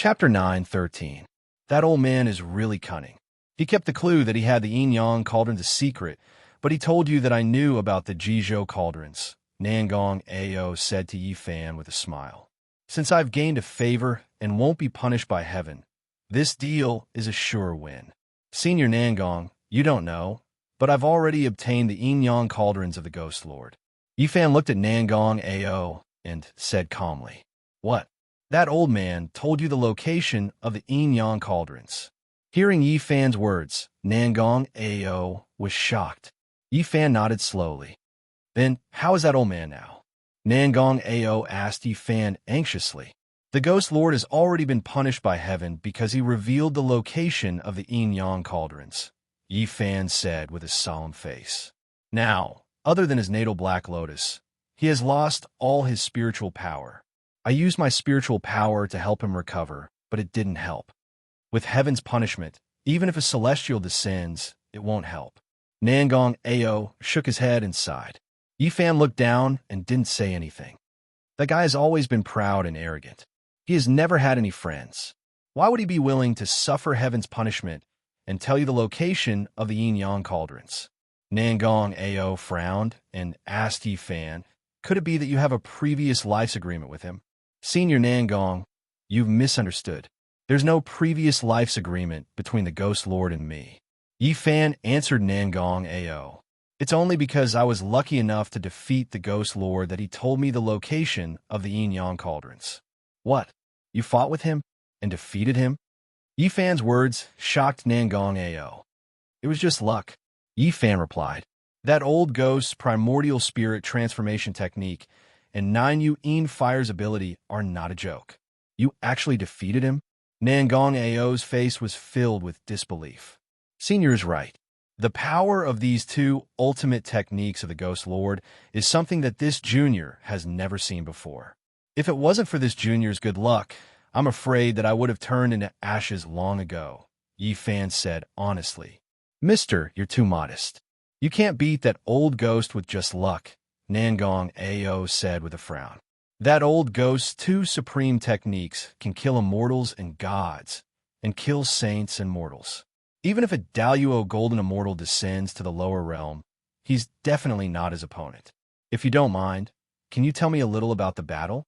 Chapter 9:13. That old man is really cunning. He kept the clue that he had the yin-yang cauldrons a secret, but he told you that I knew about the Jizhou cauldrons, Nangong Ao said to Yi Fan with a smile. Since I've gained a favor and won't be punished by heaven, this deal is a sure win. Senior Nangong, you don't know, but I've already obtained the yin-yang cauldrons of the Ghost Lord. Yi Fan looked at Nangong Ao and said calmly, What? That old man told you the location of the yin-yang cauldrons. Hearing Yi Fan's words, Nangong Ao was shocked. Yi Fan nodded slowly. Then, how is that old man now? Nangong Ao asked Yi Fan anxiously. The Ghost Lord has already been punished by heaven because he revealed the location of the yin-yang cauldrons, Yi Fan said with a solemn face. Now, other than his natal Black Lotus, he has lost all his spiritual power. I used my spiritual power to help him recover, but it didn't help. With heaven's punishment, even if a celestial descends, it won't help. Nangong Ao shook his head and sighed. Yi Fan looked down and didn't say anything. That guy has always been proud and arrogant. He has never had any friends. Why would he be willing to suffer heaven's punishment and tell you the location of the yin-yang cauldrons? Nangong Ao frowned and asked Yi Fan, Could it be that you have a previous life's agreement with him? Senior Nangong, you've misunderstood. There's no previous life's agreement between the Ghost Lord and me. Yi Fan answered Nangong Ao. It's only because I was lucky enough to defeat the Ghost Lord that he told me the location of the yin-yang cauldrons. What? You fought with him and defeated him? Yi Fan's words shocked Nangong Ao. It was just luck, Yi Fan replied. That old ghost's primordial spirit transformation technique and 9U Fire's ability are not a joke. You actually defeated him? Nangong Ao's face was filled with disbelief. Senior is right. The power of these two ultimate techniques of the Ghost Lord is something that this junior has never seen before. If it wasn't for this junior's good luck, I'm afraid that I would have turned into ashes long ago, Yi Fan said honestly. Mister, you're too modest. You can't beat that old ghost with just luck, Nangong Ao said with a frown. That old ghost's two supreme techniques can kill immortals and gods, and kill saints and mortals. Even if a Daluo Golden Immortal descends to the lower realm, he's definitely not his opponent. If you don't mind, can you tell me a little about the battle?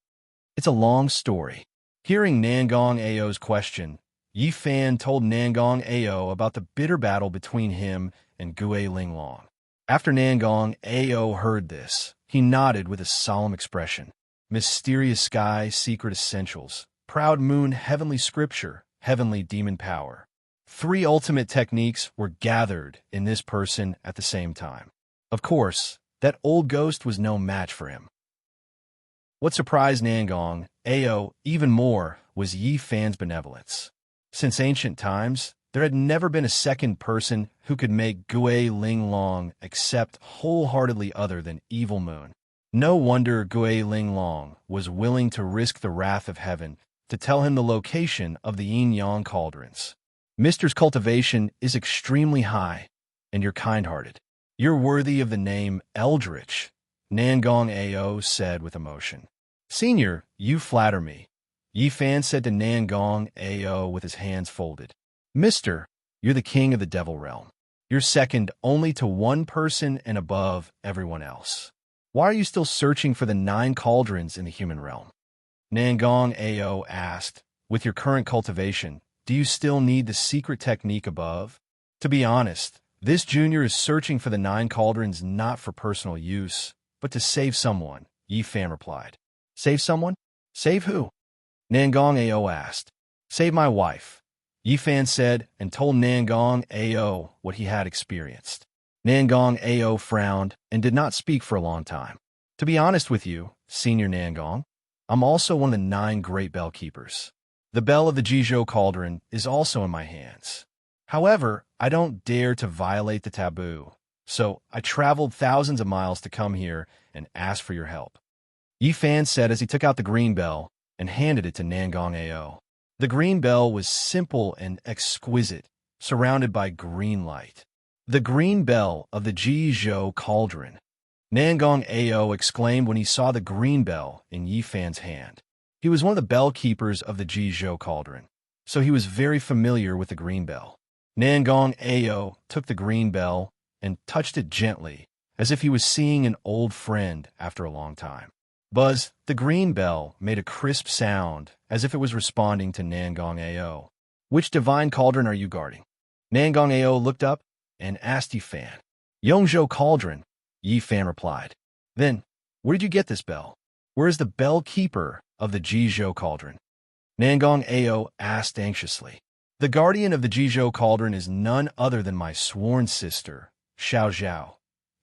It's a long story. Hearing Nangong Ao's question, Yi Fan told Nangong Ao about the bitter battle between him and Gue Linglong. After Nangong Ao heard this, he nodded with a solemn expression. Mysterious sky, secret essentials. Proud moon, heavenly scripture, heavenly demon power. Three ultimate techniques were gathered in this person at the same time. Of course, that old ghost was no match for him. What surprised Nangong Ao even more was Yi Fan's benevolence. Since ancient times, there had never been a second person who could make Gue Linglong accept wholeheartedly other than Evil Moon. No wonder Gue Linglong was willing to risk the wrath of heaven to tell him the location of the yin-yang cauldrons. Mister's cultivation is extremely high, and you're kind-hearted. You're worthy of the name Eldritch, Nangong Ao said with emotion. Senior, you flatter me, Yi Fan said to Nangong Ao with his hands folded. Mister, you're the king of the devil realm. You're second only to one person and above everyone else. Why are you still searching for the 9 cauldrons in the human realm? Nangong Ao asked, with your current cultivation, do you still need the secret technique above? To be honest, this junior is searching for the 9 cauldrons not for personal use, but to save someone, Yi Fan replied. Save someone? Save who? Nangong Ao asked. Save my wife, Yi Fan said and told Nangong Ao what he had experienced. Nangong Ao frowned and did not speak for a long time. To be honest with you, Senior Nangong, I'm also one of the 9 great bell keepers. The bell of the Jizhou cauldron is also in my hands. However, I don't dare to violate the taboo, so I traveled thousands of miles to come here and ask for your help. Yi Fan said as he took out the green bell and handed it to Nangong Ao. The green bell was simple and exquisite, surrounded by green light. The green bell of the Jizhou cauldron. Nangong Ao exclaimed when he saw the green bell in Yi Fan's hand. He was one of the bell keepers of the Jizhou cauldron, so he was very familiar with the green bell. Nangong Ao took the green bell and touched it gently, as if he was seeing an old friend after a long time. Buzz, the green bell, made a crisp sound, as if it was responding to Nangong Ao. Which divine cauldron are you guarding? Nangong Ao looked up and asked Yifan. Yongzhou cauldron, Yifan replied. Then, where did you get this bell? Where is the bell keeper of the Jizhou cauldron? Nangong Ao asked anxiously. The guardian of the Jizhou cauldron is none other than my sworn sister, Xiao Zhao,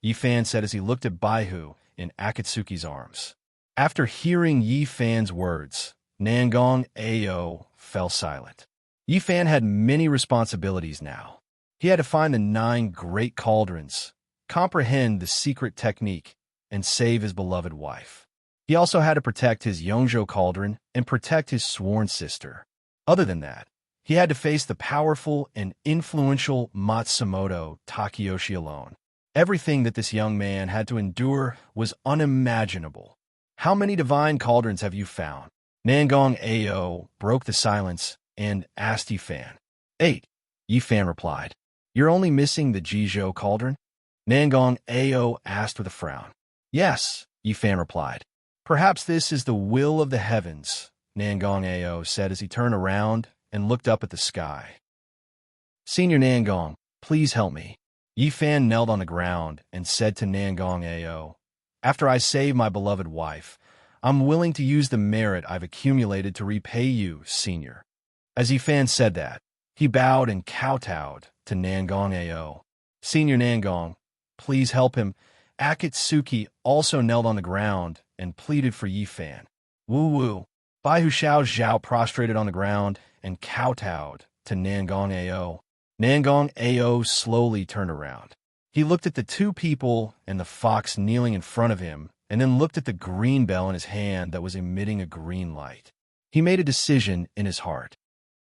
Yifan said as he looked at Baihu in Akatsuki's arms. After hearing Yifan's words, Nangong Ao fell silent. Yifan had many responsibilities now. He had to find the 9 great cauldrons, comprehend the secret technique, and save his beloved wife. He also had to protect his Yongzhou cauldron and protect his sworn sister. Other than that, he had to face the powerful and influential Matsumoto Takeyoshi alone. Everything that this young man had to endure was unimaginable. How many divine cauldrons have you found? Nangong Ao broke the silence and asked Yifan. 8, Yifan replied. You're only missing the Jizhou cauldron? Nangong Ao asked with a frown. Yes, Yifan replied. Perhaps this is the will of the heavens, Nangong Ao said as he turned around and looked up at the sky. Senior Nangong, please help me. Yifan knelt on the ground and said to Nangong Ao, After I save my beloved wife, I'm willing to use the merit I've accumulated to repay you, senior. As Yifan said that, he bowed and kowtowed to Nangong Ao. Senior Nangong, please help him. Akatsuki also knelt on the ground and pleaded for Yifan. Woo-woo. Baihu Xiao Zhao prostrated on the ground and kowtowed to Nangong Ao. Nangong Ao slowly turned around. He looked at the 2 people and the fox kneeling in front of him, and then looked at the green bell in his hand that was emitting a green light. He made a decision in his heart.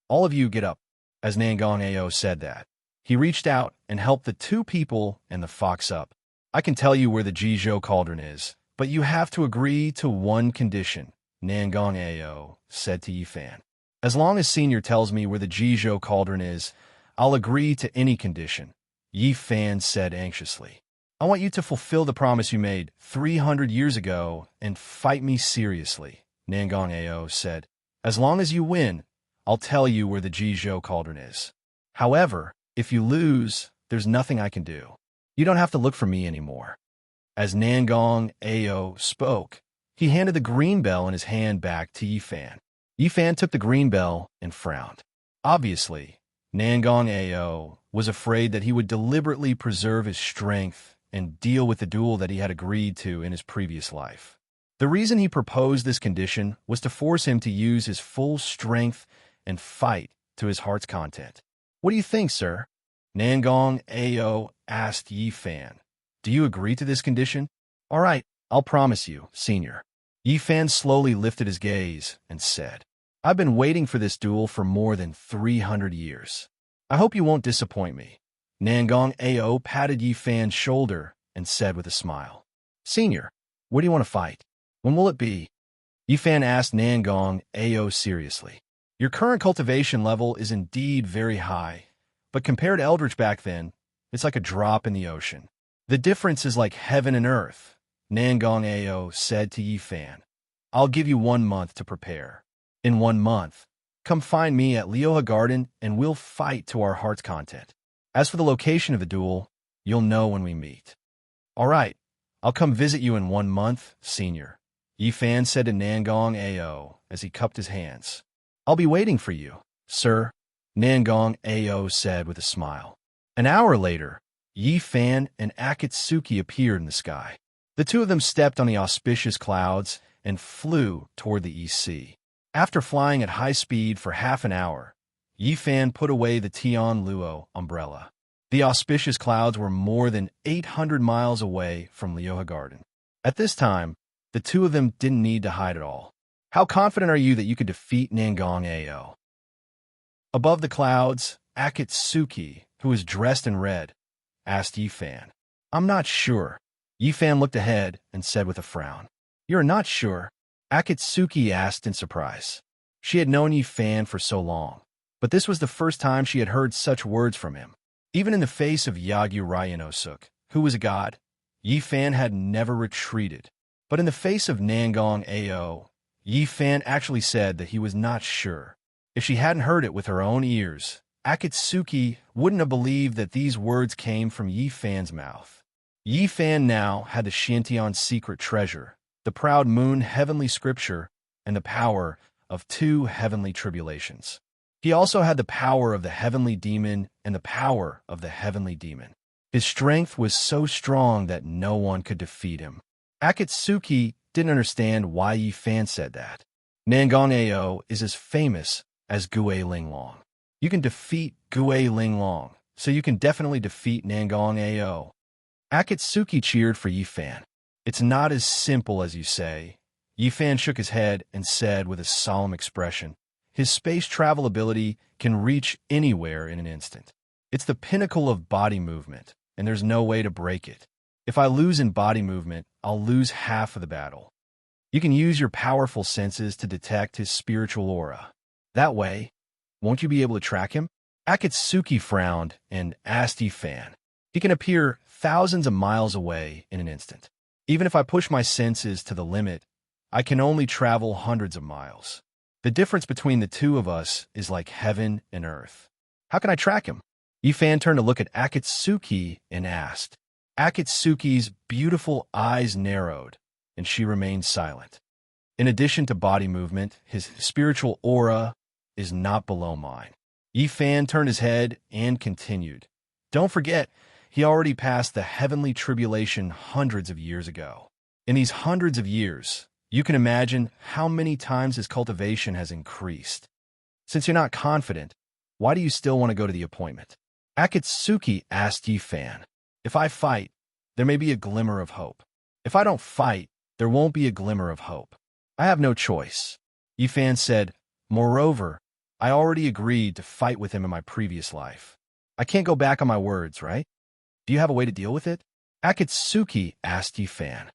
All of you get up. As Nangong Ao said that, he reached out and helped the 2 people and the fox up. I can tell you where the Jizhou cauldron is, but you have to agree to one condition, Nangong Ao said to Yifan. As long as Senior tells me where the Jizhou cauldron is, I'll agree to any condition, Yifan said anxiously. I want you to fulfill the promise you made 300 years ago and fight me seriously, Nangong Ao said. As long as you win, I'll tell you where the Jizhou cauldron is. However, if you lose, there's nothing I can do. You don't have to look for me anymore. As Nangong Ao spoke, he handed the green bell in his hand back to Yifan. Yifan took the green bell and frowned. Obviously, Nangong Ao was afraid that he would deliberately preserve his strength and deal with the duel that he had agreed to in his previous life. The reason he proposed this condition was to force him to use his full strength and fight to his heart's content. What do you think, sir? Nangong Ao asked Yifan. Do you agree to this condition? All right, I'll promise you, senior. Yifan slowly lifted his gaze and said, I've been waiting for this duel for more than 300 years. I hope you won't disappoint me. Nangong Ao patted Yifan's shoulder and said with a smile, Senior, where do you want to fight? When will it be? Yifan asked Nangong Ao seriously. Your current cultivation level is indeed very high, but compared to Eldritch back then, it's like a drop in the ocean. The difference is like heaven and earth, Nangong Ao said to Yifan. I'll give you 1 month to prepare. In 1 month, come find me at Lioha Garden and we'll fight to our heart's content. As for the location of the duel, you'll know when we meet. All right, I'll come visit you in 1 month, senior, Yifan said to Nangong Ao as he cupped his hands. I'll be waiting for you, sir, Nangong Ao said with a smile. An hour later, Yifan and Akatsuki appeared in the sky. The 2 of them stepped on the auspicious clouds and flew toward the East Sea. After flying at high speed for half an hour, Yifan put away the Tian Luo umbrella. The auspicious clouds were more than 800 miles away from Lioha Garden. At this time, the 2 of them didn't need to hide at all. How confident are you that you could defeat Nangong Ao? Above the clouds, Akatsuki, who was dressed in red, asked Yifan. I'm not sure. Yifan looked ahead and said with a frown. You're not sure? Akatsuki asked in surprise. She had known Yi Fan for so long, but this was the first time she had heard such words from him. Even in the face of Yagyu Ryanosuk, who was a god, Yi Fan had never retreated. But in the face of Nangong Ao, Yi Fan actually said that he was not sure. If she hadn't heard it with her own ears, Akatsuki wouldn't have believed that these words came from Yi Fan's mouth. Yi Fan now had the Shantian secret treasure, the proud moon heavenly scripture, and the power of 2 heavenly tribulations. He also had the power of the heavenly demon and the power of the heavenly demon. His strength was so strong that no one could defeat him. Akatsuki didn't understand why Yi Fan said that. Nangong Ao is as famous as Gue Linglong. You can defeat Gue Linglong, so you can definitely defeat Nangong Ao. Akatsuki cheered for Yi Fan. It's not as simple as you say. Yi Fan shook his head and said with a solemn expression, his space travel ability can reach anywhere in an instant. It's the pinnacle of body movement, and there's no way to break it. If I lose in body movement, I'll lose half of the battle. You can use your powerful senses to detect his spiritual aura. That way, won't you be able to track him? Akatsuki frowned and asked Yi Fan. He can appear thousands of miles away in an instant. Even if I push my senses to the limit, I can only travel hundreds of miles. The difference between the two of us is like heaven and earth. How can I track him? Yi Fan turned to look at Akatsuki and asked. Akatsuki's beautiful eyes narrowed, and she remained silent. In addition to body movement, his spiritual aura is not below mine. Yi Fan turned his head and continued. Don't forget, he already passed the heavenly tribulation hundreds of years ago. In these hundreds of years, you can imagine how many times his cultivation has increased. Since you're not confident, why do you still want to go to the appointment? Akatsuki asked Yi Fan. If I fight, there may be a glimmer of hope. If I don't fight, there won't be a glimmer of hope. I have no choice. Yi Fan said, moreover, I already agreed to fight with him in my previous life. I can't go back on my words, right? Do you have a way to deal with it? Akatsuki asked Yi Fan.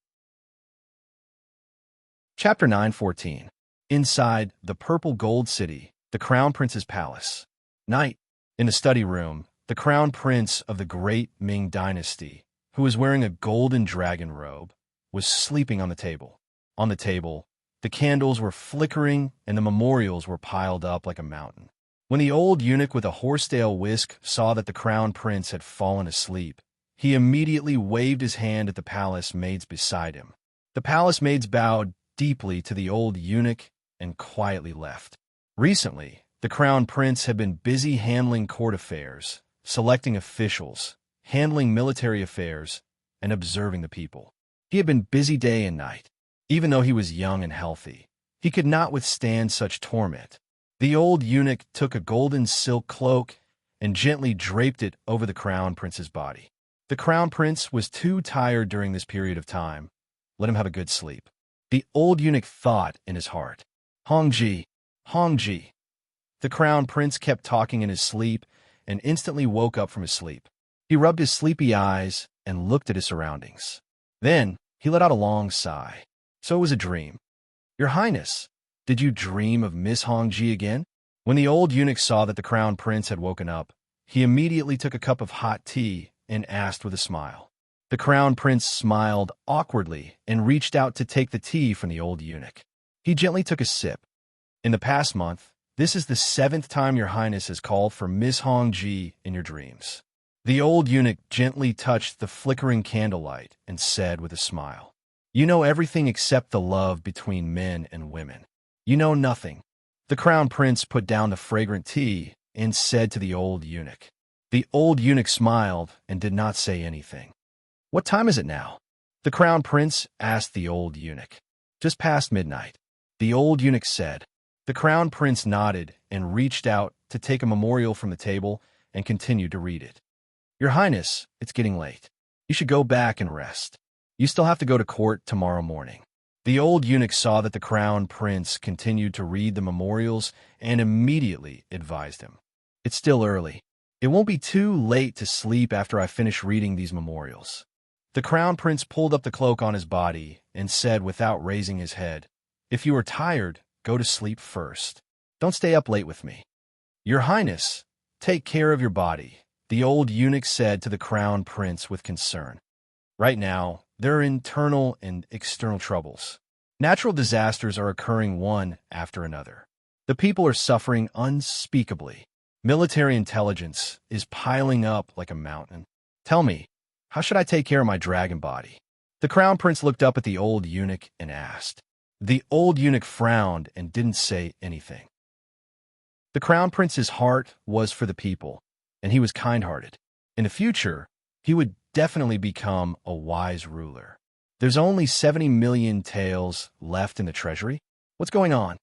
Chapter 9:14. Inside the Purple Gold City, the Crown Prince's Palace. Night. In the study room, the Crown Prince of the Great Ming Dynasty, who was wearing a golden dragon robe, was sleeping on the table. On the table, the candles were flickering and the memorials were piled up like a mountain. When the old eunuch with a horsetail whisk saw that the Crown Prince had fallen asleep, he immediately waved his hand at the palace maids beside him. The palace maids bowed deeply to the old eunuch and quietly left. Recently, the Crown Prince had been busy handling court affairs, selecting officials, handling military affairs, and observing the people. He had been busy day and night. Even though he was young and healthy, he could not withstand such torment. The old eunuch took a golden silk cloak and gently draped it over the Crown Prince's body. The Crown Prince was too tired during this period of time. Let him have a good sleep. The old eunuch thought in his heart, Hongji, Hongji. The Crown Prince kept talking in his sleep and instantly woke up from his sleep. He rubbed his sleepy eyes and looked at his surroundings. Then he let out a long sigh. So it was a dream. Your Highness, did you dream of Miss Hongji again? When the old eunuch saw that the Crown Prince had woken up, he immediately took a cup of hot tea and asked with a smile. The Crown Prince smiled awkwardly and reached out to take the tea from the old eunuch. He gently took a sip. In the past month, this is the 7th time your Highness has called for Miss Hongji in your dreams. The old eunuch gently touched the flickering candlelight and said with a smile, You know everything except the love between men and women. You know nothing. The Crown Prince put down the fragrant tea and said to the old eunuch. The old eunuch smiled and did not say anything. What time is it now? The Crown Prince asked the old eunuch. Just past midnight. The old eunuch said. The Crown Prince nodded and reached out to take a memorial from the table and continued to read it. Your Highness, it's getting late. You should go back and rest. You still have to go to court tomorrow morning. The old eunuch saw that the Crown Prince continued to read the memorials and immediately advised him. It's still early. It won't be too late to sleep after I finish reading these memorials. The Crown Prince pulled up the cloak on his body and said without raising his head, If you are tired, go to sleep first. Don't stay up late with me. Your Highness, take care of your body, the old eunuch said to the crown prince with concern. Right now, there are internal and external troubles. Natural disasters are occurring one after another. The people are suffering unspeakably. Military intelligence is piling up like a mountain. Tell me, how should I take care of my dragon body? The crown prince looked up at the old eunuch and asked. The old eunuch frowned and didn't say anything. The crown prince's heart was for the people, and he was kind-hearted. In the future, he would definitely become a wise ruler. There's only 70 million taels left in the treasury? What's going on?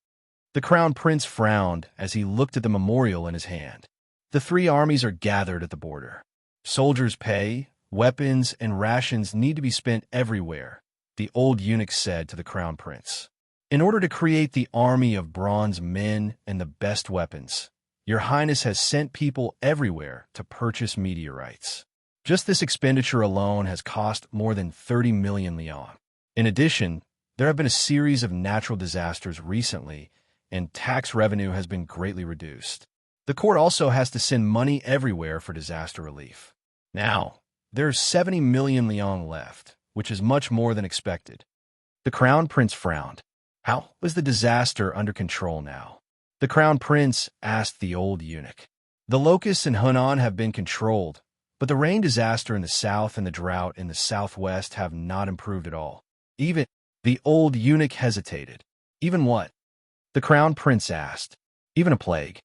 The crown prince frowned as he looked at the memorial in his hand. The three armies are gathered at the border. Soldiers' pay, weapons, and rations need to be spent everywhere, the old eunuch said to the crown prince. In order to create the army of bronze men and the best weapons, Your Highness has sent people everywhere to purchase meteorites. Just this expenditure alone has cost more than 30 million leon. In addition, there have been a series of natural disasters recently, and tax revenue has been greatly reduced. The court also has to send money everywhere for disaster relief. Now, there's 70 million leon left, which is much more than expected. The crown prince frowned. How is the disaster under control now? The crown prince asked the old eunuch. The locusts in Hunan have been controlled, but the rain disaster in the south and the drought in the southwest have not improved at all. Even the old eunuch hesitated. Even what? The crown prince asked. Even a plague.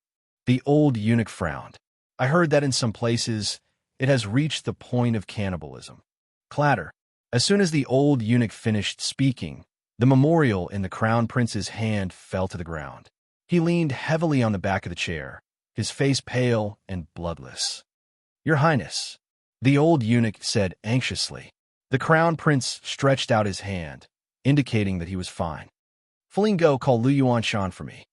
The old eunuch frowned. I heard that in some places it has reached the point of cannibalism. Clatter. As soon as the old eunuch finished speaking, the memorial in the crown prince's hand fell to the ground. He leaned heavily on the back of the chair, his face pale and bloodless. Your Highness, the old eunuch said anxiously. The crown prince stretched out his hand, indicating that he was fine. Flingo, call Lu Yuanshan for me.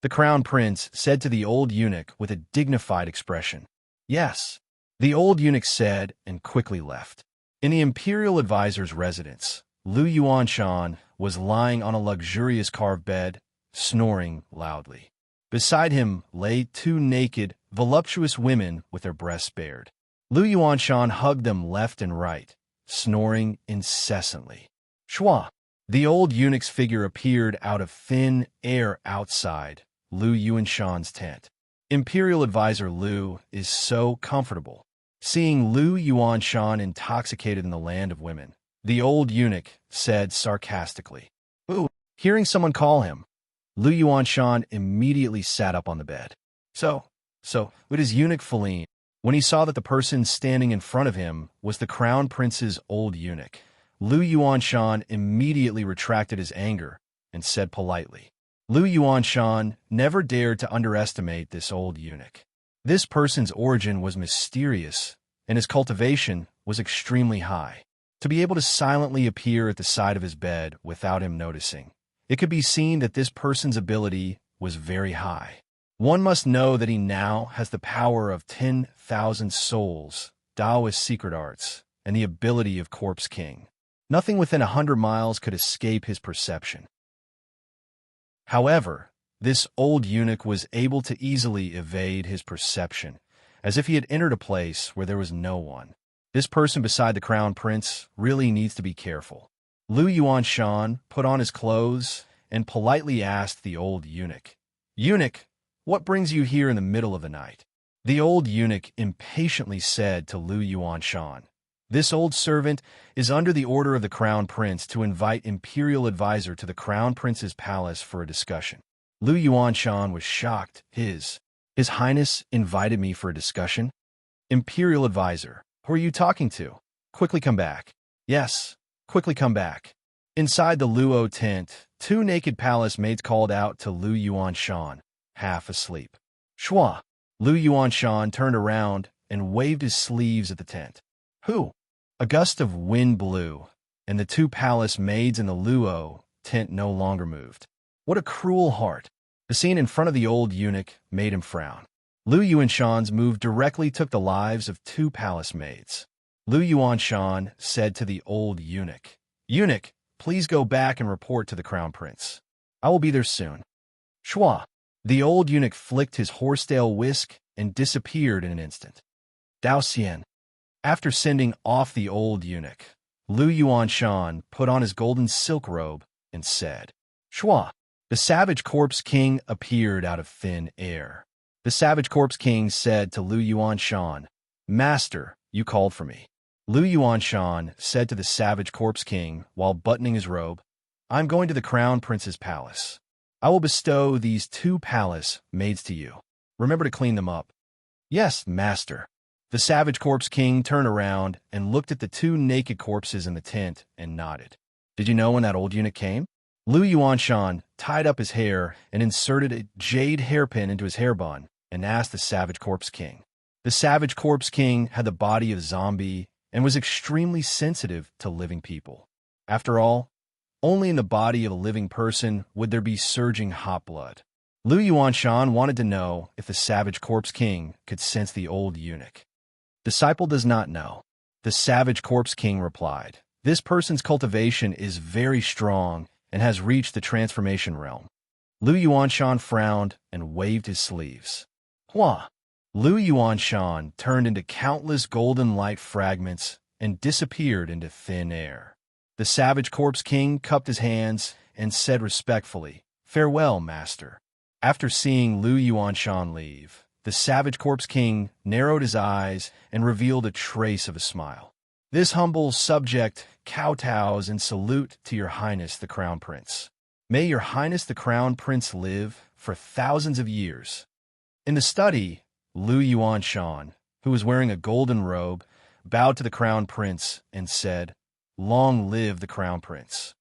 The crown prince said to the old eunuch with a dignified expression. Yes, the old eunuch said and quickly left. In the imperial advisor's residence, Lu Yuanshan was lying on a luxurious carved bed, snoring loudly. Beside him lay two naked, voluptuous women with their breasts bared. Lu Yuanshan hugged them left and right, snoring incessantly. Shua! The old eunuch's figure appeared out of thin air outside Lu Yuanshan's tent. Imperial advisor Lu is so comfortable. Seeing Lu Yuanshan intoxicated in the land of women, the old eunuch said sarcastically. Ooh, hearing someone call him. Lu Yuanshan immediately sat up on the bed. So, with his eunuch Feline, when he saw that the person standing in front of him was the crown prince's old eunuch, Lu Yuanshan immediately retracted his anger and said politely, Lu Yuanshan never dared to underestimate this old eunuch. This person's origin was mysterious, and his cultivation was extremely high. To be able to silently appear at the side of his bed without him noticing, it could be seen that this person's ability was very high. One must know that he now has the power of 10,000 souls, Taoist secret arts, and the ability of Corpse King. Nothing within 100 miles could escape his perception. However, this old eunuch was able to easily evade his perception, as if he had entered a place where there was no one. This person beside the crown prince really needs to be careful. Lu Yuanshan put on his clothes and politely asked the old eunuch, Eunuch, what brings you here in the middle of the night? The old eunuch impatiently said to Lu Yuanshan, This old servant is under the order of the crown prince to invite imperial advisor to the crown prince's palace for a discussion. Lu Yuanshan was shocked. His Highness invited me for a discussion? Imperial advisor, who are you talking to? Quickly come back. Yes, quickly come back. Inside the Luo tent, two naked palace maids called out to Lu Yuanshan, half asleep. Shua! Lu Yuanshan turned around and waved his sleeves at the tent. Who? A gust of wind blew, and the two palace maids in the Luo tent no longer moved. What a cruel heart! The scene in front of the old eunuch made him frown. Lu Yuanshan's move directly took the lives of two palace maids. Lu Yuanshan said to the old eunuch, Eunuch, please go back and report to the crown prince. I will be there soon. Shua. The old eunuch flicked his horsetail whisk and disappeared in an instant. Dao Xian. After sending off the old eunuch, Lu Yuanshan put on his golden silk robe and said, Shua. The Savage Corpse King appeared out of thin air. The Savage Corpse King said to Lu Yuanshan, Master, you called for me. Lu Yuanshan said to the Savage Corpse King while buttoning his robe, I'm going to the Crown Prince's palace. I will bestow these 2 palace maids to you. Remember to clean them up. Yes, master. The Savage Corpse King turned around and looked at the 2 naked corpses in the tent and nodded. Did you know when that old eunuch came? Lu Yuanshan tied up his hair and inserted a jade hairpin into his hair bun and asked the Savage Corpse King. The Savage Corpse King had the body of a zombie and was extremely sensitive to living people. After all, only in the body of a living person would there be surging hot blood. Lu Yuanshan wanted to know if the Savage Corpse King could sense the old eunuch. Disciple does not know. The Savage Corpse King replied, This person's cultivation is very strong and has reached the transformation realm. Lu Yuanshan frowned and waved his sleeves. Hua! Lu Yuanshan turned into countless golden light fragments and disappeared into thin air. The Savage Corpse King cupped his hands and said respectfully, Farewell, master. After seeing Lu Yuanshan leave, the Savage Corpse King narrowed his eyes and revealed a trace of a smile. This humble subject kowtows in salute to your highness the Crown Prince. May your highness the Crown Prince live for thousands of years. In the study, Lu Yuanshan, who was wearing a golden robe, bowed to the Crown Prince and said, Long live the Crown Prince.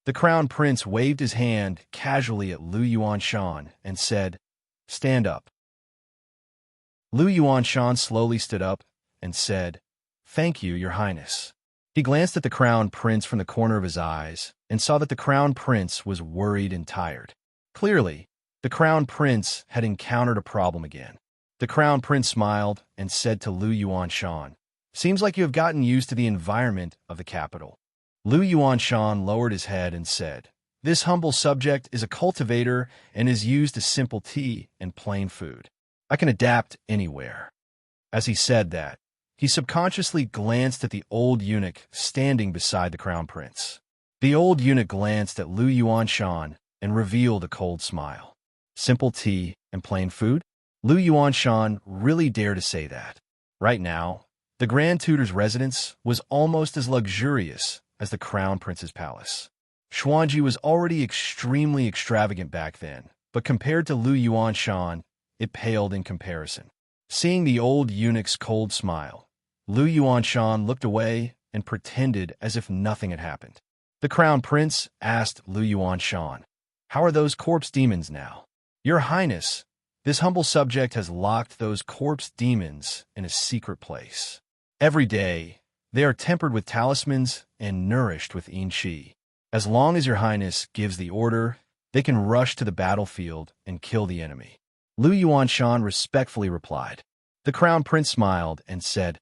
The Crown Prince waved his hand casually at Lu Yuanshan and said, Stand up. Lu Yuanshan slowly stood up and said, Thank you, your highness. He glanced at the Crown Prince from the corner of his eyes and saw that the Crown Prince was worried and tired. Clearly, the Crown Prince had encountered a problem again. The Crown Prince smiled and said to Lu Yuanshan, Seems like you have gotten used to the environment of the capital. Lu Yuanshan lowered his head and said, This humble subject is a cultivator and is used to simple tea and plain food. I can adapt anywhere. As he said that, he subconsciously glanced at the old eunuch standing beside the Crown Prince. The old eunuch glanced at Lu Yuanshan and revealed a cold smile. Simple tea and plain food? Lu Yuanshan really dared to say that. Right now, the Grand Tutor's residence was almost as luxurious as the Crown Prince's palace. Xuanji was already extremely extravagant back then, but compared to Lu Yuanshan, it paled in comparison. Seeing the old eunuch's cold smile, Lu Yuanshan looked away and pretended as if nothing had happened. The Crown Prince asked Lu Yuanshan, How are those corpse demons now? Your Highness, this humble subject has locked those corpse demons in a secret place. Every day, they are tempered with talismans and nourished with yin qi. As long as your Highness gives the order, they can rush to the battlefield and kill the enemy. Lu Yuanshan respectfully replied. The Crown Prince smiled and said,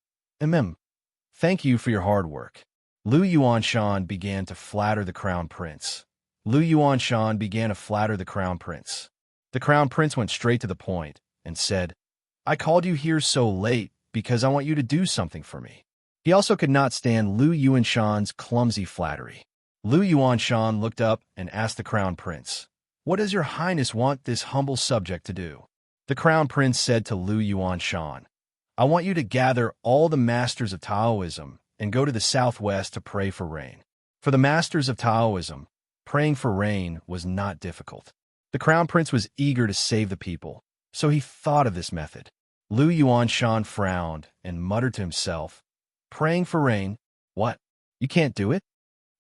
Thank you for your hard work. Lu Yuanshan began to flatter the Crown Prince. Lu Yuanshan began to flatter the Crown Prince. The Crown Prince went straight to the point and said, I called you here so late because I want you to do something for me. He also could not stand Lu Yuanshan's clumsy flattery. Lu Yuanshan looked up and asked the Crown Prince, What does your Highness want this humble subject to do? The Crown Prince said to Lu Yuanshan, I want you to gather all the masters of Taoism and go to the southwest to pray for rain. For the masters of Taoism, praying for rain was not difficult. The Crown Prince was eager to save the people, so he thought of this method. Lu Yuanshan frowned and muttered to himself, Praying for rain? What? You can't do it?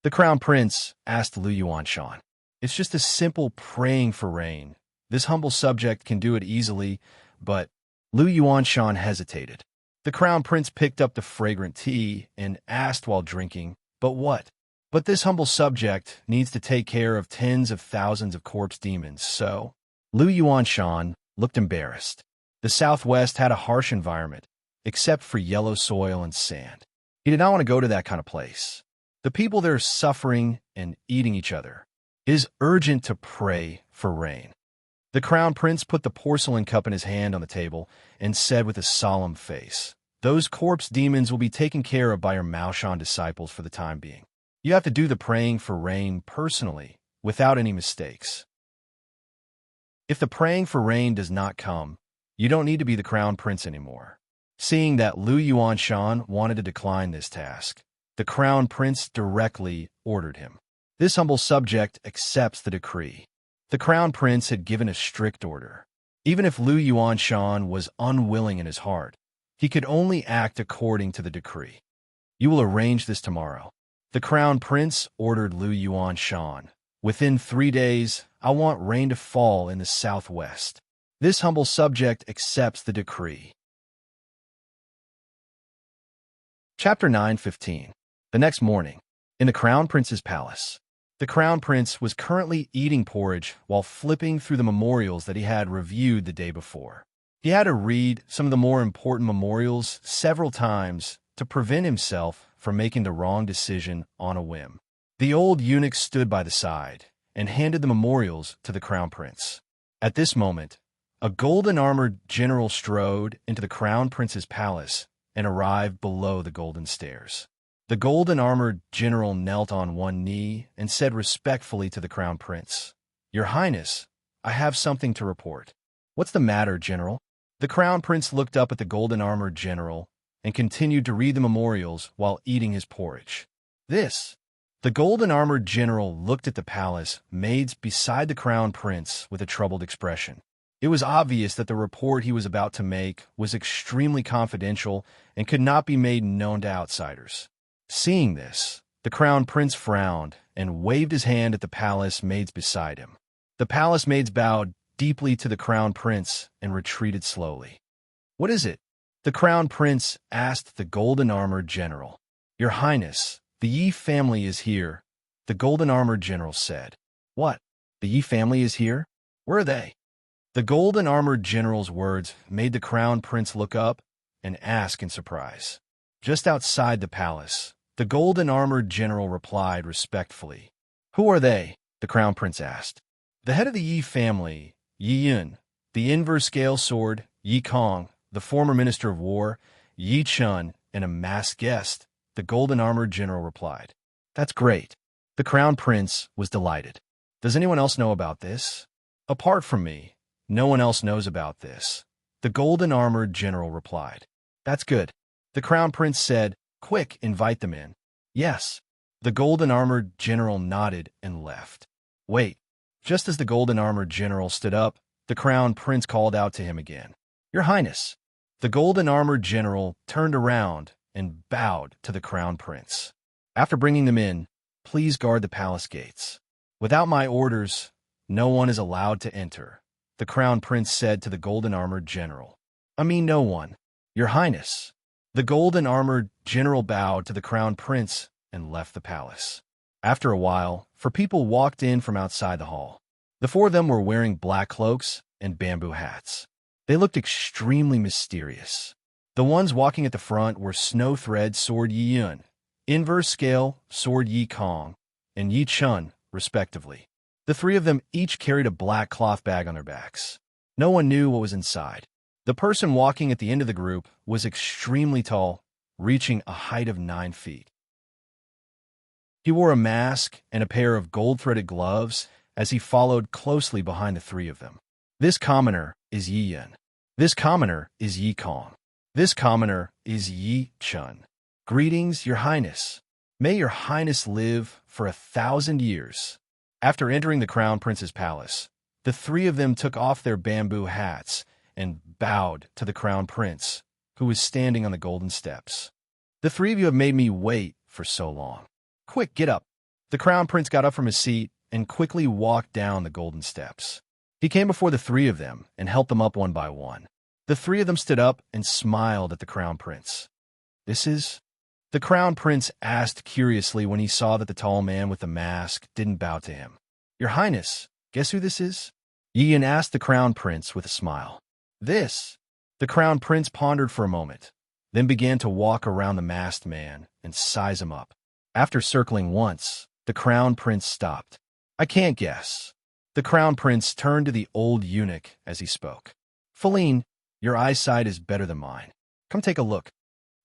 The Crown Prince asked Lu Yuanshan. It's just a simple praying for rain. This humble subject can do it easily, but Lu Yuanshan hesitated. The Crown Prince picked up the fragrant tea and asked while drinking, But what? But this humble subject needs to take care of tens of thousands of corpse demons, so Lu Yuanshan looked embarrassed. The Southwest had a harsh environment, except for yellow soil and sand. He did not want to go to that kind of place. The people there are suffering and eating each other. It is urgent to pray for rain. The crown prince put the porcelain cup in his hand on the table and said with a solemn face, "Those corpse demons will be taken care of by your Maoshan disciples for the time being. You have to do the praying for rain personally, without any mistakes. If the praying for rain does not come, you don't need to be the crown prince anymore." Seeing that Lu Yuanshan wanted to decline this task, the crown prince directly ordered him. This humble subject accepts the decree. The crown prince had given a strict order. Even if Lu Yuanshan was unwilling in his heart, he could only act according to the decree. "You will arrange this tomorrow." The crown prince ordered Lu Yuanshan. "Within 3 days, I want rain to fall in the southwest." This humble subject accepts the decree. Chapter 9:15. The next morning, in the crown prince's palace. The crown prince was currently eating porridge while flipping through the memorials that he had reviewed the day before. He had to read some of the more important memorials several times to prevent himself from making the wrong decision on a whim. The old eunuch stood by the side and handed the memorials to the crown prince. At this moment, a golden-armored general strode into the crown prince's palace and arrived below the golden stairs. The golden-armored general knelt on one knee and said respectfully to the crown prince, "Your Highness, I have something to report." "What's the matter, General?" The crown prince looked up at the golden-armored general and continued to read the memorials while eating his porridge. The golden-armored general looked at the palace maids beside the crown prince with a troubled expression. It was obvious that the report he was about to make was extremely confidential and could not be made known to outsiders. Seeing this, the crown prince frowned and waved his hand at the palace maids beside him. The palace maids bowed deeply to the crown prince and retreated slowly. "What is it?" the crown prince asked the golden-armored general. "Your Highness, the Yi family is here," the golden-armored general said. "What? The Yi family is here? Where are they?" The golden-armored general's words made the crown prince look up and ask in surprise. Just outside the palace, the golden-armored general replied respectfully. "Who are they?" the crown prince asked. "The head of the Yi family, Yi Yun, the inverse scale sword, Yi Kong, the former minister of war, Yi Chun, and a masked guest," the golden-armored general replied. "That's great." The crown prince was delighted. "Does anyone else know about this?" "Apart from me, no one else knows about this," the golden-armored general replied. "That's good." The crown prince said, "Quick, invite them in." "Yes." The golden-armored general nodded and left. "Wait." Just as the golden-armored general stood up, the crown prince called out to him again. "Your Highness." The golden-armored general turned around and bowed to the crown prince. "After bringing them in, please guard the palace gates. Without my orders, no one is allowed to enter," the crown prince said to the golden-armored general. "I mean no one, Your Highness." The golden-armored general bowed to the crown prince and left the palace. After a while, 4 people walked in from outside the hall. The 4 of them were wearing black cloaks and bamboo hats. They looked extremely mysterious. The ones walking at the front were Snow Thread Sword Yi Yun, Inverse Scale Sword Yi Kong, and Yi Chun, respectively. The 3 of them each carried a black cloth bag on their backs. No one knew what was inside. The person walking at the end of the group was extremely tall, reaching a height of 9 feet. He wore a mask and a pair of gold-threaded gloves as he followed closely behind the 3 of them. This commoner is Yi Yun. This commoner is Yi Kong. This commoner is Yi Chun. "Greetings, Your Highness. May Your Highness live for 1,000 years." After entering the crown prince's palace, the 3 of them took off their bamboo hats and bowed to the crown prince, who was standing on the golden steps. "The 3 of you have made me wait for so long. Quick, get up." The crown prince got up from his seat and quickly walked down the golden steps. He came before the 3 of them and helped them up one by one. The 3 of them stood up and smiled at the crown prince. "This is?" the crown prince asked curiously when he saw that the tall man with the mask didn't bow to him. "Your Highness, guess who this is?" Yi Yun asked the crown prince with a smile. "This?" The crown prince pondered for a moment, then began to walk around the masked man and size him up. After circling once, the crown prince stopped. I can't guess. The crown prince turned to the old eunuch as he spoke. Feline, your eyesight is better than mine. Come take a look.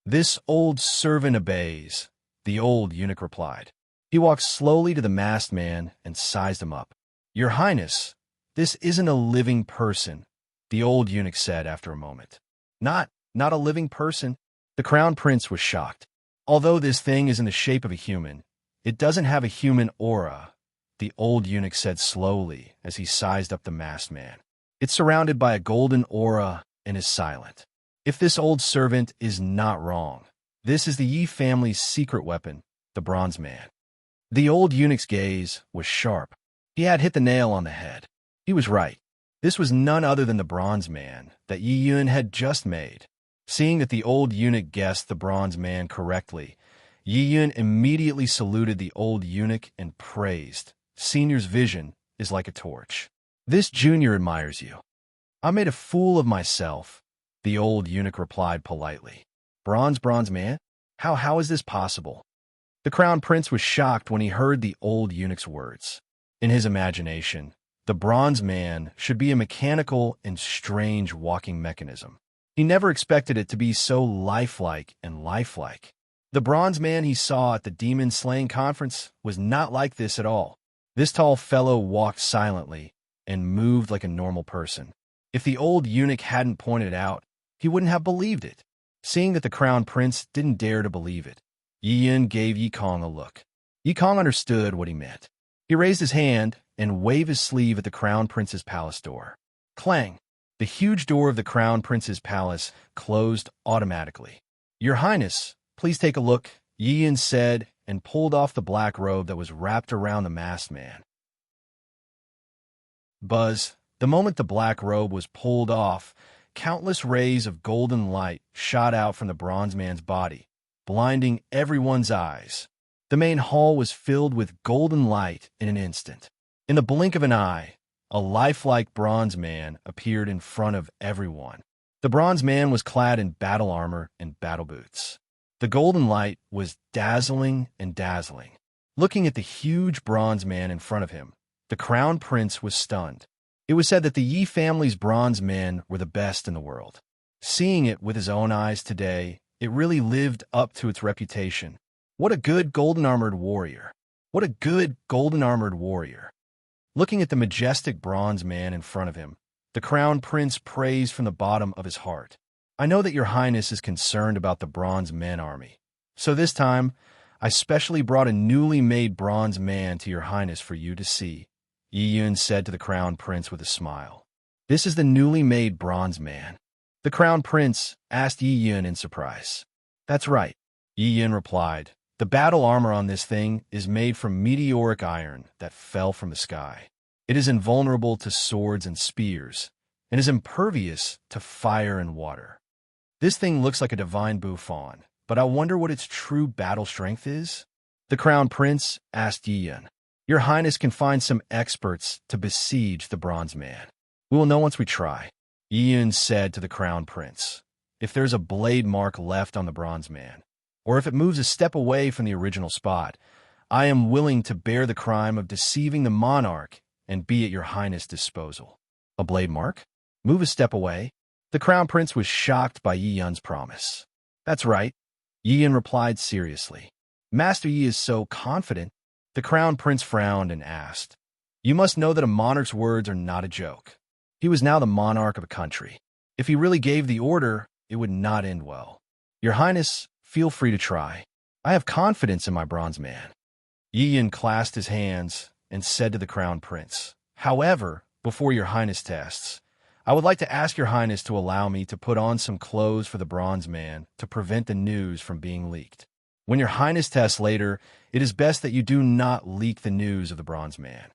This old servant obeys, the old eunuch replied. He walked slowly to the masked man and sized him up. Your Highness, this isn't a living person, the old eunuch said after a moment. Not a living person? The crown prince was shocked. Although this thing is in the shape of a human, it doesn't have a human aura, the old eunuch said slowly as he sized up the masked man. It's surrounded by a golden aura and is silent. If this old servant is not wrong, this is the Yi family's secret weapon, the bronze man. The old eunuch's gaze was sharp. He had hit the nail on the head. He was right. This was none other than the bronze man that Yi Yun had just made. Seeing that the old eunuch guessed the bronze man correctly, Yi Yun immediately saluted the old eunuch and praised. Senior's vision is like a torch. This junior admires you. I made a fool of myself, the old eunuch replied politely. Bronze man? How is this possible? The crown prince was shocked when he heard the old eunuch's words. In his imagination, the bronze man should be a mechanical and strange walking mechanism. He never expected it to be so lifelike and lifelike. The bronze man he saw at the demon slaying conference was not like this at all. This tall fellow walked silently and moved like a normal person. If the old eunuch hadn't pointed it out, he wouldn't have believed it. Seeing that the crown prince didn't dare to believe it, Yi Yun gave Yi Kong a look. Yi Kong understood what he meant. He raised his hand and waved his sleeve at the crown prince's palace door. Clang! The huge door of the crown prince's palace closed automatically. Your Highness, please take a look, Yi Yun said and pulled off the black robe that was wrapped around the masked man. Buzz! The moment the black robe was pulled off, countless rays of golden light shot out from the bronze man's body, blinding everyone's eyes. The main hall was filled with golden light in an instant. In the blink of an eye, a lifelike bronze man appeared in front of everyone. The bronze man was clad in battle armor and battle boots. The golden light was dazzling and dazzling. Looking at the huge bronze man in front of him, the crown prince was stunned. It was said that the Yi family's bronze men were the best in the world. Seeing it with his own eyes today, it really lived up to its reputation. What a good golden-armored warrior. What a good golden-armored warrior. Looking at the majestic bronze man in front of him, the crown prince praised from the bottom of his heart. I know that your highness is concerned about the bronze men army. So this time, I specially brought a newly made bronze man to your highness for you to see, Yi Yun said to the crown prince with a smile. This is the newly made bronze man. The crown prince asked Yi Yun in surprise. That's right, Yi Yun replied. The battle armor on this thing is made from meteoric iron that fell from the sky. It is invulnerable to swords and spears, and is impervious to fire and water. This thing looks like a divine bouffon, but I wonder what its true battle strength is? The crown prince asked Yi Yun. Your highness can find some experts to besiege the bronze man. We will know once we try, Yi Yun said to the crown prince. If there's a blade mark left on the bronze man, or if it moves a step away from the original spot, I am willing to bear the crime of deceiving the monarch and be at your highness' disposal. A blade mark? Move a step away? The crown prince was shocked by Yi Yun's promise. That's right, Yi Yun replied seriously. Master Yi is so confident. The crown prince frowned and asked, You must know that a monarch's words are not a joke. He was now the monarch of a country. If he really gave the order, it would not end well. Your highness, feel free to try. I have confidence in my bronze man. Yi Yun clasped his hands and said to the crown prince, However, before your highness tests, I would like to ask your highness to allow me to put on some clothes for the bronze man to prevent the news from being leaked. When your highness tests later, it is best that you do not leak the news of the bronze man.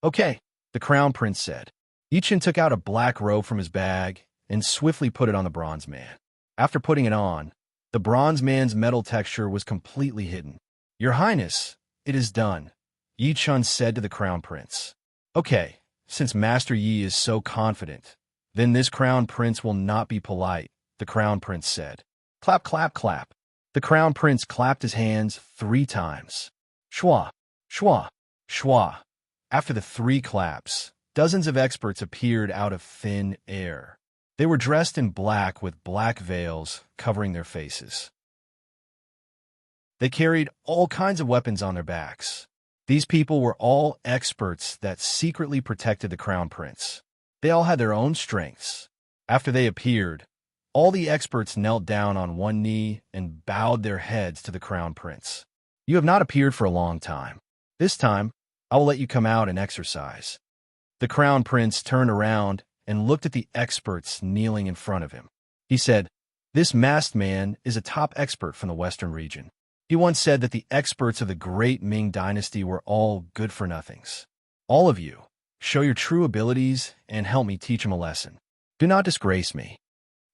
Okay, the crown prince said. Yi Yun took out a black robe from his bag and swiftly put it on the bronze man. After putting it on, the bronze man's metal texture was completely hidden. Your highness, it is done, Yi Yun said to the crown prince. Okay, since Master Yi is so confident, then this crown prince will not be polite, the crown prince said. Clap, clap, clap. The crown prince clapped his hands 3 times. Shwa, shwa, shwa. After the three claps, dozens of experts appeared out of thin air. They were dressed in black with black veils covering their faces. They carried all kinds of weapons on their backs. These people were all experts that secretly protected the crown prince. They all had their own strengths. After they appeared, all the experts knelt down on one knee and bowed their heads to the crown prince. You have not appeared for a long time. This time, I will let you come out and exercise. The crown prince turned around and looked at the experts kneeling in front of him. He said, "This masked man is a top expert from the western region. He once said that the experts of the great Ming dynasty were all good-for-nothings. All of you, show your true abilities and help me teach him a lesson. Do not disgrace me."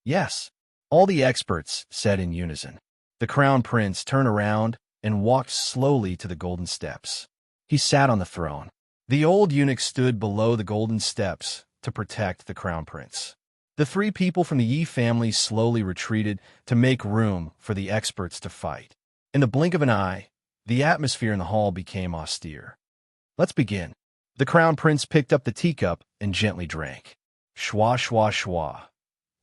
"Yes," all the experts said in unison. The crown prince turned around and walked slowly to the golden steps. He sat on the throne. The old eunuch stood below the golden steps to protect the crown prince. The three people from the Yi family slowly retreated to make room for the experts to fight. In the blink of an eye, the atmosphere in the hall became austere. "Let's begin." The crown prince picked up the teacup and gently drank. Schwa, schwa, schwa.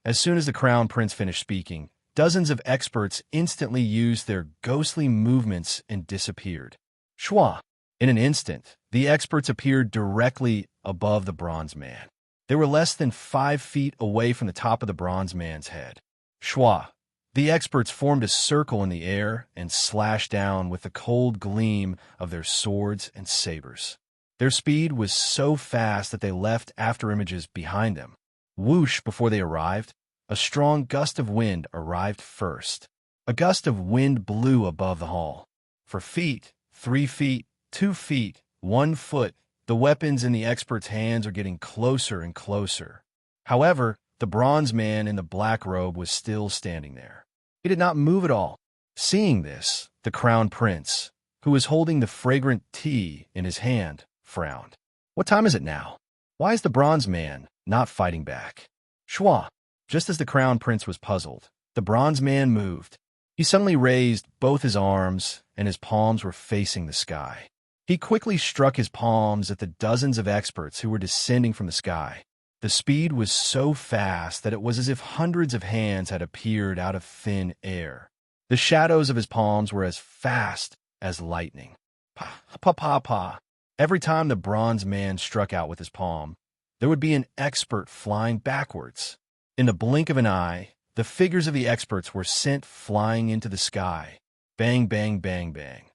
As soon as the crown prince finished speaking, dozens of experts instantly used their ghostly movements and disappeared. Schwa. In an instant, the experts appeared directly above the bronze man. They were less than 5 feet away from the top of the bronze man's head. Schwa. The experts formed a circle in the air and slashed down with the cold gleam of their swords and sabers. Their speed was so fast that they left afterimages behind them. Whoosh, before they arrived, a strong gust of wind arrived first. A gust of wind blew above the hall. For feet, 3 feet, 2 feet, 1 foot, the weapons in the experts' hands are getting closer and closer. However, the bronze man in the black robe was still standing there. He did not move at all. Seeing this, the crown prince, who was holding the fragrant tea in his hand, frowned. What time is it now? Why is the bronze man not fighting back? Schwa. Just as the crown prince was puzzled, the bronze man moved. He suddenly raised both his arms, and his palms were facing the sky. He quickly struck his palms at the dozens of experts who were descending from the sky. The speed was so fast that it was as if hundreds of hands had appeared out of thin air. The shadows of his palms were as fast as lightning. Pa, pa, pa, pa. Every time the bronze man struck out with his palm, there would be an expert flying backwards. In the blink of an eye, the figures of the experts were sent flying into the sky. Bang, bang, bang, bang.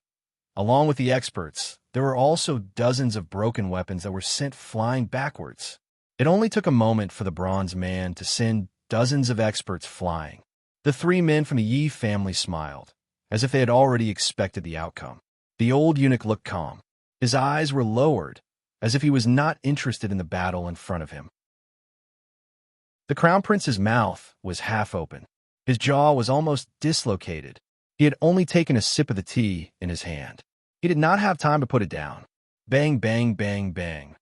Along with the experts, there were also dozens of broken weapons that were sent flying backwards. It only took a moment for the bronze man to send dozens of experts flying. The 3 men from the Yi family smiled, as if they had already expected the outcome. The old eunuch looked calm. His eyes were lowered, as if he was not interested in the battle in front of him. The crown prince's mouth was half open. His jaw was almost dislocated. He had only taken a sip of the tea in his hand. He did not have time to put it down. Bang, bang, bang, bang.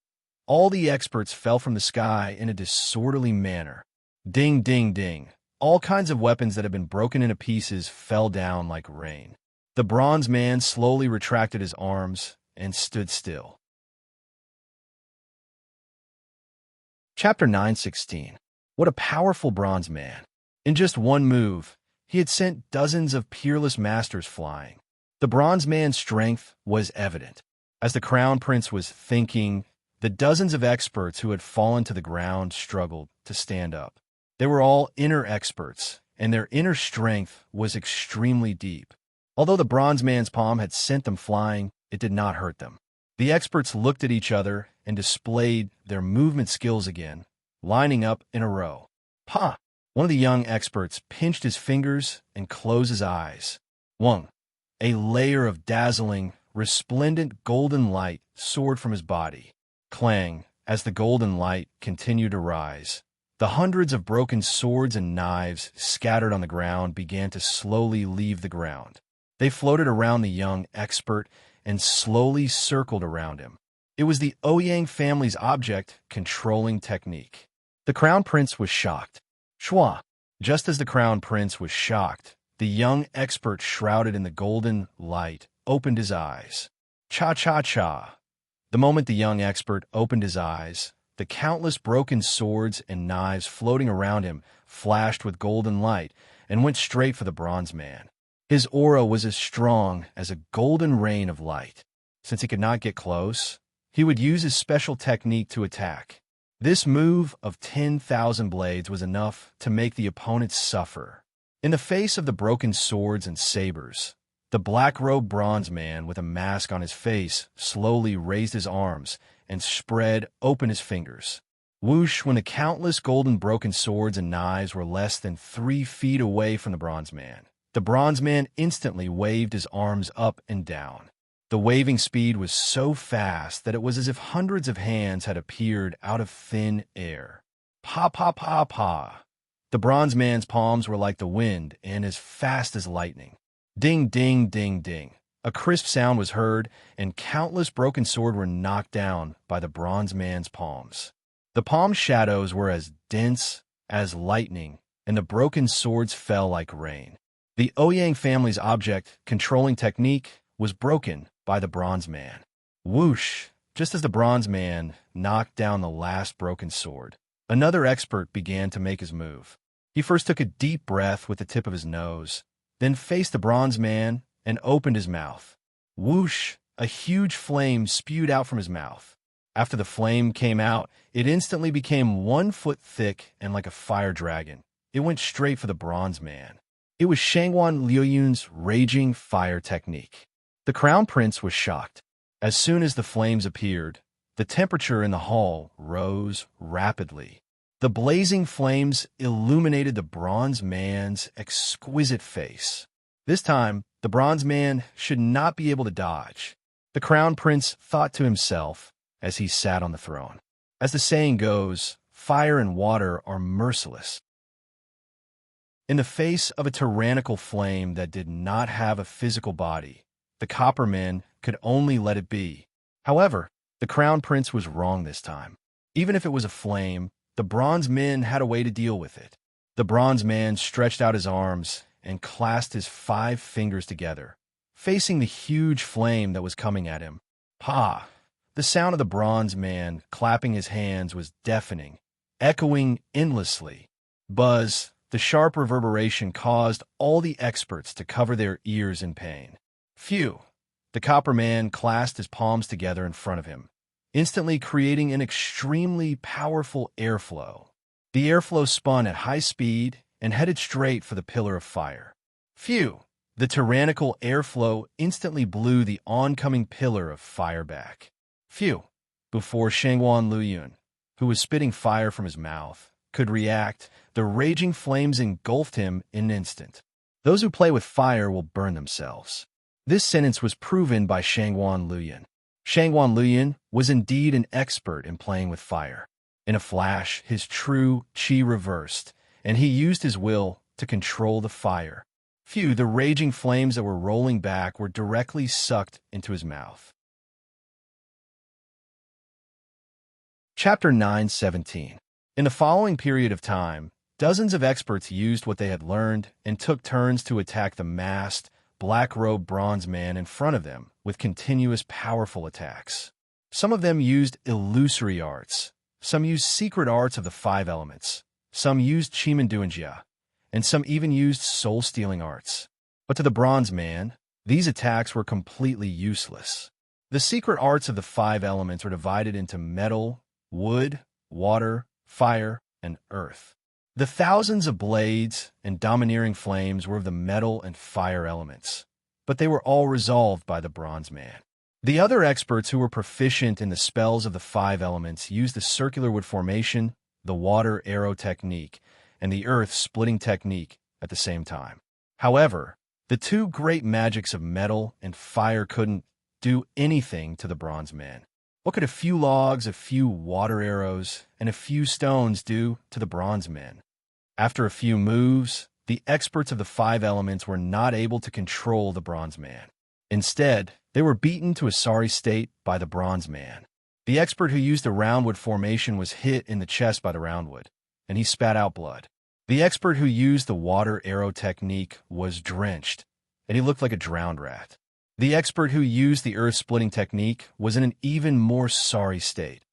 All the experts fell from the sky in a disorderly manner. Ding, ding, ding. All kinds of weapons that had been broken into pieces fell down like rain. The bronze man slowly retracted his arms and stood still. Chapter 9:16. What a powerful bronze man. In just one move, he had sent dozens of peerless masters flying. The bronze man's strength was evident. As the crown prince was thinking, the dozens of experts who had fallen to the ground struggled to stand up. They were all inner experts, and their inner strength was extremely deep. Although the bronze man's palm had sent them flying, it did not hurt them. The experts looked at each other and displayed their movement skills again, lining up in a row. Pa! One of the young experts pinched his fingers and closed his eyes. Wong! A layer of dazzling, resplendent golden light soared from his body. Clang! As the golden light continued to rise, the hundreds of broken swords and knives scattered on the ground began to slowly leave the ground. They floated around the young expert and slowly circled around him. It was the Ouyang family's object controlling technique. The crown prince was shocked. Schwa! Just as the crown prince was shocked, the young expert shrouded in the golden light opened his eyes. Cha-cha-cha! The moment the young expert opened his eyes, the countless broken swords and knives floating around him flashed with golden light and went straight for the bronze man. His aura was as strong as a golden rain of light. Since he could not get close, he would use his special technique to attack. This move of 10,000 blades was enough to make the opponent suffer. In the face of the broken swords and sabers, the black-robed bronze man with a mask on his face slowly raised his arms and spread open his fingers. Whoosh! When the countless golden broken swords and knives were less than 3 feet away from the bronze man instantly waved his arms up and down. The waving speed was so fast that it was as if hundreds of hands had appeared out of thin air. Pa pa pa pa. The bronze man's palms were like the wind and as fast as lightning. Ding, ding, ding, ding. A crisp sound was heard, and countless broken swords were knocked down by the bronze man's palms. The palm shadows were as dense as lightning, and the broken swords fell like rain. The Ouyang family's object controlling technique was broken by the bronze man. Whoosh! Just as the bronze man knocked down the last broken sword, another expert began to make his move. He first took a deep breath with the tip of his nose, then faced the bronze man and opened his mouth. Whoosh! A huge flame spewed out from his mouth. After the flame came out, it instantly became 1 foot thick and like a fire dragon. It went straight for the bronze man. It was Shangwan Liuyun's raging fire technique. The crown prince was shocked. As soon as the flames appeared, the temperature in the hall rose rapidly. The blazing flames illuminated the bronze man's exquisite face. This time, the bronze man should not be able to dodge. The crown prince thought to himself as he sat on the throne. As the saying goes, fire and water are merciless. In the face of a tyrannical flame that did not have a physical body, the copper men could only let it be. However, the crown prince was wrong this time. Even if it was a flame, the bronze men had a way to deal with it. The bronze man stretched out his arms and clasped his 5 fingers together, facing the huge flame that was coming at him. Pa! The sound of the bronze man clapping his hands was deafening, echoing endlessly. Buzz! The sharp reverberation caused all the experts to cover their ears in pain. Phew! The copper man clasped his palms together in front of him, instantly creating an extremely powerful airflow. The airflow spun at high speed and headed straight for the pillar of fire. Phew! The tyrannical airflow instantly blew the oncoming pillar of fire back. Phew! Before Shangwan Liuyun, who was spitting fire from his mouth, could react, the raging flames engulfed him in an instant. Those who play with fire will burn themselves. This sentence was proven by Shangwan Liuyun. Shangwan Liuyun was indeed an expert in playing with fire. In a flash, his true qi reversed, and he used his will to control the fire. Phew! The raging flames that were rolling back were directly sucked into his mouth. Chapter 9:17. In the following period of time, dozens of experts used what they had learned and took turns to attack the masked, black-robed bronze man in front of them with continuous powerful attacks. Some of them used illusory arts, some used secret arts of the 5 elements, some used Chimanduanjia, and some even used soul-stealing arts. But to the bronze man, these attacks were completely useless. The secret arts of the 5 elements were divided into metal, wood, water, fire, and earth. The thousands of blades and domineering flames were of the metal and fire elements, but they were all resolved by the bronze man. The other experts who were proficient in the spells of the 5 elements used the circular wood formation, the water arrow technique, and the earth splitting technique at the same time. However, the 2 great magics of metal and fire couldn't do anything to the bronze man. What could a few logs, a few water arrows, and a few stones do to the bronze men? After a few moves, the experts of the 5 elements were not able to control the bronze man. Instead, they were beaten to a sorry state by the bronze man. The expert who used the roundwood formation was hit in the chest by the roundwood, and he spat out blood. The expert who used the water arrow technique was drenched, and he looked like a drowned rat. The expert who used the earth-splitting technique was in an even more sorry state,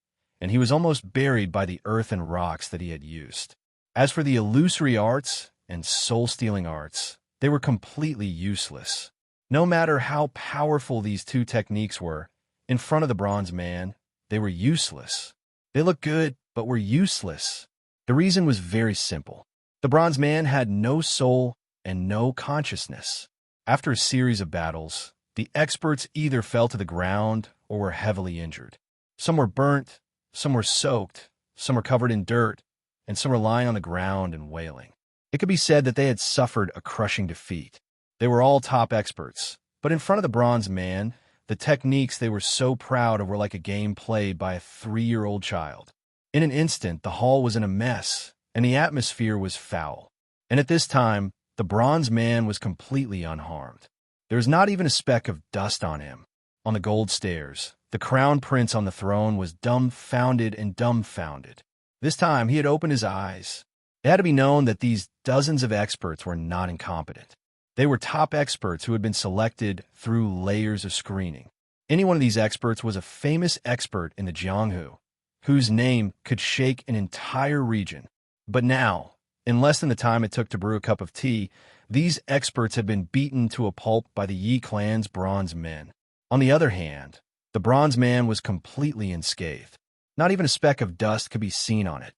and he was almost buried by the earth and rocks that he had used. As for the illusory arts and soul-stealing arts, they were completely useless. No matter how powerful these two techniques were, in front of the bronze man, they were useless. They looked good, but were useless. The reason was very simple. The bronze man had no soul and no consciousness. After a series of battles, the experts either fell to the ground or were heavily injured. Some were burnt, some were soaked, some were covered in dirt, and some were lying on the ground and wailing. It could be said that they had suffered a crushing defeat. They were all top experts, but in front of the bronze man, the techniques they were so proud of were like a game played by a 3-year-old child. In an instant, the hall was in a mess, and the atmosphere was foul. And at this time, the bronze man was completely unharmed. There was not even a speck of dust on him. On the gold stairs, the crown prince on the throne was dumbfounded and dumbfounded. This time, he had opened his eyes. It had to be known that these dozens of experts were not incompetent. They were top experts who had been selected through layers of screening. Any one of these experts was a famous expert in the Jianghu, whose name could shake an entire region. But now, in less than the time it took to brew a cup of tea, these experts had been beaten to a pulp by the Yi clan's bronze men. On the other hand, the bronze man was completely unscathed. Not even a speck of dust could be seen on it.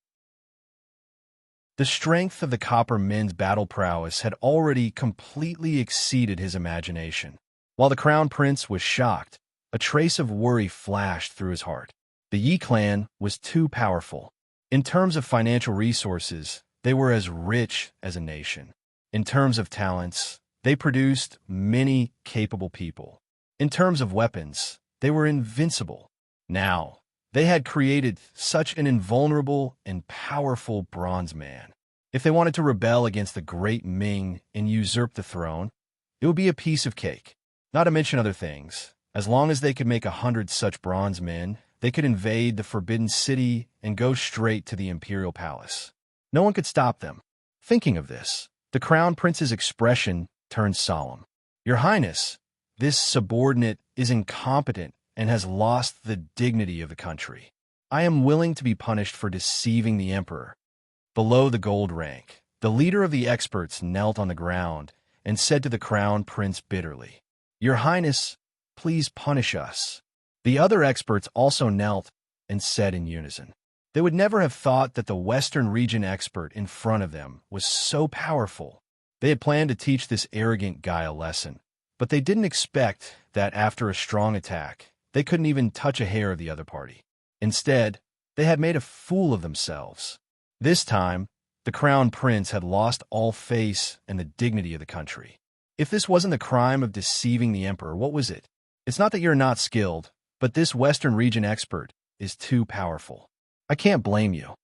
The strength of the copper men's battle prowess had already completely exceeded his imagination. While the crown prince was shocked, a trace of worry flashed through his heart. The Yi clan was too powerful. In terms of financial resources, they were as rich as a nation. In terms of talents, they produced many capable people. In terms of weapons, they were invincible. Now, they had created such an invulnerable and powerful bronze man. If they wanted to rebel against the great Ming and usurp the throne, it would be a piece of cake. Not to mention other things. As long as they could make 100 such bronze men, they could invade the Forbidden City and go straight to the imperial palace. No one could stop them. Thinking of this, the crown prince's expression turned solemn. Your Highness, this subordinate is incompetent and has lost the dignity of the country. I am willing to be punished for deceiving the emperor. Below the gold rank, the leader of the experts knelt on the ground and said to the crown prince bitterly, Your Highness, please punish us. The other experts also knelt and said in unison. They would never have thought that the Western region expert in front of them was so powerful. They had planned to teach this arrogant guy a lesson, but they didn't expect that after a strong attack, they couldn't even touch a hair of the other party. Instead, they had made a fool of themselves. This time, the crown prince had lost all face and the dignity of the country. If this wasn't the crime of deceiving the emperor, what was it? It's not that you're not skilled, but this Western region expert is too powerful. I can't blame you.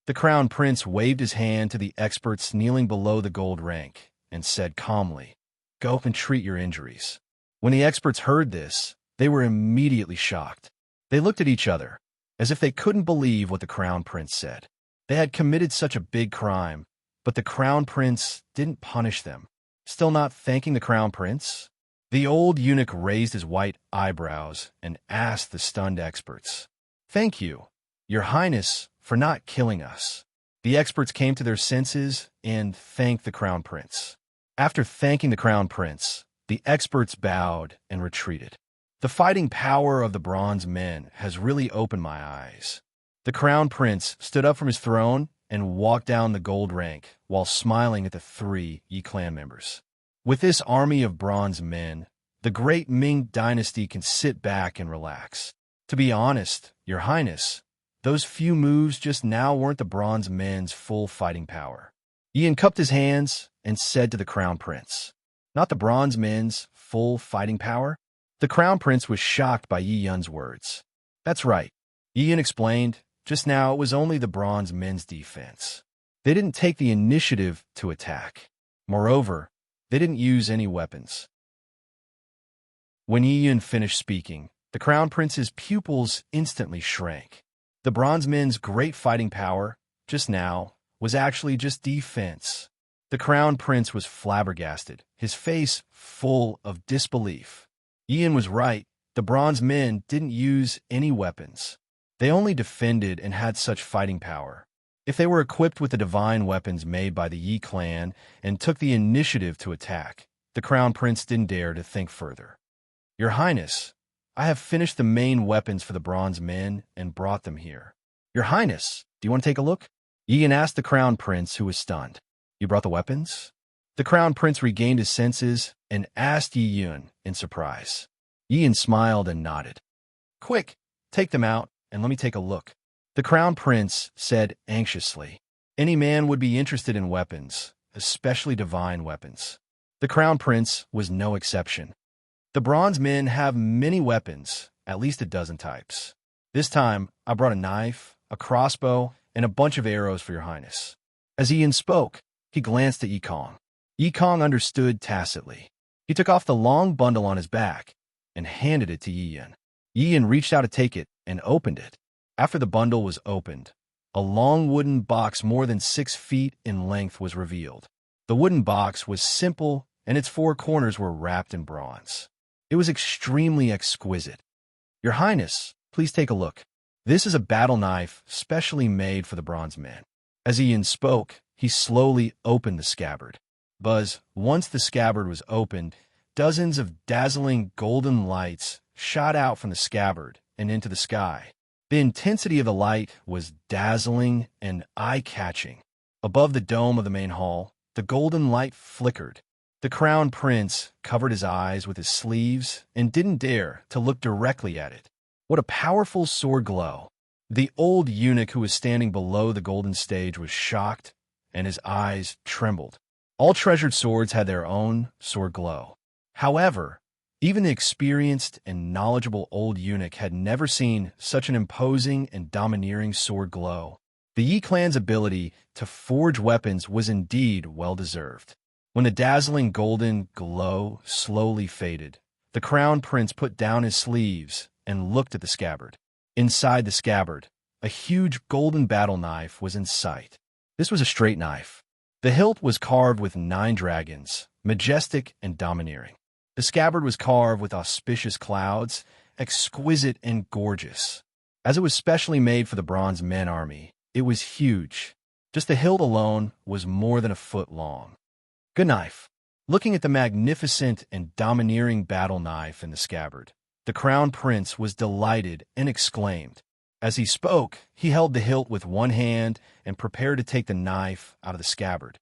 The crown prince waved his hand to the experts kneeling below the gold rank and said calmly, Go and treat your injuries. When the experts heard this, they were immediately shocked. They looked at each other, as if they couldn't believe what the crown prince said. They had committed such a big crime, but the crown prince didn't punish them. Still not thanking the crown prince? The old eunuch raised his white eyebrows and asked the stunned experts, Thank you, Your Highness, for not killing us. The experts came to their senses and thanked the crown prince. After thanking the crown prince, the experts bowed and retreated. The fighting power of the bronze men has really opened my eyes. The crown prince stood up from his throne and walked down the gold rank while smiling at the 3 Yi clan members. With this army of bronze men, the great Ming dynasty can sit back and relax. To be honest, Your Highness, those few moves just now weren't the bronze men's full fighting power. Yi cupped his hands and said to the crown prince, Not the bronze men's full fighting power? The crown prince was shocked by Yi Yun's words. That's right, Yi Yun explained. Just now it was only the bronze men's defense. They didn't take the initiative to attack. Moreover, they didn't use any weapons. When Yi Yun finished speaking, the crown prince's pupils instantly shrank. The bronze men's great fighting power, just now, was actually just defense. The crown prince was flabbergasted, his face full of disbelief. Ian was right. The bronze men didn't use any weapons. They only defended and had such fighting power. If they were equipped with the divine weapons made by the Yi clan and took the initiative to attack, the Crown Prince didn't dare to think further. Your Highness, I have finished the main weapons for the bronze men and brought them here. Your Highness, do you want to take a look? Ian asked the Crown Prince, who was stunned. You brought the weapons? The Crown Prince regained his senses and asked Yi Yun in surprise. Ian smiled and nodded. Quick, take them out and let me take a look. The Crown Prince said anxiously. Any man would be interested in weapons, especially divine weapons. The Crown Prince was no exception. The bronze men have many weapons, at least a dozen types. This time, I brought a knife, a crossbow, and a bunch of arrows for your Highness. As Ian spoke, he glanced at Yikong. Yikong understood tacitly. He took off the long bundle on his back and handed it to Ian. Ian reached out to take it and opened it. After the bundle was opened, a long wooden box more than 6 feet in length was revealed. The wooden box was simple, and its 4 corners were wrapped in bronze. It was extremely exquisite. Your Highness, please take a look. This is a battle knife specially made for the bronze men. As Ian spoke, he slowly opened the scabbard. Once the scabbard was opened, dozens of dazzling golden lights shot out from the scabbard and into the sky. The intensity of the light was dazzling and eye-catching. Above the dome of the main hall, the golden light flickered. The Crown Prince covered his eyes with his sleeves and didn't dare to look directly at it. What a powerful sword glow! The old eunuch who was standing below the golden stage was shocked, and his eyes trembled. All treasured swords had their own sword glow. However, even the experienced and knowledgeable old eunuch had never seen such an imposing and domineering sword glow. The Yi clan's ability to forge weapons was indeed well-deserved. When the dazzling golden glow slowly faded, the Crown Prince put down his sleeves and looked at the scabbard. Inside the scabbard, a huge golden battle knife was in sight. This was a straight knife. The hilt was carved with 9 dragons, majestic and domineering. The scabbard was carved with auspicious clouds, exquisite and gorgeous. As it was specially made for the bronze men army, it was huge. Just the hilt alone was more than a foot long. Good knife. Looking at the magnificent and domineering battle knife in the scabbard, the Crown Prince was delighted and exclaimed. As he spoke, he held the hilt with one hand and prepared to take the knife out of the scabbard.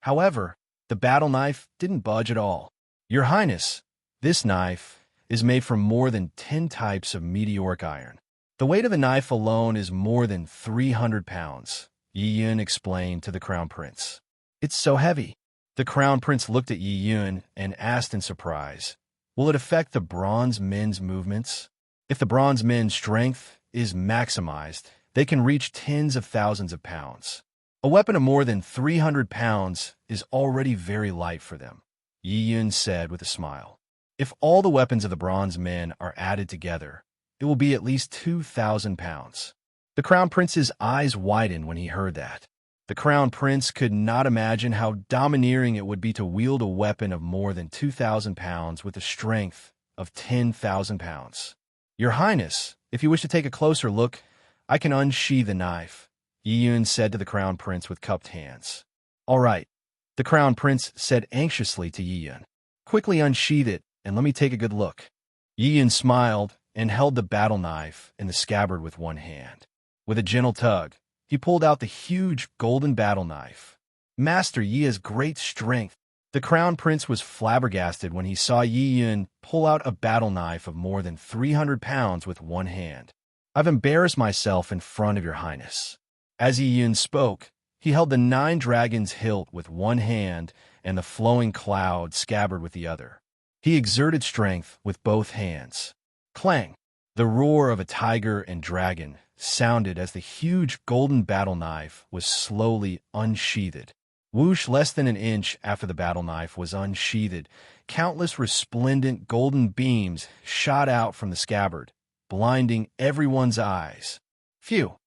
However, the battle knife didn't budge at all. Your Highness, this knife is made from more than 10 types of meteoric iron. The weight of the knife alone is more than 300 pounds, Yi Yun explained to the Crown Prince. It's so heavy. The Crown Prince looked at Yi Yun and asked in surprise, will it affect the bronze men's movements? If the bronze men's strength is maximized, they can reach tens of thousands of pounds. A weapon of more than 300 pounds is already very light for them, Yi Yun said with a smile. If all the weapons of the bronze men are added together, it will be at least 2,000 pounds. The Crown Prince's eyes widened when he heard that. The Crown Prince could not imagine how domineering it would be to wield a weapon of more than 2,000 pounds with a strength of 10,000 pounds. Your Highness, if you wish to take a closer look, I can unsheathe the knife, Yi Yun said to the Crown Prince with cupped hands. All right, the Crown Prince said anxiously to Yi Yun. Quickly unsheath it and let me take a good look. Yi Yun smiled and held the battle knife in the scabbard with one hand. With a gentle tug, he pulled out the huge golden battle knife. Master Yi has great strength. The Crown Prince was flabbergasted when he saw Yi Yun pull out a battle knife of more than 300 pounds with one hand. I've embarrassed myself in front of your Highness. As Yi Yun spoke, he held the 9 dragons' hilt with one hand and the flowing cloud scabbard with the other. He exerted strength with both hands. Clang! The roar of a tiger and dragon sounded as the huge golden battle knife was slowly unsheathed. Whoosh! Less than an inch after the battle knife was unsheathed, countless resplendent golden beams shot out from the scabbard, blinding everyone's eyes. Phew!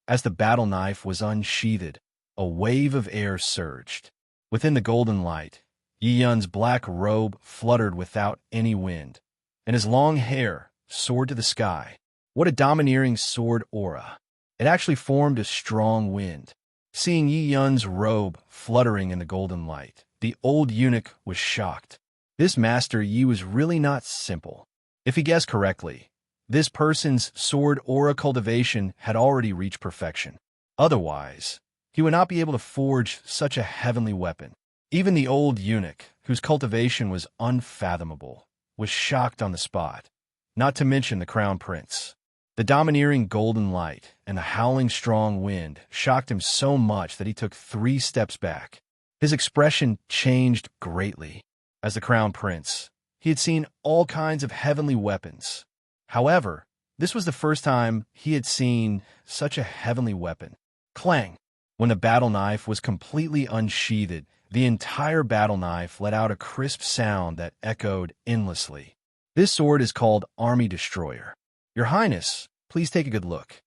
As the battle knife was unsheathed, a wave of air surged. Within the golden light, Yi Yun's black robe fluttered without any wind, and his long hair soared to the sky. What a domineering sword aura! It actually formed a strong wind. Seeing Yi Yun's robe fluttering in the golden light, the old eunuch was shocked. This Master Yi was really not simple. If he guessed correctly, this person's sword aura cultivation had already reached perfection. Otherwise, he would not be able to forge such a heavenly weapon. Even the old eunuch, whose cultivation was unfathomable, was shocked on the spot, not to mention the crown prince. The domineering golden light and the howling strong wind shocked him so much that he took 3 steps back. His expression changed greatly. As the crown prince, he had seen all kinds of heavenly weapons. However, this was the first time he had seen such a heavenly weapon. Clang! When the battle knife was completely unsheathed, the entire battle knife let out a crisp sound that echoed endlessly. This sword is called Army Destroyer. Your Highness, please take a good look.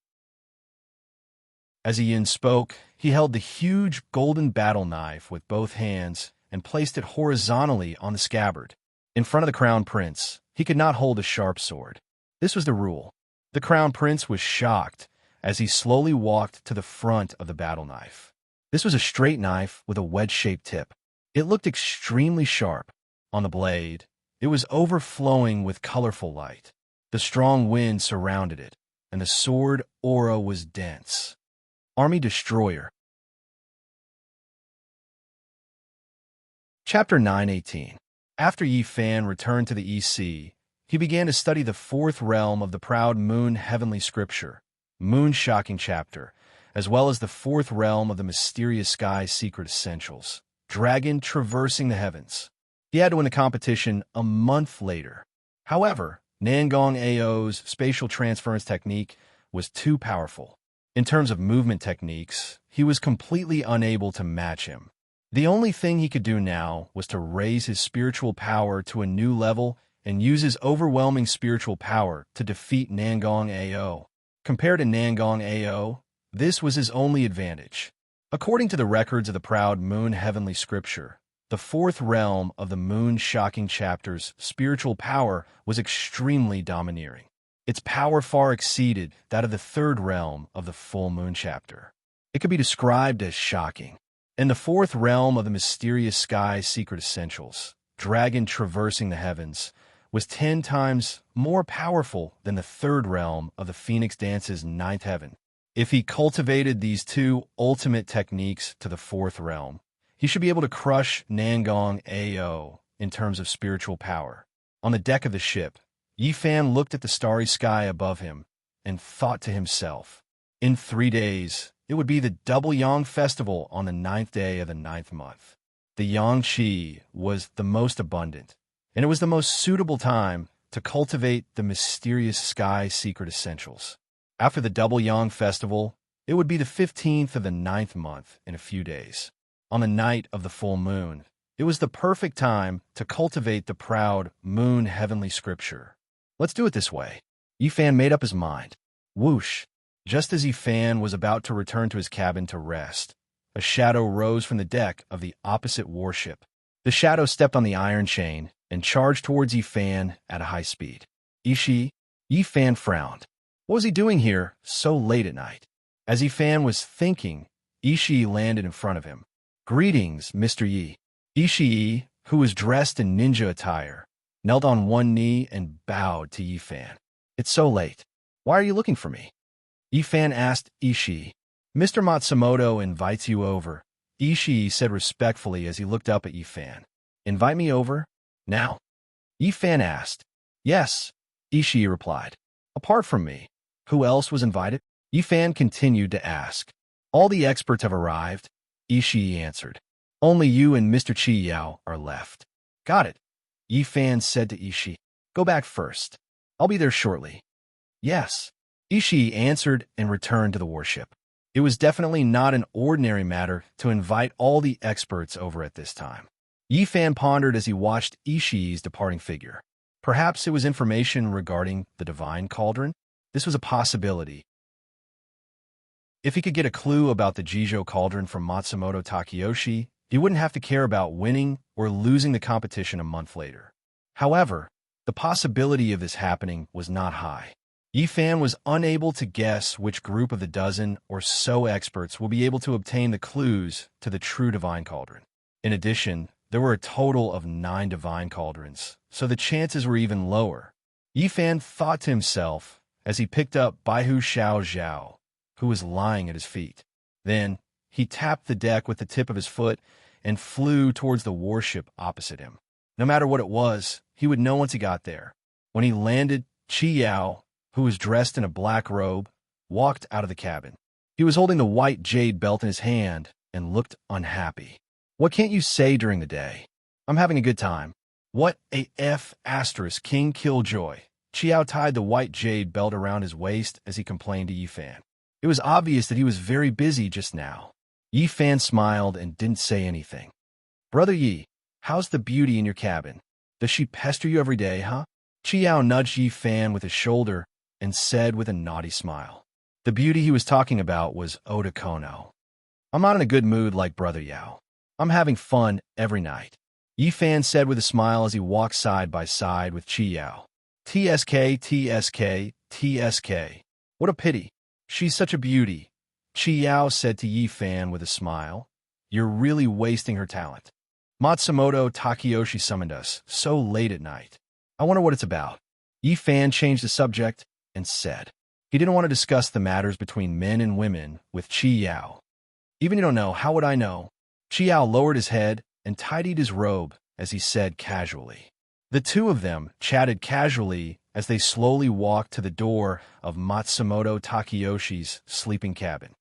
As Yi Yun spoke, he held the huge golden battle knife with both hands and placed it horizontally on the scabbard. In front of the crown prince, he could not hold a sharp sword. This was the rule. The crown prince was shocked as he slowly walked to the front of the battle knife. This was a straight knife with a wedge-shaped tip. It looked extremely sharp. On the blade, it was overflowing with colorful light. The strong wind surrounded it, and the sword aura was dense. Army Destroyer. Chapter 918. After Yi Fan returned to the EC, he began to study the 4th realm of the proud moon heavenly scripture, Moon Shocking Chapter, as well as the 4th realm of the mysterious sky secret essentials, Dragon Traversing the Heavens. He had to win the competition a month later. However, Nangong Ao's spatial transference technique was too powerful. In terms of movement techniques, he was completely unable to match him. The only thing he could do now was to raise his spiritual power to a new level and use his overwhelming spiritual power to defeat Nangong Ao. Compared to Nangong Ao, this was his only advantage. According to the records of the proud moon heavenly scripture, the 4th realm of the Moon Shocking Chapter's spiritual power was extremely domineering. Its power far exceeded that of the 3rd realm of the Full Moon Chapter. It could be described as shocking. In the 4th realm of the mysterious sky secret essentials, Dragon Traversing the Heavens was 10 times more powerful than the 3rd realm of the Phoenix Dance's 9th heaven. If he cultivated these 2 ultimate techniques to the 4th realm, he should be able to crush Nangong Ao in terms of spiritual power. On the deck of the ship, Yi Fan looked at the starry sky above him and thought to himself, in 3 days, it would be the Double Yang Festival on the 9th day of the 9th month. The Yang Qi was the most abundant, and it was the most suitable time to cultivate the mysterious sky secret essentials. After the Double Yang Festival, it would be the 15th of the 9th month in a few days. On the night of the full moon, it was the perfect time to cultivate the proud moon heavenly scripture. Let's do it this way. Yi Fan made up his mind. Whoosh! Just as Yi Fan was about to return to his cabin to rest, a shadow rose from the deck of the opposite warship. The shadow stepped on the iron chain and charged towards Yi Fan at a high speed. Yi Fan frowned. What was he doing here so late at night? As Yi Fan was thinking, Yi landed in front of him. Greetings, Mr. Yi. Yi, who was dressed in ninja attire, knelt on one knee and bowed to Yi Fan. It's so late. Why are you looking for me? Yi Fan asked Ishii. Mr. Matsumoto invites you over, Ishii said respectfully as he looked up at Yi Fan. Invite me over? Now? Yi Fan asked. Yes, Ishii replied. Apart from me, who else was invited? Yi Fan continued to ask. All the experts have arrived, Ishii answered. Only you and Mr. Chi Yao are left. Got it, Yi Fan said to Ishii. Go back first. I'll be there shortly. Yes, Ishii answered and returned to the warship. It was definitely not an ordinary matter to invite all the experts over at this time. Yi Fan pondered as he watched Ishii's departing figure. Perhaps it was information regarding the divine cauldron? This was a possibility. If he could get a clue about the Jijo cauldron from Matsumoto Takeyoshi, He wouldn't have to care about winning or losing the competition a month later. However, the possibility of this happening was not high. Yifan was unable to guess which group of the dozen or so experts will be able to obtain the clues to the true divine cauldron. In addition, there were a total of 9 divine cauldrons, so the chances were even lower. Yifan thought to himself as he picked up Baihu Xiao Zhao, who was lying at his feet. Then, he tapped the deck with the tip of his foot and flew towards the warship opposite him. No matter what it was, he would know once he got there. When he landed, Qi Yao, who was dressed in a black robe, walked out of the cabin. He was holding the white jade belt in his hand and looked unhappy. "What can't you say during the day? I'm having a good time." "What a F*** King Killjoy." Qiao tied the white jade belt around his waist as he complained to Yifan. It was obvious that he was very busy just now. Yifan smiled and didn't say anything. "Brother Yi, how's the beauty in your cabin? Does she pester you every day, huh?" Qiao nudged Yifan with his shoulder and said with a naughty smile. The beauty he was talking about was Oda Kono. "I'm not in a good mood like Brother Yao. I'm having fun every night," Yifan said with a smile as he walked side by side with Qiao. "TSK, TSK, TSK. What a pity. She's such a beauty," Qiao said to Yifan with a smile. "You're really wasting her talent. Matsumoto Takeyoshi summoned us so late at night. I wonder what it's about." Yifan changed the subject and said he didn't want to discuss the matters between men and women with Qiao. "Even you don't know, how would I know?" Qiao lowered his head and tidied his robe as he said casually. The two of them chatted casually as they slowly walked to the door of Matsumoto Takeyoshi's sleeping cabin.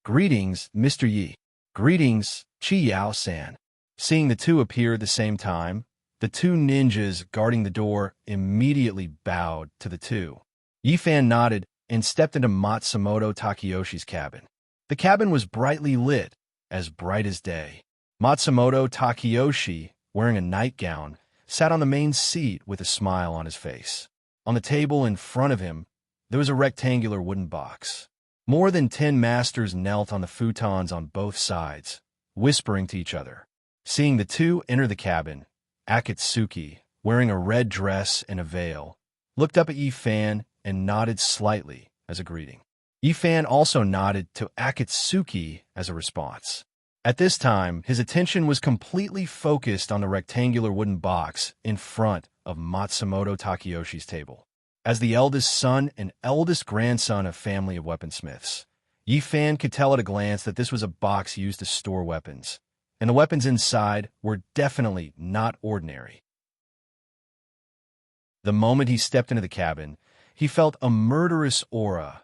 "Greetings, Mr. Yi." "Greetings, Qiao-san." Seeing the two appear at the same time, the two ninjas guarding the door immediately bowed to the two. Yifan nodded and stepped into Matsumoto Takeyoshi's cabin. The cabin was brightly lit, as bright as day. Matsumoto Takeyoshi, wearing a nightgown, sat on the main seat with a smile on his face. On the table in front of him, there was a rectangular wooden box. More than 10 masters knelt on the futons on both sides, whispering to each other. Seeing the two enter the cabin, Akatsuki, wearing a red dress and a veil, looked up at Yifan and nodded slightly as a greeting. Yifan also nodded to Akatsuki as a response. At this time, his attention was completely focused on the rectangular wooden box in front of Matsumoto Takeyoshi's table. As the eldest son and eldest grandson of family of weaponsmiths, Yifan could tell at a glance that this was a box used to store weapons, and the weapons inside were definitely not ordinary. The moment he stepped into the cabin, he felt a murderous aura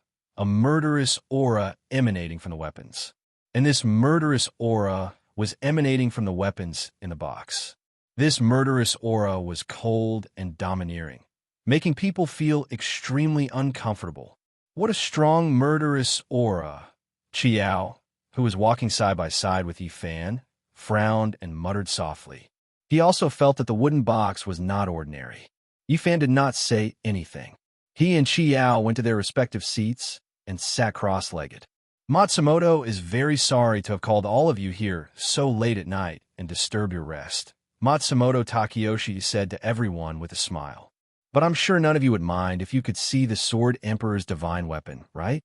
emanating from the weapons. And this murderous aura was emanating from the weapons in the box. This murderous aura was cold and domineering, making people feel extremely uncomfortable. What a strong murderous aura. Qiao, who was walking side by side with Yifan, frowned and muttered softly. He also felt that the wooden box was not ordinary. Yifan did not say anything. He and Qiao went to their respective seats and sat cross-legged. "Matsumoto is very sorry to have called all of you here so late at night and disturb your rest," Matsumoto Takeyoshi said to everyone with a smile. "But I'm sure none of you would mind if you could see the Sword Emperor's divine weapon, right?"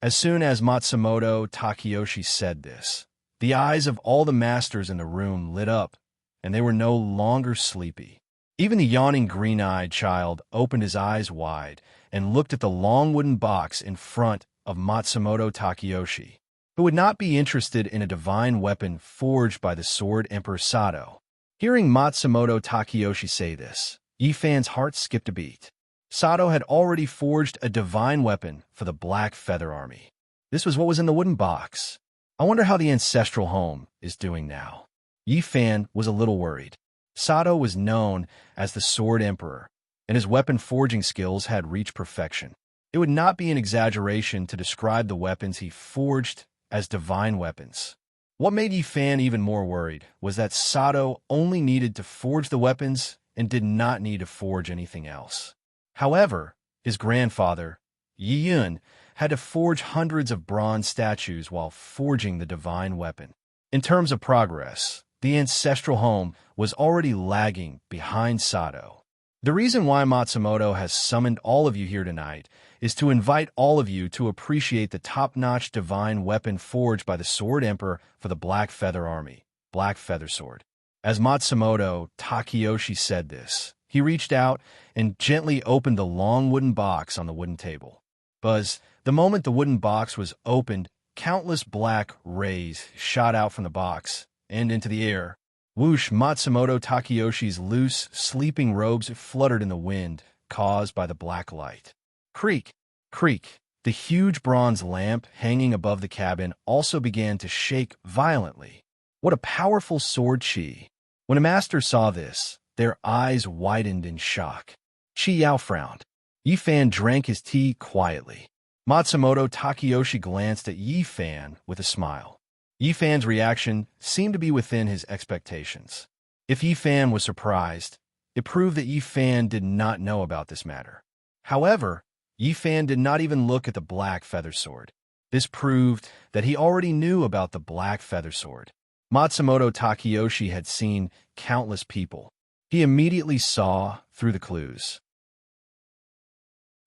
As soon as Matsumoto Takeyoshi said this, the eyes of all the masters in the room lit up, and they were no longer sleepy. Even the yawning green-eyed child opened his eyes wide and looked at the long wooden box in front of Matsumoto Takeyoshi, who would not be interested in a divine weapon forged by the Sword Emperor Sato. Hearing Matsumoto Takeyoshi say this, Yifan's heart skipped a beat. Sato had already forged a divine weapon for the Black Feather Army. This was what was in the wooden box. I wonder how the ancestral home is doing now. Yifan was a little worried. Sato was known as the Sword Emperor, and his weapon forging skills had reached perfection. It would not be an exaggeration to describe the weapons he forged as divine weapons. What made Yifan even more worried was that Sato only needed to forge the weapons and did not need to forge anything else. However, his grandfather, Yi Yun, had to forge hundreds of bronze statues while forging the divine weapon. In terms of progress, the ancestral home, was already lagging behind Sato. The reason why Matsumoto has summoned all of you here tonight is to invite all of you to appreciate the top-notch divine weapon forged by the Sword Emperor for the Black Feather Army, Black Feather Sword. As Matsumoto Takeyoshi said this, he reached out and gently opened the long wooden box on the wooden table. Buzz, the moment the wooden box was opened, countless black rays shot out from the box and into the air. Whoosh, Matsumoto Takeyoshi's loose, sleeping robes fluttered in the wind, caused by the black light. Creak, creak. The huge bronze lamp hanging above the cabin also began to shake violently. What a powerful sword chi! When a master saw this, their eyes widened in shock. Chi Yao frowned. Yifan drank his tea quietly. Matsumoto Takeyoshi glanced at Yifan with a smile. Yifan's reaction seemed to be within his expectations. If Yifan was surprised, it proved that Yifan did not know about this matter. However, Yifan did not even look at the Black Feather Sword. This proved that he already knew about the Black Feather Sword. Matsumoto Takeyoshi had seen countless people. He immediately saw through the clues.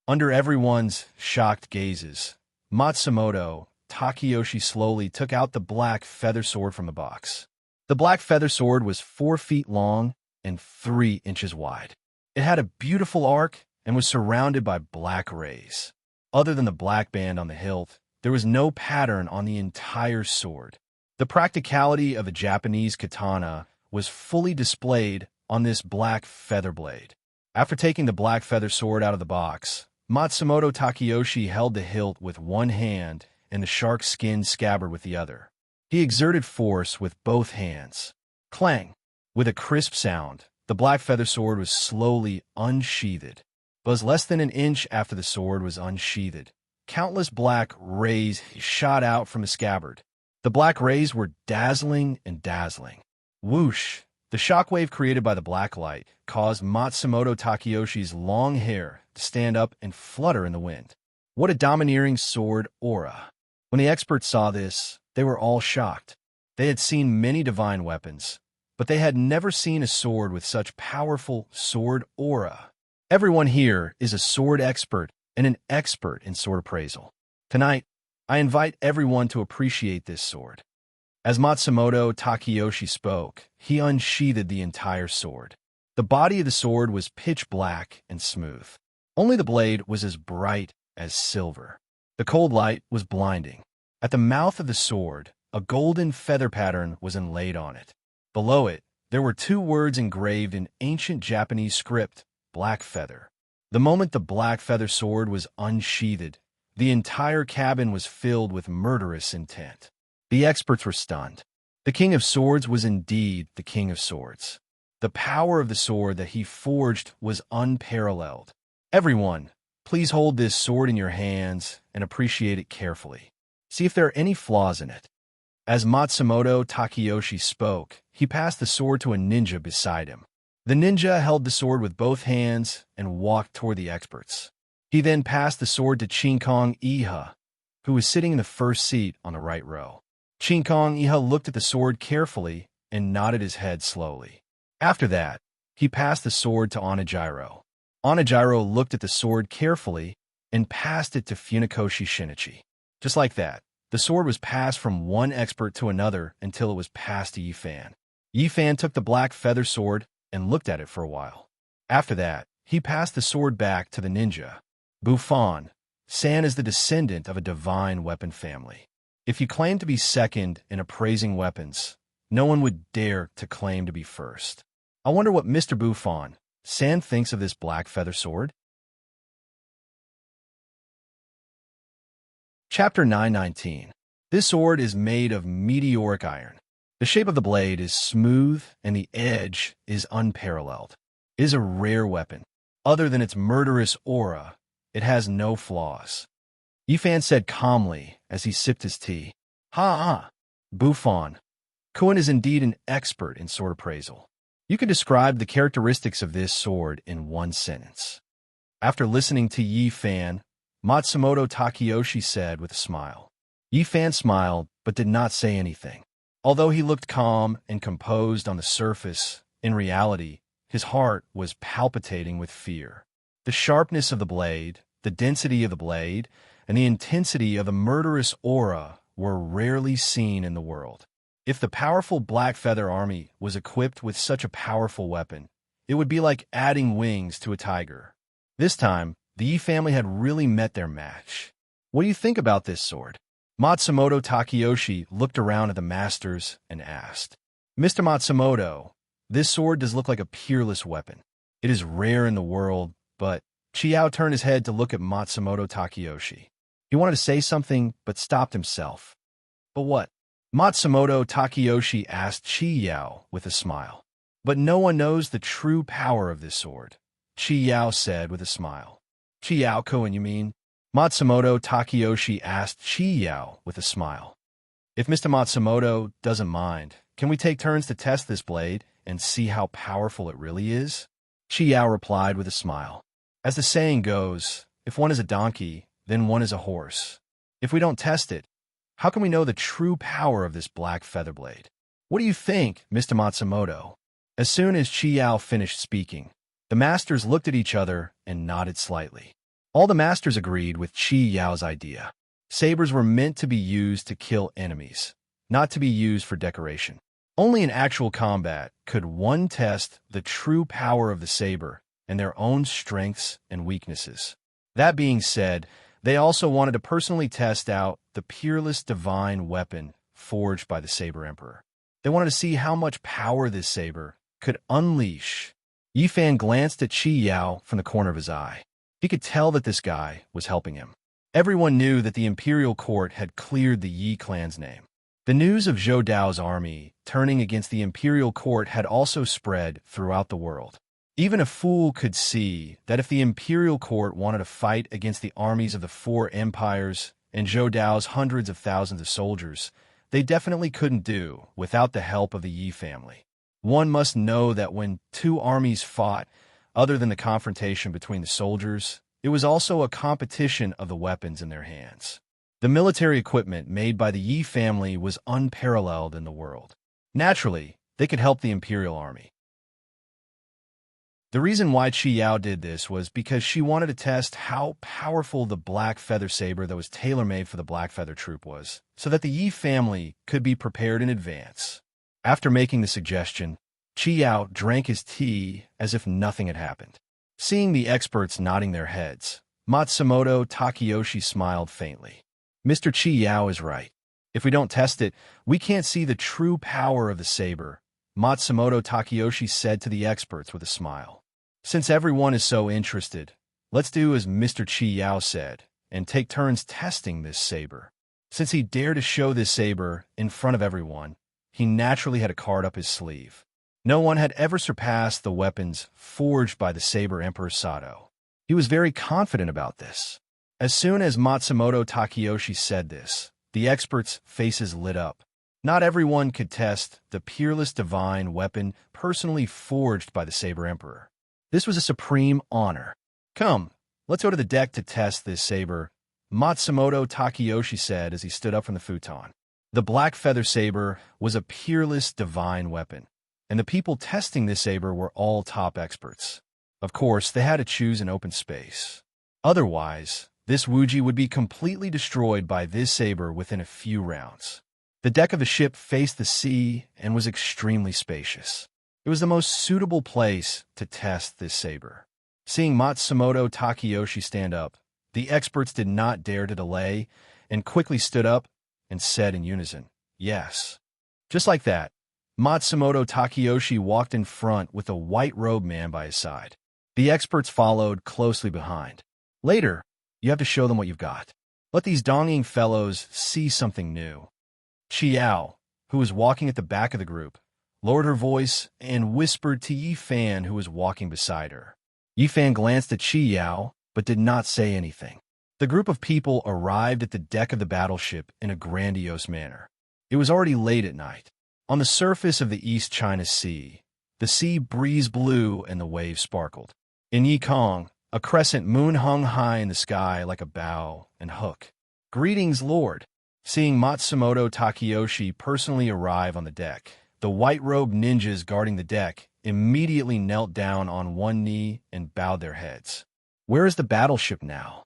Under everyone's shocked gazes, Matsumoto Takeyoshi slowly took out the Black Feather Sword from the box. The Black Feather Sword was 4 feet long and 3 inches wide. It had a beautiful arc and was surrounded by black rays. Other than the black band on the hilt, there was no pattern on the entire sword. The practicality of a Japanese katana was fully displayed on this black feather blade. After taking the Black Feather Sword out of the box, Matsumoto Takeyoshi held the hilt with one hand and the shark skin scabbard with the other. He exerted force with both hands. Clang! With a crisp sound, the Black Feather Sword was slowly unsheathed. Was less than an inch after the sword was unsheathed. Countless black rays shot out from the scabbard. The black rays were dazzling and dazzling. Whoosh! The shockwave created by the black light caused Matsumoto Takeyoshi's long hair to stand up and flutter in the wind. What a domineering sword aura! When the experts saw this, they were all shocked. They had seen many divine weapons, but they had never seen a sword with such powerful sword aura. Everyone here is a sword expert and an expert in sword appraisal. Tonight, I invite everyone to appreciate this sword. As Matsumoto Takeyoshi spoke, he unsheathed the entire sword. The body of the sword was pitch black and smooth. Only the blade was as bright as silver. The cold light was blinding. At the mouth of the sword, a golden feather pattern was inlaid on it. Below it, there were 2 words engraved in ancient Japanese script, Black Feather. The moment the Black Feather Sword was unsheathed, the entire cabin was filled with murderous intent. The experts were stunned. The King of Swords was indeed the King of Swords. The power of the sword that he forged was unparalleled. Everyone, please hold this sword in your hands and appreciate it carefully. See if there are any flaws in it. As Matsumoto Takeyoshi spoke, he passed the sword to a ninja beside him. The ninja held the sword with both hands and walked toward the experts. He then passed the sword to Chinkong Iha, who was sitting in the first seat on the right row. Chinkong Iha looked at the sword carefully and nodded his head slowly. After that, he passed the sword to Onijiro. Onijiro looked at the sword carefully and passed it to Funakoshi Shinichi. Just like that, the sword was passed from one expert to another until it was passed to Yifan. Yifan took the Black Feather Sword and looked at it for a while. After that, he passed the sword back to the ninja. Buffon, San is the descendant of a divine weapon family. If you claim to be second in appraising weapons, no one would dare to claim to be first. I wonder what Mr. Buffon, San thinks of this Black Feather Sword? Chapter 919. This sword is made of meteoric iron. The shape of the blade is smooth and the edge is unparalleled. It is a rare weapon. Other than its murderous aura, it has no flaws. Yifan said calmly as he sipped his tea. Ha! Buffon. Kuan is indeed an expert in sword appraisal. You can describe the characteristics of this sword in one sentence. After listening to Yifan, Matsumoto Takeyoshi said with a smile. Yifan smiled but did not say anything. Although he looked calm and composed on the surface, in reality, his heart was palpitating with fear. The sharpness of the blade, the density of the blade, and the intensity of the murderous aura were rarely seen in the world. If the powerful Black Feather army was equipped with such a powerful weapon, it would be like adding wings to a tiger. This time, the Yi family had really met their match. What do you think about this sword? Matsumoto Takeyoshi looked around at the masters and asked, Mr. Matsumoto, this sword does look like a peerless weapon. It is rare in the world, but Chiao turned his head to look at Matsumoto Takeyoshi. He wanted to say something, but stopped himself. But what? Matsumoto Takeyoshi asked Chiao with a smile. But no one knows the true power of this sword, Chiao said with a smile. Chiao-kun, you mean? Matsumoto Takeyoshi asked Chiao with a smile. If Mr. Matsumoto doesn't mind, can we take turns to test this blade and see how powerful it really is? Chiao replied with a smile. As the saying goes, if one is a donkey, then one is a horse. If we don't test it, how can we know the true power of this black feather blade? What do you think, Mr. Matsumoto? As soon as Chiao finished speaking, the masters looked at each other and nodded slightly. All the masters agreed with Chiao's idea. Sabers were meant to be used to kill enemies, not to be used for decoration. Only in actual combat could one test the true power of the saber and their own strengths and weaknesses. That being said, they also wanted to personally test out the peerless divine weapon forged by the Saber Emperor. They wanted to see how much power this saber could unleash. Yifan glanced at Chiao from the corner of his eye. He could tell that this guy was helping him. Everyone knew that the imperial court had cleared the Yi clan's name. The news of Zhou Dao's army turning against the imperial court had also spread throughout the world. Even a fool could see that if the imperial court wanted to fight against the armies of the four empires and Zhou Dao's hundreds of thousands of soldiers, they definitely couldn't do without the help of the Yi family. One must know that when two armies fought, other than the confrontation between the soldiers, it was also a competition of the weapons in their hands. The military equipment made by the Yi family was unparalleled in the world. Naturally, they could help the imperial army. The reason why Chiao did this was because she wanted to test how powerful the black feather saber that was tailor-made for the black feather troop was, so that the Yi family could be prepared in advance. After making the suggestion, Chiao drank his tea as if nothing had happened. Seeing the experts nodding their heads, Matsumoto Takeyoshi smiled faintly. Mr. Chiao is right. If we don't test it, we can't see the true power of the saber, Matsumoto Takeyoshi said to the experts with a smile. Since everyone is so interested, let's do as Mr. Chiao said and take turns testing this saber. Since he dared to show this saber in front of everyone, he naturally had a card up his sleeve. No one had ever surpassed the weapons forged by the Saber Emperor Sato. He was very confident about this. As soon as Matsumoto Takeyoshi said this, the experts' faces lit up. Not everyone could test the peerless divine weapon personally forged by the Saber Emperor. This was a supreme honor. Come, let's go to the deck to test this saber, Matsumoto Takeyoshi said as he stood up from the futon. The black feather saber was a peerless divine weapon, and the people testing this saber were all top experts. Of course, they had to choose an open space. Otherwise, this Wuji would be completely destroyed by this saber within a few rounds. The deck of the ship faced the sea and was extremely spacious. It was the most suitable place to test this saber. Seeing Matsumoto Takeyoshi stand up, the experts did not dare to delay and quickly stood up and said in unison, "Yes." Just like that, Matsumoto Takeyoshi walked in front with a white-robed man by his side. The experts followed closely behind. Later, you have to show them what you've got. Let these donging fellows see something new. Chiao, who was walking at the back of the group, lowered her voice and whispered to Yifan, who was walking beside her. Yifan glanced at Chiao, but did not say anything. The group of people arrived at the deck of the battleship in a grandiose manner. It was already late at night. On the surface of the East China Sea, the sea breeze blew and the waves sparkled. In Yikong, a crescent moon hung high in the sky like a bow and hook. "Greetings, Lord," Seeing Matsumoto Takeyoshi personally arrive on the deck, the white-robed ninjas guarding the deck immediately knelt down on one knee and bowed their heads. "Where is the battleship now?"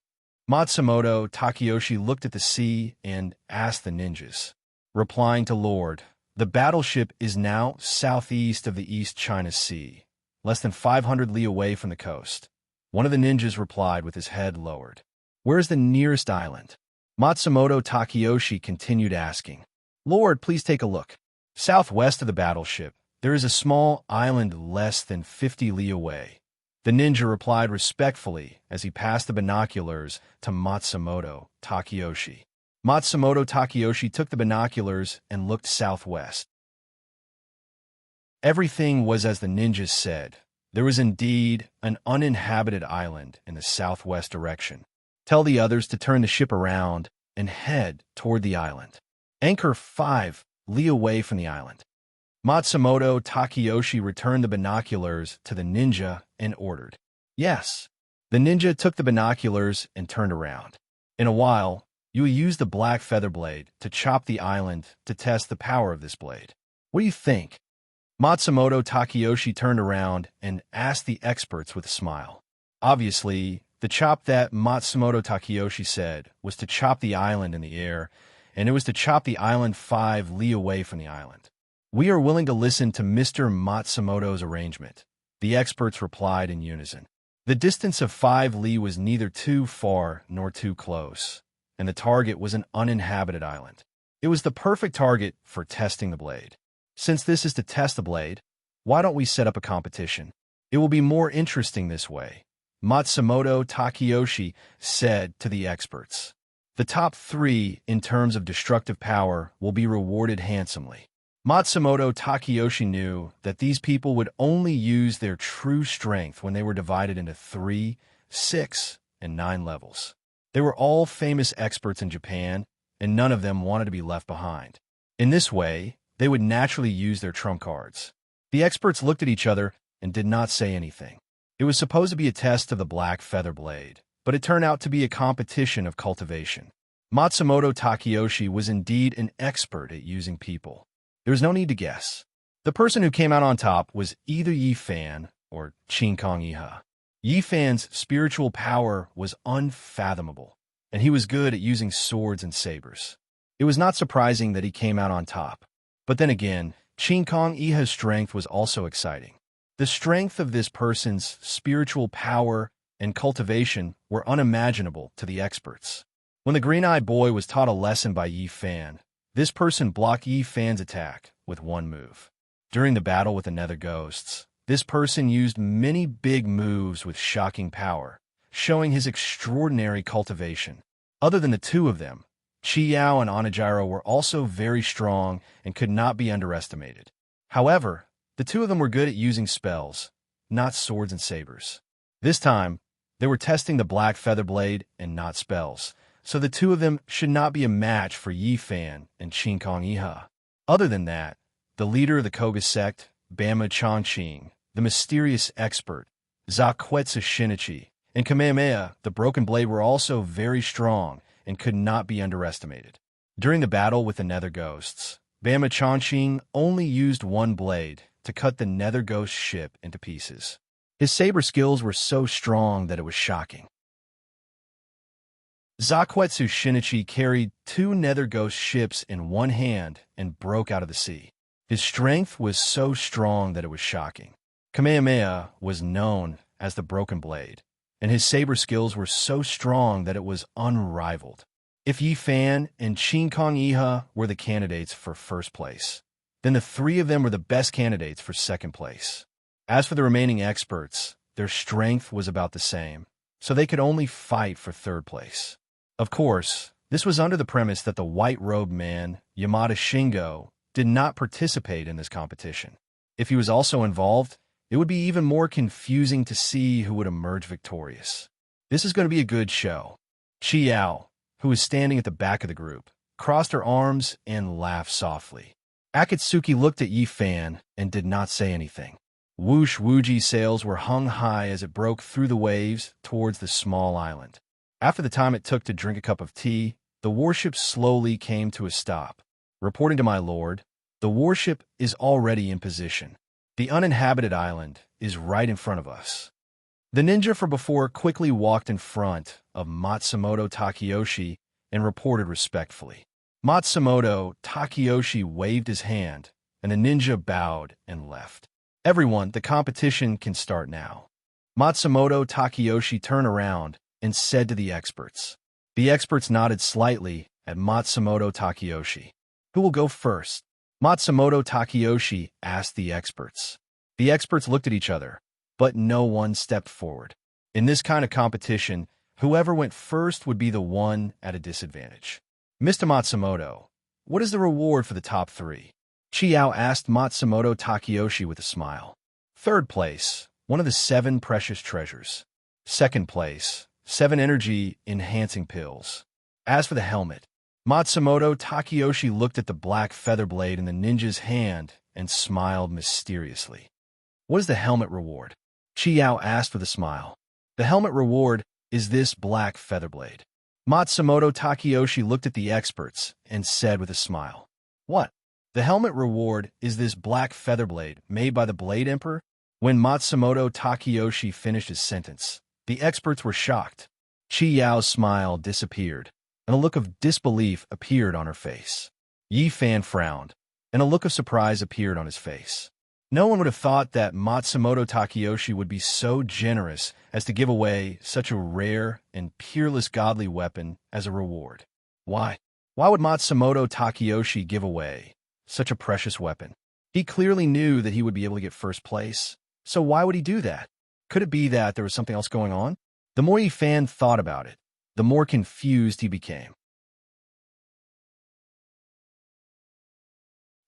Matsumoto Takeyoshi looked at the sea and asked the ninjas. Replying to Lord, "The battleship is now southeast of the East China Sea, less than 500 li away from the coast." One of the ninjas replied with his head lowered. "Where is the nearest island?" Matsumoto Takeyoshi continued asking. "Lord, please take a look. Southwest of the battleship, there is a small island less than 50 li away." The ninja replied respectfully as he passed the binoculars to Matsumoto Takeyoshi. Matsumoto Takeyoshi took the binoculars and looked southwest. Everything was as the ninjas said. There was indeed an uninhabited island in the southwest direction. "Tell the others to turn the ship around and head toward the island. Anchor 5 li away from the island." Matsumoto Takeyoshi returned the binoculars to the ninja and ordered. "Yes." The ninja took the binoculars and turned around. "In a while, you will use the black feather blade to chop the island to test the power of this blade. What do you think?" Matsumoto Takeyoshi turned around and asked the experts with a smile. Obviously, the chop that Matsumoto Takeyoshi said was to chop the island in the air, and it was to chop the island 5 li away from the island. "We are willing to listen to Mr. Matsumoto's arrangement," the experts replied in unison. The distance of 5 li was neither too far nor too close, and the target was an uninhabited island. It was the perfect target for testing the blade. "Since this is to test the blade, why don't we set up a competition? It will be more interesting this way," Matsumoto Takeyoshi said to the experts. "The top 3 in terms of destructive power will be rewarded handsomely." Matsumoto Takeyoshi knew that these people would only use their true strength when they were divided into 3, 6, and 9 levels. They were all famous experts in Japan, and none of them wanted to be left behind. In this way, they would naturally use their trump cards. The experts looked at each other and did not say anything. It was supposed to be a test of the black feather blade, but it turned out to be a competition of cultivation. Matsumoto Takeyoshi was indeed an expert at using people. There was no need to guess. The person who came out on top was either Yi Fan or Qin Kong Iha. Yi Fan's spiritual power was unfathomable, and he was good at using swords and sabers. It was not surprising that he came out on top. But then again, Qin Kong Iha's strength was also exciting. The strength of this person's spiritual power and cultivation were unimaginable to the experts. When the green-eyed boy was taught a lesson by Yi Fan, this person blocked Yi Fan's attack with one move. During the battle with the Nether Ghosts, this person used many big moves with shocking power, showing his extraordinary cultivation. Other than the two of them, Chiyao and Onijiro were also very strong and could not be underestimated. However, the two of them were good at using spells, not swords and sabers. This time, they were testing the black feather blade and not spells, so the two of them should not be a match for Yi Fan and Qin Kong Iha. Other than that, the leader of the Koga sect, Bama Chongqing, the mysterious expert, Zakwetsu Shinichi, and Kamehameha, the broken blade, were also very strong and could not be underestimated. During the battle with the Nether Ghosts, Bama Chongqing only used one blade to cut the Nether Ghost ship into pieces. His saber skills were so strong that it was shocking. Zakwetsu Shinichi carried 2 Nether Ghost ships in one hand and broke out of the sea. His strength was so strong that it was shocking. Kamehameha was known as the Broken Blade, and his saber skills were so strong that it was unrivaled. If Yi Fan and Qin Kong Iha were the candidates for first place, then the 3 of them were the best candidates for second place. As for the remaining experts, their strength was about the same, so they could only fight for third place. Of course, this was under the premise that the white-robed man, Yamada Shingo, did not participate in this competition. If he was also involved, it would be even more confusing to see who would emerge victorious. This is going to be a good show. Chiyao, who was standing at the back of the group, crossed her arms and laughed softly. Akatsuki looked at Yi Fan and did not say anything. Whoosh Wuji's sails were hung high as it broke through the waves towards the small island. After the time it took to drink a cup of tea, the warship slowly came to a stop. Reporting to my lord, the warship is already in position. The uninhabited island is right in front of us. The ninja from before quickly walked in front of Matsumoto Takeyoshi and reported respectfully. Matsumoto Takeyoshi waved his hand, and the ninja bowed and left. Everyone, the competition can start now. Matsumoto Takeyoshi turned around and said to the experts. The experts nodded slightly at Matsumoto Takeyoshi. Who will go first? Matsumoto Takeyoshi asked the experts. The experts looked at each other, but no one stepped forward. In this kind of competition, whoever went first would be the one at a disadvantage. Mr. Matsumoto, what is the reward for the top 3? Chiao asked Matsumoto Takeyoshi with a smile. 3rd place, one of the 7 precious treasures. 2nd place, 7 energy-enhancing pills. As for the helmet, Matsumoto Takeyoshi looked at the black feather blade in the ninja's hand and smiled mysteriously. What is the helmet reward? Chiao asked with a smile. The helmet reward is this black feather blade. Matsumoto Takeyoshi looked at the experts and said with a smile. What? The helmet reward is this black feather blade made by the Blade Emperor? When Matsumoto Takeyoshi finished his sentence, the experts were shocked. Chiao's smile disappeared, and a look of disbelief appeared on her face. Yi Fan frowned, and a look of surprise appeared on his face. No one would have thought that Matsumoto Takeyoshi would be so generous as to give away such a rare and peerless godly weapon as a reward. Why? Why would Matsumoto Takeyoshi give away such a precious weapon? He clearly knew that he would be able to get first place, so why would he do that? Could it be that there was something else going on? The more Yi Fan thought about it, the more confused he became.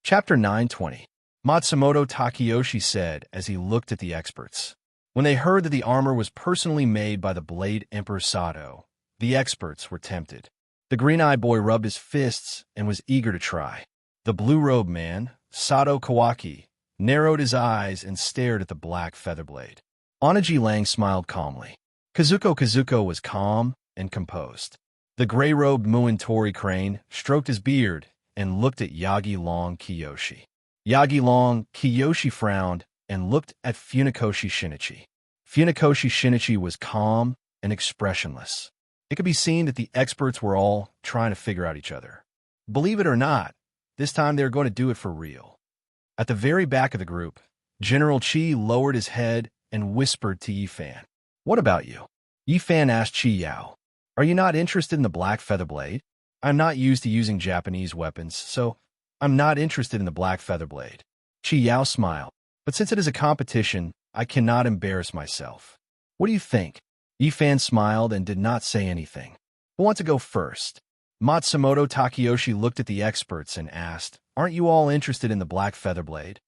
Chapter 920. Matsumoto Takeyoshi said as he looked at the experts. When they heard that the armor was personally made by the Blade Emperor Sato, the experts were tempted. The green-eyed boy rubbed his fists and was eager to try. The blue-robed man, Sato Kawaki, narrowed his eyes and stared at the black feather blade. Onaji Lang smiled calmly. Kazuko was calm and composed. The gray-robed Muintori Crane stroked his beard and looked at Yagi Long Kiyoshi. Yagi Long Kiyoshi frowned and looked at Funakoshi Shinichi. Funakoshi Shinichi was calm and expressionless. It could be seen that the experts were all trying to figure out each other. Believe it or not, this time they were going to do it for real. At the very back of the group, General Chi lowered his head and whispered to Yi Fan. What about you? Yi Fan asked Chi Yao. Are you not interested in the black feather blade? I'm not used to using Japanese weapons, so I'm not interested in the black feather blade. Chi Yao smiled. But since it is a competition, I cannot embarrass myself. What do you think? Yi Fan smiled and did not say anything. Who wants to go first? Matsumoto Takeyoshi looked at the experts and asked, Aren't you all interested in the black feather blade?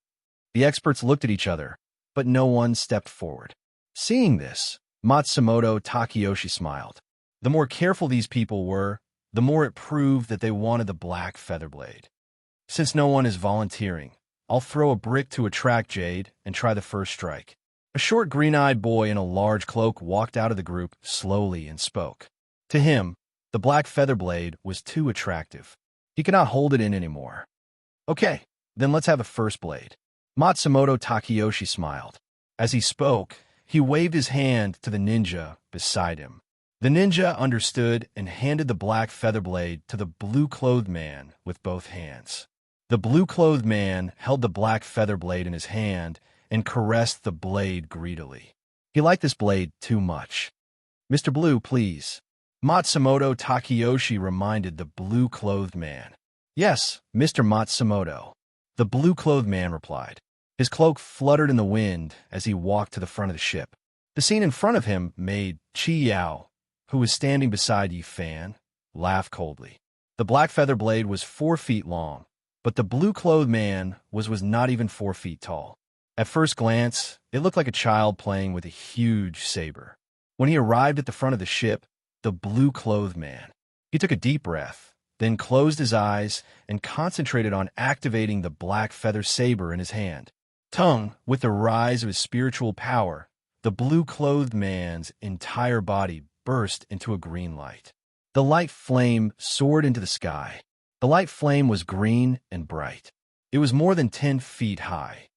The experts looked at each other, but no one stepped forward. Seeing this, Matsumoto Takeyoshi smiled. The more careful these people were, the more it proved that they wanted the black feather blade. Since no one is volunteering, I'll throw a brick to attract Jade and try the first strike. A short green-eyed boy in a large cloak walked out of the group slowly and spoke. To him, the black feather blade was too attractive. He could not hold it in anymore. Okay, then let's have a first blade. Matsumoto Takeyoshi smiled. As he spoke, he waved his hand to the ninja beside him. The ninja understood and handed the black feather blade to the blue-clothed man with both hands. The blue-clothed man held the black feather blade in his hand and caressed the blade greedily. He liked this blade too much. Mr. Blue, please. Matsumoto Takeyoshi reminded the blue-clothed man. Yes, Mr. Matsumoto. The blue-clothed man replied. His cloak fluttered in the wind as he walked to the front of the ship. The scene in front of him made Chi Yao, who was standing beside Yi Fan, laugh coldly. The black feather blade was 4 feet long, but the blue-clothed man was not even 4 feet tall. At first glance, it looked like a child playing with a huge saber. When he arrived at the front of the ship, the blue-clothed man, he took a deep breath, then closed his eyes and concentrated on activating the black feather saber in his hand. Tongue, with the rise of his spiritual power, the blue-clothed man's entire body burst into a green light. The light flame soared into the sky. The light flame was green and bright. It was more than 10 feet high.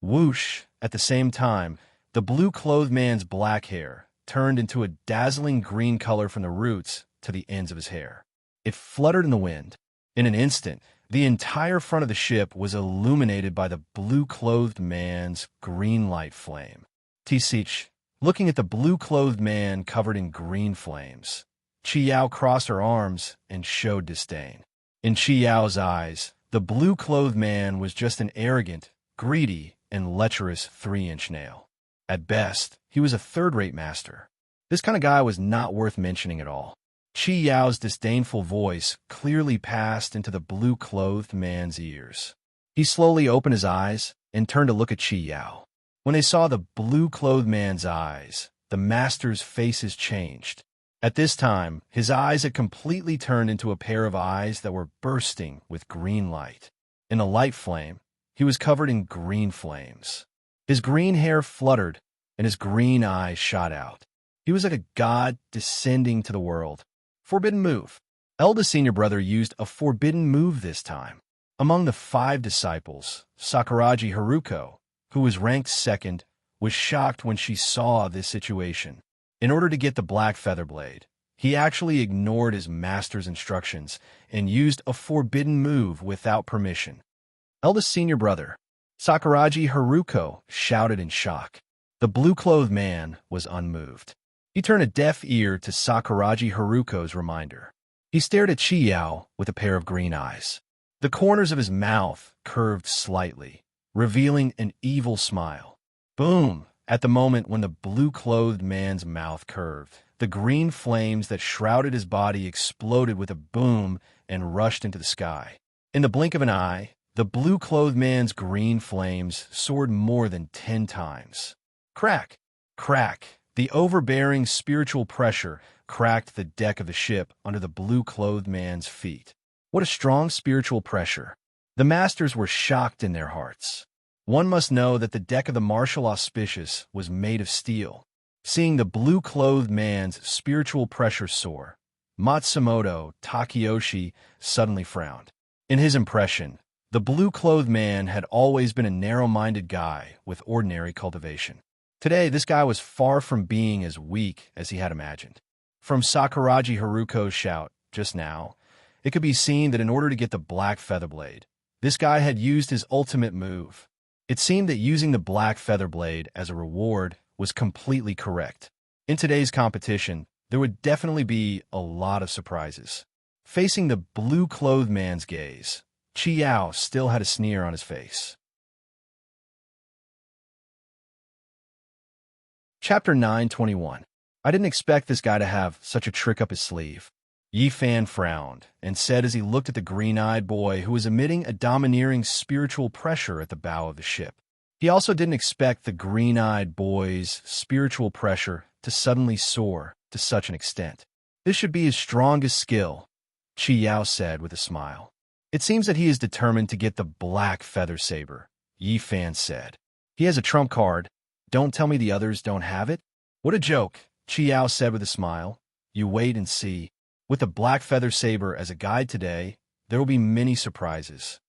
Whoosh! At the same time, the blue-clothed man's black hair turned into a dazzling green color from the roots to the ends of his hair. It fluttered in the wind. In an instant, the entire front of the ship was illuminated by the blue-clothed man's green light flame. Tisich, looking at the blue-clothed man covered in green flames, Chi-Yao crossed her arms and showed disdain. In Chi-Yao's eyes, the blue-clothed man was just an arrogant, greedy, and lecherous 3-inch nail. At best, he was a third-rate master. This kind of guy was not worth mentioning at all. Chi-Yao's disdainful voice clearly passed into the blue-clothed man's ears. He slowly opened his eyes and turned to look at Chi-Yao. When they saw the blue-clothed man's eyes, the master's faces changed. At this time, his eyes had completely turned into a pair of eyes that were bursting with green light. In the light flame, he was covered in green flames. His green hair fluttered, and his green eyes shot out. He was like a god descending to the world. Forbidden move. Eldest senior brother used a forbidden move this time. Among the 5 disciples, Sakuragi Haruko, who was ranked second, was shocked when she saw this situation. In order to get the black feather blade, he actually ignored his master's instructions and used a forbidden move without permission. Eldest senior brother, Sakuragi Haruko, shouted in shock. The blue-clothed man was unmoved. He turned a deaf ear to Sakuragi Haruko's reminder. He stared at Chi-Yao with a pair of green eyes. The corners of his mouth curved slightly, revealing an evil smile. Boom! At the moment when the blue-clothed man's mouth curved, the green flames that shrouded his body exploded with a boom and rushed into the sky. In the blink of an eye, the blue-clothed man's green flames soared more than 10 times. Crack! Crack! The overbearing spiritual pressure cracked the deck of the ship under the blue-clothed man's feet. What a strong spiritual pressure! The masters were shocked in their hearts. One must know that the deck of the Martial Auspicious was made of steel. Seeing the blue-clothed man's spiritual pressure soar, Matsumoto Takeyoshi suddenly frowned. In his impression, the blue-clothed man had always been a narrow-minded guy with ordinary cultivation. Today, this guy was far from being as weak as he had imagined. From Sakuragi Haruko's shout just now, it could be seen that in order to get the black feather blade, this guy had used his ultimate move. It seemed that using the black feather blade as a reward was completely correct. In today's competition, there would definitely be a lot of surprises. Facing the blue-clothed man's gaze, Chi-Yao still had a sneer on his face. Chapter 9:21. I didn't expect this guy to have such a trick up his sleeve. Yi Fan frowned and said as he looked at the green-eyed boy who was emitting a domineering spiritual pressure at the bow of the ship. He also didn't expect the green-eyed boy's spiritual pressure to suddenly soar to such an extent. This should be his strongest skill, Chi-Yao said with a smile. It seems that he is determined to get the black feather saber, Yi Fan said. He has a trump card. Don't tell me the others don't have it. What a joke, Chi-Yao said with a smile. You wait and see. With the black feather saber as a guide today, there will be many surprises.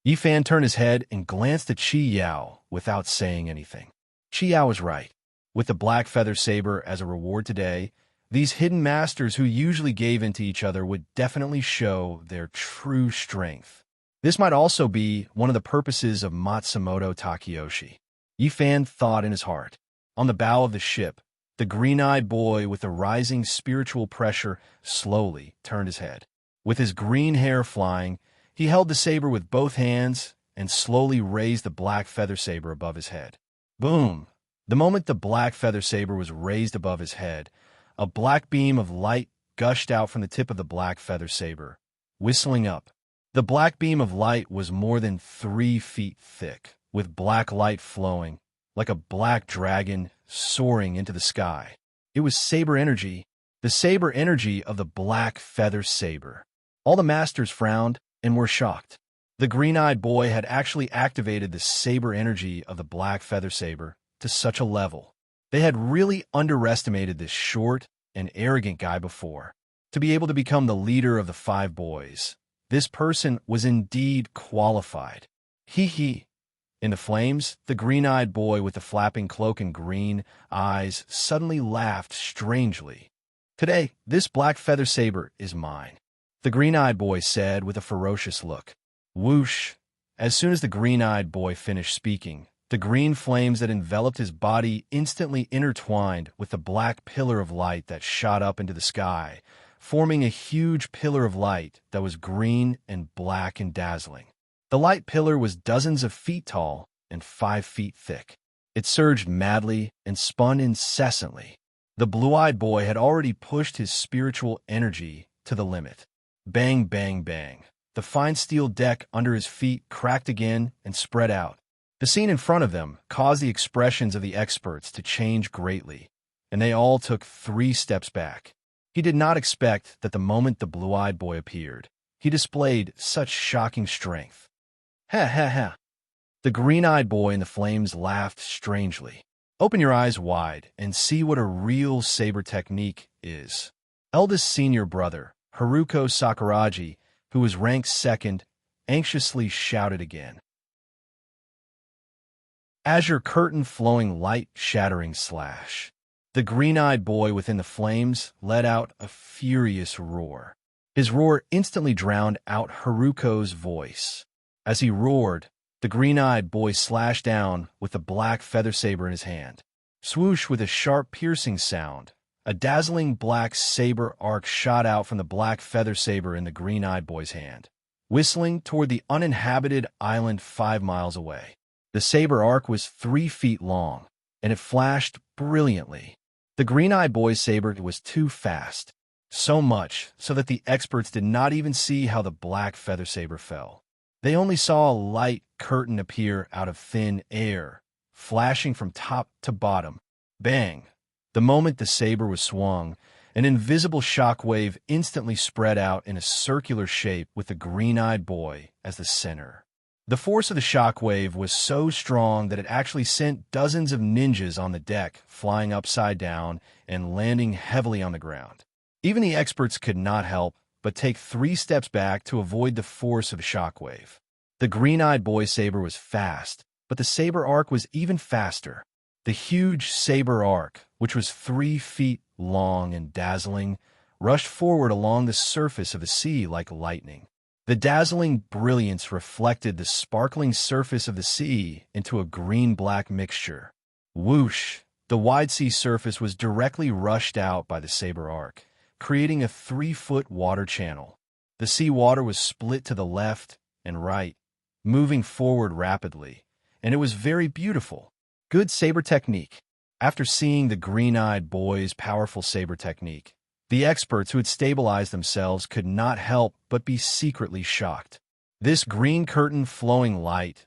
Yi Fan turned his head and glanced at Chi-Yao without saying anything. Chi-Yao was right. With the black feather saber as a reward today, these hidden masters who usually gave in to each other would definitely show their true strength. This might also be one of the purposes of Matsumoto Takeyoshi. Yi Fan thought in his heart. On the bow of the ship, the green-eyed boy with the rising spiritual pressure slowly turned his head. With his green hair flying, he held the saber with both hands and slowly raised the black feather saber above his head. Boom! The moment the black feather saber was raised above his head, a black beam of light gushed out from the tip of the black feather saber, whistling up. The black beam of light was more than 3 feet thick, with black light flowing, like a black dragon soaring into the sky. It was saber energy, the saber energy of the black feather saber. All the masters frowned and were shocked. The green-eyed boy had actually activated the saber energy of the black feather saber to such a level. They had really underestimated this short, and arrogant guy before. To be able to become the leader of the five boys, this person was indeed qualified. He. In the flames, the green-eyed boy with the flapping cloak and green eyes suddenly laughed strangely. Today, this black feather saber is mine, the green-eyed boy said with a ferocious look. Whoosh! As soon as the green-eyed boy finished speaking, the green flames that enveloped his body instantly intertwined with the black pillar of light that shot up into the sky, forming a huge pillar of light that was green and black and dazzling. The light pillar was dozens of feet tall and 5 feet thick. It surged madly and spun incessantly. The blue-eyed boy had already pushed his spiritual energy to the limit. Bang, bang, bang. The fine steel deck under his feet cracked again and spread out. The scene in front of them caused the expressions of the experts to change greatly, and they all took 3 steps back. He did not expect that the moment the blue-eyed boy appeared, he displayed such shocking strength. Ha ha ha. The green-eyed boy in the flames laughed strangely. Open your eyes wide and see what a real saber technique is. Eldest senior brother, Haruko Sakuragi, who was ranked second, anxiously shouted again. Azure curtain flowing light shattering slash. The green-eyed boy within the flames let out a furious roar. His roar instantly drowned out Haruko's voice. As he roared, the green-eyed boy slashed down with the black feather saber in his hand. Swoosh with a sharp piercing sound, a dazzling black saber arc shot out from the black feather saber in the green-eyed boy's hand, whistling toward the uninhabited island 5 miles away. The saber arc was 3 feet long, and it flashed brilliantly. The green-eyed boy's saber was too fast, so much so that the experts did not even see how the black feather saber fell. They only saw a light curtain appear out of thin air, flashing from top to bottom. Bang! The moment the saber was swung, an invisible shockwave instantly spread out in a circular shape with the green-eyed boy as the center. The force of the shockwave was so strong that it actually sent dozens of ninjas on the deck flying upside down and landing heavily on the ground. Even the experts could not help but take 3 steps back to avoid the force of the shockwave. The green-eyed boy's saber was fast, but the saber arc was even faster. The huge saber arc, which was 3 feet long and dazzling, rushed forward along the surface of the sea like lightning. The dazzling brilliance reflected the sparkling surface of the sea into a green-black mixture. Whoosh! The wide sea surface was directly rushed out by the saber arc, creating a 3-foot water channel. The sea water was split to the left and right, moving forward rapidly, and it was very beautiful. Good saber technique. After seeing the green-eyed boy's powerful saber technique, the experts who had stabilized themselves could not help but be secretly shocked. This green curtain flowing light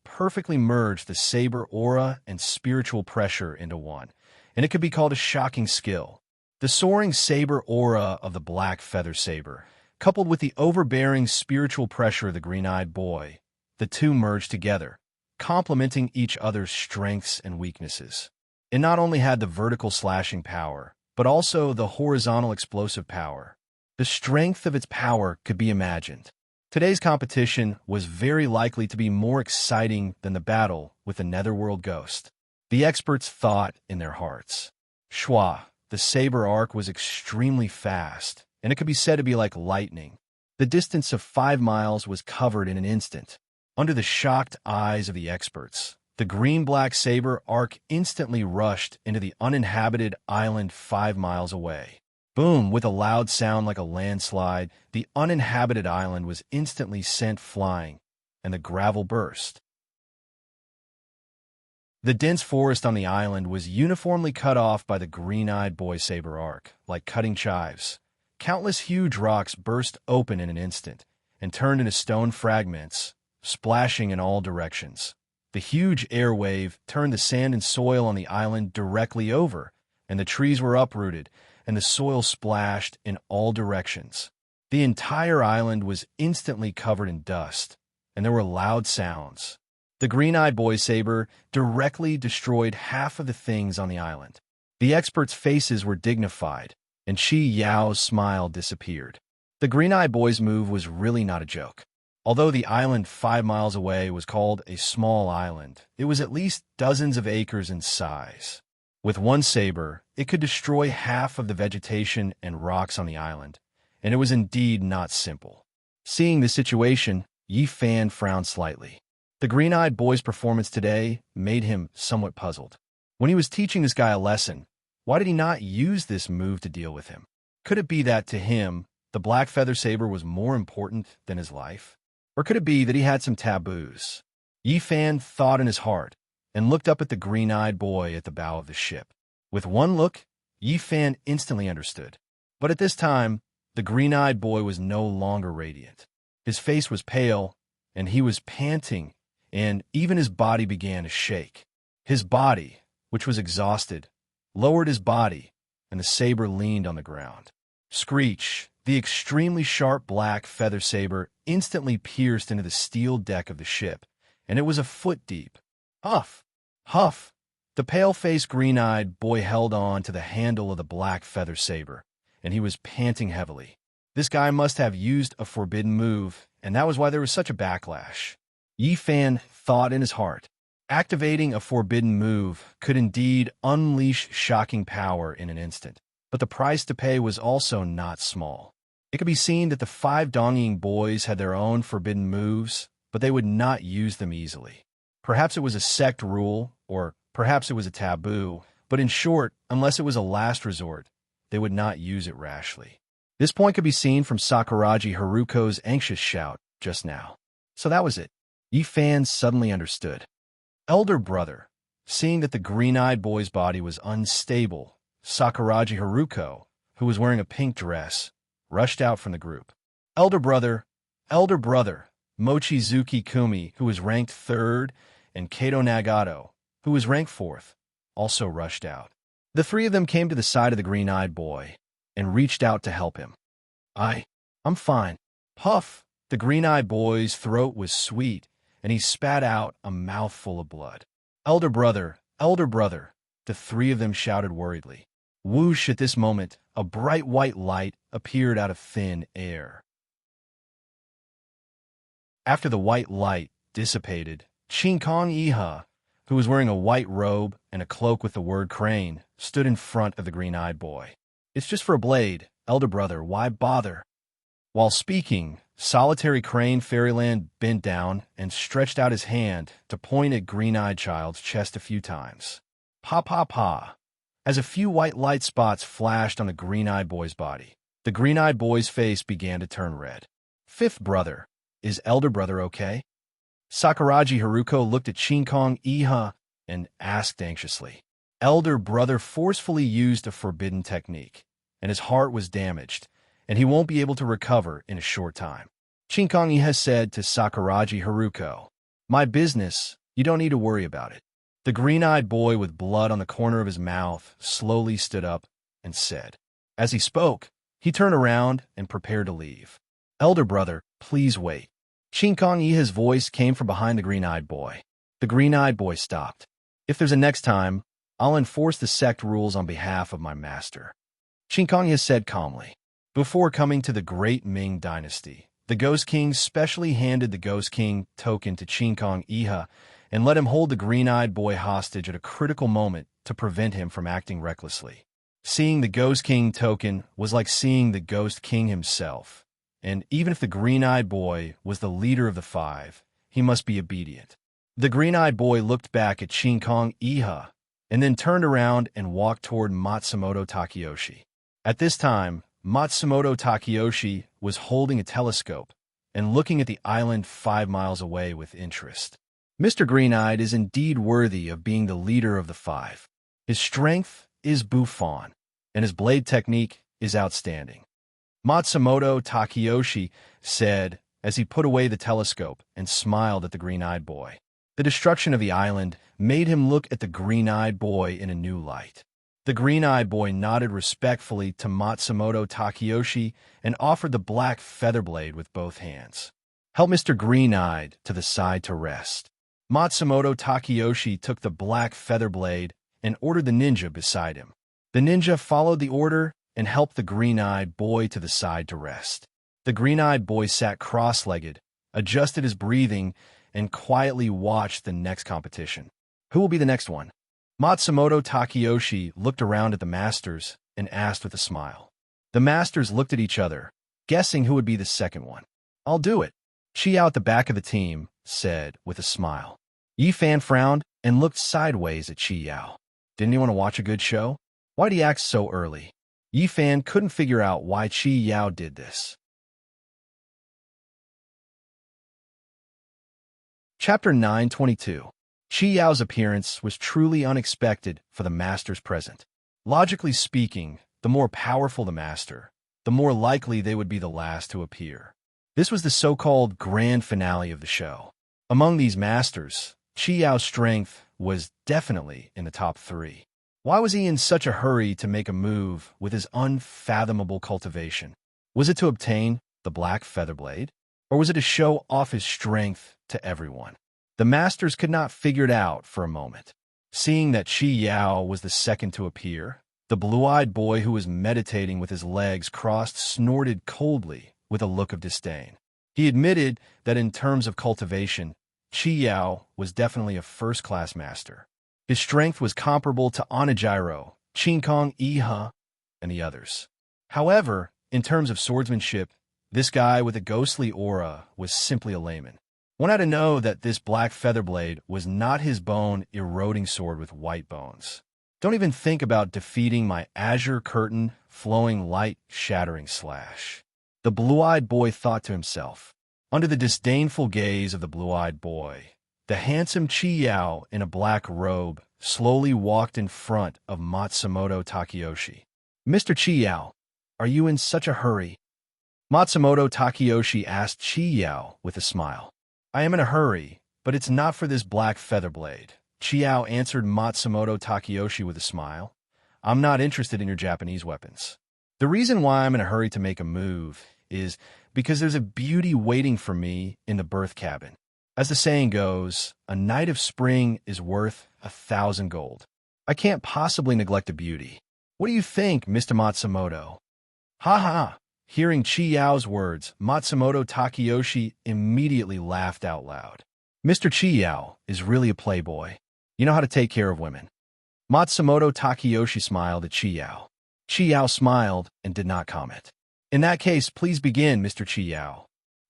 perfectly merged the saber aura and spiritual pressure into one, and it could be called a shocking skill. The soaring saber aura of the black feather saber, coupled with the overbearing spiritual pressure of the green-eyed boy, the two merged together, complementing each other's strengths and weaknesses. It not only had the vertical slashing power, but also the horizontal explosive power. The strength of its power could be imagined. Today's competition was very likely to be more exciting than the battle with the Netherworld Ghost. The experts thought in their hearts. Schwa, the saber arc was extremely fast, and it could be said to be like lightning. The distance of 5 miles was covered in an instant. Under the shocked eyes of the experts, the green-black saber arc instantly rushed into the uninhabited island 5 miles away. Boom! With a loud sound like a landslide, the uninhabited island was instantly sent flying, and the gravel burst. The dense forest on the island was uniformly cut off by the green-eyed boy's saber arc, like cutting chives. Countless huge rocks burst open in an instant and turned into stone fragments, splashing in all directions. The huge air wave turned the sand and soil on the island directly over, and the trees were uprooted, and the soil splashed in all directions. The entire island was instantly covered in dust, and there were loud sounds. The green-eyed boy's saber directly destroyed half of the things on the island. The experts' faces were dignified, and Chi Yao's smile disappeared. The green-eyed boy's move was really not a joke. Although the island 5 miles away was called a small island, it was at least dozens of acres in size. With one saber, it could destroy half of the vegetation and rocks on the island, and it was indeed not simple. Seeing the situation, Yi Fan frowned slightly. The green-eyed boy's performance today made him somewhat puzzled. When he was teaching this guy a lesson, why did he not use this move to deal with him? Could it be that, to him, the black feather saber was more important than his life? Or could it be that he had some taboos? Yi Fan thought in his heart and looked up at the green-eyed boy at the bow of the ship. With one look, Yi Fan instantly understood. But at this time, the green-eyed boy was no longer radiant. His face was pale, and he was panting, and even his body began to shake. His body, which was exhausted, lowered his body, and the saber leaned on the ground. Screech! The extremely sharp black feather saber instantly pierced into the steel deck of the ship, and it was a foot deep. Huff! Huff! The pale-faced, green-eyed boy held on to the handle of the black feather saber, and he was panting heavily. This guy must have used a forbidden move, and that was why there was such a backlash. Yi Fan thought in his heart. Activating a forbidden move could indeed unleash shocking power in an instant, but the price to pay was also not small. It could be seen that the 5 Dongying boys had their own forbidden moves, but they would not use them easily. Perhaps it was a sect rule, or perhaps it was a taboo, but in short, unless it was a last resort, they would not use it rashly. This point could be seen from Sakuragi Haruko's anxious shout just now. So that was it. Yi Fan suddenly understood. Elder brother, seeing that the green-eyed boy's body was unstable, Sakuragi Haruko, who was wearing a pink dress, rushed out from the group. Elder brother, Mochizuki Kumi, who was ranked 3rd, and Kato Nagato, who was ranked 4th, also rushed out. The 3 of them came to the side of the green-eyed boy and reached out to help him. I'm fine. Puff! The green-eyed boy's throat was sweet, and he spat out a mouthful of blood. Elder brother, the 3 of them shouted worriedly. Whoosh! At this moment, a bright white light appeared out of thin air. After the white light dissipated, Chinkong Iha, who was wearing a white robe and a cloak with the word crane, stood in front of the green-eyed boy. It's just for a blade, elder brother, why bother? While speaking, Solitary Crane Fairyland bent down and stretched out his hand to point at green-eyed child's chest a few times. Pa pa pa! As a few white light spots flashed on the green-eyed boy's body, the green-eyed boy's face began to turn red. 5th brother, is elder brother okay? Sakuragi Haruko looked at Chinkong Iha and asked anxiously. Elder brother forcefully used a forbidden technique, and his heart was damaged, and he won't be able to recover in a short time. Chinkong Iha said to Sakuragi Haruko, My business, you don't need to worry about it. The green-eyed boy with blood on the corner of his mouth slowly stood up and said. As he spoke, he turned around and prepared to leave. Elder brother, please wait. Chinkong Iha's voice came from behind the green-eyed boy. The green-eyed boy stopped. If there's a next time, I'll enforce the sect rules on behalf of my master. Chinkong Iha said calmly. Before coming to the Great Ming Dynasty, the Ghost King specially handed the Ghost King token to Chinkong Iha and let him hold the green-eyed boy hostage at a critical moment to prevent him from acting recklessly. Seeing the Ghost King token was like seeing the Ghost King himself, and even if the green-eyed boy was the leader of the 5, he must be obedient. The green-eyed boy looked back at Chinkong Iha and then turned around and walked toward Matsumoto Takeyoshi. At this time, Matsumoto Takeyoshi was holding a telescope and looking at the island 5 miles away with interest. Mr. Green-Eyed is indeed worthy of being the leader of the 5. His strength is Buffon, and his blade technique is outstanding. Matsumoto Takeyoshi said as he put away the telescope and smiled at the green-eyed boy. The destruction of the island made him look at the green-eyed boy in a new light. The green-eyed boy nodded respectfully to Matsumoto Takeyoshi and offered the black feather blade with both hands. Help Mr. Green-Eyed to the side to rest. Matsumoto Takeyoshi took the black feather blade and ordered the ninja beside him. The ninja followed the order and helped the green-eyed boy to the side to rest. The green-eyed boy sat cross-legged, adjusted his breathing, and quietly watched the next competition. Who will be the next one? Matsumoto Takeyoshi looked around at the masters and asked with a smile. The masters looked at each other, guessing who would be the second one. I'll do it, Chiao at the back of the team said with a smile. Yifan frowned and looked sideways at Chiao. Didn't he want to watch a good show? Why'd he act so early? Yifan couldn't figure out why Chiao did this. Chapter 922. Chiao's appearance was truly unexpected for the masters present. Logically speaking, the more powerful the master, the more likely they would be the last to appear. This was the so-called grand finale of the show. Among these masters, Chiao's strength was definitely in the top 3. Why was he in such a hurry to make a move with his unfathomable cultivation? Was it to obtain the black feather blade? Or was it to show off his strength to everyone? The masters could not figure it out for a moment. Seeing that Chiao was the second to appear, the blue-eyed boy who was meditating with his legs crossed snorted coldly with a look of disdain. He admitted that in terms of cultivation, Chiao was definitely a first-class master. His strength was comparable to Onijiro, Chinkong Iha, and the others. However, in terms of swordsmanship, this guy with a ghostly aura was simply a layman. One had to know that this black feather blade was not his bone-eroding sword with white bones. Don't even think about defeating my azure curtain, flowing light, shattering slash. The blue-eyed boy thought to himself. Under the disdainful gaze of the blue-eyed boy, the handsome Chiao in a black robe slowly walked in front of Matsumoto Takeyoshi. Mr. Chiao, are you in such a hurry? Matsumoto Takeyoshi asked Chiao with a smile. I am in a hurry, but it's not for this black feather blade. Chiao answered Matsumoto Takeyoshi with a smile. I'm not interested in your Japanese weapons. The reason why I'm in a hurry to make a move is because there's a beauty waiting for me in the birth cabin. As the saying goes, a night of spring is worth 1,000 gold. I can't possibly neglect a beauty. What do you think, Mr. Matsumoto? Ha ha! Hearing Chiao's words, Matsumoto Takeyoshi immediately laughed out loud. Mr. Chiao is really a playboy. You know how to take care of women. Matsumoto Takeyoshi smiled at Chiao. Chiao smiled and did not comment. In that case, please begin, Mr. Chiao.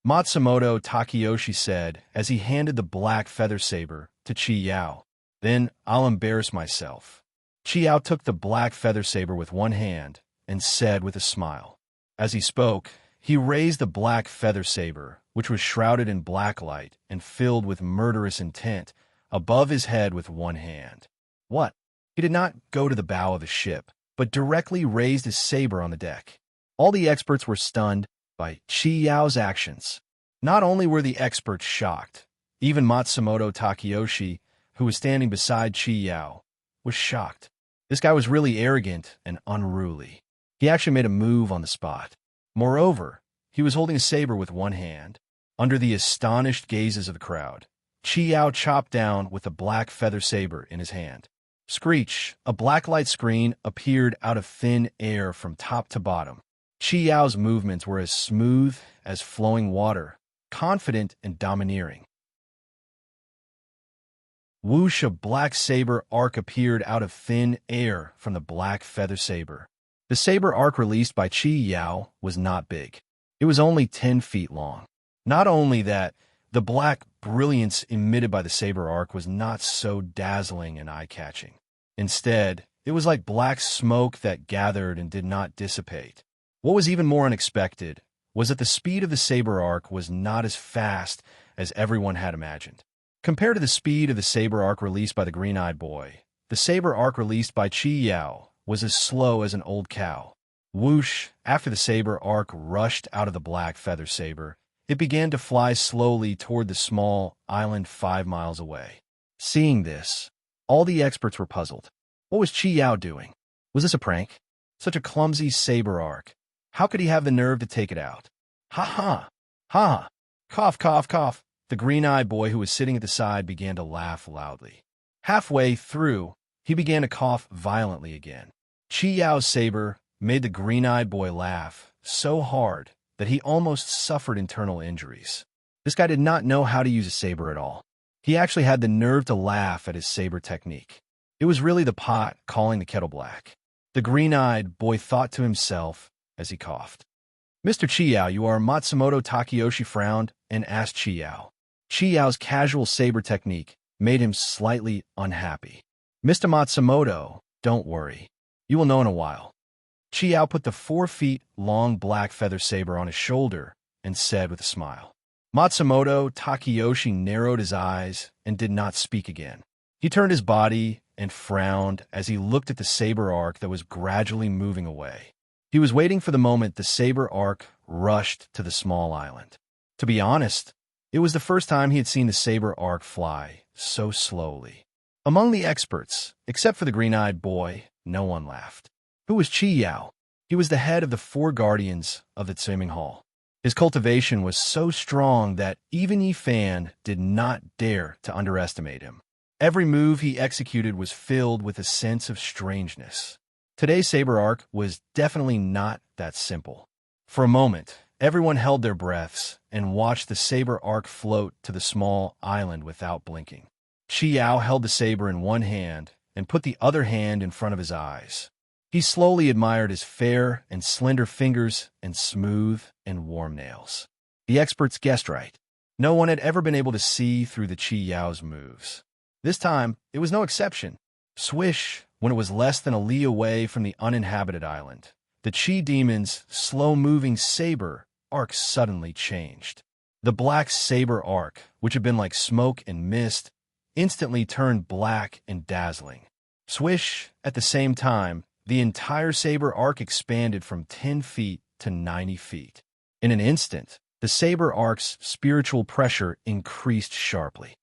Matsumoto Takeyoshi said as he handed the black feather saber to Chiao. Then I'll embarrass myself. Chiao took the black feather saber with one hand and said with a smile. As he spoke, he raised the black feather saber, which was shrouded in black light and filled with murderous intent, above his head with one hand. What? He did not go to the bow of the ship, but directly raised his saber on the deck. All the experts were stunned by Chiao's actions. Not only were the experts shocked, even Matsumoto Takeyoshi, who was standing beside Chiao, was shocked. This guy was really arrogant and unruly. He actually made a move on the spot. Moreover, he was holding a saber with one hand. Under the astonished gazes of the crowd, Chiao chopped down with a black feather saber in his hand. Screech, a blacklight screen appeared out of thin air from top to bottom. Chiao's movements were as smooth as flowing water, confident and domineering. Whoosh, a black saber arc appeared out of thin air from the black feather saber. The saber arc released by Chiao was not big. It was only 10 feet long. Not only that, the black brilliance emitted by the saber arc was not so dazzling and eye-catching. Instead, it was like black smoke that gathered and did not dissipate. What was even more unexpected was that the speed of the saber arc was not as fast as everyone had imagined. Compared to the speed of the saber arc released by the green-eyed boy, the saber arc released by Chiao was as slow as an old cow. Whoosh, after the saber arc rushed out of the black feather saber, it began to fly slowly toward the small island 5 miles away. Seeing this, all the experts were puzzled. What was Chiao doing? Was this a prank? Such a clumsy saber arc. How could he have the nerve to take it out? Ha ha! Ha! Cough, cough, cough. The green-eyed boy who was sitting at the side began to laugh loudly. Halfway through, he began to cough violently again. Chi Yao's saber made the green-eyed boy laugh so hard that he almost suffered internal injuries. This guy did not know how to use a saber at all. He actually had the nerve to laugh at his saber technique. It was really the pot calling the kettle black. The green-eyed boy thought to himself as he coughed. Mr. Chi, you are. Matsumoto Takeyoshi frowned and asked Chi. Chiao's casual saber technique made him slightly unhappy. Mr. Matsumoto, don't worry. You will know in a while. Chiao put the 4-foot-long black feather saber on his shoulder and said with a smile. Matsumoto Takeyoshi narrowed his eyes and did not speak again. He turned his body and frowned as he looked at the saber arc that was gradually moving away. He was waiting for the moment the saber arc rushed to the small island. To be honest, it was the first time he had seen the saber arc fly so slowly. Among the experts, except for the green-eyed boy, no one laughed. Who was Chi Yao? He was the head of the 4 guardians of the swimming hall. His cultivation was so strong that even Yi Fan did not dare to underestimate him. Every move he executed was filled with a sense of strangeness. Today's saber arc was definitely not that simple. For a moment, everyone held their breaths and watched the saber arc float to the small island without blinking. Chi Yao held the saber in one hand and put the other hand in front of his eyes. He slowly admired his fair and slender fingers and smooth and warm nails. The experts guessed right. No one had ever been able to see through the Chi Yao's moves. This time, it was no exception. Swish, when it was less than a li away from the uninhabited island, the Chi demon's slow-moving saber arc suddenly changed. The black saber arc, which had been like smoke and mist, instantly turned black and dazzling. Swish, at the same time, the entire saber arc expanded from 10 feet to 90 feet. In an instant, the saber arc's spiritual pressure increased sharply.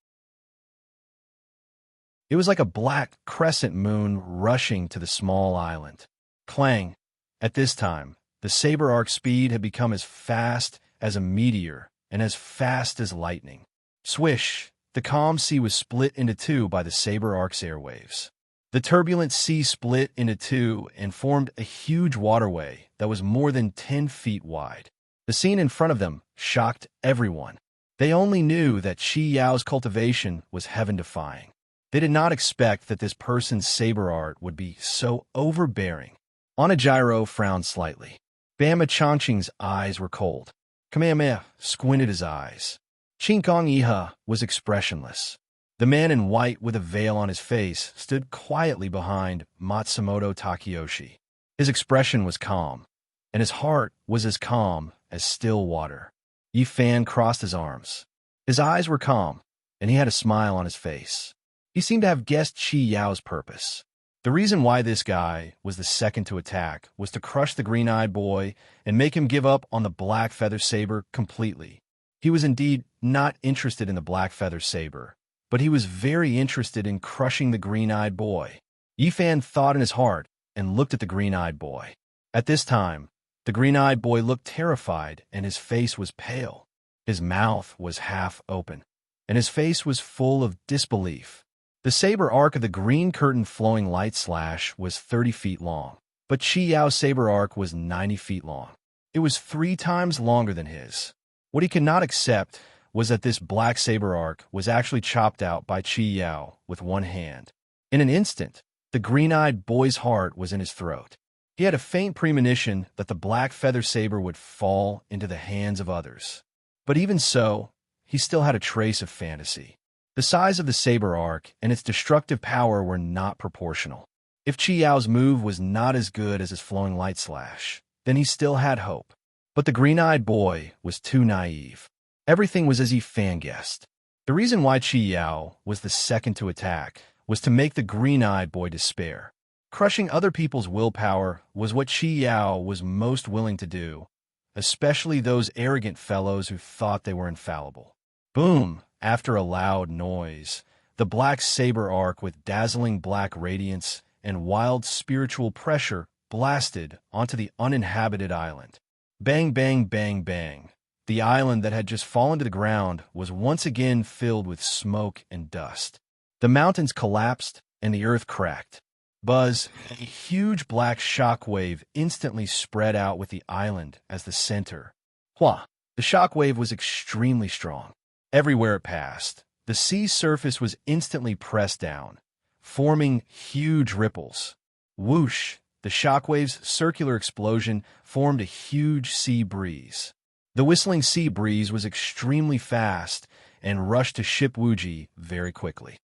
It was like a black crescent moon rushing to the small island. Clang! At this time, the saber arc speed had become as fast as a meteor and as fast as lightning. Swish! The calm sea was split into 2 by the saber arc's airwaves. The turbulent sea split into 2 and formed a huge waterway that was more than 10 feet wide. The scene in front of them shocked everyone. They only knew that Chi Yao's cultivation was heaven-defying. They did not expect that this person's saber art would be so overbearing. Onajiro frowned slightly. Bama Changqing's eyes were cold. Kamehameha squinted his eyes. Chinkong Iha was expressionless. The man in white with a veil on his face stood quietly behind Matsumoto Takeyoshi. His expression was calm, and his heart was as calm as still water. Yi Fan crossed his arms. His eyes were calm, and he had a smile on his face. He seemed to have guessed Chi Yao's purpose. The reason why this guy was the second to attack was to crush the green-eyed boy and make him give up on the black feather saber completely. He was indeed not interested in the black feather saber, but he was very interested in crushing the green-eyed boy. Yi Fan thought in his heart and looked at the green-eyed boy. At this time, the green-eyed boy looked terrified and his face was pale. His mouth was half open, and his face was full of disbelief. The saber arc of the green curtain flowing light slash was 30 feet long, but Chi Yao's saber arc was 90 feet long. It was 3 times longer than his. What he could not accept was that this black saber arc was actually chopped out by Chi Yao with one hand. In an instant, the green-eyed boy's heart was in his throat. He had a faint premonition that the black feather saber would fall into the hands of others. But even so, he still had a trace of fantasy. The size of the saber arc and its destructive power were not proportional. If Chi Yao's move was not as good as his flowing light slash, then he still had hope. But the green-eyed boy was too naive. Everything was as Yi Fan guessed. The reason why Chi Yao was the second to attack was to make the green-eyed boy despair. Crushing other people's willpower was what Chi Yao was most willing to do, especially those arrogant fellows who thought they were infallible. Boom! After a loud noise, the black saber arc with dazzling black radiance and wild spiritual pressure blasted onto the uninhabited island. Bang, bang, bang, bang. The island that had just fallen to the ground was once again filled with smoke and dust. The mountains collapsed and the earth cracked. Buzz, a huge black shockwave instantly spread out with the island as the center. Hua! The shockwave was extremely strong. Everywhere it passed, the sea surface was instantly pressed down, forming huge ripples. Whoosh! The shockwave's circular explosion formed a huge sea breeze. The whistling sea breeze was extremely fast and rushed to ship Wuji very quickly.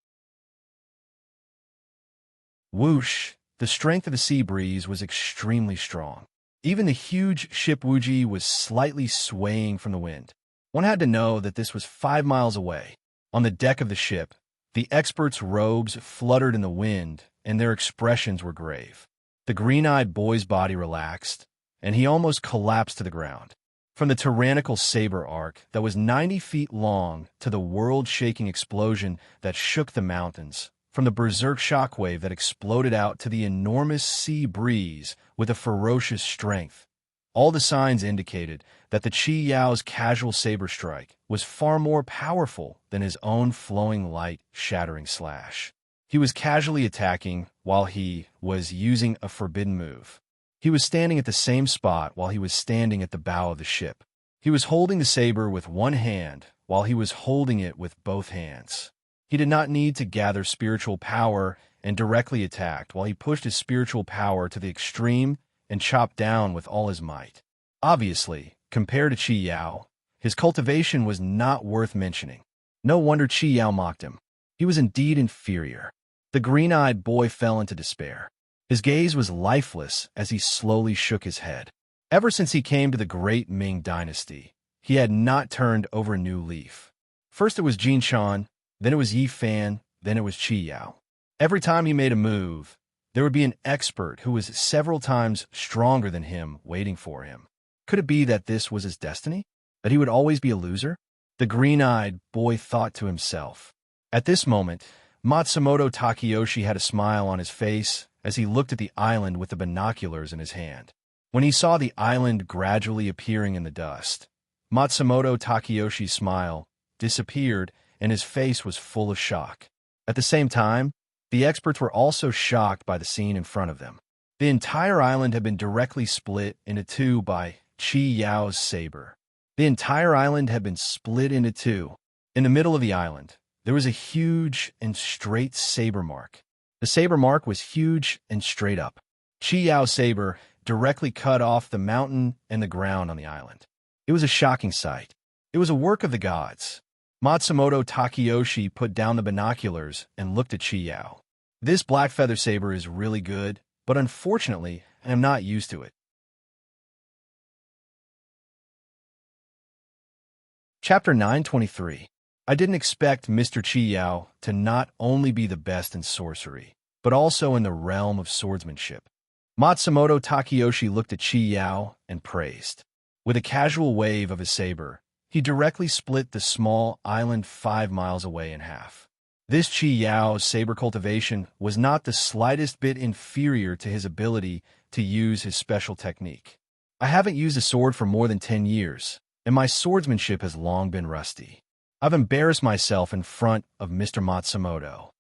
Whoosh! The strength of the sea breeze was extremely strong. Even the huge ship Wuji was slightly swaying from the wind. One had to know that this was 5 miles away. On the deck of the ship, the experts' robes fluttered in the wind, and their expressions were grave. The green-eyed boy's body relaxed, and he almost collapsed to the ground. From the tyrannical saber arc that was 90 feet long to the world-shaking explosion that shook the mountains, from the berserk shockwave that exploded out to the enormous sea breeze with a ferocious strength, all the signs indicated that the Qi Yao's casual saber strike was far more powerful than his own flowing light, shattering slash. He was casually attacking while he was using a forbidden move. He was standing at the same spot while he was standing at the bow of the ship. He was holding the saber with one hand while he was holding it with both hands. He did not need to gather spiritual power and directly attacked while he pushed his spiritual power to the extreme and chopped down with all his might. Obviously, compared to Qi Yao, his cultivation was not worth mentioning. No wonder Qi Yao mocked him. He was indeed inferior. The green-eyed boy fell into despair. His gaze was lifeless as he slowly shook his head. Ever since he came to the great Ming dynasty, he had not turned over a new leaf. First it was Jin Shan, then it was Yi Fan, then it was Qi Yao. Every time he made a move, there would be an expert who was several times stronger than him waiting for him. Could it be that this was his destiny? That he would always be a loser? The green-eyed boy thought to himself. At this moment, Matsumoto Takeyoshi had a smile on his face as he looked at the island with the binoculars in his hand. When he saw the island gradually appearing in the dust, Matsumoto Takeyoshi's smile disappeared and his face was full of shock. At the same time, the experts were also shocked by the scene in front of them. The entire island had been directly split into two by Qi Yao's saber. The entire island had been split into two. In the middle of the island, there was a huge and straight saber mark. The saber mark was huge and straight up. Qi Yao's saber directly cut off the mountain and the ground on the island. It was a shocking sight. It was a work of the gods. Matsumoto Takeyoshi put down the binoculars and looked at Qi Yao. This black feather saber is really good, but unfortunately, I am not used to it. Chapter 923. I didn't expect Mr. Qi Yao to not only be the best in sorcery, but also in the realm of swordsmanship. Matsumoto Takeyoshi looked at Qi Yao and praised. With a casual wave of his saber, he directly split the small island 5 miles away in half. This Qi Yao's saber cultivation was not the slightest bit inferior to his ability to use his special technique. I haven't used a sword for more than 10 years, and my swordsmanship has long been rusty. I've embarrassed myself in front of Mr. Matsumoto.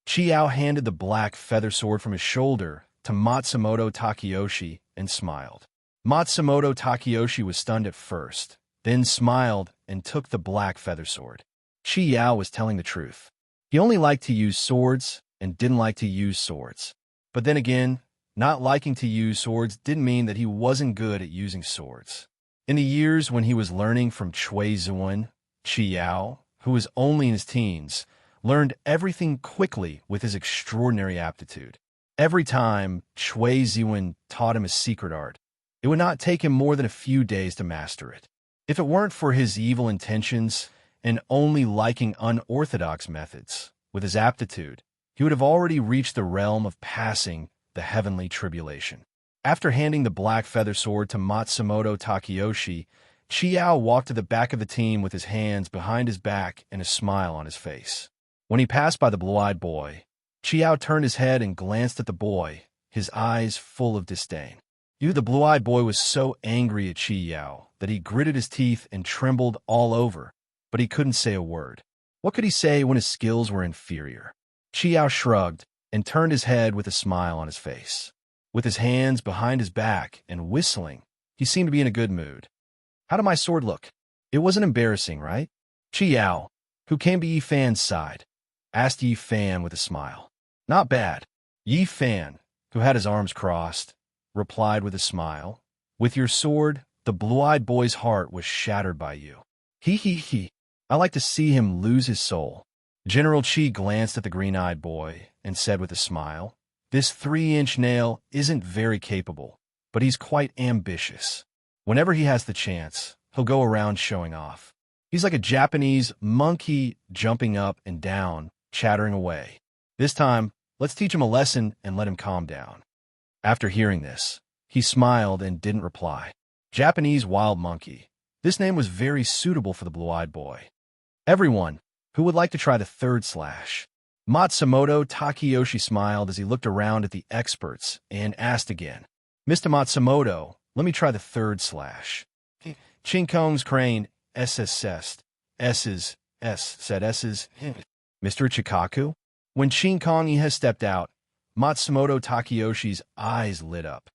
Qi Yao handed the black feather sword from his shoulder to Matsumoto Takeyoshi and smiled. Matsumoto Takeyoshi was stunned at first, then smiled and took the black feather sword. Qi Yao was telling the truth. He only liked to use swords and didn't like to use swords. But then again, not liking to use swords didn't mean that he wasn't good at using swords. In the years when he was learning from Cui Zuan, Qi Yao, who was only in his teens, learned everything quickly with his extraordinary aptitude. Every time Cui Zuan taught him a secret art, it would not take him more than a few days to master it. If it weren't for his evil intentions and only liking unorthodox methods, with his aptitude, he would have already reached the realm of passing the heavenly tribulation. After handing the black feather sword to Matsumoto Takeyoshi, Qi Yao walked to the back of the team with his hands behind his back and a smile on his face. When he passed by the blue-eyed boy, Qi Yao turned his head and glanced at the boy, his eyes full of disdain. The blue-eyed boy was so angry at Qi Yao that he gritted his teeth and trembled all over, but he couldn't say a word. What could he say when his skills were inferior? Qi Yao shrugged and turned his head with a smile on his face. With his hands behind his back and whistling, he seemed to be in a good mood. "How did my sword look? It wasn't embarrassing, right?" Chi Yao, who came to Yi Fan's side, asked Yi Fan with a smile. "Not bad." Yi Fan, who had his arms crossed, replied with a smile. "With your sword, the blue-eyed boy's heart was shattered by you. He. I like to see him lose his soul." General Chi glanced at the green-eyed boy and said with a smile, "This 3-inch nail isn't very capable, but he's quite ambitious. Whenever he has the chance, he'll go around showing off. He's like a Japanese monkey jumping up and down, chattering away. This time, let's teach him a lesson and let him calm down." After hearing this, he smiled and didn't reply. Japanese wild monkey. This name was very suitable for the blue-eyed boy. "Everyone, who would like to try the third slash?" Matsumoto Takeyoshi smiled as he looked around at the experts and asked again, "Mr. Matsumoto, let me try the third slash." Chinkong's crane, said S's. "Mr. Chikaku?" When Chinkong Iha stepped out, Matsumoto Takeyoshi's eyes lit up.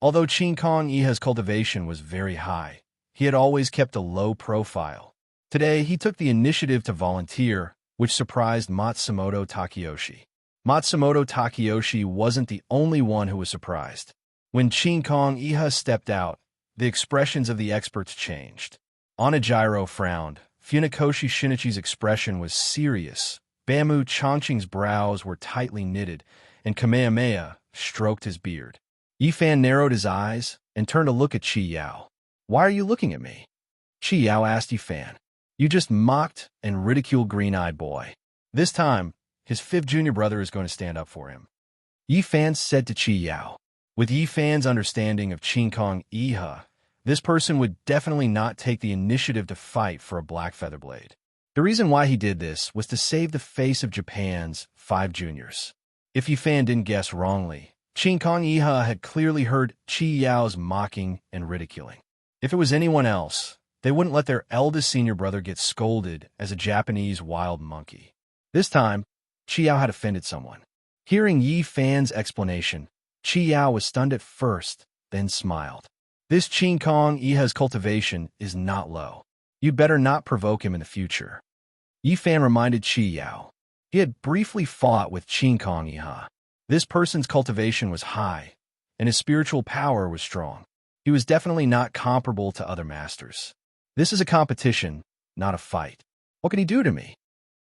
Although Chinkong Iha's cultivation was very high, he had always kept a low profile. Today, he took the initiative to volunteer, which surprised Matsumoto Takeyoshi. Matsumoto Takeyoshi wasn't the only one who was surprised. When Chinkong Iha stepped out, the expressions of the experts changed. Onijiro frowned. Funakoshi Shinichi's expression was serious. Bamu Chongqing's brows were tightly knitted, and Kamehameha stroked his beard. Yifan narrowed his eyes and turned to look at Chi Yao. "Why are you looking at me?" Chi Yao asked Yifan. "You just mocked and ridiculed Green-Eyed Boy. This time, his 5th junior brother is going to stand up for him." Yifan said to Chi Yao. With Yifan's understanding of Chinkong Iha, this person would definitely not take the initiative to fight for a black feather blade. The reason why he did this was to save the face of Japan's 5 juniors. If Yifan didn't guess wrongly, Chinkong Iha had clearly heard Chi Yao's mocking and ridiculing. If it was anyone else, they wouldn't let their eldest senior brother get scolded as a Japanese wild monkey. This time, Chi Yao had offended someone. Hearing Yi Fan's explanation, Chi Yao was stunned at first, then smiled. "This Chinkong Iha's cultivation is not low. You'd better not provoke him in the future." Yi Fan reminded Chi Yao. He had briefly fought with Chinkong Iha. This person's cultivation was high, and his spiritual power was strong. He was definitely not comparable to other masters. This is a competition, not a fight. What could he do to me?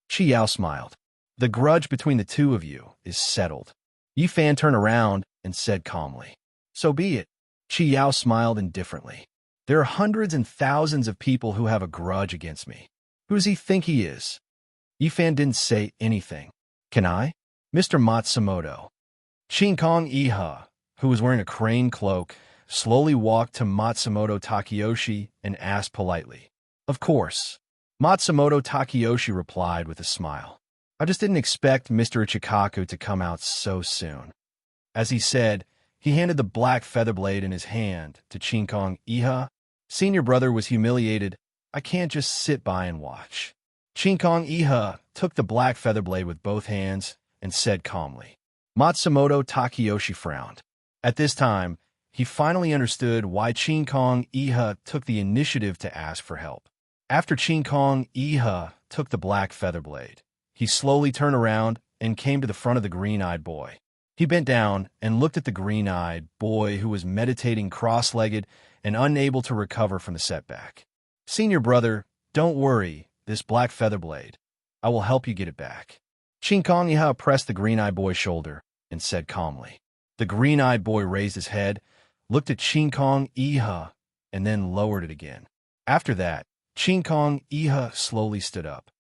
Chi Yao smiled. "The grudge between the two of you is settled." Yi Fan turned around and said calmly, "So be it." Chi Yao smiled indifferently. "There are hundreds and thousands of people who have a grudge against me. Who does he think he is?" Yi Fan didn't say anything. "Can I?" Mr. Matsumoto. Chinkong Iha, who was wearing a crane cloak, slowly walked to Matsumoto Takeyoshi and asked politely. "Of course." Matsumoto Takeyoshi replied with a smile. "I just didn't expect Mr. Ichikaku to come out so soon." As he said, he handed the black feather blade in his hand to Chinkong Iha. Senior brother was humiliated. "I can't just sit by and watch." Chinkong Iha took the black feather blade with both hands and said calmly. Matsumoto Takeyoshi frowned. At this time, he finally understood why Chinkong Iha took the initiative to ask for help. After Chinkong Iha took the black feather blade, he slowly turned around and came to the front of the green-eyed boy. He bent down and looked at the green-eyed boy who was meditating cross-legged and unable to recover from the setback. "Senior brother, don't worry, this black feather blade. I will help you get it back." Chinkong Iha pressed the green-eyed boy's shoulder and said calmly. The green-eyed boy raised his head, looked at Chinkong Iha, and then lowered it again. After that, Chinkong Iha slowly stood up.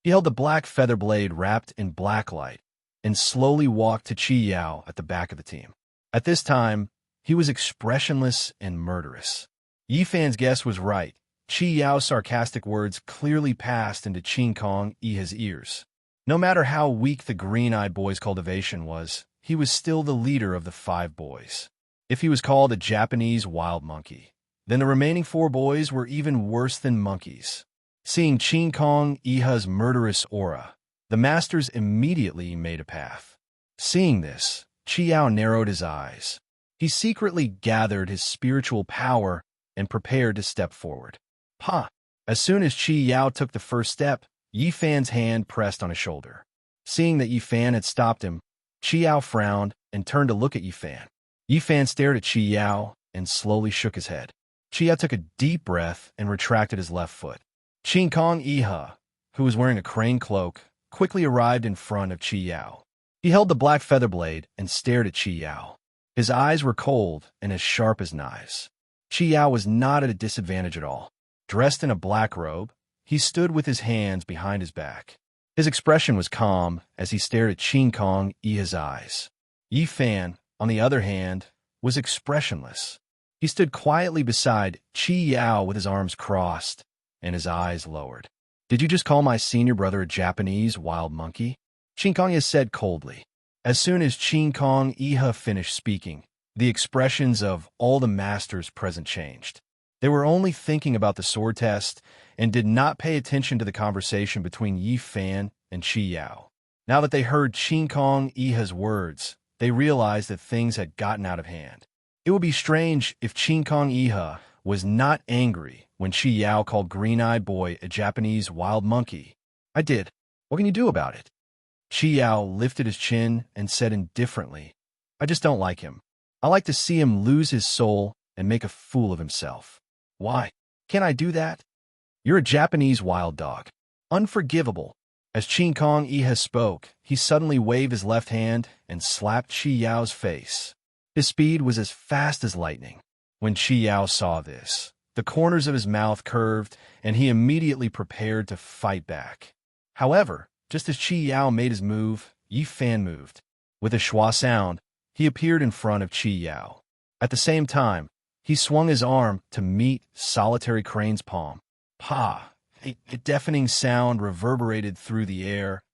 He held the black feather blade wrapped in black light and slowly walked to Chi Yao at the back of the team. At this time, he was expressionless and murderous. Yi Fan's guess was right. Chi Yao's sarcastic words clearly passed into Chinkong Iha's ears. No matter how weak the green-eyed boy's cultivation was, he was still the leader of the 5 boys. If he was called a Japanese wild monkey, then the remaining 4 boys were even worse than monkeys. Seeing Qin Kong Iha's murderous aura, the masters immediately made a path. Seeing this, Qiao narrowed his eyes. He secretly gathered his spiritual power and prepared to step forward. Ha! As soon as Qi Yao took the first step, Yi Fan's hand pressed on his shoulder. Seeing that Yi Fan had stopped him, Qi Yao frowned and turned to look at Yi Fan. Yi Fan stared at Qi Yao and slowly shook his head. Qi Yao took a deep breath and retracted his left foot. Qin Kong Iha, who was wearing a crane cloak, quickly arrived in front of Qi Yao. He held the black feather blade and stared at Qi Yao. His eyes were cold and as sharp as knives. Qi Yao was not at a disadvantage at all. Dressed in a black robe, he stood with his hands behind his back. His expression was calm as he stared at Qin Kong Iha's eyes. Yi Fan, on the other hand, was expressionless. He stood quietly beside Qi Yao with his arms crossed and his eyes lowered. "Did you just call my senior brother a Japanese wild monkey?" Qin Kong Iha said coldly. As soon as Qin Kong Iha finished speaking, the expressions of all the masters present changed. They were only thinking about the sword test and did not pay attention to the conversation between Yi Fan and Qi Yao. Now that they heard Qin Kong Iha's words, they realized that things had gotten out of hand. It would be strange if Qin Kong Iha was not angry when Qi Yao called Green-Eyed Boy a Japanese wild monkey. "I did. What can you do about it?" Qi Yao lifted his chin and said indifferently, "I just don't like him. I like to see him lose his soul and make a fool of himself." "Why? Can't I do that?" "You're a Japanese wild dog. Unforgivable." As Qin Kong Iha spoke, he suddenly waved his left hand and slapped Qi Yao's face. His speed was as fast as lightning. When Qi Yao saw this, the corners of his mouth curved, and he immediately prepared to fight back. However, just as Qi Yao made his move, Yi Fan moved. With a schwa sound, he appeared in front of Qi Yao. At the same time, he swung his arm to meet Solitary Crane's palm. Pa! A deafening sound reverberated through the air,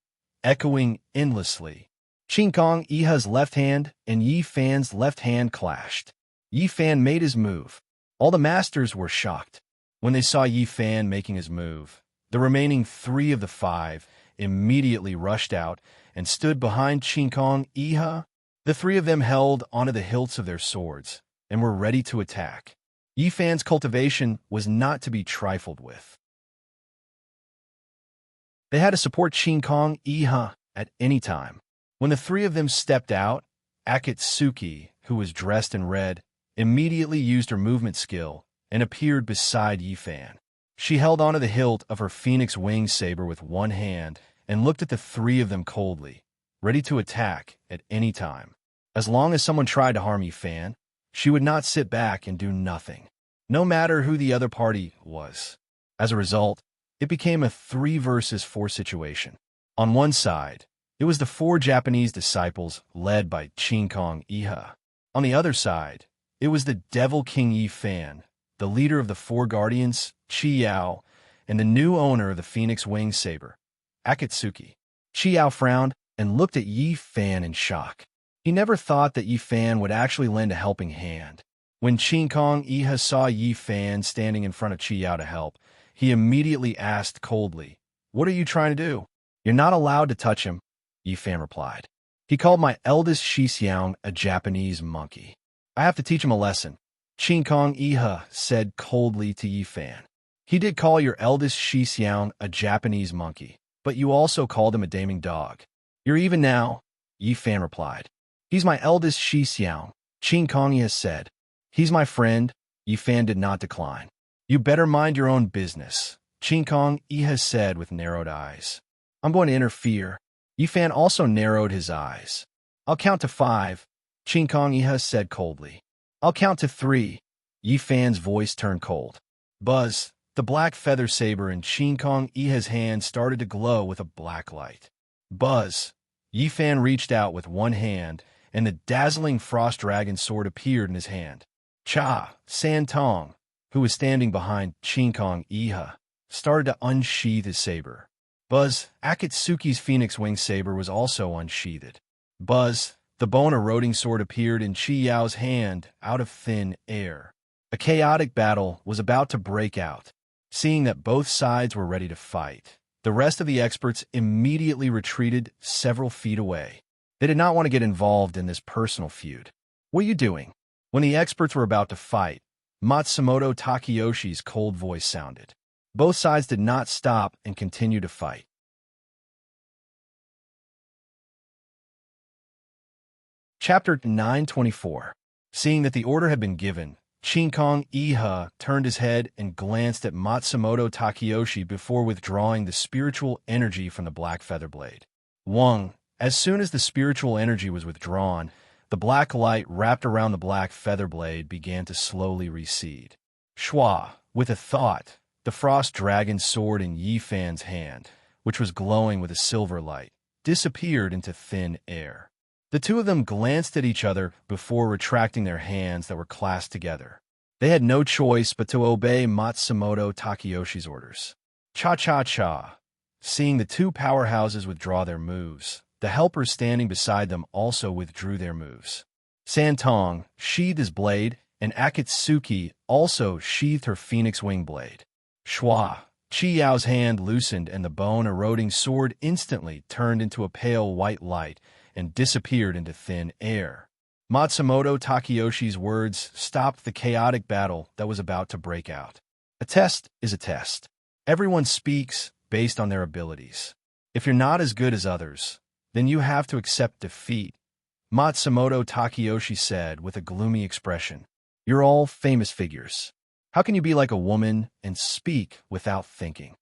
echoing endlessly. Qin Kong Iha's left hand and Yi Fan's left hand clashed. Yi Fan made his move. All the masters were shocked. When they saw Yi Fan making his move, the remaining 3 of the 5 immediately rushed out and stood behind Qin Kong Iha. The 3 of them held onto the hilts of their swords and were ready to attack. Yi Fan's cultivation was not to be trifled with. They had to support Qin Kong Iha at any time. When the 3 of them stepped out, Akatsuki, who was dressed in red, immediately used her movement skill and appeared beside Yi Fan. She held onto the hilt of her phoenix wing saber with one hand and looked at the 3 of them coldly, ready to attack at any time. As long as someone tried to harm Yi Fan, she would not sit back and do nothing, no matter who the other party was. As a result, it became a 3 versus 4 situation. On one side, it was the 4 Japanese disciples led by Qin Kong Iha. On the other side, it was the Devil King Yi Fan, the leader of the 4 guardians, Qi Yao, and the new owner of the Phoenix Wing Saber, Akatsuki. Qi Yao frowned and looked at Yi Fan in shock. He never thought that Yi Fan would actually lend a helping hand. When Qin Kong Iha saw Yi Fan standing in front of Qi Yao to help, he immediately asked coldly, "What are you trying to do?" "You're not allowed to touch him," Yi Fan replied. "He called my eldest Shixiang a Japanese monkey. I have to teach him a lesson." Qin Kong Iha said coldly to Yi Fan. "He did call your eldest Shixiang a Japanese monkey, but you also called him a damning dog." "You're even now," Yi Fan replied. "He's my eldest Shixiang," Qin Kong Iha said. "He's my friend," Yi Fan did not decline. "You better mind your own business," Qin Kong Iha said with narrowed eyes. "I'm going to interfere." Yi Fan also narrowed his eyes. "I'll count to 5, Qin Kong Iha said coldly. "I'll count to 3. Yi Fan's voice turned cold. Buzz, the black feather saber in Qin Kong Iha's hand started to glow with a black light. Buzz, Yi Fan reached out with one hand, and the dazzling frost dragon sword appeared in his hand. Cha San Tong, who was standing behind Qin Kong Iha, started to unsheath his saber. Buzz, Akatsuki's phoenix wing saber was also unsheathed. Buzz, the bone-eroding sword appeared in Qi Yao's hand out of thin air. A chaotic battle was about to break out. Seeing that both sides were ready to fight, the rest of the experts immediately retreated several feet away. They did not want to get involved in this personal feud. "What are you doing?" When the experts were about to fight, Matsumoto Takayoshi's cold voice sounded. Both sides did not stop and continued to fight. Chapter 924. Seeing that the order had been given, Shinkong Iha turned his head and glanced at Matsumoto Takayoshi before withdrawing the spiritual energy from the black feather blade. As soon as the spiritual energy was withdrawn, the black light wrapped around the black feather blade began to slowly recede. Shua, with a thought, the frost dragon sword in Yi Fan's hand, which was glowing with a silver light, disappeared into thin air. The two of them glanced at each other before retracting their hands that were clasped together. They had no choice but to obey Matsumoto Takayoshi's orders. Cha-cha-cha. Seeing the two powerhouses withdraw their moves, the helpers standing beside them also withdrew their moves. Santong sheathed his blade, and Akatsuki also sheathed her phoenix wing blade. Shua. Chi Yao's hand loosened, and the bone-eroding sword instantly turned into a pale white light and disappeared into thin air. Matsumoto Takayoshi's words stopped the chaotic battle that was about to break out. A test is a test. Everyone speaks based on their abilities. If you're not as good as others, then you have to accept defeat, Matsumoto Takayoshi said with a gloomy expression. You're all famous figures. How can you be like a woman and speak without thinking?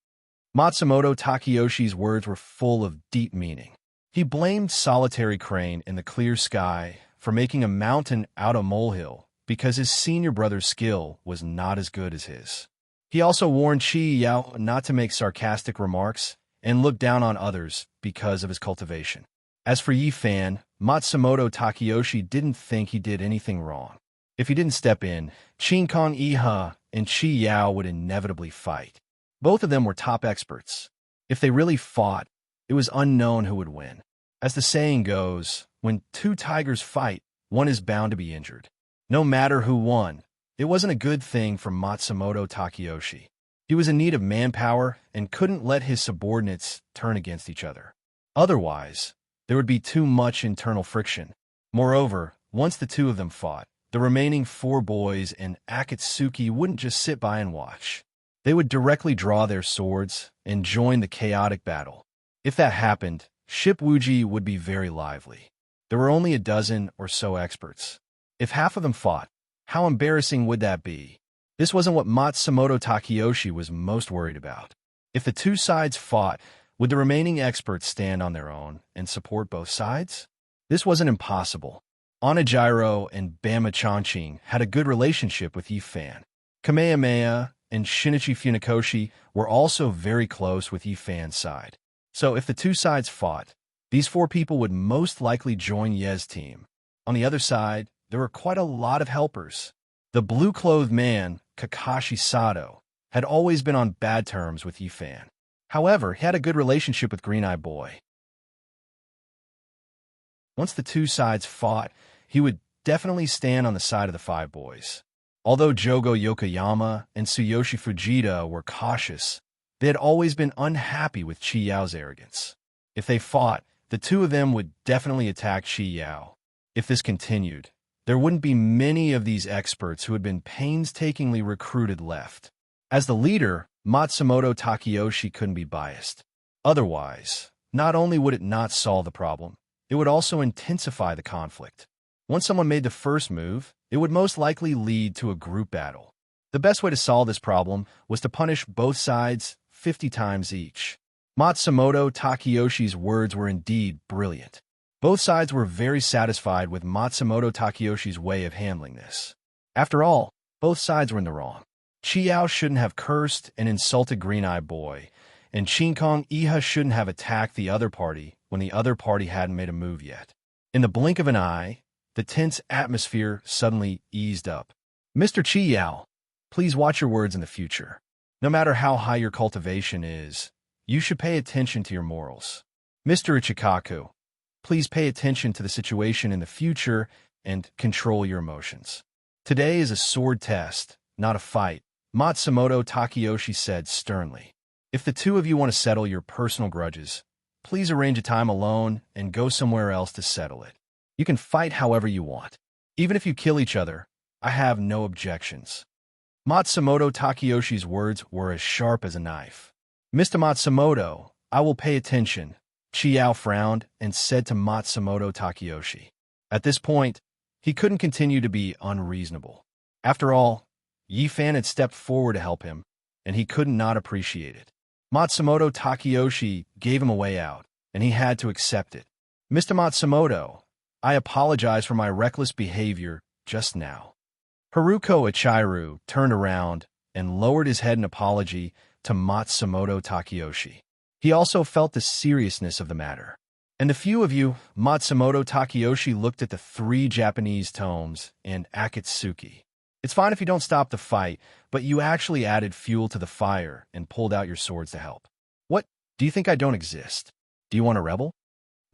Matsumoto Takayoshi's words were full of deep meaning. He blamed Solitary Crane in the clear sky for making a mountain out of molehill because his senior brother's skill was not as good as his. He also warned Chi Yao not to make sarcastic remarks and look down on others because of his cultivation. As for Yi Fan, Matsumoto Takayoshi didn't think he did anything wrong. If he didn't step in, Shinkong Iha and Chi Yao would inevitably fight. Both of them were top experts. If they really fought, it was unknown who would win. As the saying goes, when two tigers fight, one is bound to be injured. No matter who won, it wasn't a good thing for Matsumoto Takayoshi. He was in need of manpower and couldn't let his subordinates turn against each other. Otherwise, there would be too much internal friction. Moreover, once the two of them fought, the remaining four boys and Akatsuki wouldn't just sit by and watch. They would directly draw their swords and join the chaotic battle. If that happened, Shipwuji would be very lively. There were only a dozen or so experts. If half of them fought, how embarrassing would that be? This wasn't what Matsumoto Takayoshi was most worried about. If the two sides fought, would the remaining experts stand on their own and support both sides? This wasn't impossible. Onijiro and Bama Chanching had a good relationship with Yi Fan. Kamehameha and Shinichi Funakoshi were also very close with Yi Fan's side. So if the two sides fought, these four people would most likely join Ye's team. On the other side, there were quite a lot of helpers. The blue-clothed man, Kakashi Sato, had always been on bad terms with Yi Fan. However, he had a good relationship with Green Eye Boy. Once the two sides fought, he would definitely stand on the side of the five boys. Although Jogo Yokoyama and Tsuyoshi Fujita were cautious, they had always been unhappy with Chi Yao's arrogance. If they fought, the two of them would definitely attack Chi Yao. If this continued, there wouldn't be many of these experts who had been painstakingly recruited left. As the leader, Matsumoto Takayoshi couldn't be biased. Otherwise, not only would it not solve the problem, it would also intensify the conflict. Once someone made the first move, it would most likely lead to a group battle. The best way to solve this problem was to punish both sides 50 times each. Matsumoto Takayoshi's words were indeed brilliant. Both sides were very satisfied with Matsumoto Takayoshi's way of handling this. After all, both sides were in the wrong. Chi Yao shouldn't have cursed and insulted Green Eye Boy, and Shinkong Iha shouldn't have attacked the other party when the other party hadn't made a move yet. In the blink of an eye, the tense atmosphere suddenly eased up. Mr. Chi Yao, please watch your words in the future. No matter how high your cultivation is, you should pay attention to your morals. Mr. Ichikaku, please pay attention to the situation in the future and control your emotions. Today is a sword test, not a fight, Matsumoto Takeyoshi said sternly. If the two of you want to settle your personal grudges, please arrange a time alone and go somewhere else to settle it. You can fight however you want. Even if you kill each other, I have no objections. Matsumoto Takeyoshi's words were as sharp as a knife. Mr. Matsumoto, I will pay attention. Chiao frowned and said to Matsumoto Takeyoshi. At this point, he couldn't continue to be unreasonable. After all, Yi-fan had stepped forward to help him, and he could not appreciate it. Matsumoto Takeyoshi gave him a way out, and he had to accept it. Mr. Matsumoto, I apologize for my reckless behavior just now. Haruko Ichiru turned around and lowered his head in apology to Matsumoto Takeyoshi. He also felt the seriousness of the matter. And the few of you, Matsumoto Takeyoshi looked at the 3 Japanese tomes and Akatsuki. It's fine if you don't stop the fight, but you actually added fuel to the fire and pulled out your swords to help. What? Do you think I don't exist? Do you want to rebel?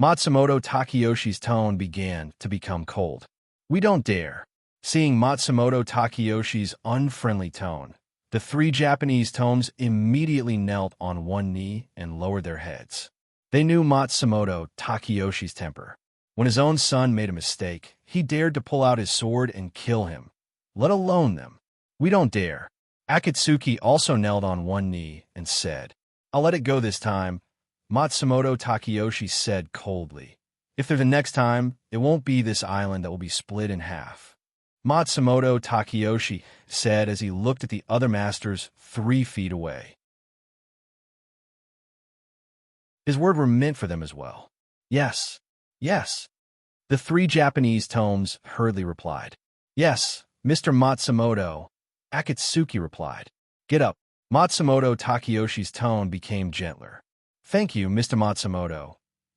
Matsumoto Takeyoshi's tone began to become cold. We don't dare. Seeing Matsumoto Takeyoshi's unfriendly tone, the 3 Japanese tomes immediately knelt on one knee and lowered their heads. They knew Matsumoto Takeyoshi's temper. When his own son made a mistake, he dared to pull out his sword and kill him, let alone them. We don't dare. Akatsuki also knelt on one knee and said, I'll let it go this time, Matsumoto Takeyoshi said coldly. If there's a next time, it won't be this island that will be split in half. Matsumoto Takeyoshi said as he looked at the other masters 3 feet away. His words were meant for them as well. Yes, yes. The 3 Japanese tomes hurriedly replied. Yes, Mr. Matsumoto. Akatsuki replied. Get up. Matsumoto Takeyoshi's tone became gentler. Thank you, Mr. Matsumoto.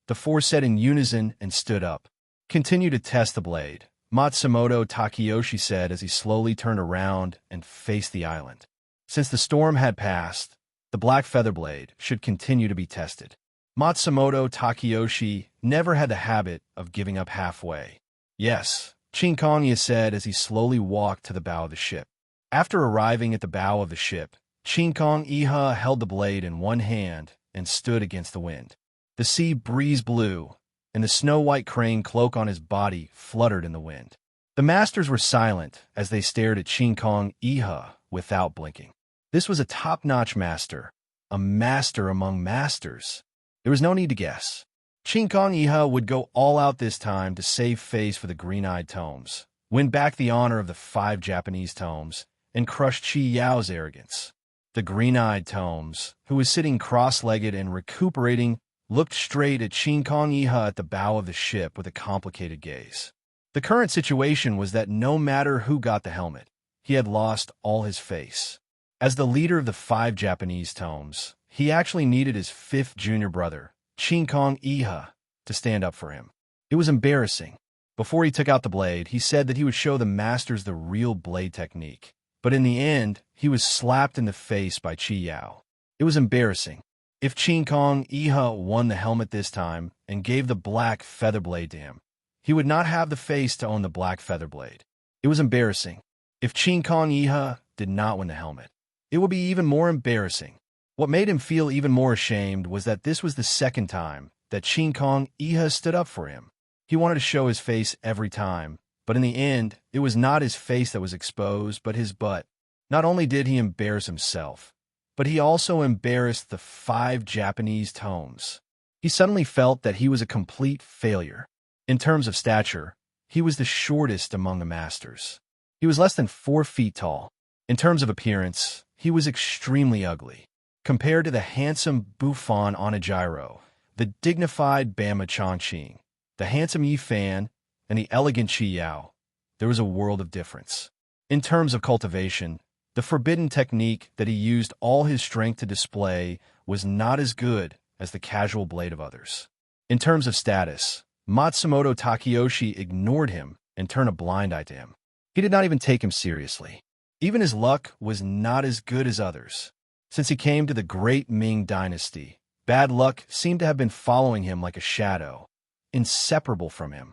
The 4 said in unison and stood up. Continue to test the blade, Matsumoto Takeyoshi said as he slowly turned around and faced the island. Since the storm had passed, the black feather blade should continue to be tested. Matsumoto Takeyoshi never had the habit of giving up halfway. Yes, Chinkongya said as he slowly walked to the bow of the ship. After arriving at the bow of the ship, Chinkong Iha held the blade in one hand and stood against the wind. The sea breeze blew, and the snow-white crane cloak on his body fluttered in the wind. The masters were silent as they stared at Chinkong Iha without blinking. This was a top-notch master, a master among masters. There was no need to guess. Chinkong Iha would go all out this time to save face for the green-eyed tomes, win back the honor of the 5 Japanese tomes, and crush Chi Yao's arrogance. The green-eyed tomes, who was sitting cross-legged and recuperating, looked straight at Chinkong Iha at the bow of the ship with a complicated gaze. The current situation was that no matter who got the helmet, he had lost all his face. As the leader of the 5 Japanese tomes, he actually needed his 5th junior brother, Chinkong Iha, to stand up for him. It was embarrassing. Before he took out the blade, he said that he would show the masters the real blade technique. But in the end, he was slapped in the face by Chi Yao. It was embarrassing. If Chinkong Iha won the helmet this time and gave the black feather blade to him, he would not have the face to own the black feather blade. It was embarrassing. If Chinkong Iha did not win the helmet, it would be even more embarrassing. What made him feel even more ashamed was that this was the 2nd time that Chinkong Iha stood up for him. He wanted to show his face every time, but in the end, it was not his face that was exposed, but his butt. Not only did he embarrass himself, but he also embarrassed the 5 Japanese tomes. He suddenly felt that he was a complete failure. In terms of stature, he was the shortest among the masters. He was less than 4 feet tall. In terms of appearance, he was extremely ugly. Compared to the handsome Buffon Onijiro, the dignified Bama Chongqing, the handsome Yi-fan, and the elegant Chi Yao, there was a world of difference. In terms of cultivation, the forbidden technique that he used all his strength to display was not as good as the casual blade of others. In terms of status, Matsumoto Takeyoshi ignored him and turned a blind eye to him. He did not even take him seriously. Even his luck was not as good as others. Since he came to the great Ming dynasty, bad luck seemed to have been following him like a shadow, inseparable from him.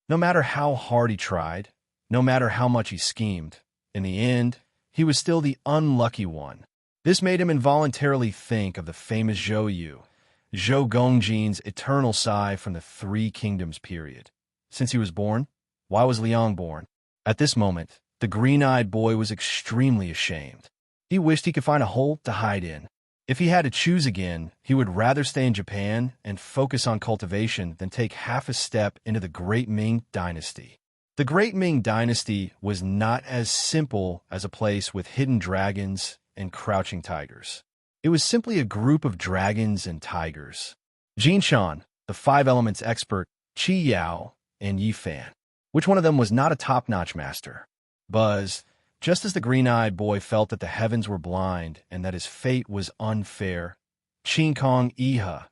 No matter how hard he tried, no matter how much he schemed, In the end, he was still the unlucky one. This made him involuntarily think of the famous Zhou Yu, Zhou Gongjin's eternal sigh from the Three Kingdoms period. Since he was born, why was Liang born? At this moment, the green-eyed boy was extremely ashamed. He wished he could find a hole to hide in. If he had to choose again, he would rather stay in Japan and focus on cultivation than take half a step into the Great Ming Dynasty. The Great Ming Dynasty was not as simple as a place with hidden dragons and crouching tigers. It was simply a group of dragons and tigers. Jin Shan, the five elements expert, Qi Yao, and Yi Fan. Which one of them was not a top-notch master? Buzz, just as the green-eyed boy felt that the heavens were blind and that his fate was unfair, Qin Kong Iha,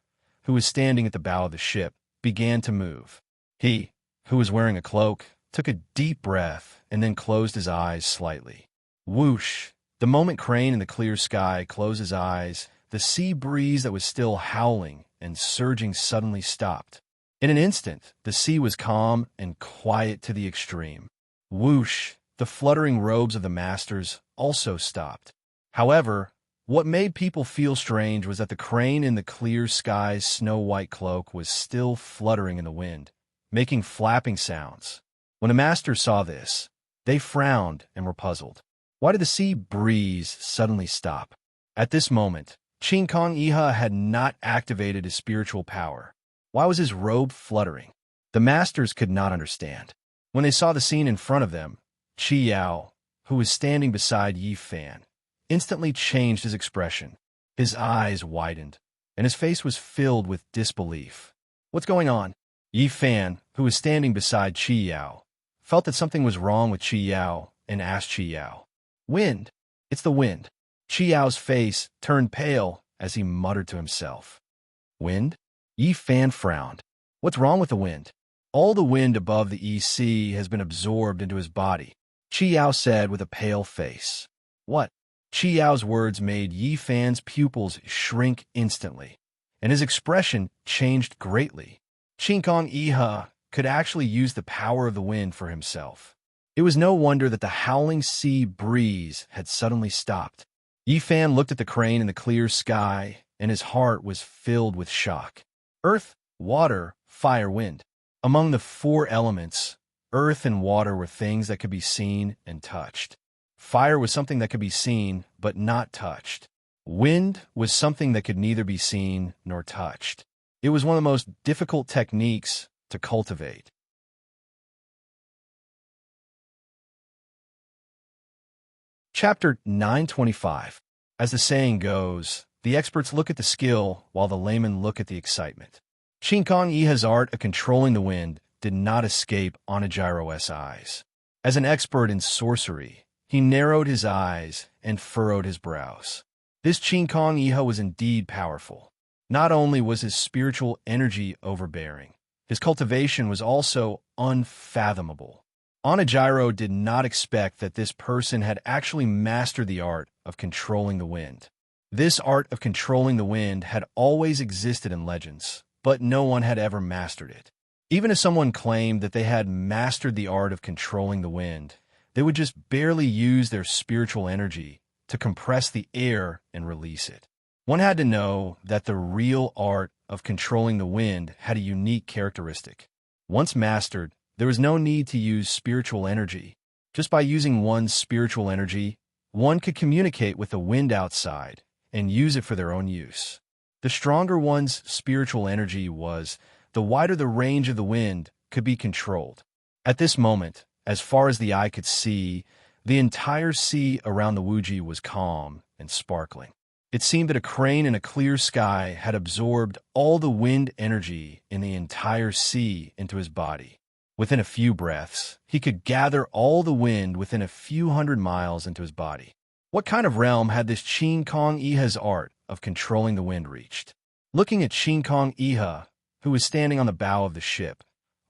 who was standing at the bow of the ship, began to move. He, who was wearing a cloak, took a deep breath and then closed his eyes slightly. Whoosh! The moment Crane in the clear sky closed his eyes, the sea breeze that was still howling and surging suddenly stopped. In an instant, the sea was calm and quiet to the extreme. Whoosh! The fluttering robes of the masters also stopped. However, what made people feel strange was that the crane in the clear sky's snow-white cloak was still fluttering in the wind, making flapping sounds. When the masters saw this, they frowned and were puzzled. Why did the sea breeze suddenly stop? At this moment, Qin Kong Iha had not activated his spiritual power. Why was his robe fluttering? The masters could not understand. When they saw the scene in front of them, Qi Yao, who was standing beside Yi Fan, instantly changed his expression. His eyes widened, and his face was filled with disbelief. What's going on? Yi Fan, who was standing beside Qi Yao, felt that something was wrong with Qi Yao and asked Qi Yao, "Wind. It's the wind." Qi Yao's face turned pale as he muttered to himself. "Wind?" Yi Fan frowned. "What's wrong with the wind?" "All the wind above the EC has been absorbed into his body," Qi Yao said with a pale face. "What?" Qi Yao's words made Yi Fan's pupils shrink instantly, and his expression changed greatly. Qin Kong Iha could actually use the power of the wind for himself. It was no wonder that the howling sea breeze had suddenly stopped. Yi Fan looked at the crane in the clear sky, and his heart was filled with shock. Earth, water, fire, wind. Among the four elements, earth and water were things that could be seen and touched. Fire was something that could be seen but not touched. Wind was something that could neither be seen nor touched. It was one of the most difficult techniques to cultivate. Chapter 925. As the saying goes, the experts look at the skill while the laymen look at the excitement. Qin Kong Iha's art of controlling the wind did not escape Onijiro's eyes. As an expert in sorcery, he narrowed his eyes and furrowed his brows. This Qin Kong Iha was indeed powerful. Not only was his spiritual energy overbearing, his cultivation was also unfathomable. Onijiro did not expect that this person had actually mastered the art of controlling the wind. This art of controlling the wind had always existed in legends, but no one had ever mastered it. Even if someone claimed that they had mastered the art of controlling the wind, they would just barely use their spiritual energy to compress the air and release it. One had to know that the real art of controlling the wind had a unique characteristic. Once mastered, there was no need to use spiritual energy. Just by using one's spiritual energy, one could communicate with the wind outside and use it for their own use. The stronger one's spiritual energy was, the wider the range of the wind could be controlled. At this moment, as far as the eye could see, the entire sea around the Wuji was calm and sparkling. It seemed that a crane in a clear sky had absorbed all the wind energy in the entire sea into his body. Within a few breaths, he could gather all the wind within a few hundred miles into his body. What kind of realm had this Qin Kong Iha's art of controlling the wind reached? Looking at Qin Kong Iha, who was standing on the bow of the ship,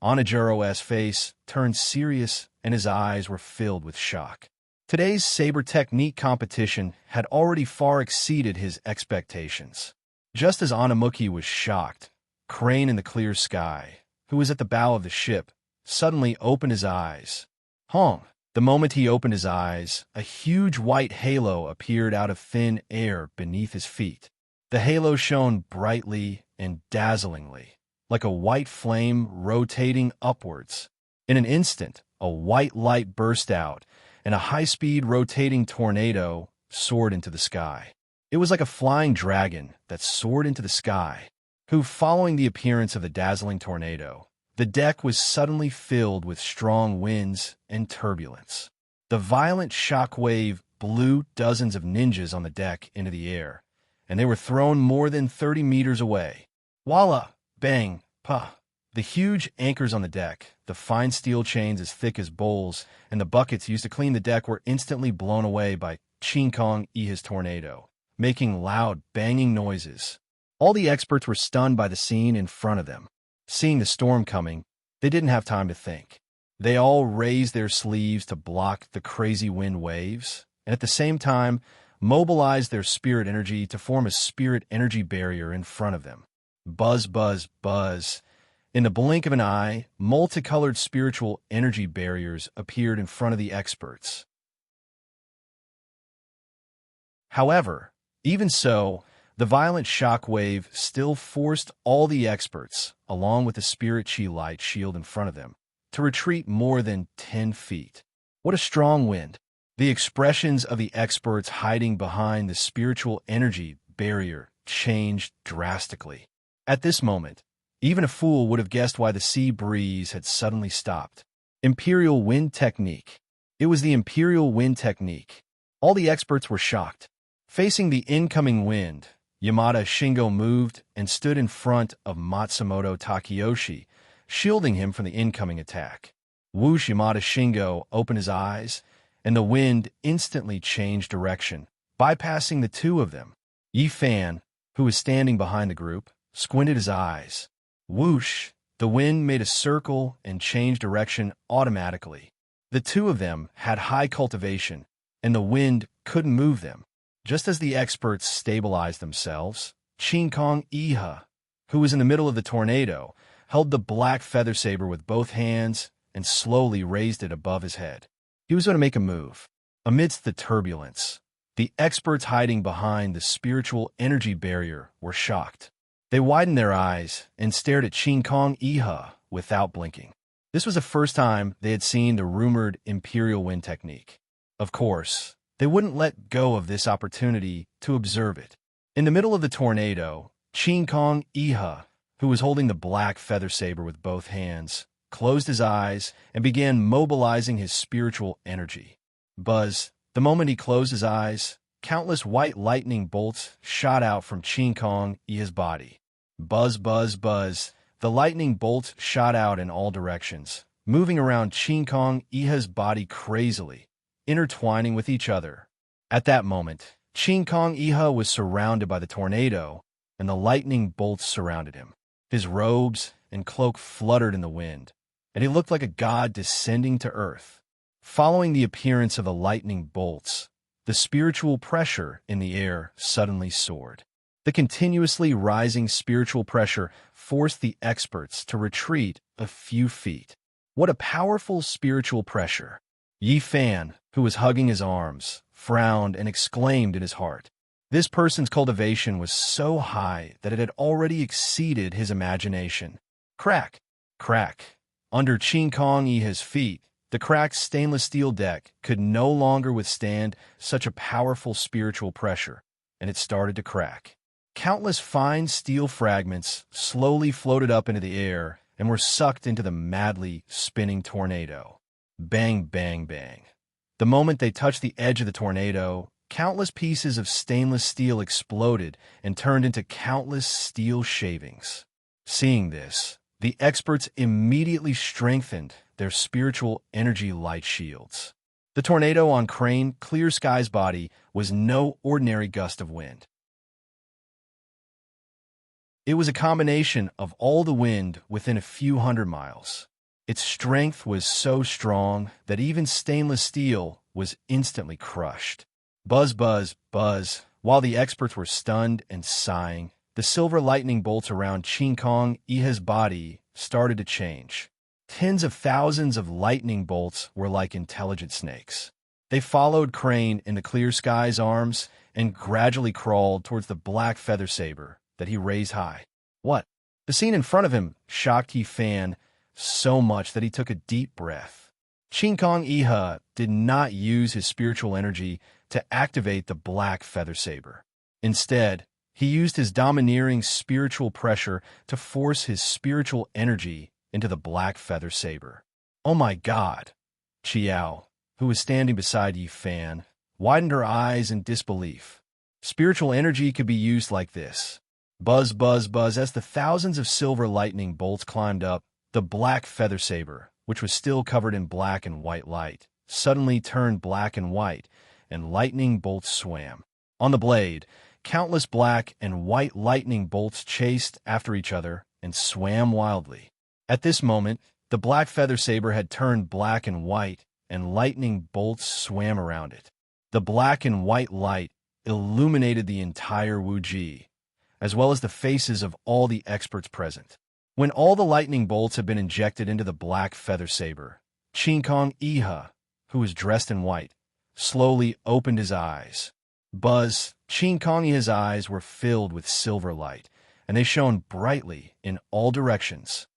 Onijiro's face turned serious and his eyes were filled with shock. Today's saber technique competition had already far exceeded his expectations. Just as Anamuki was shocked, Crane in the clear sky, who was at the bow of the ship, suddenly opened his eyes. "Hong, The moment he opened his eyes, a huge white halo appeared out of thin air beneath his feet. The halo shone brightly and dazzlingly, like a white flame rotating upwards. In an instant, a white light burst out, and a high-speed rotating tornado soared into the sky. It was like a flying dragon that soared into the sky. Following the appearance of the dazzling tornado, the deck was suddenly filled with strong winds and turbulence. The violent shock wave blew dozens of ninjas on the deck into the air, and they were thrown more than 30 meters away. Voila! Bang! Pah! The huge anchors on the deck, the fine steel chains as thick as bowls, and the buckets used to clean the deck were instantly blown away by King Kong Iha's tornado, making loud, banging noises. All the experts were stunned by the scene in front of them. Seeing the storm coming, they didn't have time to think. They all raised their sleeves to block the crazy wind waves, and at the same time, mobilized their spirit energy to form a spirit energy barrier in front of them. Buzz, buzz, buzz. In the blink of an eye, multicolored spiritual energy barriers appeared in front of the experts. However, even so, the violent shock wave still forced all the experts, along with the spirit chi light shield in front of them, to retreat more than 10 feet. What a strong wind! The expressions of the experts hiding behind the spiritual energy barrier changed drastically. At this moment, even a fool would have guessed why the sea breeze had suddenly stopped. Imperial wind technique. It was the imperial wind technique. All the experts were shocked. Facing the incoming wind, Yamada Shingo moved and stood in front of Matsumoto Takeyoshi, shielding him from the incoming attack. Whoosh! Yamada Shingo opened his eyes, and the wind instantly changed direction, bypassing the two of them. Yi Fan, who was standing behind the group, squinted his eyes. Whoosh! The wind made a circle and changed direction automatically. The two of them had high cultivation, and the wind couldn't move them. Just as the experts stabilized themselves, King Kong Iha, who was in the middle of the tornado, held the black feather saber with both hands and slowly raised it above his head. He was going to make a move. Amidst the turbulence, the experts hiding behind the spiritual energy barrier were shocked. They widened their eyes and stared at King Kong Iha without blinking. This was the first time they had seen the rumored imperial wind technique. Of course, they wouldn't let go of this opportunity to observe it. In the middle of the tornado, King Kong Iha, who was holding the black feather saber with both hands, closed his eyes and began mobilizing his spiritual energy. Buzz! The moment he closed his eyes, countless white lightning bolts shot out from King Kong Iha's body. Buzz, buzz, buzz. The lightning bolts shot out in all directions, moving around King Kong Iha's body crazily, intertwining with each other. At that moment, King Kong Iha was surrounded by the tornado, and the lightning bolts surrounded him. His robes and cloak fluttered in the wind, and he looked like a god descending to earth. Following the appearance of the lightning bolts, the spiritual pressure in the air suddenly soared. The continuously rising spiritual pressure forced the experts to retreat a few feet. What a powerful spiritual pressure! Yi Fan, who was hugging his arms, frowned and exclaimed in his heart. This person's cultivation was so high that it had already exceeded his imagination. Crack! Crack! Under King Kong Iha's feet, the cracked stainless steel deck could no longer withstand such a powerful spiritual pressure, and it started to crack. Countless fine steel fragments slowly floated up into the air and were sucked into the madly spinning tornado. Bang, bang, bang. The moment they touched the edge of the tornado, countless pieces of stainless steel exploded and turned into countless steel shavings. Seeing this, the experts immediately strengthened their spiritual energy light shields. The tornado on Crane Clear Sky's body was no ordinary gust of wind. It was a combination of all the wind within a few hundred miles. Its strength was so strong that even stainless steel was instantly crushed. Buzz, buzz, buzz. While the experts were stunned and sighing, the silver lightning bolts around King Kong Iha's body started to change. Tens of thousands of lightning bolts were like intelligent snakes. They followed Crane in the clear sky's arms and gradually crawled towards the black feather saber that he raised high. What? The scene in front of him shocked Yi Fan so much that he took a deep breath. Qin Kong Iha did not use his spiritual energy to activate the black feather saber. Instead, he used his domineering spiritual pressure to force his spiritual energy into the black feather saber. Oh my God! Qiao, who was standing beside Yi Fan, widened her eyes in disbelief. Spiritual energy could be used like this. Buzz, buzz, buzz, as the thousands of silver lightning bolts climbed up, the black feather saber, which was still covered in black and white light, suddenly turned black and white, and lightning bolts swam. On the blade, countless black and white lightning bolts chased after each other and swam wildly. At this moment, the black feather saber had turned black and white, and lightning bolts swam around it. The black and white light illuminated the entire Wuji, as well as the faces of all the experts present. When all the lightning bolts had been injected into the black feather saber, Qin Kong Iha, who was dressed in white, slowly opened his eyes. Buzz, Qin Kong Iha's eyes were filled with silver light, and they shone brightly in all directions.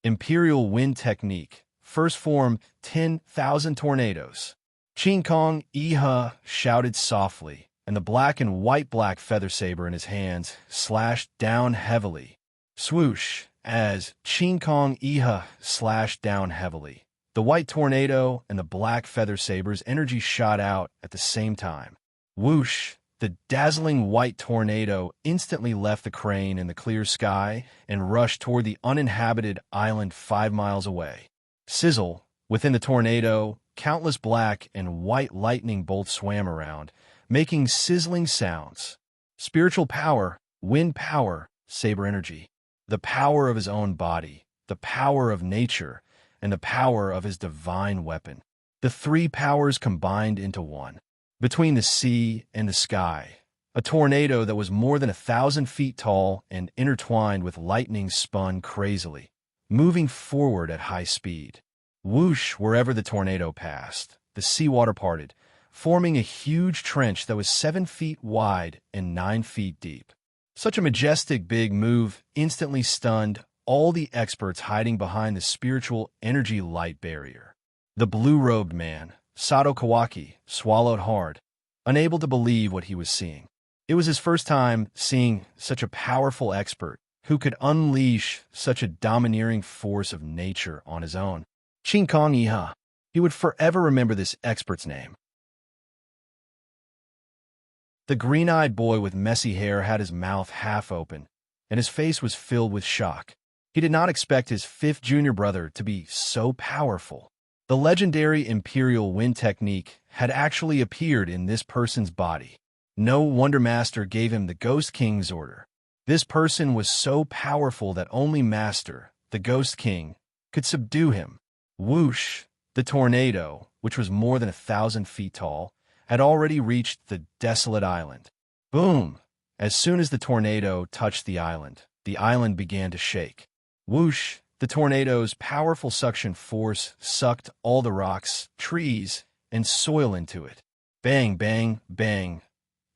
Imperial Wind Technique. First form 10,000 tornadoes. Qin Kong Iha shouted softly, and the black and white black feather saber in his hands slashed down heavily. Swoosh, as Qin Kong Iha slashed down heavily. The white tornado and the black feather saber's energy shot out at the same time. Whoosh! The dazzling white tornado instantly left the crane in the clear sky and rushed toward the uninhabited island 5 miles away. Sizzle! Within the tornado, countless black and white lightning bolts swam around, making sizzling sounds. Spiritual power, wind power, saber energy. The power of his own body, the power of nature, and the power of his divine weapon. The three powers combined into one. Between the sea and the sky, a tornado that was more than 1,000 feet tall and intertwined with lightning spun crazily, moving forward at high speed. Whoosh! Wherever the tornado passed, the seawater parted, forming a huge trench that was 7 feet wide and 9 feet deep. Such a majestic big move instantly stunned all the experts hiding behind the spiritual energy light barrier. The blue-robed man, Sato Kawaki, swallowed hard, unable to believe what he was seeing. It was his first time seeing such a powerful expert who could unleash such a domineering force of nature on his own. Qin Kong Iha. He would forever remember this expert's name. The green-eyed boy with messy hair had his mouth half open, and his face was filled with shock. He did not expect his fifth junior brother to be so powerful. The legendary Imperial Wind Technique had actually appeared in this person's body. No Wonder Master gave him the Ghost King's order. This person was so powerful that only Master, the Ghost King, could subdue him. Whoosh! The tornado, which was more than 1,000 feet tall, had already reached the desolate island. Boom! As soon as the tornado touched the island began to shake. Whoosh! The tornado's powerful suction force sucked all the rocks, trees, and soil into it. Bang, bang, bang.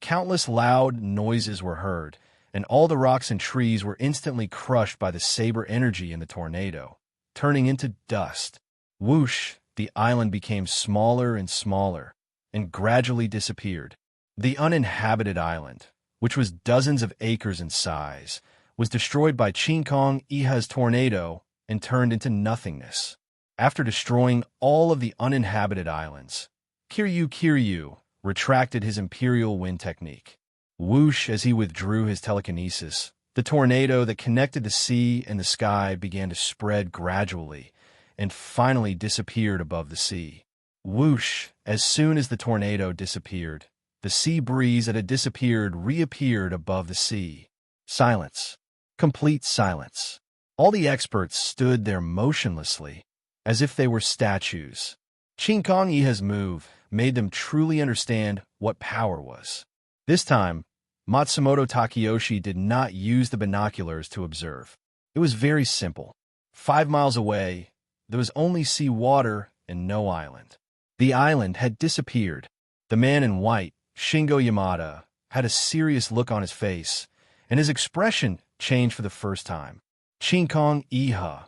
Countless loud noises were heard, and all the rocks and trees were instantly crushed by the saber energy in the tornado, turning into dust. Whoosh! The island became smaller and smaller, and gradually disappeared. The uninhabited island, which was dozens of acres in size, was destroyed by Qin Kong Iha's tornado and turned into nothingness. After destroying all of the uninhabited islands, Kiryu retracted his Imperial Wind Technique. Whoosh! As he withdrew his telekinesis, the tornado that connected the sea and the sky began to spread gradually and finally disappeared above the sea. Whoosh! As soon as the tornado disappeared, the sea breeze that had disappeared reappeared above the sea. Silence. Complete silence. All the experts stood there motionlessly, as if they were statues. Qin Kong Iha's move made them truly understand what power was. This time, Matsumoto Takeyoshi did not use the binoculars to observe. It was very simple. 5 miles away, there was only sea water and no island. The island had disappeared. The man in white, Shingo Yamada, had a serious look on his face, and his expression changed for the first time. Chinkong Iha,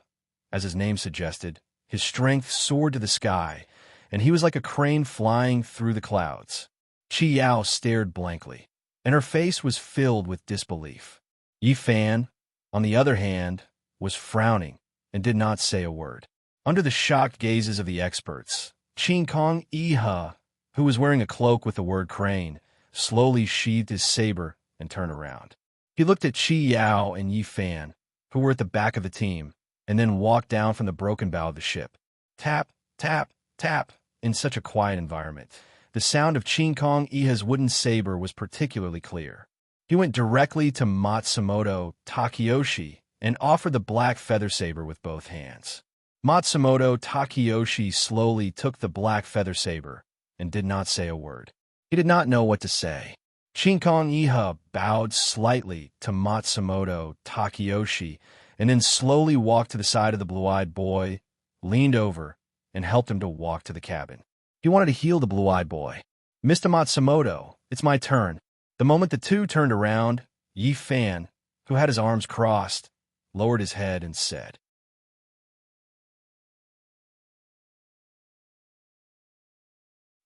as his name suggested, his strength soared to the sky, and he was like a crane flying through the clouds. Chi Yao stared blankly, and her face was filled with disbelief. Yi Fan, on the other hand, was frowning and did not say a word. Under the shocked gazes of the experts, Chinkong Iha, who was wearing a cloak with the word crane, slowly sheathed his saber and turned around. He looked at Chi Yao and Yi Fan, who were at the back of the team, and then walked down from the broken bow of the ship. Tap, tap, tap, in such a quiet environment. The sound of Chinkong Iha's wooden saber was particularly clear. He went directly to Matsumoto Takeyoshi and offered the black feather saber with both hands. Matsumoto Takeyoshi slowly took the black feather saber and did not say a word. He did not know what to say. Chinkong Iha bowed slightly to Matsumoto Takeyoshi and then slowly walked to the side of the blue-eyed boy, leaned over, and helped him to walk to the cabin. He wanted to heal the blue-eyed boy. Mr. Matsumoto, it's my turn. The moment the two turned around, Yi Fan, who had his arms crossed, lowered his head and said,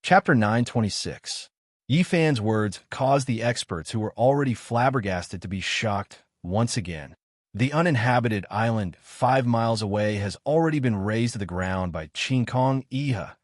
Chapter 926. Yi Fan's words caused the experts who were already flabbergasted to be shocked once again. The uninhabited island 5 miles away has already been razed to the ground by Chinkong Iha.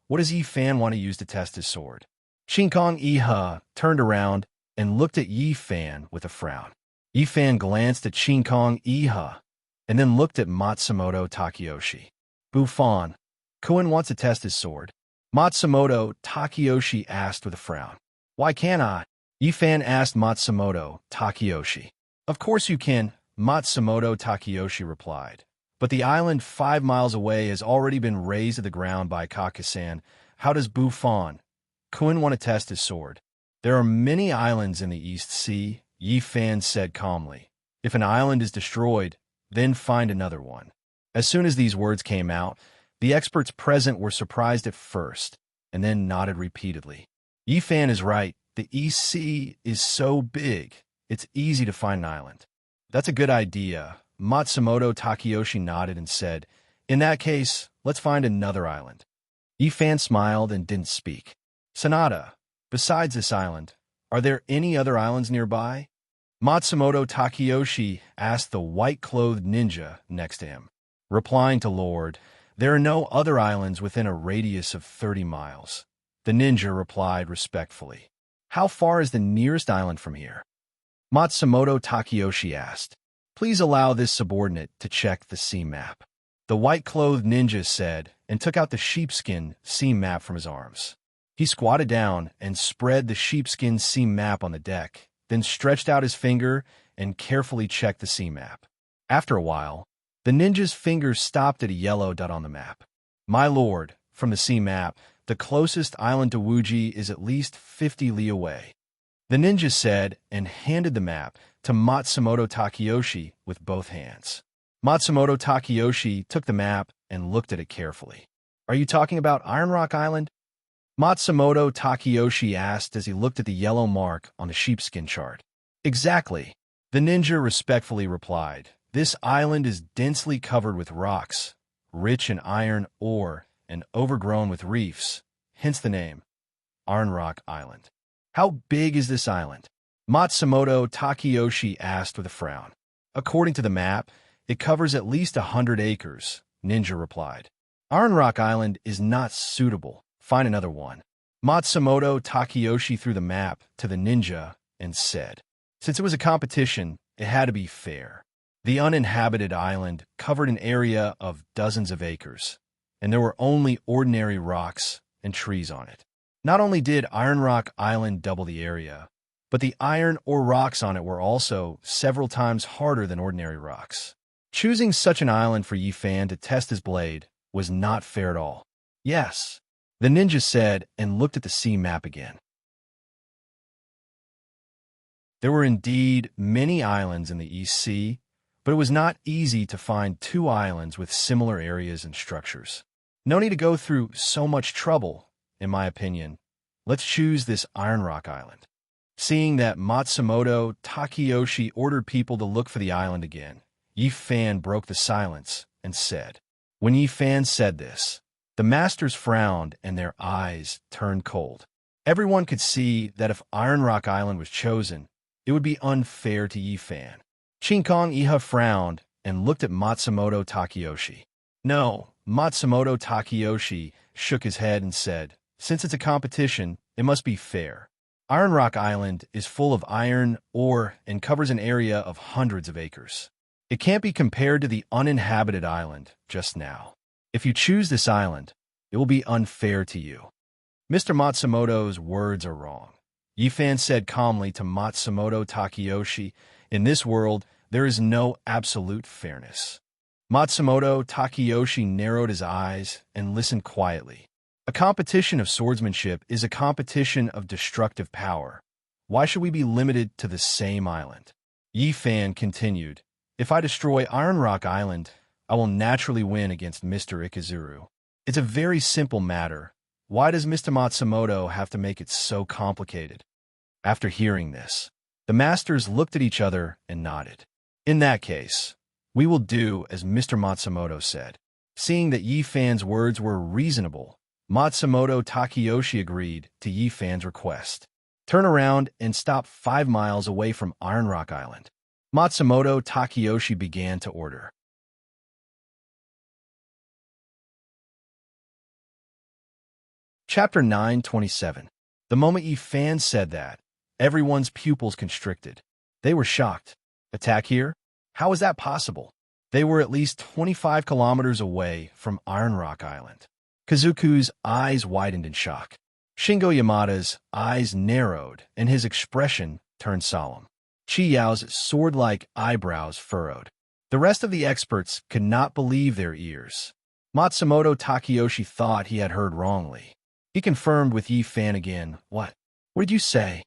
What does Yi Fan want to use to test his sword? Chinkong Iha turned around and looked at Yi Fan with a frown. Yi Fan glanced at Chinkong Iha and then looked at Matsumoto Takeyoshi. Buffon, Kuin wants to test his sword. Matsumoto Takeyoshi asked with a frown. Why can't I? Yi Fan asked Matsumoto Takeyoshi. Of course you can, Matsumoto Takeyoshi replied. But the island 5 miles away has already been razed to the ground by Kakasan. How does Buffon, Kuin want to test his sword? There are many islands in the East Sea, Yi Fan said calmly. If an island is destroyed, then find another one. As soon as these words came out, the experts present were surprised at first, and then nodded repeatedly. Yi Fan is right. The East Sea is so big, it's easy to find an island. That's a good idea. Matsumoto Takeyoshi nodded and said, In that case, let's find another island. Yi Fan smiled and didn't speak. Sanada, besides this island, are there any other islands nearby? Matsumoto Takeyoshi asked the white-clothed ninja next to him. Replying to Lord, there are no other islands within a radius of 30 miles. The ninja replied respectfully. How far is the nearest island from here? Matsumoto Takeyoshi asked. Please allow this subordinate to check the sea map. The white-clothed ninja said and took out the sheepskin sea map from his arms. He squatted down and spread the sheepskin sea map on the deck, then stretched out his finger and carefully checked the sea map. After a while, the ninja's fingers stopped at a yellow dot on the map. My lord, from the sea map, the closest island to Wuji is at least 50 li away. The ninja said and handed the map to Matsumoto Takeyoshi with both hands. Matsumoto Takeyoshi took the map and looked at it carefully. Are you talking about Iron Rock Island? Matsumoto Takeyoshi asked as he looked at the yellow mark on the sheepskin chart. Exactly. The ninja respectfully replied. This island is densely covered with rocks, rich in iron ore, and overgrown with reefs, hence the name, Iron Rock Island. How big is this island? Matsumoto Takeyoshi asked with a frown. According to the map, it covers at least 100 acres, Ninja replied. Iron Rock Island is not suitable. Find another one. Matsumoto Takeyoshi threw the map to the ninja and said, Since it was a competition, it had to be fair. The uninhabited island covered an area of dozens of acres, and there were only ordinary rocks and trees on it. Not only did Iron Rock Island double the area, but the iron or rocks on it were also several times harder than ordinary rocks. Choosing such an island for Yi Fan to test his blade was not fair at all. Yes, the ninja said and looked at the sea map again. There were indeed many islands in the East Sea, but it was not easy to find two islands with similar areas and structures. No need to go through so much trouble, in my opinion. Let's choose this Iron Rock Island. Seeing that Matsumoto Takeyoshi ordered people to look for the island again, Yi Fan broke the silence and said, when Yi Fan said this, the masters frowned and their eyes turned cold. Everyone could see that if Iron Rock Island was chosen, it would be unfair to Yi Fan. Shinkong Iha frowned and looked at Matsumoto Takeyoshi. No, Matsumoto Takeyoshi shook his head and said, since it's a competition, it must be fair. Iron Rock Island is full of iron ore and covers an area of hundreds of acres. It can't be compared to the uninhabited island just now. If you choose this island, it will be unfair to you. Mr. Matsumoto's words are wrong. Yi Fan said calmly to Matsumoto Takeyoshi, in this world, there is no absolute fairness. Matsumoto Takeyoshi narrowed his eyes and listened quietly. A competition of swordsmanship is a competition of destructive power. Why should we be limited to the same island? Yi Fan continued, if I destroy Iron Rock Island, I will naturally win against Mr. Ikizuru. It's a very simple matter. Why does Mr. Matsumoto have to make it so complicated? After hearing this, the masters looked at each other and nodded. In that case, we will do as Mr. Matsumoto said. Seeing that Yi Fan's words were reasonable, Matsumoto Takeyoshi agreed to Yi Fan's request. Turn around and stop 5 miles away from Iron Rock Island. Matsumoto Takeyoshi began to order. Chapter 927. The moment Yi Fan said that, everyone's pupils constricted. They were shocked. Attack here? How is that possible? They were at least 25 kilometers away from Iron Rock Island. Kazuku's eyes widened in shock. Shingo Yamada's eyes narrowed and his expression turned solemn. Chi Yao's sword-like eyebrows furrowed. The rest of the experts could not believe their ears. Matsumoto Takeyoshi thought he had heard wrongly. He confirmed with Yi Fan again, What did you say?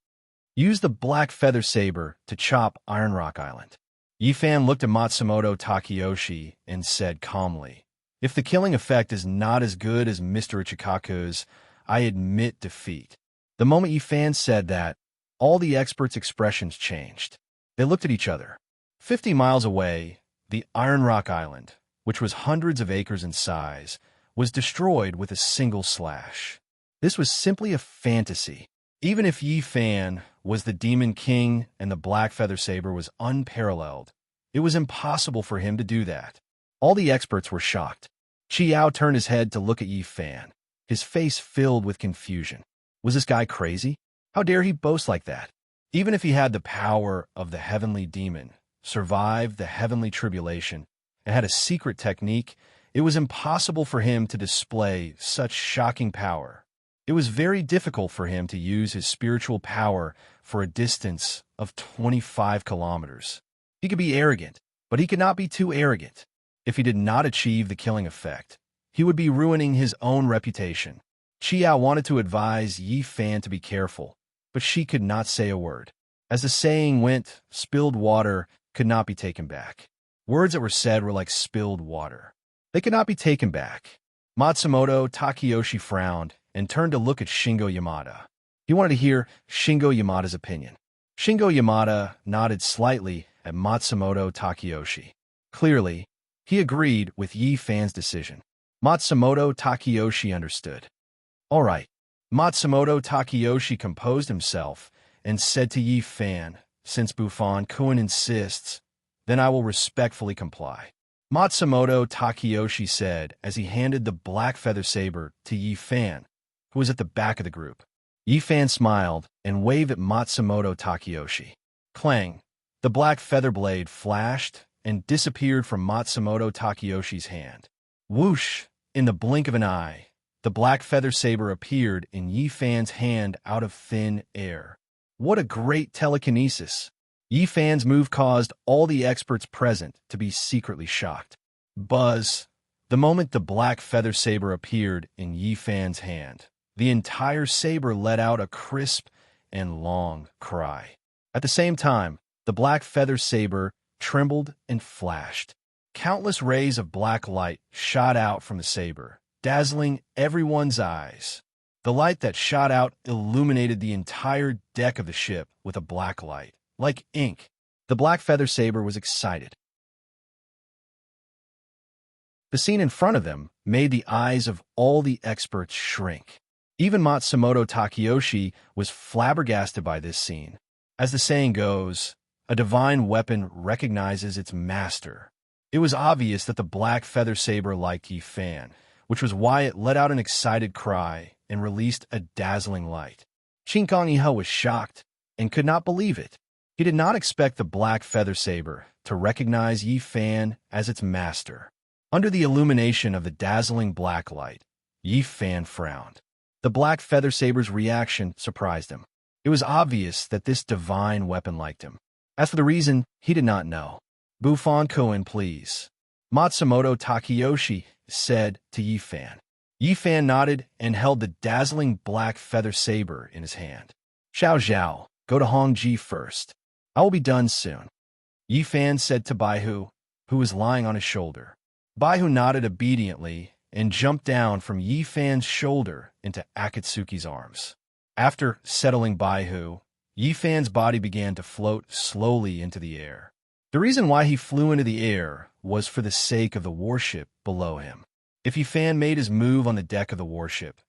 Use the black feather saber to chop Iron Rock Island. Yi Fan looked at Matsumoto Takeyoshi and said calmly, if the killing effect is not as good as Mr. Ichikaku's, I admit defeat. The moment Yi Fan said that, all the experts' expressions changed. They looked at each other. 50 miles away, the Iron Rock Island, which was hundreds of acres in size, was destroyed with a single slash. This was simply a fantasy. Even if Yi Fan was the Demon King and the Black Feather Saber was unparalleled, it was impossible for him to do that. All the experts were shocked. Chi Yao turned his head to look at Yi Fan. His face filled with confusion. Was this guy crazy? How dare he boast like that? Even if he had the power of the heavenly demon, survived the heavenly tribulation, and had a secret technique, it was impossible for him to display such shocking power. It was very difficult for him to use his spiritual power for a distance of 25 kilometers. He could be arrogant, but he could not be too arrogant. If he did not achieve the killing effect, he would be ruining his own reputation. Chi Yao wanted to advise Yi Fan to be careful, but she could not say a word. As the saying went, spilled water could not be taken back. Words that were said were like spilled water. They could not be taken back. Matsumoto Takeyoshi frowned and turned to look at Shingo Yamada. He wanted to hear Shingo Yamada's opinion. Shingo Yamada nodded slightly at Matsumoto Takeyoshi. Clearly, he agreed with Yi Fan's decision. Matsumoto Takeyoshi understood. All right. Matsumoto Takeyoshi composed himself and said to Yi Fan, since Buffon-kun insists, then I will respectfully comply. Matsumoto Takeyoshi said as he handed the black feather saber to Yi Fan, who was at the back of the group. Yi Fan smiled and waved at Matsumoto Takeyoshi. Clang! The black feather blade flashed and disappeared from Matsumoto Takeyoshi's hand. Whoosh! In the blink of an eye, the black feather saber appeared in Yi Fan's hand out of thin air. What a great telekinesis! Yi Fan's move caused all the experts present to be secretly shocked. Buzz! The moment the black feather saber appeared in Yi Fan's hand, the entire saber let out a crisp and long cry. At the same time, the black feather saber trembled, and flashed. Countless rays of black light shot out from the saber, dazzling everyone's eyes. The light that shot out illuminated the entire deck of the ship with a black light, like ink. The black feather saber was excited. The scene in front of them made the eyes of all the experts shrink. Even Matsumoto Takeyoshi was flabbergasted by this scene. As the saying goes, a divine weapon recognizes its master. It was obvious that the black feather saber liked Yi Fan, which was why it let out an excited cry and released a dazzling light. Shinkong Iha was shocked and could not believe it. He did not expect the black feather saber to recognize Yi Fan as its master. Under the illumination of the dazzling black light, Yi Fan frowned. The black feather saber's reaction surprised him. It was obvious that this divine weapon liked him. As for the reason, he did not know. "Buffon Koen, please," Matsumoto Takeyoshi said to Yi Fan. Yi Fan nodded and held the dazzling black feather saber in his hand. "Xiao Zhao, go to Hongji first. I will be done soon," Yi Fan said to Baihu, who was lying on his shoulder. Baihu nodded obediently and jumped down from Yi Fan's shoulder into Akatsuki's arms. After settling Baihu, Yi Fan's body began to float slowly into the air. The reason why he flew into the air was for the sake of the warship below him. If Yi Fan made his move on the deck of the warship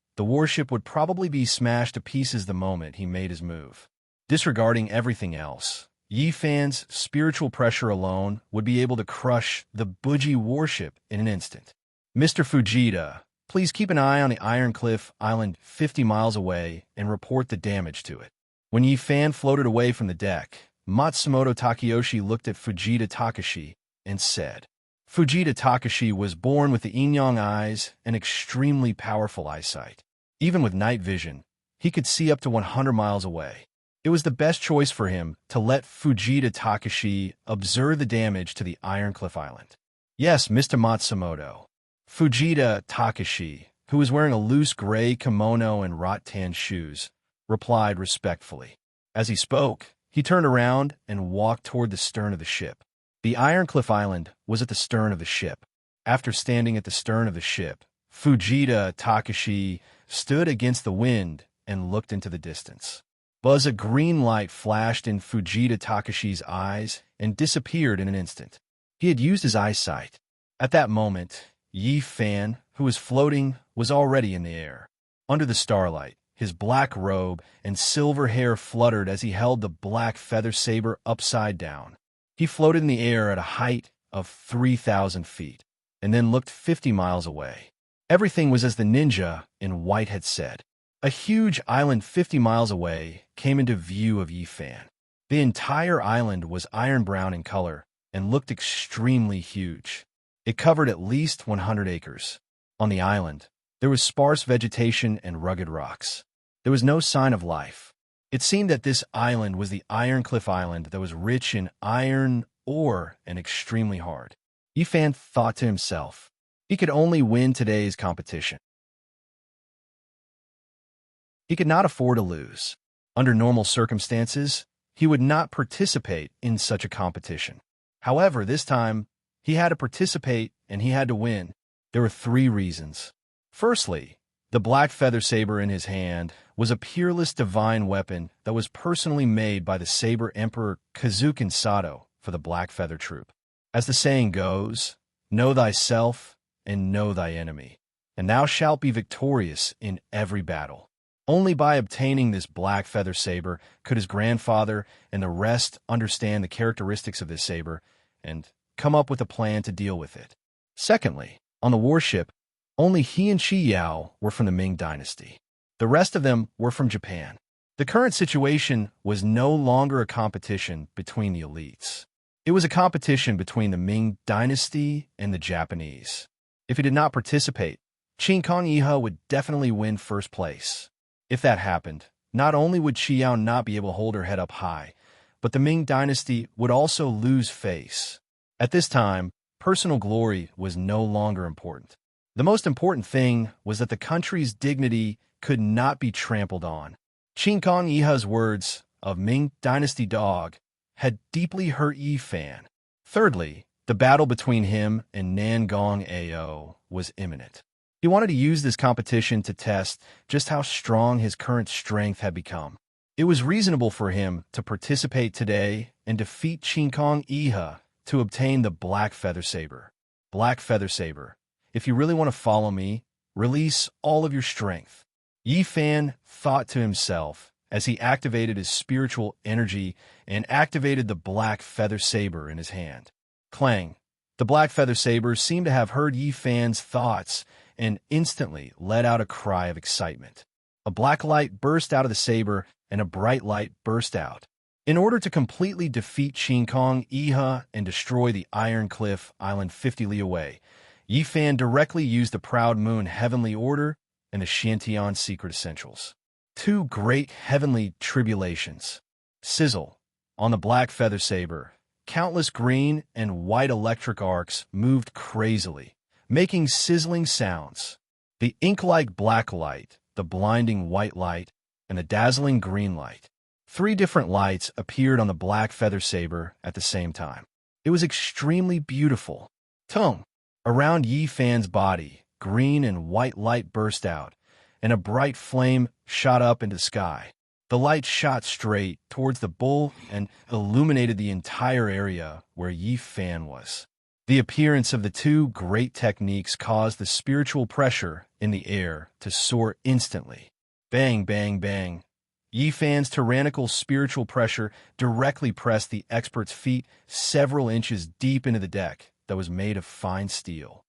would probably be smashed to pieces the moment he made his move. Disregarding everything else, Yi Fan's spiritual pressure alone would be able to crush the Buji warship in an instant. "Mr. Fujita, please keep an eye on the Iron Cliff Island 50 miles away and report the damage to it." When Yi Fan floated away from the deck, Matsumoto Takeyoshi looked at Fujita Takashi and said, Fujita Takashi was born with the yin-yang eyes and extremely powerful eyesight. Even with night vision, he could see up to 100 miles away. It was the best choice for him to let Fujita Takashi observe the damage to the Iron Cliff Island. "Yes, Mr. Matsumoto." Fujita Takashi, who was wearing a loose gray kimono and rattan shoes, replied respectfully. As he spoke, he turned around and walked toward the stern of the ship. The Iron Cliff Island was at the stern of the ship. After standing at the stern of the ship, Fujita Takashi stood against the wind and looked into the distance. A green light flashed in Fujita Takashi's eyes and disappeared in an instant. He had used his eyesight. At that moment, Yi Fan, who was floating, was already in the air. Under the starlight, his black robe and silver hair fluttered as he held the black feather saber upside down. He floated in the air at a height of 3,000 feet, and then looked 50 miles away. Everything was as the ninja in white had said. A huge island 50 miles away came into view of Yi Fan. The entire island was iron-brown in color and looked extremely huge. It covered at least 100 acres. On the island, there was sparse vegetation and rugged rocks. There was no sign of life. It seemed that this island was the Iron Cliff Island that was rich in iron ore and extremely hard. Yi Fan thought to himself, he could only win today's competition. He could not afford to lose. Under normal circumstances, he would not participate in such a competition. However, this time, he had to participate and he had to win. There were 3 reasons. Firstly, the black feather saber in his hand was a peerless divine weapon that was personally made by the Saber Emperor Kazukin Sato for the Black Feather Troop. As the saying goes, know thyself and know thy enemy, and thou shalt be victorious in every battle. Only by obtaining this black feather saber could his grandfather and the rest understand the characteristics of this saber and come up with a plan to deal with it. Secondly, on the warship, only he and Qi Yao were from the Ming dynasty. The rest of them were from Japan. The current situation was no longer a competition between the elites. It was a competition between the Ming dynasty and the Japanese. If he did not participate, Qin Kong Yihe would definitely win first place. If that happened, not only would Qi Yao not be able to hold her head up high, but the Ming dynasty would also lose face. At this time, personal glory was no longer important. The most important thing was that the country's dignity could not be trampled on. Qin Kong Yihe's words of Ming dynasty dog had deeply hurt Yi Fan. Thirdly, the battle between him and Nangong Ao was imminent. He wanted to use this competition to test just how strong his current strength had become. It was reasonable for him to participate today and defeat Chinkong Iha to obtain the Black Feather Saber. Black Feather Saber, if you really want to follow me, release all of your strength. Yi Fan thought to himself as he activated his spiritual energy and activated the Black Feather Saber in his hand. Clang! The Black Feather Saber seemed to have heard Yi Fan's thoughts and instantly let out a cry of excitement. A black light burst out of the saber and a bright light burst out. In order to completely defeat Chinkong Iha and destroy the Iron Cliff Island 50 li away, Yi Fan directly used the Proud Moon Heavenly Order and the Shantian Secret Essentials. Two great heavenly tribulations. Sizzle. On the Black Feather Saber, countless green and white electric arcs moved crazily, making sizzling sounds. The ink-like black light, the blinding white light, and the dazzling green light. Three different lights appeared on the Black Feather Saber at the same time. It was extremely beautiful. Tongue. Around Yi Fan's body, green and white light burst out, and a bright flame shot up into the sky. The light shot straight towards the bull and illuminated the entire area where Yi Fan was. The appearance of the two great techniques caused the spiritual pressure in the air to soar instantly. Bang, bang, bang. Yi Fan's tyrannical spiritual pressure directly pressed the expert's feet several inches deep into the deck that was made of fine steel.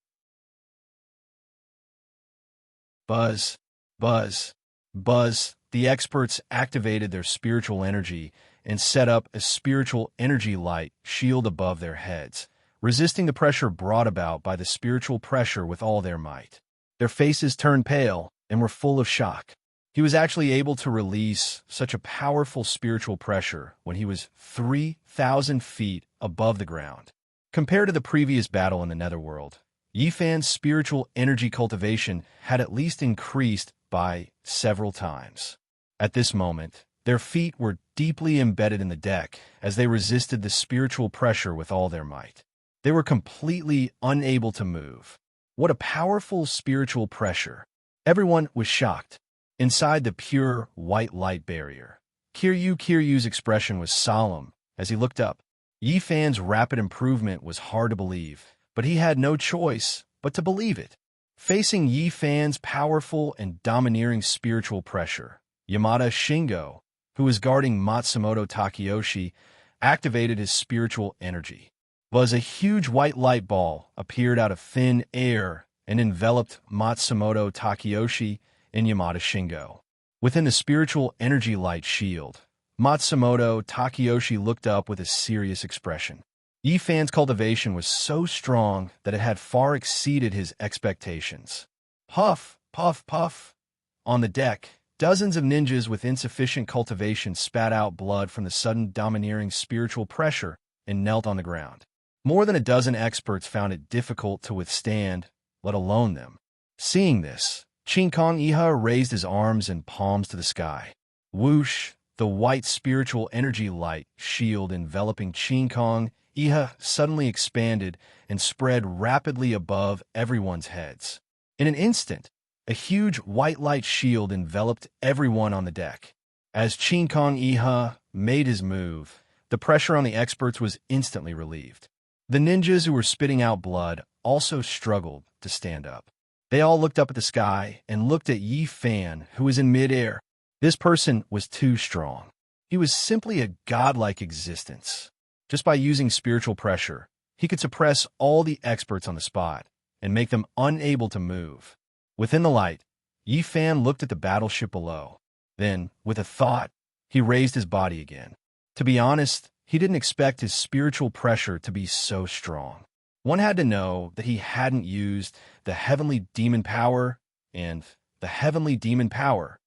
Buzz, buzz, buzz. The experts activated their spiritual energy and set up a spiritual energy light shield above their heads, resisting the pressure brought about by the spiritual pressure with all their might. Their faces turned pale and were full of shock. He was actually able to release such a powerful spiritual pressure when he was 3,000 feet above the ground. Compared to the previous battle in the Netherworld, Yi Fan's spiritual energy cultivation had at least increased by several times. At this moment, their feet were deeply embedded in the deck as they resisted the spiritual pressure with all their might. They were completely unable to move. What a powerful spiritual pressure. Everyone was shocked. Inside the pure white light barrier, Kiryu's expression was solemn as he looked up. Yi Fan's rapid improvement was hard to believe, but he had no choice but to believe it. Facing Yi Fan's powerful and domineering spiritual pressure, Yamada Shingo, who was guarding Matsumoto Takeyoshi, activated his spiritual energy. A huge white light ball appeared out of thin air and enveloped Matsumoto Takeyoshi and Yamada Shingo. Within the spiritual energy light shield, Matsumoto Takeyoshi looked up with a serious expression. Yi Fan's cultivation was so strong that it had far exceeded his expectations. Puff, puff, puff. On the deck, dozens of ninjas with insufficient cultivation spat out blood from the sudden domineering spiritual pressure and knelt on the ground. More than a dozen experts found it difficult to withstand, let alone them. Seeing this, Chinkong Iha raised his arms and palms to the sky. Whoosh! The white spiritual energy light shield enveloping Chinkong Iha suddenly expanded and spread rapidly above everyone's heads. In an instant, a huge white light shield enveloped everyone on the deck. As Chinkong Iha made his move, the pressure on the experts was instantly relieved. The ninjas who were spitting out blood also struggled to stand up. They all looked up at the sky and looked at Yi Fan, who was in midair. This person was too strong. He was simply a godlike existence. Just by using spiritual pressure, he could suppress all the experts on the spot and make them unable to move. Within the light, Yi Fan looked at the battleship below. Then, with a thought, he raised his body again. To be honest, he didn't expect his spiritual pressure to be so strong. One had to know that he hadn't used the heavenly demon power and the heavenly demon power.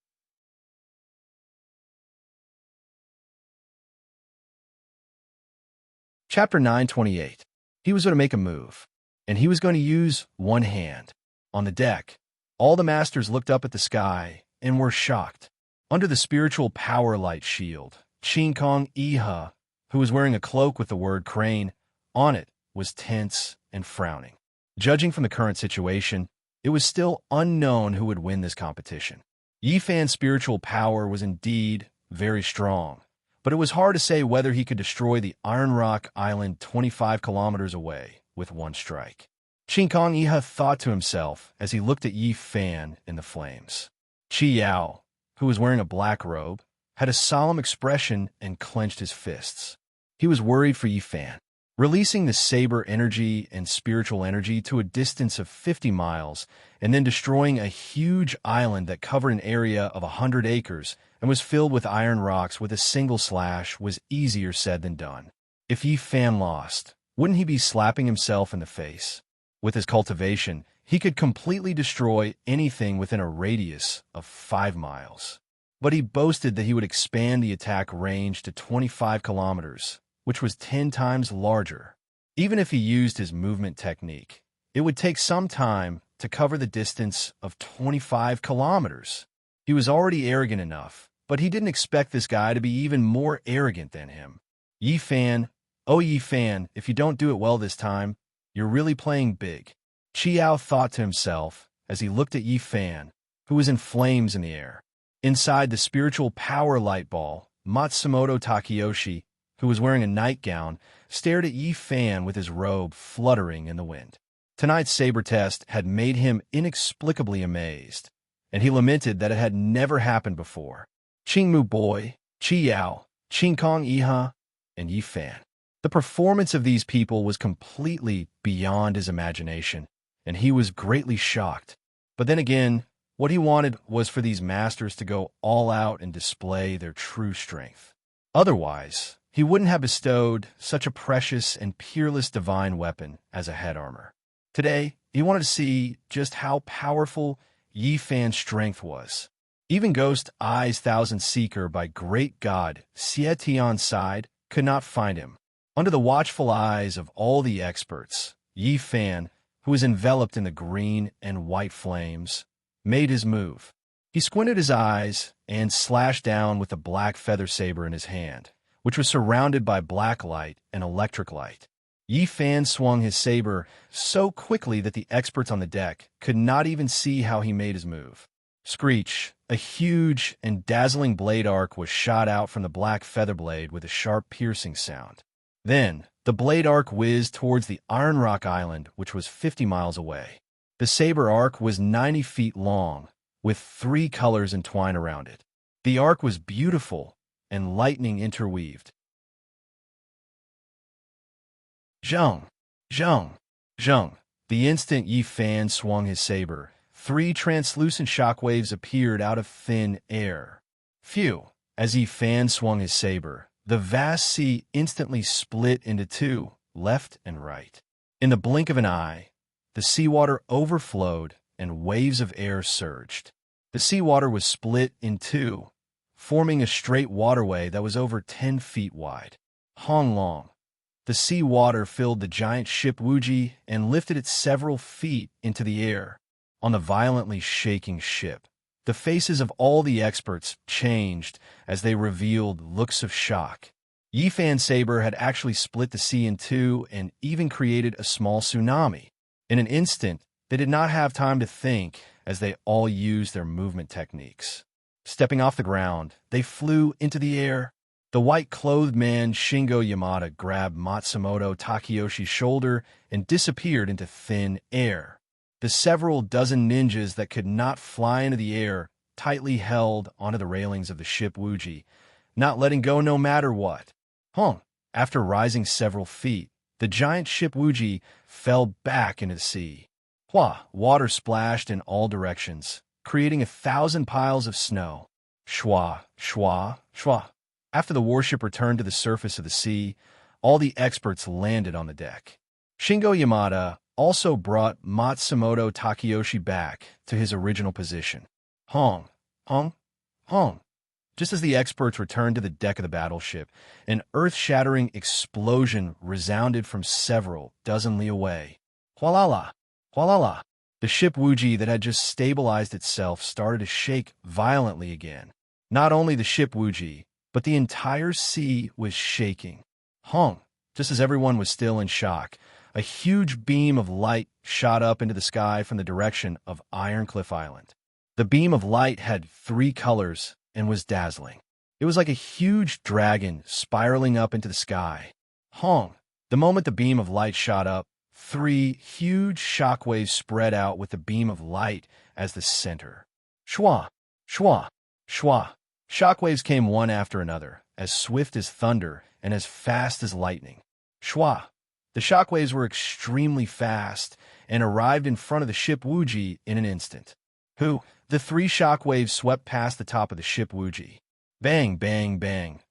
Chapter 928. He was going to make a move, and he was going to use one hand. On the deck, all the masters looked up at the sky and were shocked. Under the spiritual power light shield, Chinkong Iha, who was wearing a cloak with the word crane, on it was tense and frowning. Judging from the current situation, it was still unknown who would win this competition. Yi Fan's spiritual power was indeed very strong, but it was hard to say whether he could destroy the Iron Rock Island 25 kilometers away with one strike. Qin Kong Iha thought to himself as he looked at Yi Fan in the flames. Qi Yao, who was wearing a black robe, had a solemn expression and clenched his fists. He was worried for Yi Fan. Releasing the saber energy and spiritual energy to a distance of 50 miles and then destroying a huge island that covered an area of 100 acres and was filled with iron rocks with a single slash was easier said than done. If Yi Fan lost, wouldn't he be slapping himself in the face? With his cultivation, he could completely destroy anything within a radius of 5 miles. But he boasted that he would expand the attack range to 25 kilometers, which was 10 times larger. Even if he used his movement technique, it would take some time to cover the distance of 25 kilometers. He was already arrogant enough, but he didn't expect this guy to be even more arrogant than him. Yi Fan, oh Yi Fan, if you don't do it well this time, you're really playing big. Qiao thought to himself as he looked at Yi Fan, who was in flames in the air. Inside the spiritual power light ball, Matsumoto Takeyoshi, who was wearing a nightgown, stared at Yi Fan with his robe fluttering in the wind. Tonight's saber test had made him inexplicably amazed, and he lamented that it had never happened before. Qingmu Boy, Qi Yao, Qin Kong Iha, and Yi Fan. The performance of these people was completely beyond his imagination, and he was greatly shocked. But then again, what he wanted was for these masters to go all out and display their true strength. Otherwise, he wouldn't have bestowed such a precious and peerless divine weapon as a head armor. Today, he wanted to see just how powerful Yi Fan's strength was. Even Ghost Eye's Thousand Seeker by great god Xie Tian's side could not find him. Under the watchful eyes of all the experts, Yi Fan, who was enveloped in the green and white flames, made his move. He squinted his eyes and slashed down with the black feather saber in his hand, which was surrounded by black light and electric light. Yi Fan swung his saber so quickly that the experts on the deck could not even see how he made his move. Screech, a huge and dazzling blade arc was shot out from the black feather blade with a sharp piercing sound. Then, the blade arc whizzed towards the Iron Rock Island, which was 50 miles away. The saber arc was 90 feet long, with 3 colors entwined around it. The arc was beautiful and lightning interweaved. Zheng, zheng, zheng. The instant Yi Fan swung his saber, 3 translucent shockwaves appeared out of thin air. Phew! As Yi Fan swung his saber, the vast sea instantly split into 2, left and right. In the blink of an eye, the seawater overflowed and waves of air surged. The seawater was split in 2, forming a straight waterway that was over 10 feet wide. Hong long. The sea water filled the giant ship Wuji and lifted it several feet into the air. On the violently shaking ship, the faces of all the experts changed as they revealed looks of shock. Yi Fan's saber had actually split the sea in 2 and even created a small tsunami. In an instant, they did not have time to think as they all used their movement techniques. Stepping off the ground, they flew into the air. The white-clothed man Shingo Yamada grabbed Matsumoto Takeyoshi's shoulder and disappeared into thin air. The several dozen ninjas that could not fly into the air tightly held onto the railings of the ship Wuji, not letting go no matter what. After rising several feet, the giant ship Wuji fell back into the sea. Water splashed in all directions, creating 1,000 piles of snow. Shwa, shwa, shwa. After the warship returned to the surface of the sea, all the experts landed on the deck. Shingo Yamada also brought Matsumoto Takeyoshi back to his original position. Hong. Just as the experts returned to the deck of the battleship, an earth-shattering explosion resounded from several dozen li away. Hualala! The ship Wuji that had just stabilized itself started to shake violently again. Not only the ship Wuji, but the entire sea was shaking. Just as everyone was still in shock, a huge beam of light shot up into the sky from the direction of Ironcliff Island. The beam of light had 3 colors and was dazzling. It was like a huge dragon spiraling up into the sky. Hong! The moment the beam of light shot up, 3 huge shockwaves spread out with the beam of light as the center. Shwa! Shwa! Shwa! Shockwaves came one after another, as swift as thunder and as fast as lightning. Shwa! The shockwaves were extremely fast and arrived in front of the ship Wuji in an instant. The 3 shockwaves swept past the top of the ship Wuji. Bang, bang, bang.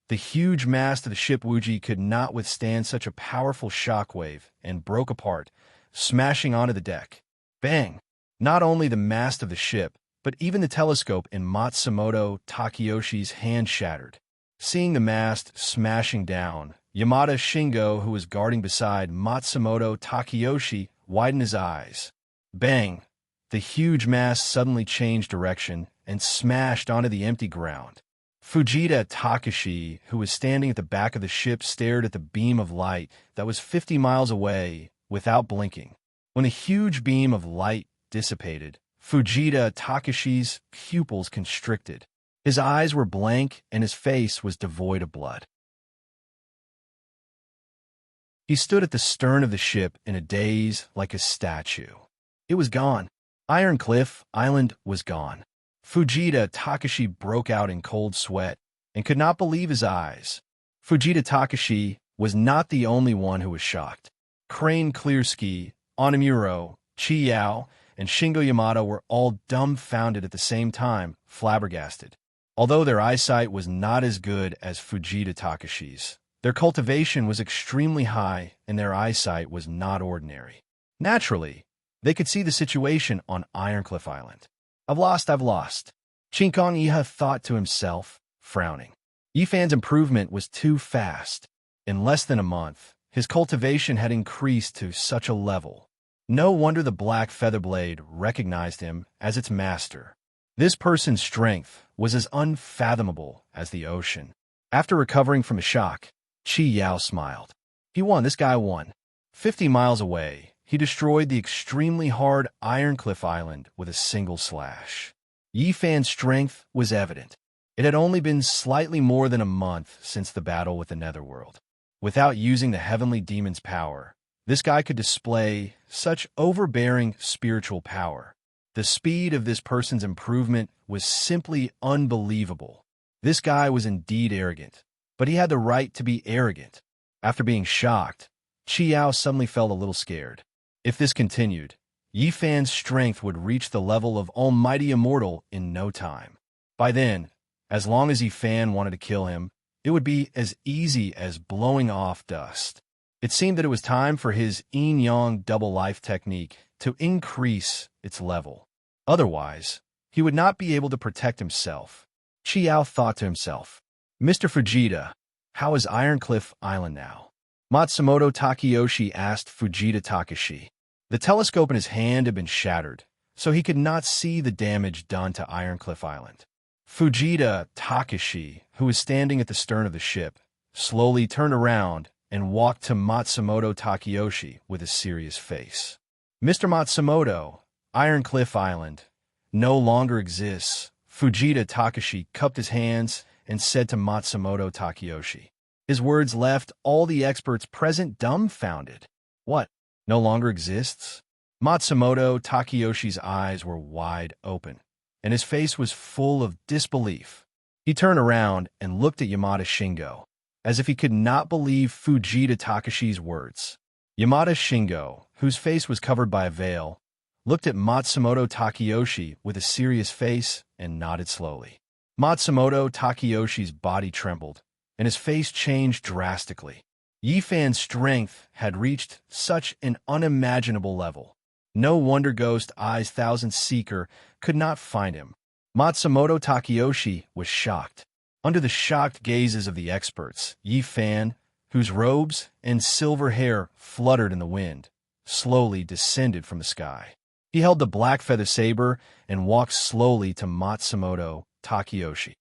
The huge mast of the ship Wuji could not withstand such a powerful shockwave and broke apart, smashing onto the deck. Bang! Not only the mast of the ship, but even the telescope in Matsumoto Takayoshi's hand shattered. Seeing the mast smashing down, Yamada Shingo, who was guarding beside Matsumoto Takayoshi, widened his eyes. Bang! The huge mast suddenly changed direction and smashed onto the empty ground. Fujita Takashi, who was standing at the back of the ship, stared at the beam of light that was 50 miles away without blinking. When the huge beam of light dissipated, Fujita Takashi's pupils constricted. His eyes were blank and his face was devoid of blood. He stood at the stern of the ship in a daze like a statue. It was gone. Ironcliff Island was gone. Fujita Takashi broke out in cold sweat and could not believe his eyes. Fujita Takashi was not the only one who was shocked. Crane Clearski, Onamuro, Chi Yao, and Shingo Yamada were all dumbfounded at the same time, flabbergasted. Although their eyesight was not as good as Fujita Takashi's, their cultivation was extremely high and their eyesight was not ordinary. Naturally, they could see the situation on Ironcliff Island. I've lost. Chinkong Iha thought to himself, frowning. Yifan's improvement was too fast. In less than a month, his cultivation had increased to such a level. No wonder the Black Featherblade recognized him as its master. This person's strength was as unfathomable as the ocean. After recovering from a shock, Chi Yao smiled. He won, this guy won. 50 miles away, he destroyed the extremely hard Ironcliff Island with a single slash. Yifan's strength was evident. It had only been slightly more than a month since the battle with the Netherworld. Without using the Heavenly Demon's power, this guy could display such overbearing spiritual power. The speed of this person's improvement was simply unbelievable. This guy was indeed arrogant, but he had the right to be arrogant. After being shocked, Chi Yao suddenly felt a little scared. If this continued, Yifan's strength would reach the level of Almighty Immortal in no time. By then, as long as Yifan wanted to kill him, it would be as easy as blowing off dust. It seemed that it was time for his yin-yang double life technique to increase its level. Otherwise, he would not be able to protect himself. Chi Yao thought to himself, Mr. Fujita, how is Ironcliff Island now? Matsumoto Takayoshi asked Fujita Takashi. The telescope in his hand had been shattered, so he could not see the damage done to Ironcliff Island. Fujita Takashi, who was standing at the stern of the ship, slowly turned around and walked to Matsumoto Takayoshi with a serious face. Mr. Matsumoto, Ironcliff Island no longer exists. Fujita Takashi cupped his hands and said to Matsumoto Takayoshi. His words left all the experts present dumbfounded. What? No longer exists? Matsumoto Takayoshi's eyes were wide open, and his face was full of disbelief. He turned around and looked at Yamada Shingo, as if he could not believe Fujita Takashi's words. Yamada Shingo, whose face was covered by a veil, looked at Matsumoto Takayoshi with a serious face and nodded slowly. Matsumoto Takayoshi's body trembled, and his face changed drastically. Yifan's strength had reached such an unimaginable level. No wonder Ghost Eye's Thousand Seeker could not find him. Matsumoto Takayoshi was shocked. Under the shocked gazes of the experts, Yifan, whose robes and silver hair fluttered in the wind, slowly descended from the sky. He held the black feather saber and walked slowly to Matsumoto Takayoshi.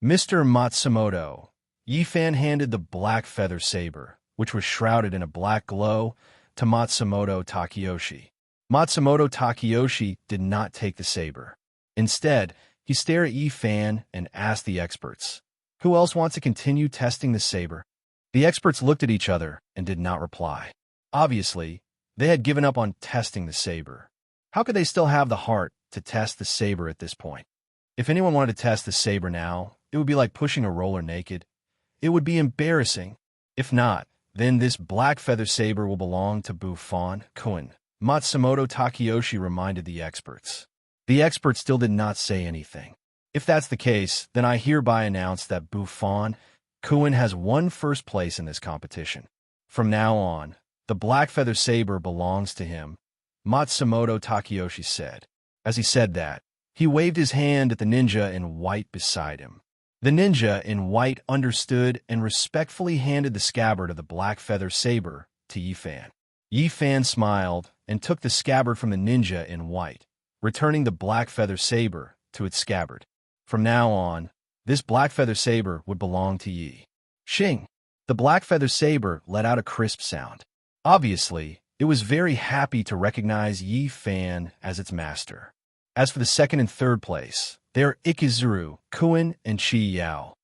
Mr. Matsumoto, Yi Fan handed the black feather saber, which was shrouded in a black glow, to Matsumoto Takeyoshi. Matsumoto Takeyoshi did not take the saber. Instead, he stared at Yi Fan and asked the experts, "Who else wants to continue testing the saber?" The experts looked at each other and did not reply. Obviously, they had given up on testing the saber. How could they still have the heart to test the saber at this point? If anyone wanted to test the saber now, it would be like pushing a roller naked. It would be embarrassing. If not, then this black feather saber will belong to Buffon Kun. Matsumoto Takeyoshi reminded the experts. The experts still did not say anything. If that's the case, then I hereby announce that Buffon Kun has won first place in this competition. From now on, the black feather saber belongs to him, Matsumoto Takeyoshi said. As he said that, he waved his hand at the ninja in white beside him. The ninja in white understood and respectfully handed the scabbard of the black feather saber to Yi Fan. Yi Fan smiled and took the scabbard from the ninja in white, returning the black feather saber to its scabbard. From now on, this black feather saber would belong to Yi. Shing! The black feather saber let out a crisp sound. Obviously, it was very happy to recognize Yi Fan as its master. As for the second and third place, they are Ikizuru Kun and Chi Yao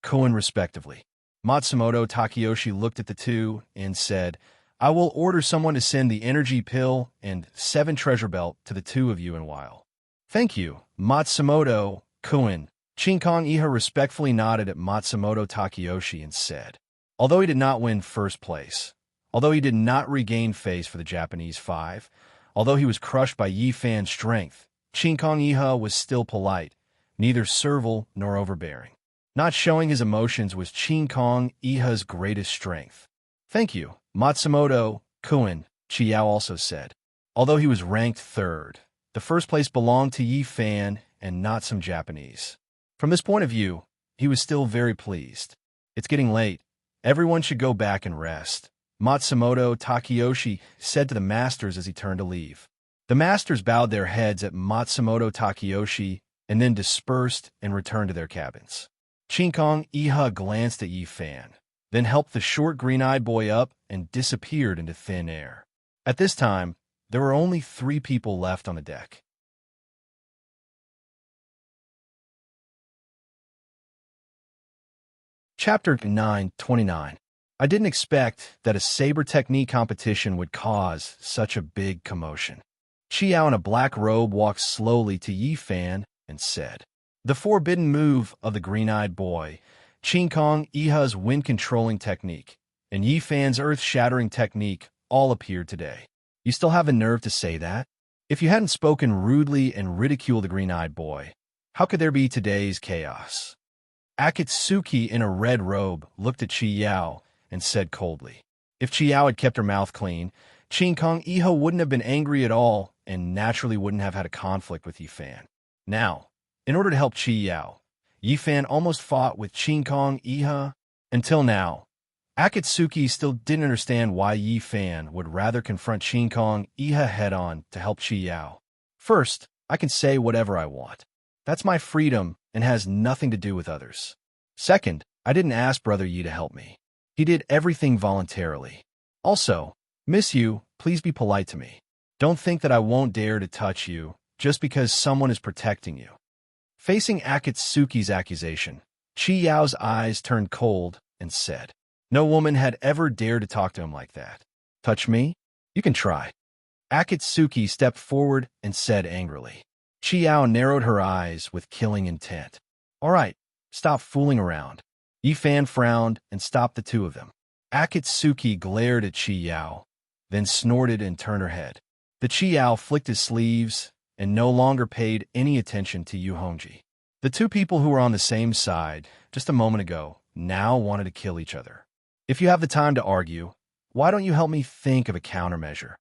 Kun respectively. Matsumoto Takeyoshi looked at the two and said, "I will order someone to send the energy pill and 7 treasure belt to the two of you in a while." "Thank you, Matsumoto Kun." Shinkong Iha respectfully nodded at Matsumoto Takeyoshi and said, although he did not win first place, although he did not regain face for the Japanese 5, although he was crushed by Yi Fan's strength, Shinkong Iha was still polite, neither servile nor overbearing. Not showing his emotions was Shinkong Iha's greatest strength. "Thank you, Matsumoto Kun," Chiao also said. Although he was ranked third, the first place belonged to Yi Fan and not some Japanese. From this point of view, he was still very pleased. "It's getting late. Everyone should go back and rest," Matsumoto Takeyoshi said to the masters as he turned to leave. The masters bowed their heads at Matsumoto Takeyoshi and then dispersed and returned to their cabins. Shinkong Iha glanced at Yi Fan, then helped the short green-eyed boy up and disappeared into thin air. At this time, there were only 3 people left on the deck. Chapter 9:29. I didn't expect that a saber technique competition would cause such a big commotion. Chiao in a black robe walked slowly to Yi Fan and said, "The forbidden move of the green-eyed boy, Shinkong Iha's wind-controlling technique, and Yi Fan's earth-shattering technique all appeared today. You still have the nerve to say that? If you hadn't spoken rudely and ridiculed the green-eyed boy, how could there be today's chaos?" Akatsuki in a red robe looked at Chiao and said coldly. If Chiao had kept her mouth clean, Shinkong Iha wouldn't have been angry at all and naturally wouldn't have had a conflict with Yi Fan. Now, in order to help Chiao, Yi Fan almost fought with Shinkong Iha. Until now, Akatsuki still didn't understand why Yi Fan would rather confront Shinkong Iha head-on to help Chiao. First, I can say whatever I want. That's my freedom and has nothing to do with others. Second, I didn't ask Brother Yi to help me. He did everything voluntarily. Also, miss you, please be polite to me. Don't think that I won't dare to touch you just because someone is protecting you." Facing Akatsuki's accusation, Chiao's eyes turned cold and said, no woman had ever dared to talk to him like that. "Touch me? You can try." Akatsuki stepped forward and said angrily. Chiao narrowed her eyes with killing intent. "All right, stop fooling around." Yi Fan frowned and stopped the two of them. Akatsuki glared at Chiao, then snorted and turned her head. The Chiao flicked his sleeves and no longer paid any attention to Yu Hongji. The two people who were on the same side just a moment ago now wanted to kill each other. "If you have the time to argue, why don't you help me think of a countermeasure?"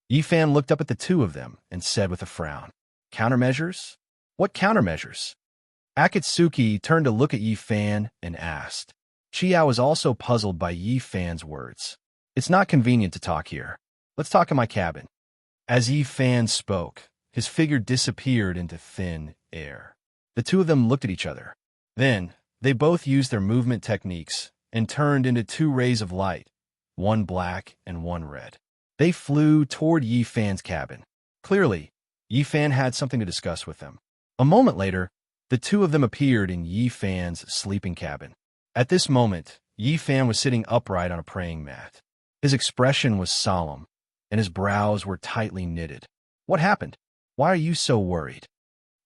Yi Fan looked up at the two of them and said with a frown, "Countermeasures? What countermeasures?" Akatsuki turned to look at Yi Fan and asked. Chiao was also puzzled by Yi Fan's words. "It's not convenient to talk here. Let's talk in my cabin." As Yi Fan spoke, his figure disappeared into thin air. The two of them looked at each other. Then, They both used their movement techniques and turned into two rays of light, one black and one red. They flew toward Yi Fan's cabin. Clearly, Yi Fan had something to discuss with them. A moment later, the two of them appeared in Yi Fan's sleeping cabin. At this moment, Yi Fan was sitting upright on a praying mat. His expression was solemn, and his brows were tightly knitted. "What happened? Why are you so worried?"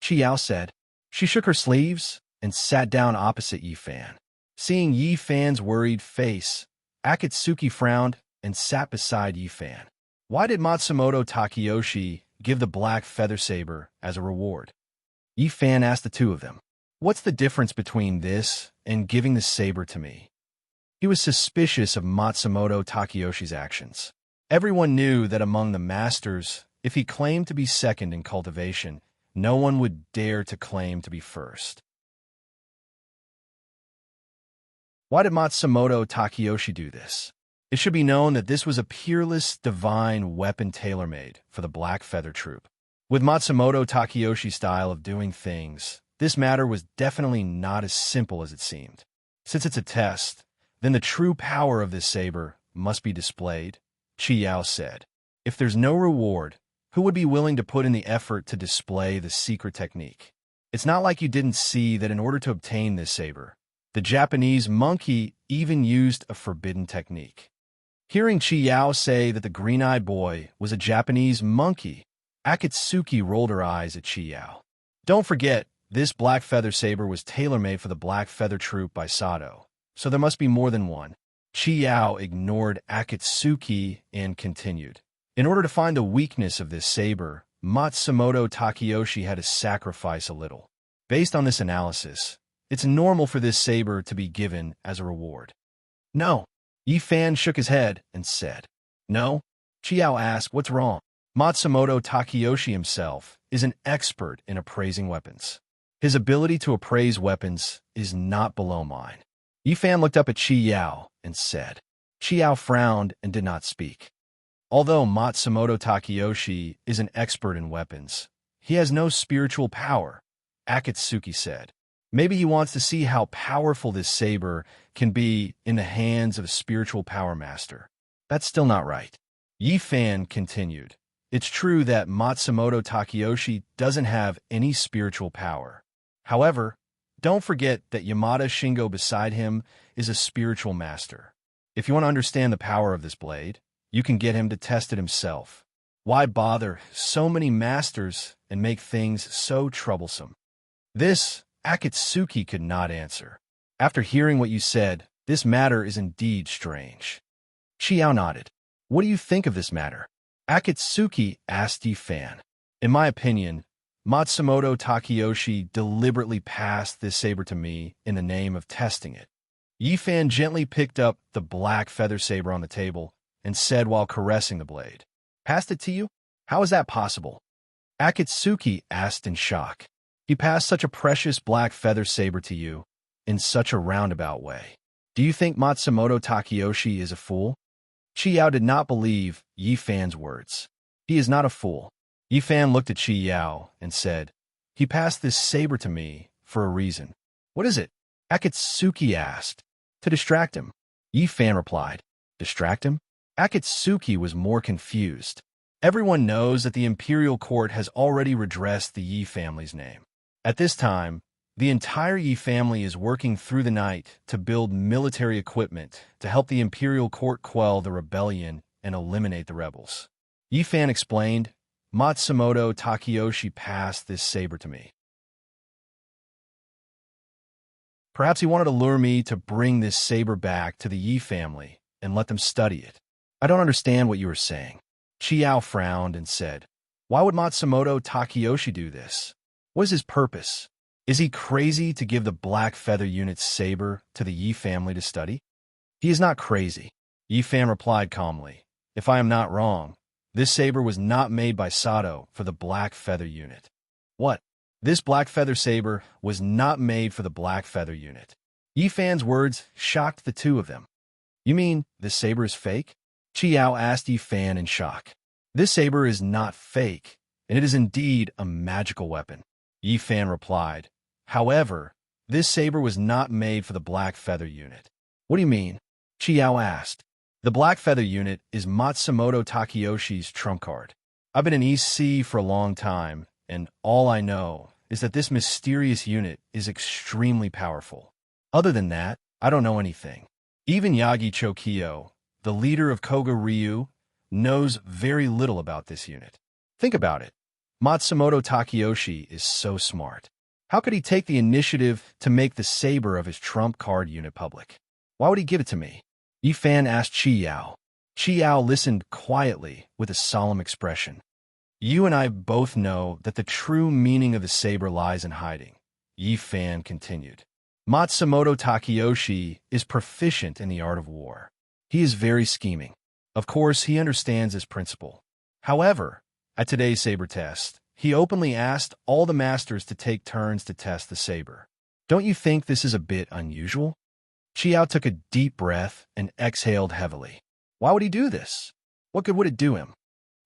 Qiao said. She shook her sleeves and sat down opposite Yi Fan. Seeing Yi Fan's worried face, Akatsuki frowned and sat beside Yi Fan. Why did Matsumoto Takeyoshi give the black feather saber as a reward? Yi Fan asked the two of them. What's the difference between this and giving the saber to me? He was suspicious of Matsumoto Takeyoshi's actions. Everyone knew that among the masters, if he claimed to be second in cultivation, no one would dare to claim to be first. Why did Matsumoto Takeyoshi do this? It should be known that this was a peerless, divine weapon tailor-made for the Black Feather Troop. With Matsumoto Takeyoshi's style of doing things, this matter was definitely not as simple as it seemed. Since it's a test, then the true power of this saber must be displayed, Qiao said. If there's no reward, who would be willing to put in the effort to display the secret technique? It's not like you didn't see that in order to obtain this saber, the Japanese monkey even used a forbidden technique. Hearing Qiao say that the green-eyed boy was a Japanese monkey, Akatsuki rolled her eyes at Qiao. Don't forget, this black feather saber was tailor-made for the Black Feather Troop by Sato, so there must be more than one. Qiao ignored Akatsuki and continued. In order to find the weakness of this saber, Matsumoto Takeyoshi had to sacrifice a little. Based on this analysis, it's normal for this saber to be given as a reward. No. Yi Fan shook his head and said, No? Qiao asked, what's wrong? Matsumoto Takeyoshi himself is an expert in appraising weapons. His ability to appraise weapons is not below mine. Yi Fan looked up at Qiao and said. Qiao frowned and did not speak. Although Matsumoto Takeyoshi is an expert in weapons, he has no spiritual power, Akatsuki said. Maybe he wants to see how powerful this saber can be in the hands of a spiritual power master. That's still not right. Yi Fan continued. It's true that Matsumoto Takeyoshi doesn't have any spiritual power. However, don't forget that Yamada Shingo beside him is a spiritual master. If you want to understand the power of this blade, you can get him to test it himself. Why bother so many masters and make things so troublesome? This, Akatsuki could not answer. After hearing what you said, this matter is indeed strange. Qiao nodded. What do you think of this matter? Akatsuki asked Yi Fan. In my opinion, Matsumoto Takeyoshi deliberately passed this saber to me in the name of testing it. Yi Fan gently picked up the black feather saber on the table and said while caressing the blade, Passed it to you? How is that possible? Akatsuki asked in shock. He passed such a precious black feather saber to you in such a roundabout way. Do you think Matsumoto Takeyoshi is a fool? Qiao did not believe Yi Fan's words. He is not a fool. Yi Fan looked at Qiao and said, He passed this saber to me for a reason. What is it? Akatsuki asked. To distract him. Yi Fan replied. Distract him? Akatsuki was more confused. Everyone knows that the imperial court has already redressed the Yi family's name. At this time, the entire Yi family is working through the night to build military equipment to help the imperial court quell the rebellion and eliminate the rebels. Yi Fan explained, Matsumoto Takeyoshi passed this saber to me. Perhaps he wanted to lure me to bring this saber back to the Yi family and let them study it. I don't understand what you are saying. Qiao frowned and said, Why would Matsumoto Takeyoshi do this? What is his purpose? Is he crazy to give the Black Feather Unit's saber to the Yi family to study? He is not crazy, Yi Fan replied calmly. If I am not wrong, this saber was not made by Sato for the Black Feather Unit. What? This Black Feather saber was not made for the Black Feather Unit. Yi Fan's words shocked the two of them. You mean this saber is fake? Qiao asked Yi Fan in shock. This saber is not fake, and it is indeed a magical weapon. Yi Fan replied. However, This saber was not made for the Black Feather unit. What do you mean? Chiao asked. The Black Feather unit is Matsumoto Takeyoshi's trump card. I've been in East Sea for a long time, and all I know is that this mysterious unit is extremely powerful. Other than that, I don't know anything. Even Yagi Chokyo, the leader of Koga Ryu, knows very little about this unit. Think about it. Matsumoto Takeyoshi is so smart. How could he take the initiative to make the saber of his trump card unit public? Why would he give it to me? Yi Fan asked Chi Yao. Chi Yao listened quietly with a solemn expression. You and I both know that the true meaning of the saber lies in hiding, Yi Fan continued. Matsumoto Takeyoshi is proficient in the art of war. He is very scheming. Of course, he understands his principle. However, at today's saber test, he openly asked all the masters to take turns to test the saber. Don't you think this is a bit unusual? Chiao took a deep breath and exhaled heavily. Why would he do this? What good would it do him?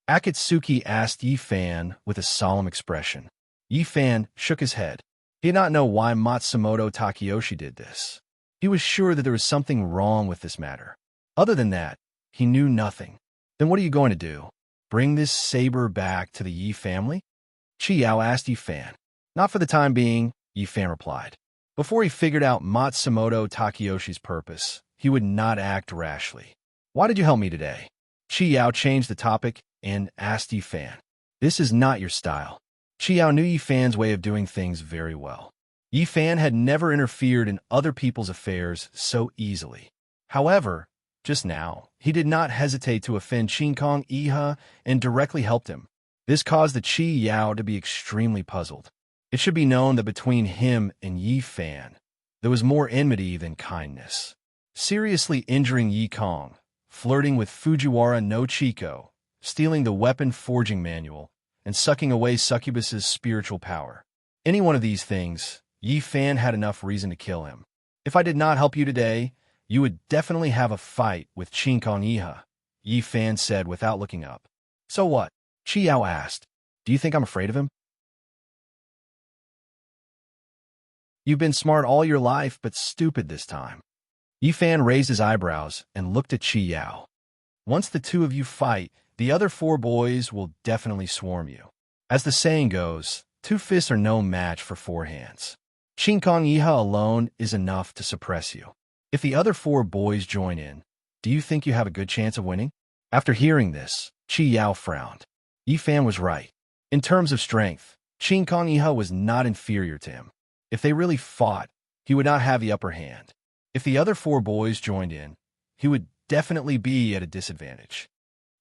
Akatsuki asked Yi Fan with a solemn expression. Yi Fan shook his head. He did not know why Matsumoto Takeyoshi did this. He was sure that there was something wrong with this matter. Other than that, he knew nothing. Then what are you going to do? Bring this saber back to the Yi family? Chiao asked Yi Fan. Not for the time being, Yi Fan replied. Before he figured out Matsumoto Takeyoshi's purpose, he would not act rashly. Why did you help me today? Chiao changed the topic and asked Yi Fan. This is not your style. Chiao knew Yi Fan's way of doing things very well. Yi Fan had never interfered in other people's affairs so easily. However, just now, he did not hesitate to offend Chinkong Iha and directly helped him. This caused the Chi Yao to be extremely puzzled. It should be known that between him and Yi Fan, there was more enmity than kindness. Seriously injuring Yi Kong, flirting with Fujiwara no Chico, stealing the weapon forging manual, and sucking away Succubus's spiritual power. Any one of these things, Yi Fan had enough reason to kill him. If I did not help you today, you would definitely have a fight with Chinkong Iha, Yi Fan said without looking up. So what? Chiao asked. Do you think I'm afraid of him? You've been smart all your life, but stupid this time. Yi Fan raised his eyebrows and looked at Chi Yao. Once the two of you fight, the other four boys will definitely swarm you. As the saying goes, 2 fists are no match for 4 hands. Chinkong Iha alone is enough to suppress you. If the other 4 boys join in, do you think you have a good chance of winning? After hearing this, Chi Yao frowned. Yi Fan was right. In terms of strength, Chinkong Iha was not inferior to him. If they really fought, he would not have the upper hand. If the other 4 boys joined in, he would definitely be at a disadvantage.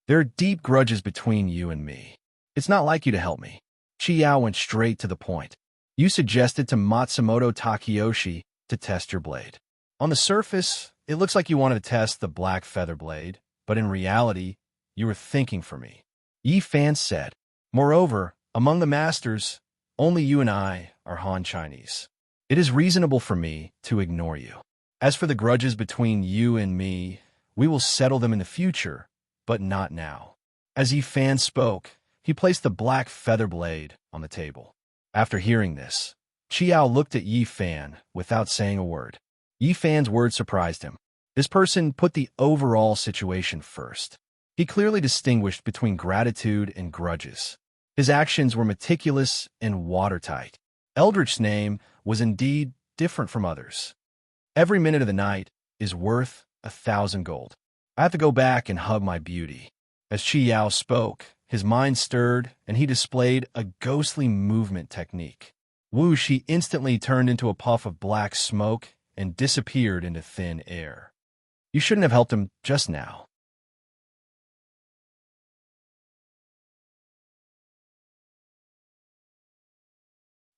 There are deep grudges between you and me. It's not like you to help me. Chi Yao went straight to the point. You suggested to Matsumoto Takeyoshi to test your blade. On the surface, it looks like you wanted to test the Black Feather blade, but in reality, you were thinking for me. Yi Fan said. Moreover, among the masters, only you and I are Han Chinese. It is reasonable for me to ignore you. As for the grudges between you and me, we will settle them in the future, but not now. As Yi Fan spoke, he placed the Black Feather blade on the table. After hearing this, Chiao looked at Yi Fan without saying a word. Yi Fan's words surprised him. This person put the overall situation first. He clearly distinguished between gratitude and grudges. His actions were meticulous and watertight. Eldritch's name was indeed different from others. Every minute of the night is worth 1,000 gold. I have to go back and hug my beauty. As Chi Yao spoke, his mind stirred, and he displayed a ghostly movement technique. Whoosh, he instantly turned into a puff of black smoke and disappeared into thin air. You shouldn't have helped him just now.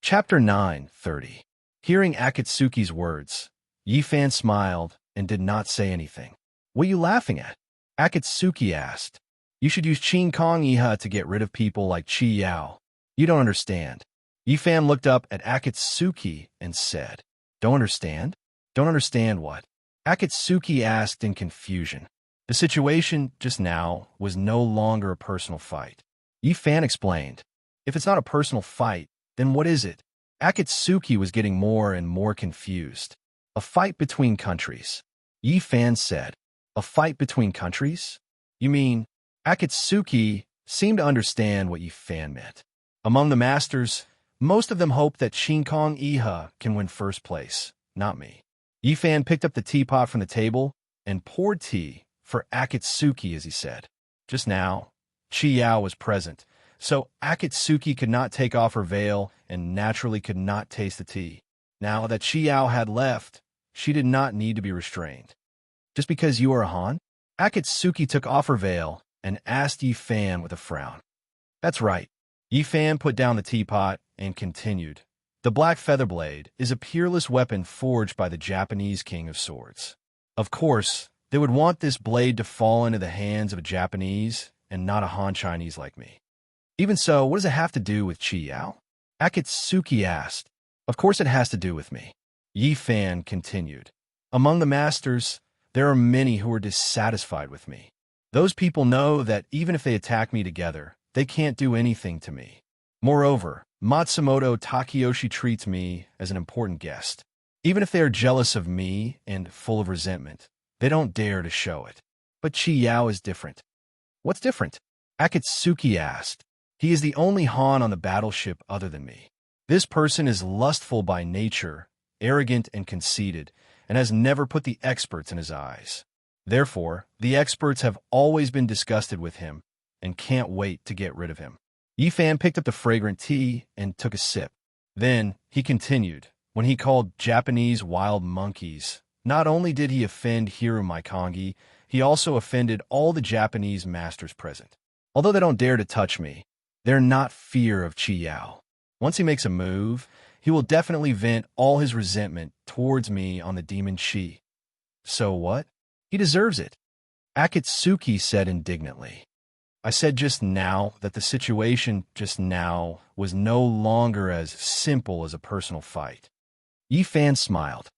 Chapter 9:30. Hearing Akatsuki's words, Yi Fan smiled and did not say anything. What are you laughing at? Akatsuki asked. You should use Chinkong Iha to get rid of people like Chi Yao. You don't understand. Yi Fan looked up at Akatsuki and said, Don't understand? Don't understand what? Akatsuki asked in confusion. The situation just now was no longer a personal fight. Yi Fan explained. If it's not a personal fight, then what is it? Akatsuki was getting more and more confused. A fight between countries. Yi Fan said. A fight between countries? You mean, Akatsuki seemed to understand what Yi Fan meant. Among the masters, most of them hope that Shinkong Iha can win first place, not me. Yi Fan picked up the teapot from the table and poured tea for Akatsuki, as he said. Just now, Chi Yao was present, so Akatsuki could not take off her veil and naturally could not taste the tea. Now that Chi Yao had left, she did not need to be restrained. Just because you are a Han? Akatsuki took off her veil and asked Yi Fan with a frown. That's right. Yi Fan put down the teapot and continued. The black feather blade is a peerless weapon forged by the Japanese king of swords. Of course, they would want this blade to fall into the hands of a Japanese and not a Han Chinese like me. Even so, what does it have to do with Chi Yao? Akatsuki asked. Of course it has to do with me. Yi Fan continued. Among the masters, there are many who are dissatisfied with me. Those people know that even if they attack me together, they can't do anything to me. Moreover, Matsumoto Takeyoshi treats me as an important guest. Even if they are jealous of me and full of resentment, they don't dare to show it. But Chi Yao is different. What's different? Akatsuki asked. He is the only Han on the battleship other than me. This person is lustful by nature, arrogant and conceited, and has never put the experts in his eyes. Therefore, the experts have always been disgusted with him and can't wait to get rid of him. Yi Fan picked up the fragrant tea and took a sip. Then, he continued, when he called Japanese wild monkeys, not only did he offend Hiru Maikongi, he also offended all the Japanese masters present. Although they don't dare to touch me, they're not fear of Chi Yao. Once he makes a move, he will definitely vent all his resentment towards me on the demon Chi. So what? He deserves it. Akatsuki said indignantly. I said just now that the situation just now was no longer as simple as a personal fight. Yi Fan smiled.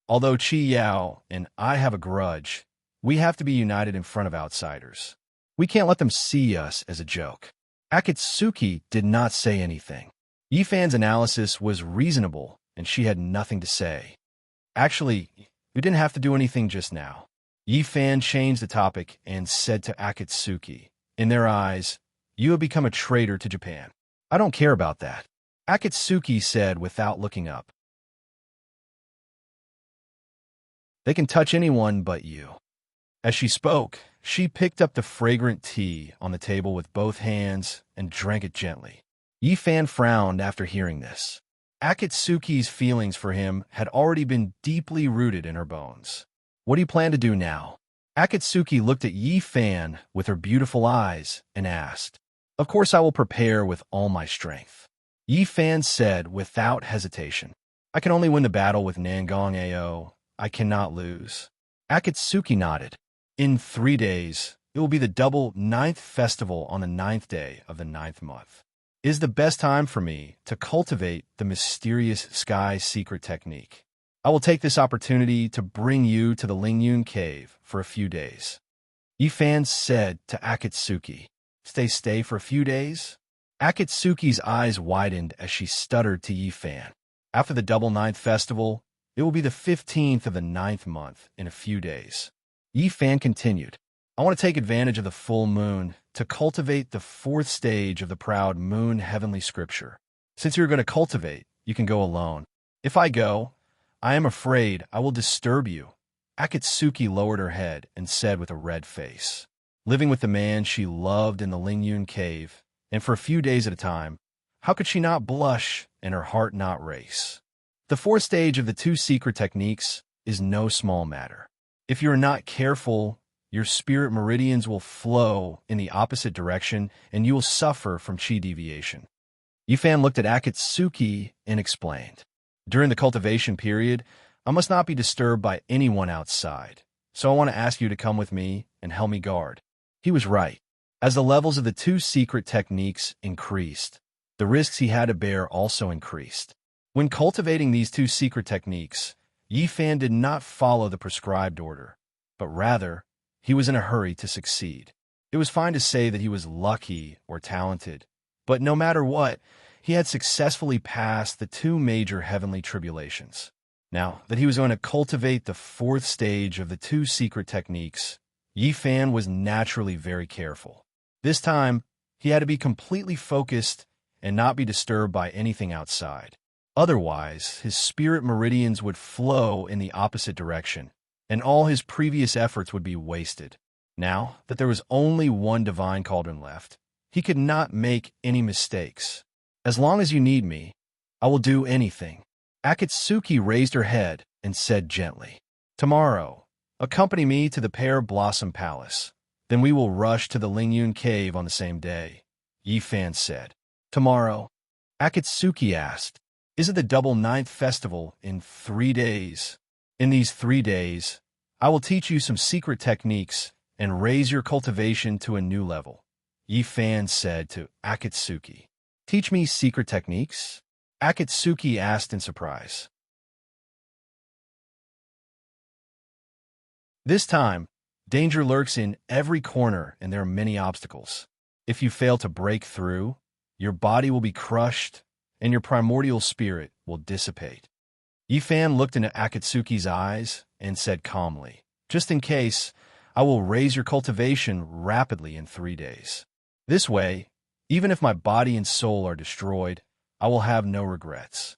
Although Chi Yao and I have a grudge, we have to be united in front of outsiders. We can't let them see us as a joke. Akatsuki did not say anything. Yi Fan's analysis was reasonable, and she had nothing to say. Actually, you didn't have to do anything just now. Yi Fan changed the topic and said to Akatsuki, in their eyes, you have become a traitor to Japan. I don't care about that. Akatsuki said without looking up. They can touch anyone but you. As she spoke, she picked up the fragrant tea on the table with both hands and drank it gently. Yi Fan frowned after hearing this. Akatsuki's feelings for him had already been deeply rooted in her bones. What do you plan to do now? Akatsuki looked at Yi Fan with her beautiful eyes and asked. Of course I will prepare with all my strength. Yi Fan said without hesitation. I can only win the battle with Nangong Ao. I cannot lose. Akatsuki nodded. In 3 days, it will be the double 9th festival on the 9th day of the 9th month. It is the best time for me to cultivate the mysterious sky secret technique. I will take this opportunity to bring you to the Lingyun cave for a few days. Yi Fan said to Akatsuki, Stay for a few days? Akatsuki's eyes widened as she stuttered to Yi Fan. After the double 9th festival, it will be the 15th of the 9th month in a few days. Yi Fan continued, I want to take advantage of the full moon to cultivate the 4th stage of the proud moon heavenly scripture. Since you're going to cultivate, you can go alone. If I go, I am afraid I will disturb you. Akatsuki lowered her head and said with a red face, living with the man she loved in the Lingyun cave, and for a few days at a time, how could she not blush and her heart not race? The 4th stage of the 2 secret techniques is no small matter. If you are not careful, your spirit meridians will flow in the opposite direction and you will suffer from chi deviation. Yi Fan looked at Akatsuki and explained. During the cultivation period, I must not be disturbed by anyone outside, so I want to ask you to come with me and help me guard. He was right. As the levels of the 2 secret techniques increased, the risks he had to bear also increased. When cultivating these 2 secret techniques, Yi Fan did not follow the prescribed order, but rather, he was in a hurry to succeed. It was fine to say that he was lucky or talented, but no matter what, he had successfully passed the two major heavenly tribulations. Now that he was going to cultivate the fourth stage of the two secret techniques, Yi Fan was naturally very careful. This time, he had to be completely focused and not be disturbed by anything outside. Otherwise, his spirit meridians would flow in the opposite direction, and all his previous efforts would be wasted. Now that there was only one divine cauldron left, he could not make any mistakes. As long as you need me, I will do anything. Akatsuki raised her head and said gently, "Tomorrow, accompany me to the Pear Blossom Palace. Then we will rush to the Lingyun Cave on the same day," Yi Fan said. "Tomorrow?" Akatsuki asked. "Isn't the Double Ninth Festival in 3 days? In these 3 days, I will teach you some secret techniques and raise your cultivation to a new level," Yi Fan said to Akatsuki. "Teach me secret techniques?" Akatsuki asked in surprise. This time, danger lurks in every corner and there are many obstacles. If you fail to break through, your body will be crushed and your primordial spirit will dissipate. Yi Fan looked into Akatsuki's eyes and said calmly, "Just in case, I will raise your cultivation rapidly in 3 days. This way, even if my body and soul are destroyed, I will have no regrets."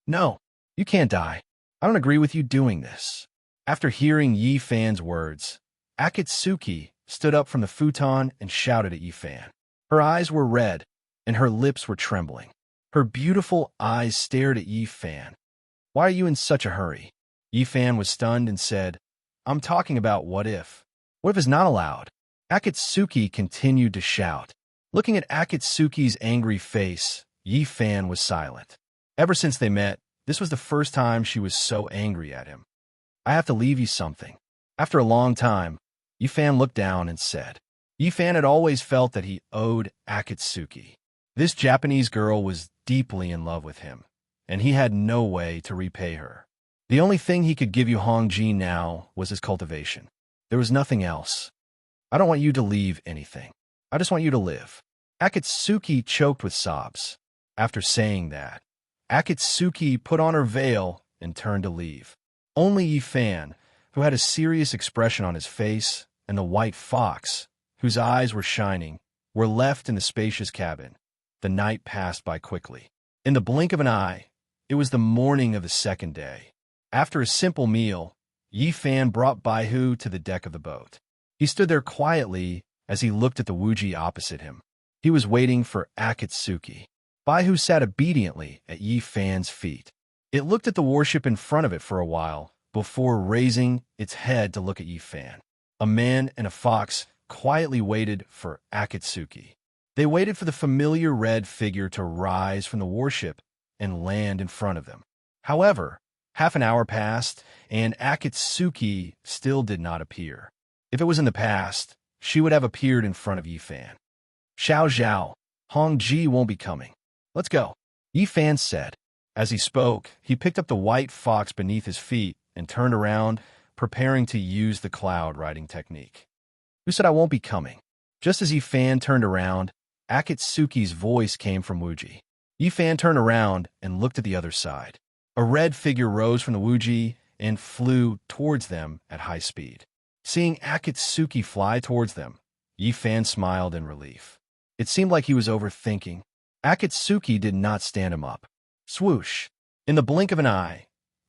"No, you can't die. I don't agree with you doing this." After hearing Yi Fan's words, Akatsuki stood up from the futon and shouted at Yi Fan. Her eyes were red, and her lips were trembling. Her beautiful eyes stared at Yi Fan. "Why are you in such a hurry?" Yi Fan was stunned and said, "I'm talking about what if. What if is not allowed?" Akatsuki continued to shout. Looking at Akatsuki's angry face, Yi Fan was silent. Ever since they met, this was the first time she was so angry at him. "I have to leave you something." After a long time, Yi Fan looked down and said. Yi Fan had always felt that he owed Akatsuki. This Japanese girl was deeply in love with him, and he had no way to repay her. The only thing he could give you Hongji now was his cultivation. There was nothing else. "I don't want you to leave anything. I just want you to live." Akatsuki choked with sobs. After saying that, Akatsuki put on her veil and turned to leave. Only Yi Fan, who had a serious expression on his face, and the white fox, whose eyes were shining, were left in the spacious cabin. The night passed by quickly. In the blink of an eye, it was the morning of the second day. After a simple meal, Yi Fan brought Baihu to the deck of the boat. He stood there quietly as he looked at the Wuji opposite him. He was waiting for Akatsuki. Baihu sat obediently at Yi Fan's feet. It looked at the warship in front of it for a while before raising its head to look at Yi Fan. A man and a fox quietly waited for Akatsuki. They waited for the familiar red figure to rise from the warship and land in front of them. However, half an hour passed, and Akatsuki still did not appear. If it was in the past, she would have appeared in front of Yi Fan. "Xiao Zhao, Hongji won't be coming. Let's go," Yi Fan said. As he spoke, he picked up the white fox beneath his feet and turned around, preparing to use the cloud riding technique. "Who said I won't be coming?" Just as Yi Fan turned around, Akatsuki's voice came from Wuji. Yi Fan turned around and looked at the other side. A red figure rose from the Wuji and flew towards them at high speed. Seeing Akatsuki fly towards them, Yi Fan smiled in relief. It seemed like he was overthinking. Akatsuki did not stand him up. Swoosh! In the blink of an eye,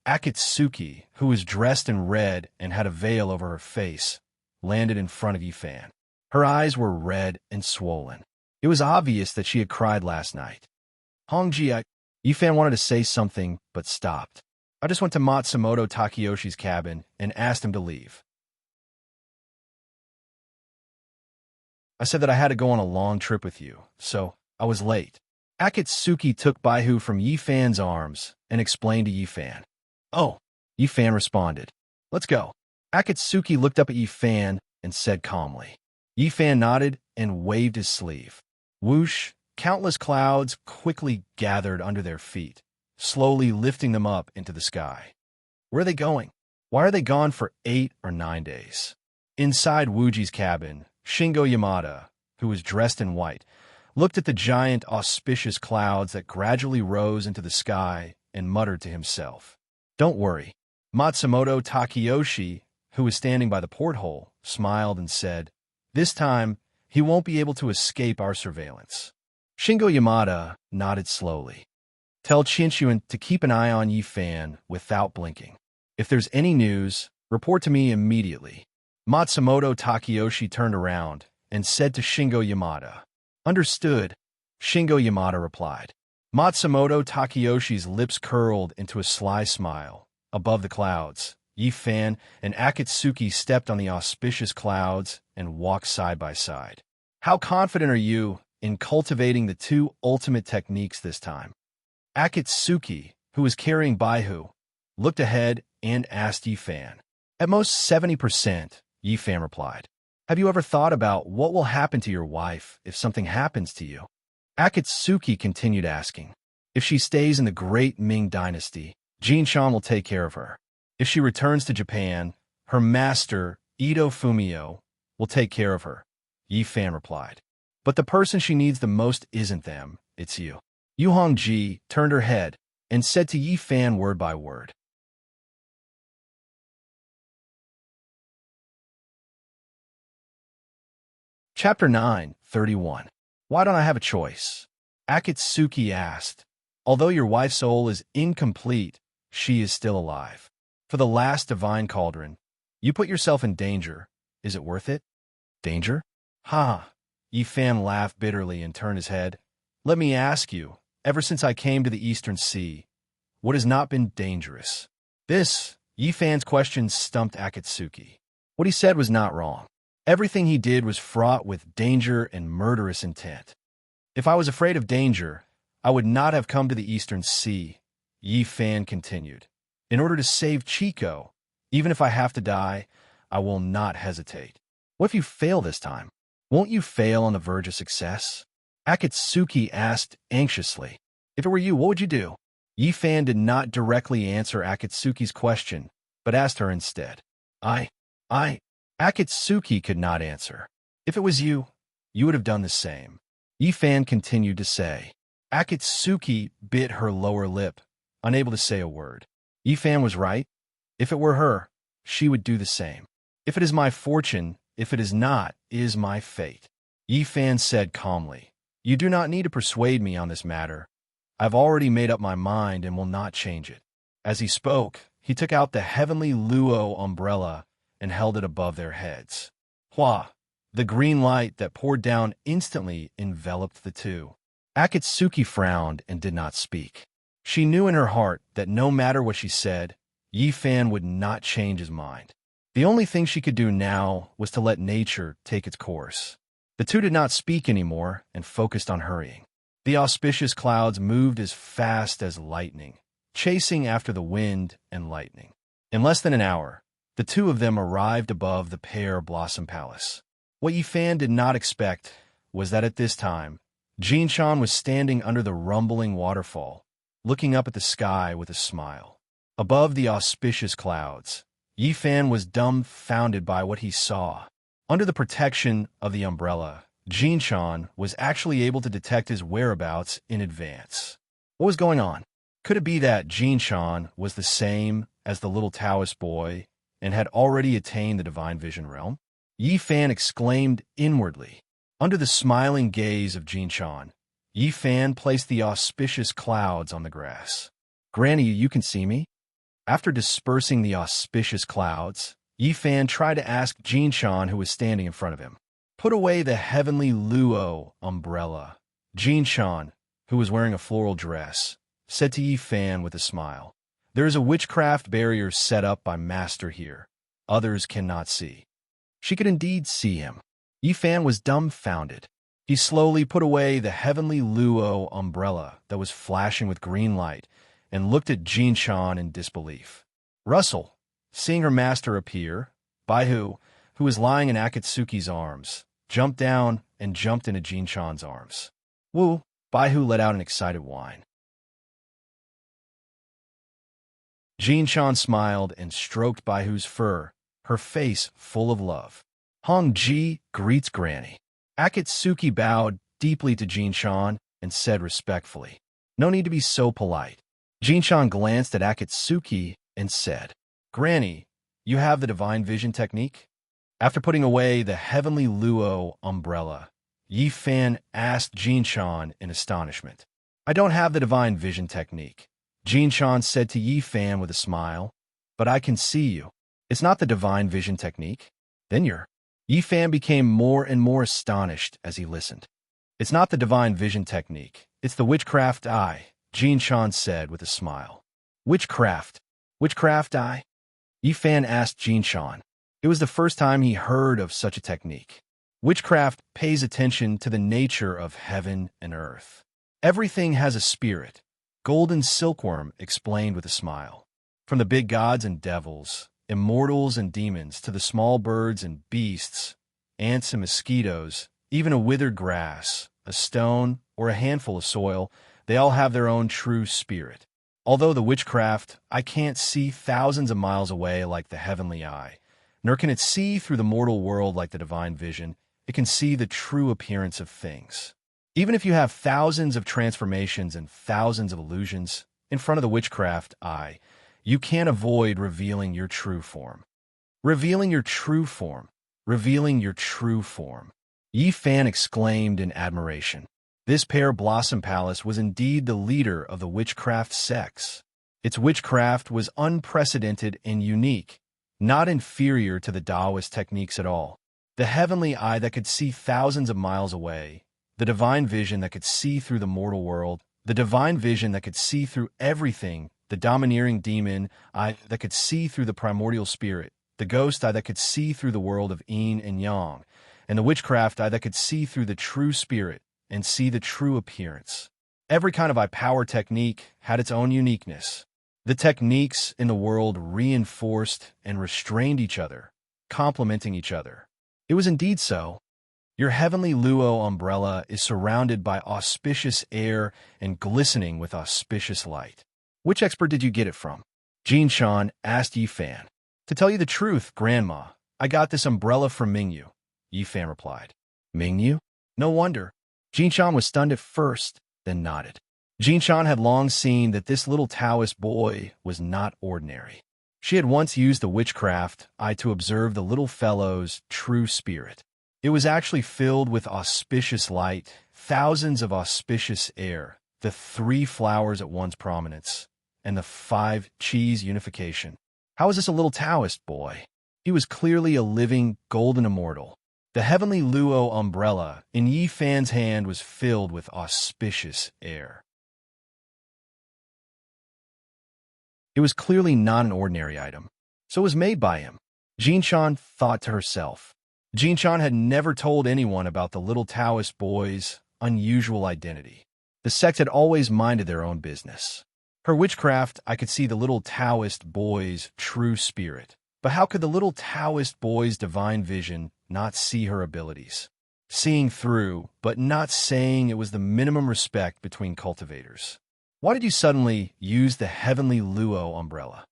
Akatsuki, who was dressed in red and had a veil over her face, landed in front of Yi Fan. Her eyes were red and swollen. It was obvious that she had cried last night. "Hongji, Yi Fan wanted to say something, but stopped. "I just went to Matsumoto Takayoshi's cabin and asked him to leave. I said that I had to go on a long trip with you, so I was late." Akatsuki took Baihu from Yi Fan's arms and explained to Yi Fan. "Oh," Yi Fan responded. "Let's go." Akatsuki looked up at Yi Fan and said calmly. Yi Fan nodded and waved his sleeve. Whoosh! Countless clouds quickly gathered under their feet, slowly lifting them up into the sky. Where are they going? Why are they gone for 8 or 9 days? Inside Wuji's cabin, Shingo Yamada, who was dressed in white, looked at the giant, auspicious clouds that gradually rose into the sky, and muttered to himself. "Don't worry." Matsumoto Takeyoshi, who was standing by the porthole, smiled and said, "This time, he won't be able to escape our surveillance." Shingo Yamada nodded slowly. "Tell Chinshuan to keep an eye on Yi Fan without blinking. If there's any news, report to me immediately." Matsumoto Takeyoshi turned around and said to Shingo Yamada. "Understood," Shingo Yamada replied. Matsumoto Takeyoshi's lips curled into a sly smile. Above the clouds, Yi Fan and Akatsuki stepped on the auspicious clouds and walked side by side. "How confident are you in cultivating the two ultimate techniques this time?" Akatsuki, who was carrying Baihu, looked ahead and asked Yi Fan. "At most 70%, Yi Fan replied. "Have you ever thought about what will happen to your wife if something happens to you?" Akatsuki continued asking. "If she stays in the great Ming dynasty, Jinshan will take care of her. If she returns to Japan, her master, Ito Fumio, will take care of her," Yi Fan replied. "But the person she needs the most isn't them, it's you." Yu Hongji turned her head and said to Yi Fan word by word. Chapter 9:31. Why don't I have a choice? Akatsuki asked. "Although your wife's soul is incomplete, she is still alive. For the last divine cauldron, you put yourself in danger. Is it worth it?" "Danger? Ha!" Yi Fan laughed bitterly and turned his head. "Let me ask you, ever since I came to the Eastern Sea, what has not been dangerous?" This, Yi Fan's question stumped Akatsuki. What he said was not wrong. Everything he did was fraught with danger and murderous intent. "If I was afraid of danger, I would not have come to the Eastern Sea," Yi Fan continued. "In order to save Chico, even if I have to die, I will not hesitate." "What if you fail this time? Won't you fail on the verge of success?" Akatsuki asked anxiously. "If it were you, what would you do?" Yi Fan did not directly answer Akatsuki's question, but asked her instead. I. Akatsuki could not answer. "If it was you, you would have done the same," Yi Fan continued to say. Akatsuki bit her lower lip, unable to say a word. Yi Fan was right. If it were her, she would do the same. "If it is my fortune, if it is not, is my fate," Yi Fan said calmly. "You do not need to persuade me on this matter. I've already made up my mind and will not change it." As he spoke, he took out the heavenly Luo umbrella and held it above their heads. Hua! The green light that poured down instantly enveloped the two. Akatsuki frowned and did not speak. She knew in her heart that no matter what she said, Yi Fan would not change his mind. The only thing she could do now was to let nature take its course. The two did not speak anymore and focused on hurrying. The auspicious clouds moved as fast as lightning, chasing after the wind and lightning. In less than an hour, the two of them arrived above the Pear Blossom Palace. What Yi Fan did not expect was that at this time, Jinshan was standing under the rumbling waterfall, looking up at the sky with a smile. Above the auspicious clouds, Yi Fan was dumbfounded by what he saw. Under the protection of the umbrella, Jinshan was actually able to detect his whereabouts in advance. What was going on? Could it be that Jinshan was the same as the little Taoist boy and had already attained the divine vision realm? Yi Fan exclaimed inwardly. Under the smiling gaze of Jinshan, Yi Fan placed the auspicious clouds on the grass. "Granny, you can see me?" After dispersing the auspicious clouds, Yi Fan tried to ask Jinshan, who was standing in front of him. "Put away the heavenly Luo umbrella." Jinshan, who was wearing a floral dress, said to Yi Fan with a smile. "There is a witchcraft barrier set up by Master here. Others cannot see." She could indeed see him. Yi Fan was dumbfounded. He slowly put away the heavenly Luo umbrella that was flashing with green light and looked at Jinshan in disbelief. Russell, seeing her master appear, Baihu, who was lying in Akatsuki's arms, jumped down and jumped into Jinshan's arms. "Woo!" Baihu let out an excited whine. Jinshan smiled and stroked Baihu's fur, her face full of love. "Hong Ji greets Granny." Akatsuki bowed deeply to Jinshan and said respectfully, "No need to be so polite." Jinshan glanced at Akatsuki and said, "Granny, you have the divine vision technique?" After putting away the heavenly luo umbrella, Yi Fan asked Jinshan in astonishment. "I don't have the divine vision technique," Jinshan said to Yi Fan with a smile, "but I can see you. It's not the divine vision technique? Then you're—" Yi Fan became more and more astonished as he listened. "It's not the divine vision technique. It's the witchcraft eye," Jinshan said with a smile. "Witchcraft? Witchcraft eye?" Yi Fan asked Jinshan. It was the first time he heard of such a technique. Witchcraft pays attention to the nature of heaven and earth. "Everything has a spirit," Golden Silkworm explained with a smile. "From the big gods and devils, immortals and demons, to the small birds and beasts, ants and mosquitoes, even a withered grass, a stone, or a handful of soil, they all have their own true spirit. Although the witchcraft, I can't see thousands of miles away like the heavenly eye, nor can it see through the mortal world like the divine vision. It can see the true appearance of things. Even if you have thousands of transformations and thousands of illusions in front of the witchcraft eye, you can't avoid revealing your true form." "Revealing your true form. Revealing your true form." Yi Fan exclaimed in admiration. This Pear Blossom Palace was indeed the leader of the witchcraft sects. Its witchcraft was unprecedented and unique, not inferior to the Taoist techniques at all. The heavenly eye that could see thousands of miles away, the divine vision that could see through the mortal world, the divine vision that could see through everything, the domineering demon eye that could see through the primordial spirit, the ghost eye that could see through the world of yin and yang, and the witchcraft eye that could see through the true spirit and see the true appearance. Every kind of eye power technique had its own uniqueness. The techniques in the world reinforced and restrained each other, complementing each other. It was indeed so. Your heavenly luo umbrella is surrounded by auspicious air and glistening with auspicious light. "Which expert did you get it from?" Jinshan asked Yi Fan. "To tell you the truth, Grandma, I got this umbrella from Mingyu," Yi Fan replied. "Mingyu? No wonder." Jinshan was stunned at first, then nodded. Jinshan had long seen that this little Taoist boy was not ordinary. She had once used the witchcraft eye to observe the little fellow's true spirit. It was actually filled with auspicious light, thousands of auspicious air, the 3 flowers at one's prominence, and the 5 Qis unification. How was this a little Taoist boy? He was clearly a living, golden immortal. The heavenly luo umbrella in Yi Fan's hand was filled with auspicious air. It was clearly not an ordinary item, so it was made by him. Jinshan thought to herself. Jinshan had never told anyone about the little Taoist boy's unusual identity. The sect had always minded their own business. Her witchcraft, I could see the little Taoist boy's true spirit. But how could the little Taoist boy's divine vision not see her abilities? Seeing through, but not saying it was the minimum respect between cultivators. Why did you suddenly use the heavenly luo umbrella?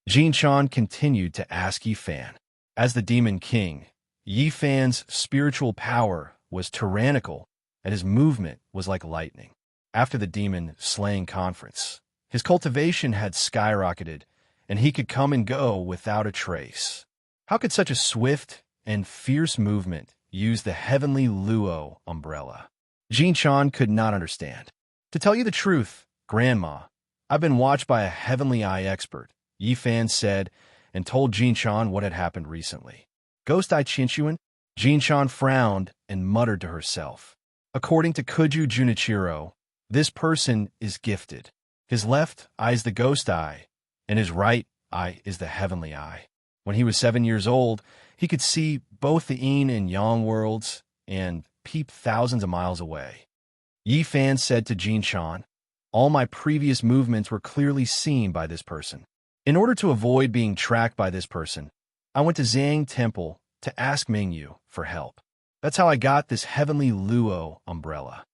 Jinshan continued to ask Yi Fan. As the demon king, Yi Fan's spiritual power was tyrannical, and his movement was like lightning. After the demon slaying conference, his cultivation had skyrocketed, and he could come and go without a trace. How could such a swift and fierce movement use the heavenly luo umbrella? Jinshan could not understand. To tell you the truth, Grandma, I've been watched by a heavenly eye expert, Yi Fan said, and told Jinshan what had happened recently. Ghost Eye Chinshuan? Jinshan frowned and muttered to herself. According to Kuju Junichiro, this person is gifted. His left eye is the ghost eye, and his right eye is the heavenly eye. When he was 7 years old, he could see both the yin and yang worlds and peep thousands of miles away. Yi Fan said to Jinshan, all my previous movements were clearly seen by this person. In order to avoid being tracked by this person, I went to Zhang Temple to ask Mingyu for help. That's how I got this heavenly luo umbrella.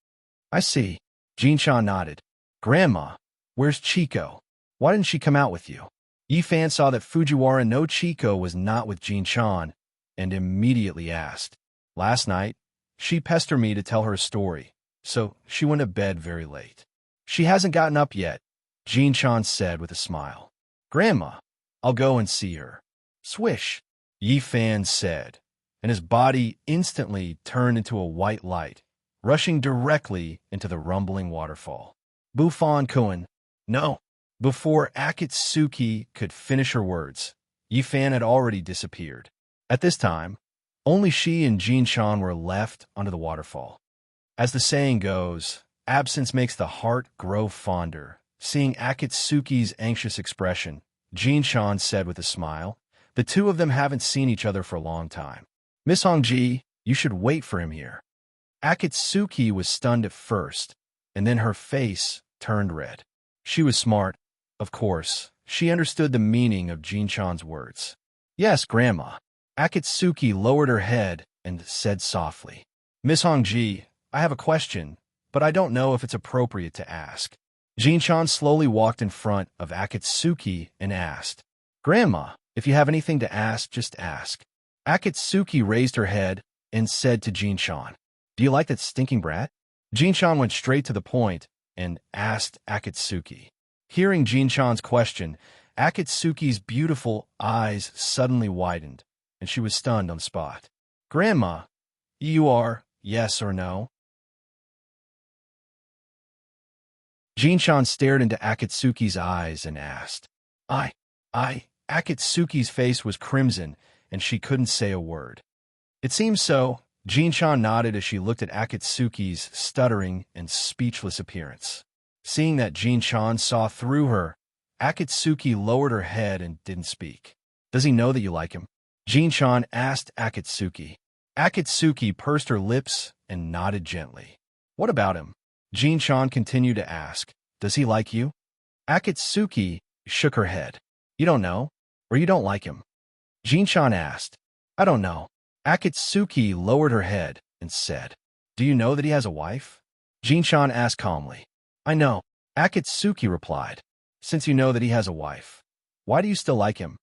I see. Jinshan nodded. Grandma, where's Chico? Why didn't she come out with you? Yi Fan saw that Fujiwara no Chico was not with Jinshan and immediately asked. Last night, she pestered me to tell her a story, so she went to bed very late. She hasn't gotten up yet, Jin-chan said with a smile. Grandma, I'll go and see her. Swish, Yi-fan said, and his body instantly turned into a white light, rushing directly into the rumbling waterfall. Bufan-kun, no. Before Akatsuki could finish her words, Yi-fan had already disappeared. At this time, only she and Jin-chan were left under the waterfall. As the saying goes, absence makes the heart grow fonder. Seeing Akatsuki's anxious expression, Jin-chan said with a smile, the two of them haven't seen each other for a long time. Miss Hongji, you should wait for him here. Akatsuki was stunned at first, and then her face turned red. She was smart, of course. She understood the meaning of Jin-chan's words. Yes, Grandma. Akatsuki lowered her head and said softly, Miss Hongji, I have a question, but I don't know if it's appropriate to ask. Jin-chan slowly walked in front of Akatsuki and asked, Grandma, if you have anything to ask, just ask. Akatsuki raised her head and said to Jin-chan, Do you like that stinking brat? Jin-chan went straight to the point and asked Akatsuki. Hearing Jin-chan's question, Akatsuki's beautiful eyes suddenly widened, and she was stunned on the spot. Grandma, you are, yes or no? Jin-chan stared into Akatsuki's eyes and asked, I. Akatsuki's face was crimson, and she couldn't say a word. It seems so, Jin-chan nodded as she looked at Akatsuki's stuttering and speechless appearance. Seeing that Jin-chan saw through her, Akatsuki lowered her head and didn't speak. Does he know that you like him? Jin-chan asked Akatsuki. Akatsuki pursed her lips and nodded gently. What about him? Jin-chan continued to ask. Does he like you? Akatsuki shook her head. You don't know? Or you don't like him? Jin-chan asked. I don't know. Akatsuki lowered her head and said, Do you know that he has a wife? Jin-chan asked calmly. I know. Akatsuki replied. Since you know that he has a wife, why do you still like him?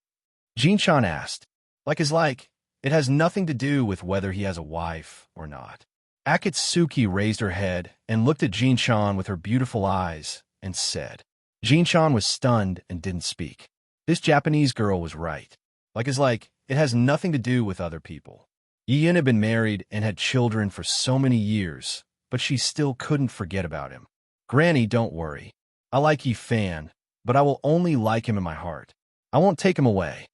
Jin-chan asked. Like is like. It has nothing to do with whether he has a wife or not. Akatsuki raised her head and looked at Jin-chan with her beautiful eyes and said. Jin-chan was stunned and didn't speak. This Japanese girl was right. Like is like, it has nothing to do with other people. Yi-yin had been married and had children for so many years, but she still couldn't forget about him. Granny, don't worry. I like Yi-fan, but I will only like him in my heart. I won't take him away.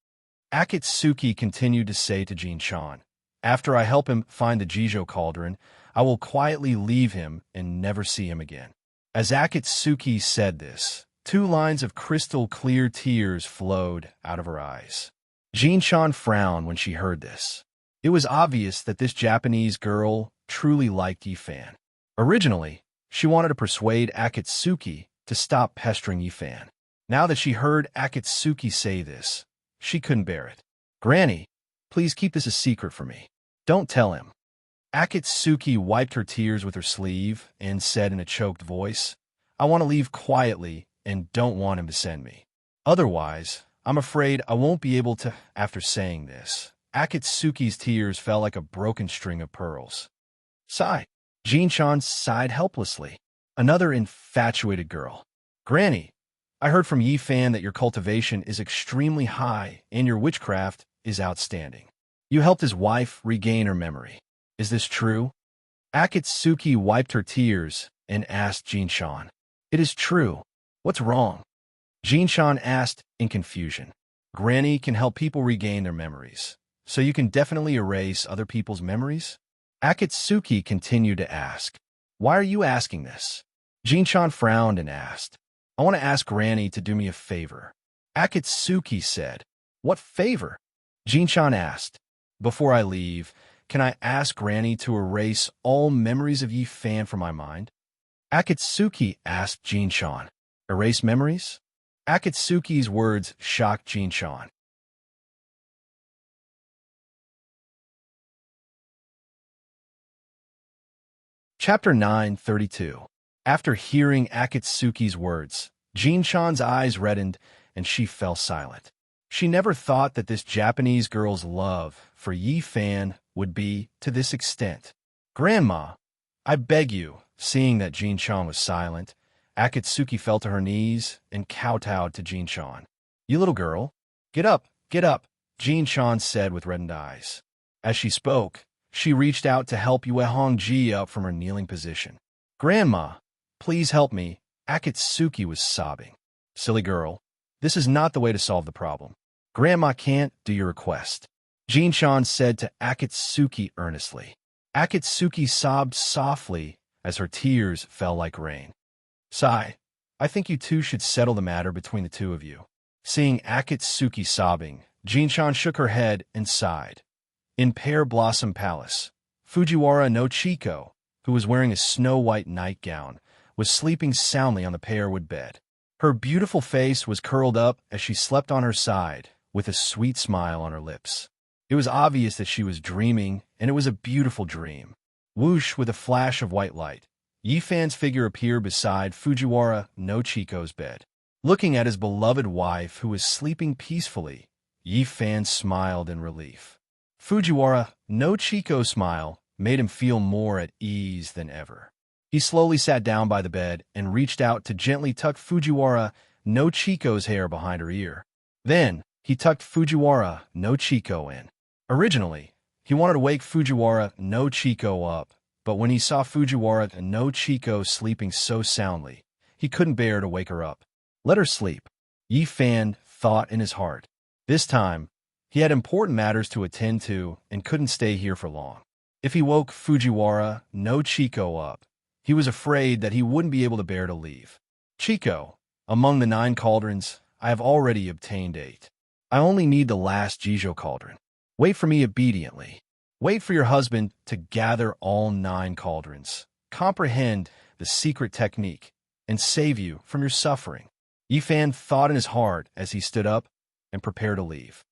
Akatsuki continued to say to Jin-chan, After I help him find the Jijo cauldron, I will quietly leave him and never see him again. As Akatsuki said this, 2 lines of crystal-clear tears flowed out of her eyes. Jin-chan frowned when she heard this. It was obvious that this Japanese girl truly liked Yi-fan. Originally, she wanted to persuade Akatsuki to stop pestering Yi-fan. Now that she heard Akatsuki say this, she couldn't bear it. Granny, please keep this a secret for me. Don't tell him. Akatsuki wiped her tears with her sleeve and said in a choked voice, I want to leave quietly and don't want him to send me. Otherwise, I'm afraid I won't be able to. After saying this, Akatsuki's tears fell like a broken string of pearls. Sigh. Jin-chan sighed helplessly. Another infatuated girl. Granny, I heard from Yi-fan that your cultivation is extremely high and your witchcraft is outstanding. You helped his wife regain her memory. Is this true? Akatsuki wiped her tears and asked Jin-chan. It is true. What's wrong? Jin-chan asked in confusion. Granny can help people regain their memories, so you can definitely erase other people's memories? Akatsuki continued to ask. Why are you asking this? Jin-chan frowned and asked. I want to ask Granny to do me a favor. Akatsuki said. What favor? Jin-chan asked. Before I leave, can I ask Granny to erase all memories of Yi-fan from my mind? Akatsuki asked Jin-chan. Erase memories? Akatsuki's words shocked Jin-chan. Chapter 932. After hearing Akatsuki's words, Jin-chan's eyes reddened and she fell silent. She never thought that this Japanese girl's love for Yi-fan would be to this extent. Grandma, I beg you, Seeing that Jin-chan was silent, Akatsuki fell to her knees and kowtowed to Jin-chan. "You little girl, get up, Jin-chan said with reddened eyes. As she spoke, she reached out to help Yue Hongji up from her kneeling position. "Grandma, please help me," Akatsuki was sobbing. "Silly girl, this is not the way to solve the problem. Grandma can't do your request," Jin-chan said to Akatsuki earnestly. Akatsuki sobbed softly as her tears fell like rain. "Sigh, I think you two should settle the matter between the two of you." Seeing Akatsuki sobbing, Jin-chan shook her head and sighed. In Pear Blossom Palace, Fujiwara no Chiko, who was wearing a snow-white nightgown, was sleeping soundly on the pearwood bed. Her beautiful face was curled up as she slept on her side, with a sweet smile on her lips. It was obvious that she was dreaming, and it was a beautiful dream. Whoosh, with a flash of white light, Yifan's figure appeared beside Fujiwara no Chiko's bed. Looking at his beloved wife, who was sleeping peacefully, Yifan smiled in relief. Fujiwara no Chiko's smile made him feel more at ease than ever. He slowly sat down by the bed and reached out to gently tuck Fujiwara no Chiko's hair behind her ear. Then, he tucked Fujiwara no Chiko in. Originally, he wanted to wake Fujiwara no Chiko up, but when he saw Fujiwara no Chiko sleeping so soundly, he couldn't bear to wake her up. Let her sleep, Yifan thought in his heart. This time, he had important matters to attend to and couldn't stay here for long. If he woke Fujiwara no Chiko up, he was afraid that he wouldn't be able to bear to leave. "Chiko, among the 9 cauldrons, I have already obtained 8. I only need the last Jijo cauldron. Wait for me obediently. Wait for your husband to gather all 9 cauldrons, comprehend the secret technique, and save you from your suffering." Yifan thought in his heart as he stood up and prepared to leave.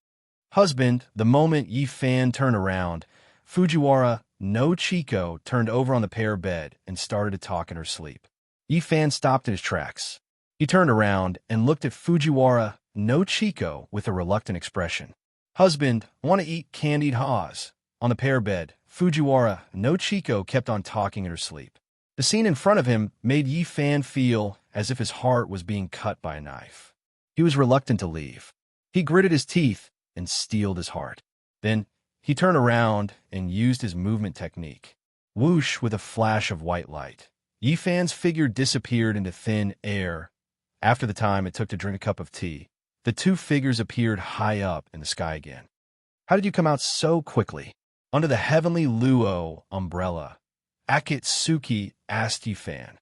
"Husband," the moment Yifan turned around, Fujiwara no Chiko turned over on the pear bed and started to talk in her sleep. Yifan stopped in his tracks. He turned around and looked at Fujiwara no Chiko with a reluctant expression. "Husband, want to eat candied haws." On the pear bed, Fujiwara no Chiko kept on talking in her sleep. The scene in front of him made Yifan feel as if his heart was being cut by a knife. He was reluctant to leave. He gritted his teeth and steeled his heart. Then, he turned around and used his movement technique. Whoosh, with a flash of white light, Yifan's figure disappeared into thin air. After the time it took to drink a cup of tea, the 2 figures appeared high up in the sky again. "How did you come out so quickly?" Under the heavenly Luo umbrella, Akatsuki asked Yifan.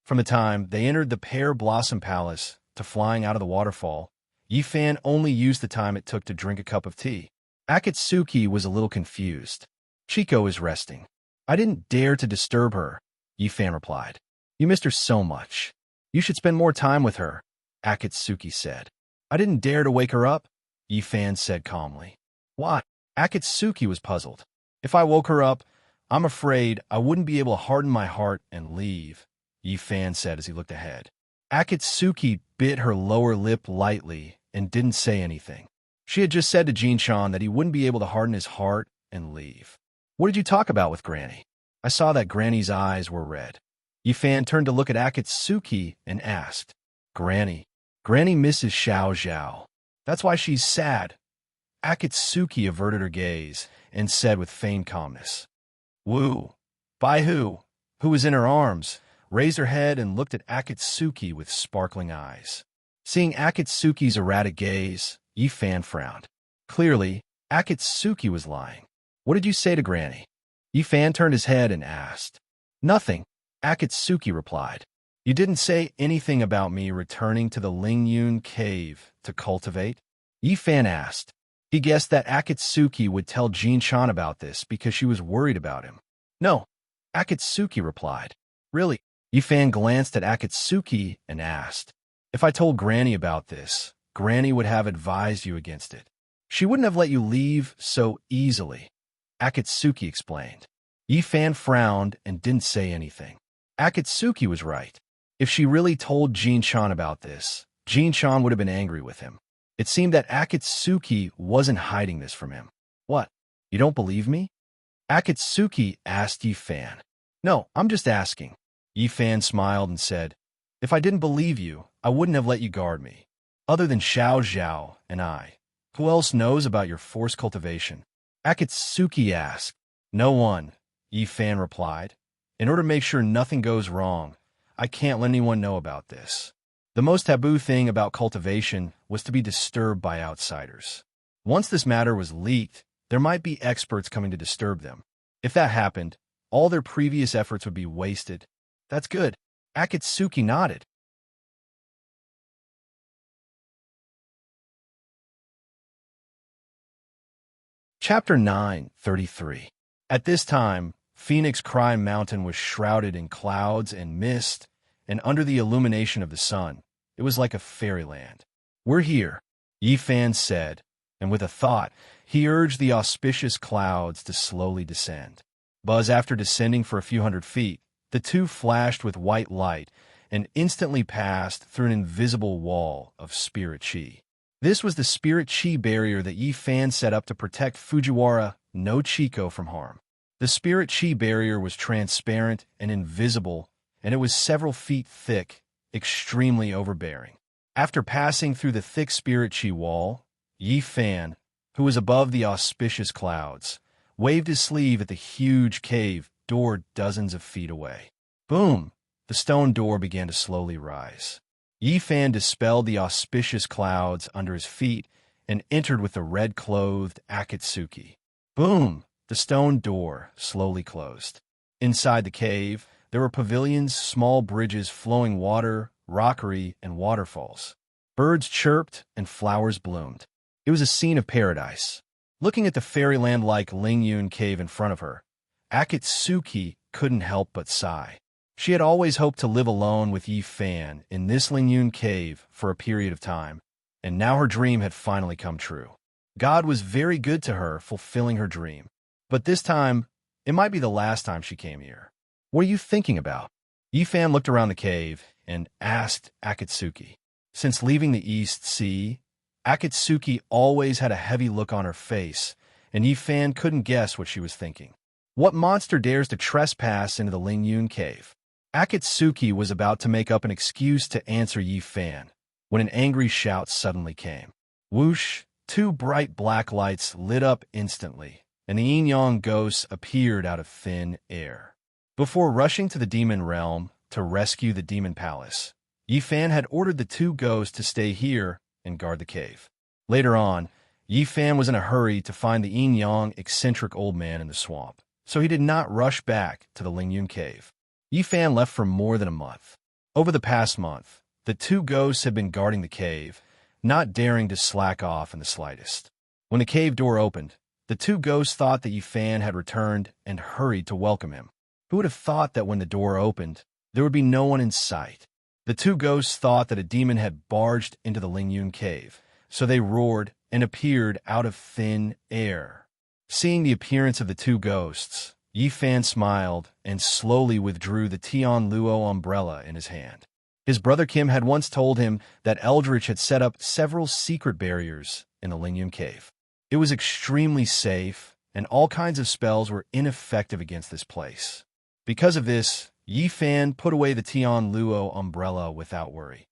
From the time they entered the Pear Blossom Palace to flying out of the waterfall, Yifan only used the time it took to drink a cup of tea. Akatsuki was a little confused. "Chiko is resting. I didn't dare to disturb her," Yifan replied. "You missed her so much. You should spend more time with her," Akatsuki said. "I didn't dare to wake her up," Yifan said calmly. "What?" Akatsuki was puzzled. "If I woke her up, I'm afraid I wouldn't be able to harden my heart and leave," Yifan said as he looked ahead. Akatsuki bit her lower lip lightly and didn't say anything. She had just said to Jin-chan that he wouldn't be able to harden his heart and leave. "What did you talk about with Granny?" I saw that Granny's eyes were red. Yifan turned to look at Akatsuki and asked, Granny misses Xiao Zhao. That's why she's sad." Akatsuki averted her gaze and said with feigned calmness, "Woo, by who?" Who was in her arms, raised her head and looked at Akatsuki with sparkling eyes. Seeing Akatsuki's erratic gaze, Yifan frowned. Clearly, Akatsuki was lying. "What did you say to Granny?" Yifan turned his head and asked. "Nothing," Akatsuki replied. "You didn't say anything about me returning to the Lingyun cave to cultivate?" Yifan asked. He guessed that Akatsuki would tell Jin-chan about this because she was worried about him. "No," Akatsuki replied. "Really?" Yifan glanced at Akatsuki and asked, "If I told Granny about this, Granny would have advised you against it. She wouldn't have let you leave so easily," Akatsuki explained. Yifan frowned and didn't say anything. Akatsuki was right. If she really told Jin-chan about this, Jin-chan would have been angry with him. It seemed that Akatsuki wasn't hiding this from him. "What? You don't believe me?" Akatsuki asked Yi Fan. No, I'm just asking. Yi Fan smiled and said, if I didn't believe you, I wouldn't have let you guard me. Other than Xiao Zhao and I, who else knows about your force cultivation? Akatsuki asked. No one, Yi Fan replied. In order to make sure nothing goes wrong, I can't let anyone know about this. The most taboo thing about cultivation was to be disturbed by outsiders. Once this matter was leaked, there might be experts coming to disturb them. If that happened, all their previous efforts would be wasted. That's good. Akatsuki nodded. Chapter 9:33. At this time, Phoenix Crime Mountain was shrouded in clouds and mist, and under the illumination of the sun, it was like a fairyland. We're here, Yi Fan said, and with a thought, he urged the auspicious clouds to slowly descend. But after descending for a few hundred feet, the two flashed with white light and instantly passed through an invisible wall of spirit chi. This was the spirit chi barrier that Yi Fan set up to protect Fujiwara no Chiko from harm. The spirit chi barrier was transparent and invisible, and it was several feet thick, extremely overbearing. After passing through the thick spirit chi wall, Yi Fan, who was above the auspicious clouds, waved his sleeve at the huge cave door dozens of feet away. Boom! The stone door began to slowly rise. Yi Fan dispelled the auspicious clouds under his feet and entered with the red-clothed Akatsuki. Boom! The stone door slowly closed. Inside the cave, there were pavilions, small bridges, flowing water, rockery, and waterfalls. Birds chirped and flowers bloomed. It was a scene of paradise. Looking at the fairyland-like Lingyun cave in front of her, Akatsuki couldn't help but sigh. She had always hoped to live alone with Yi Fan in this Lingyun cave for a period of time, and now her dream had finally come true. God was very good to her, fulfilling her dream. But this time, it might be the last time she came here. What are you thinking about? Yi Fan looked around the cave and asked Akatsuki. Since leaving the East Sea, Akatsuki always had a heavy look on her face, and Yi Fan couldn't guess what she was thinking. What monster dares to trespass into the Lingyun cave? Akatsuki was about to make up an excuse to answer Yi Fan when an angry shout suddenly came. Whoosh! Two bright black lights lit up instantly, and the yin-yang ghosts appeared out of thin air. Before rushing to the demon realm to rescue the demon palace, Yi Fan had ordered the two ghosts to stay here and guard the cave. Later on, Yi Fan was in a hurry to find the yin-yang eccentric old man in the swamp, so he did not rush back to the Lingyun cave. Yi Fan left for more than a month. Over the past month, the two ghosts had been guarding the cave, not daring to slack off in the slightest. When the cave door opened, the two ghosts thought that Yi Fan had returned and hurried to welcome him. Who would have thought that when the door opened, there would be no one in sight? The two ghosts thought that a demon had barged into the Lingyun cave, so they roared and appeared out of thin air. Seeing the appearance of the two ghosts, Yi Fan smiled and slowly withdrew the Tian Luo umbrella in his hand. His brother Kim had once told him that Eldritch had set up several secret barriers in the Lingyun cave. It was extremely safe, and all kinds of spells were ineffective against this place. Because of this, Yi Fan put away the Tian Luo umbrella without worry.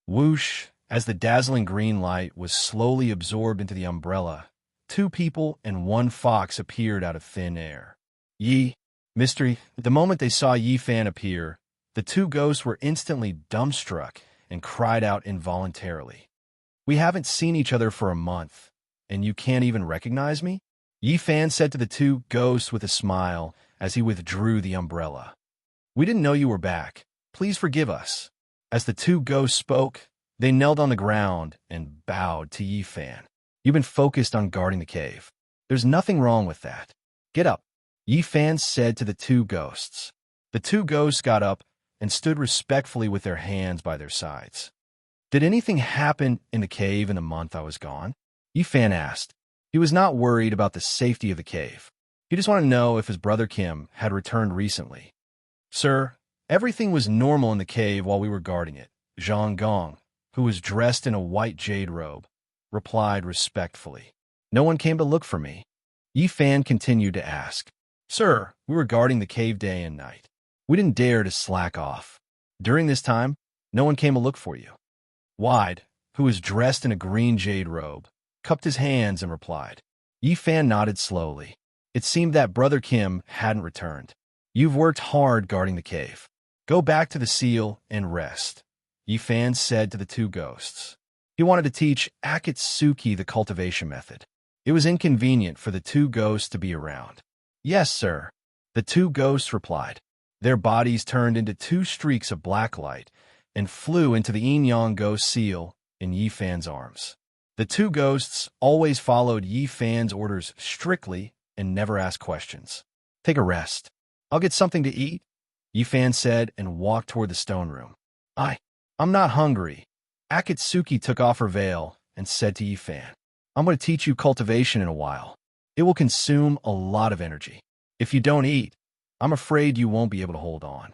Whoosh! As the dazzling green light was slowly absorbed into the umbrella, two people and one fox appeared out of thin air. Mystery. The moment they saw Yi Fan appear, the two ghosts were instantly dumbstruck and cried out involuntarily. We haven't seen each other for a month, and you can't even recognize me? Yi Fan said to the two ghosts with a smile as he withdrew the umbrella. We didn't know you were back. Please forgive us. As the two ghosts spoke, they knelt on the ground and bowed to Yi Fan. You've been focused on guarding the cave. There's nothing wrong with that. Get up, Yi Fan said to the two ghosts. The two ghosts got up and stood respectfully with their hands by their sides. Did anything happen in the cave in the month I was gone? Yi Fan asked. He was not worried about the safety of the cave. He just wanted to know if his brother Kim had returned recently. Sir, everything was normal in the cave while we were guarding it, Zhang Gong, who was dressed in a white jade robe, replied respectfully. No one came to look for me. Yi Fan continued to ask. Sir, we were guarding the cave day and night. We didn't dare to slack off. During this time, no one came to look for you. Wide, who was dressed in a green jade robe, cupped his hands and replied. Yi Fan nodded slowly. It seemed that Brother Kim hadn't returned. You've worked hard guarding the cave. Go back to the seal and rest, Yi Fan said to the two ghosts. He wanted to teach Akatsuki the cultivation method. It was inconvenient for the two ghosts to be around. Yes, sir, the two ghosts replied. Their bodies turned into two streaks of black light and flew into the yin-yang ghost seal in Yi Fan's arms. The two ghosts always followed Yi Fan's orders strictly and never asked questions. Take a rest. I'll get something to eat, Yi Fan said and walked toward the stone room. I'm not hungry. Akatsuki took off her veil and said to Yi Fan, I'm going to teach you cultivation in a while. It will consume a lot of energy. If you don't eat, I'm afraid you won't be able to hold on.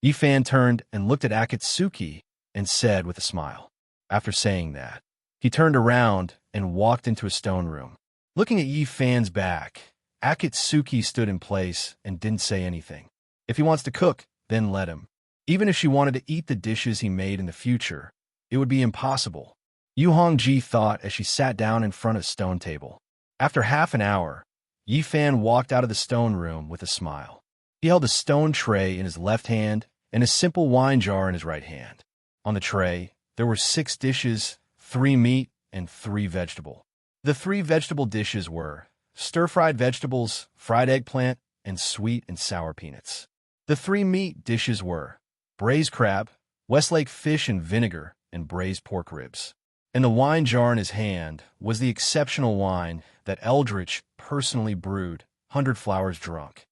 Yi Fan turned and looked at Akatsuki and said with a smile. After saying that, he turned around and walked into a stone room. Looking at Yi Fan's back, Akatsuki stood in place and didn't say anything. If he wants to cook, then let him. Even if she wanted to eat the dishes he made in the future, it would be impossible, Yu Hongji thought as she sat down in front of a stone table. After half an hour, Yi Fan walked out of the stone room with a smile. He held a stone tray in his left hand and a simple wine jar in his right hand. On the tray, there were 6 dishes, 3 meat, and 3 vegetable. The 3 vegetable dishes were stir-fried vegetables, fried eggplant, and sweet and sour peanuts. The 3 meat dishes were braised crab, Westlake fish and vinegar, and braised pork ribs. In the wine jar in his hand was the exceptional wine that Eldritch personally brewed, 100 Flowers Drunk.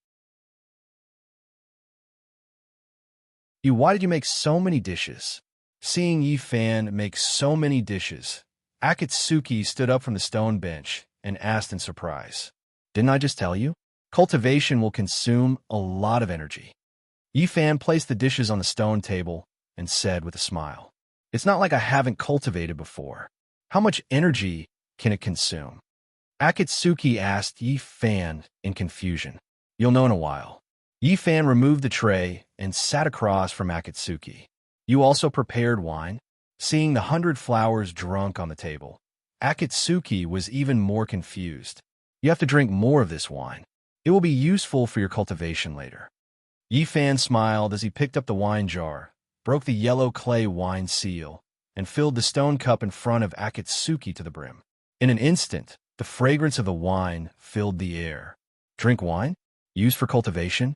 Why did you make so many dishes? Seeing Yi Fan make so many dishes, Akatsuki stood up from the stone bench and asked in surprise. Didn't I just tell you? Cultivation will consume a lot of energy. Yi Fan placed the dishes on the stone table and said with a smile, It's not like I haven't cultivated before. How much energy can it consume? Akatsuki asked Yi Fan in confusion. You'll know in a while. Yi Fan removed the tray and sat across from Akatsuki. You also prepared wine? Seeing the 100 flowers drunk on the table, Akatsuki was even more confused. You have to drink more of this wine. It will be useful for your cultivation later. Yi Fan smiled as he picked up the wine jar, broke the yellow clay wine seal, and filled the stone cup in front of Akatsuki to the brim. In an instant, the fragrance of the wine filled the air. Drink wine? Used for cultivation?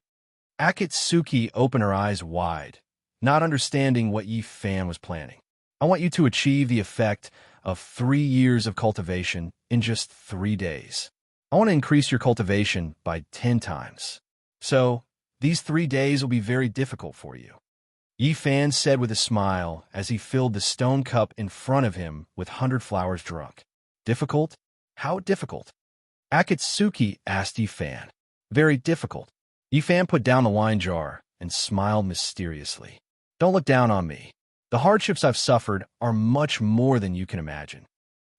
Akatsuki opened her eyes wide, not understanding what Yi Fan was planning. I want you to achieve the effect of 3 years of cultivation in just 3 days. I want to increase your cultivation by 10 times. So, these 3 days will be very difficult for you, Yi Fan said with a smile as he filled the stone cup in front of him with 100 flowers drunk. Difficult? How difficult? Akatsuki asked Yi Fan. Very difficult. Yi Fan put down the wine jar and smiled mysteriously. Don't look down on me. The hardships I've suffered are much more than you can imagine.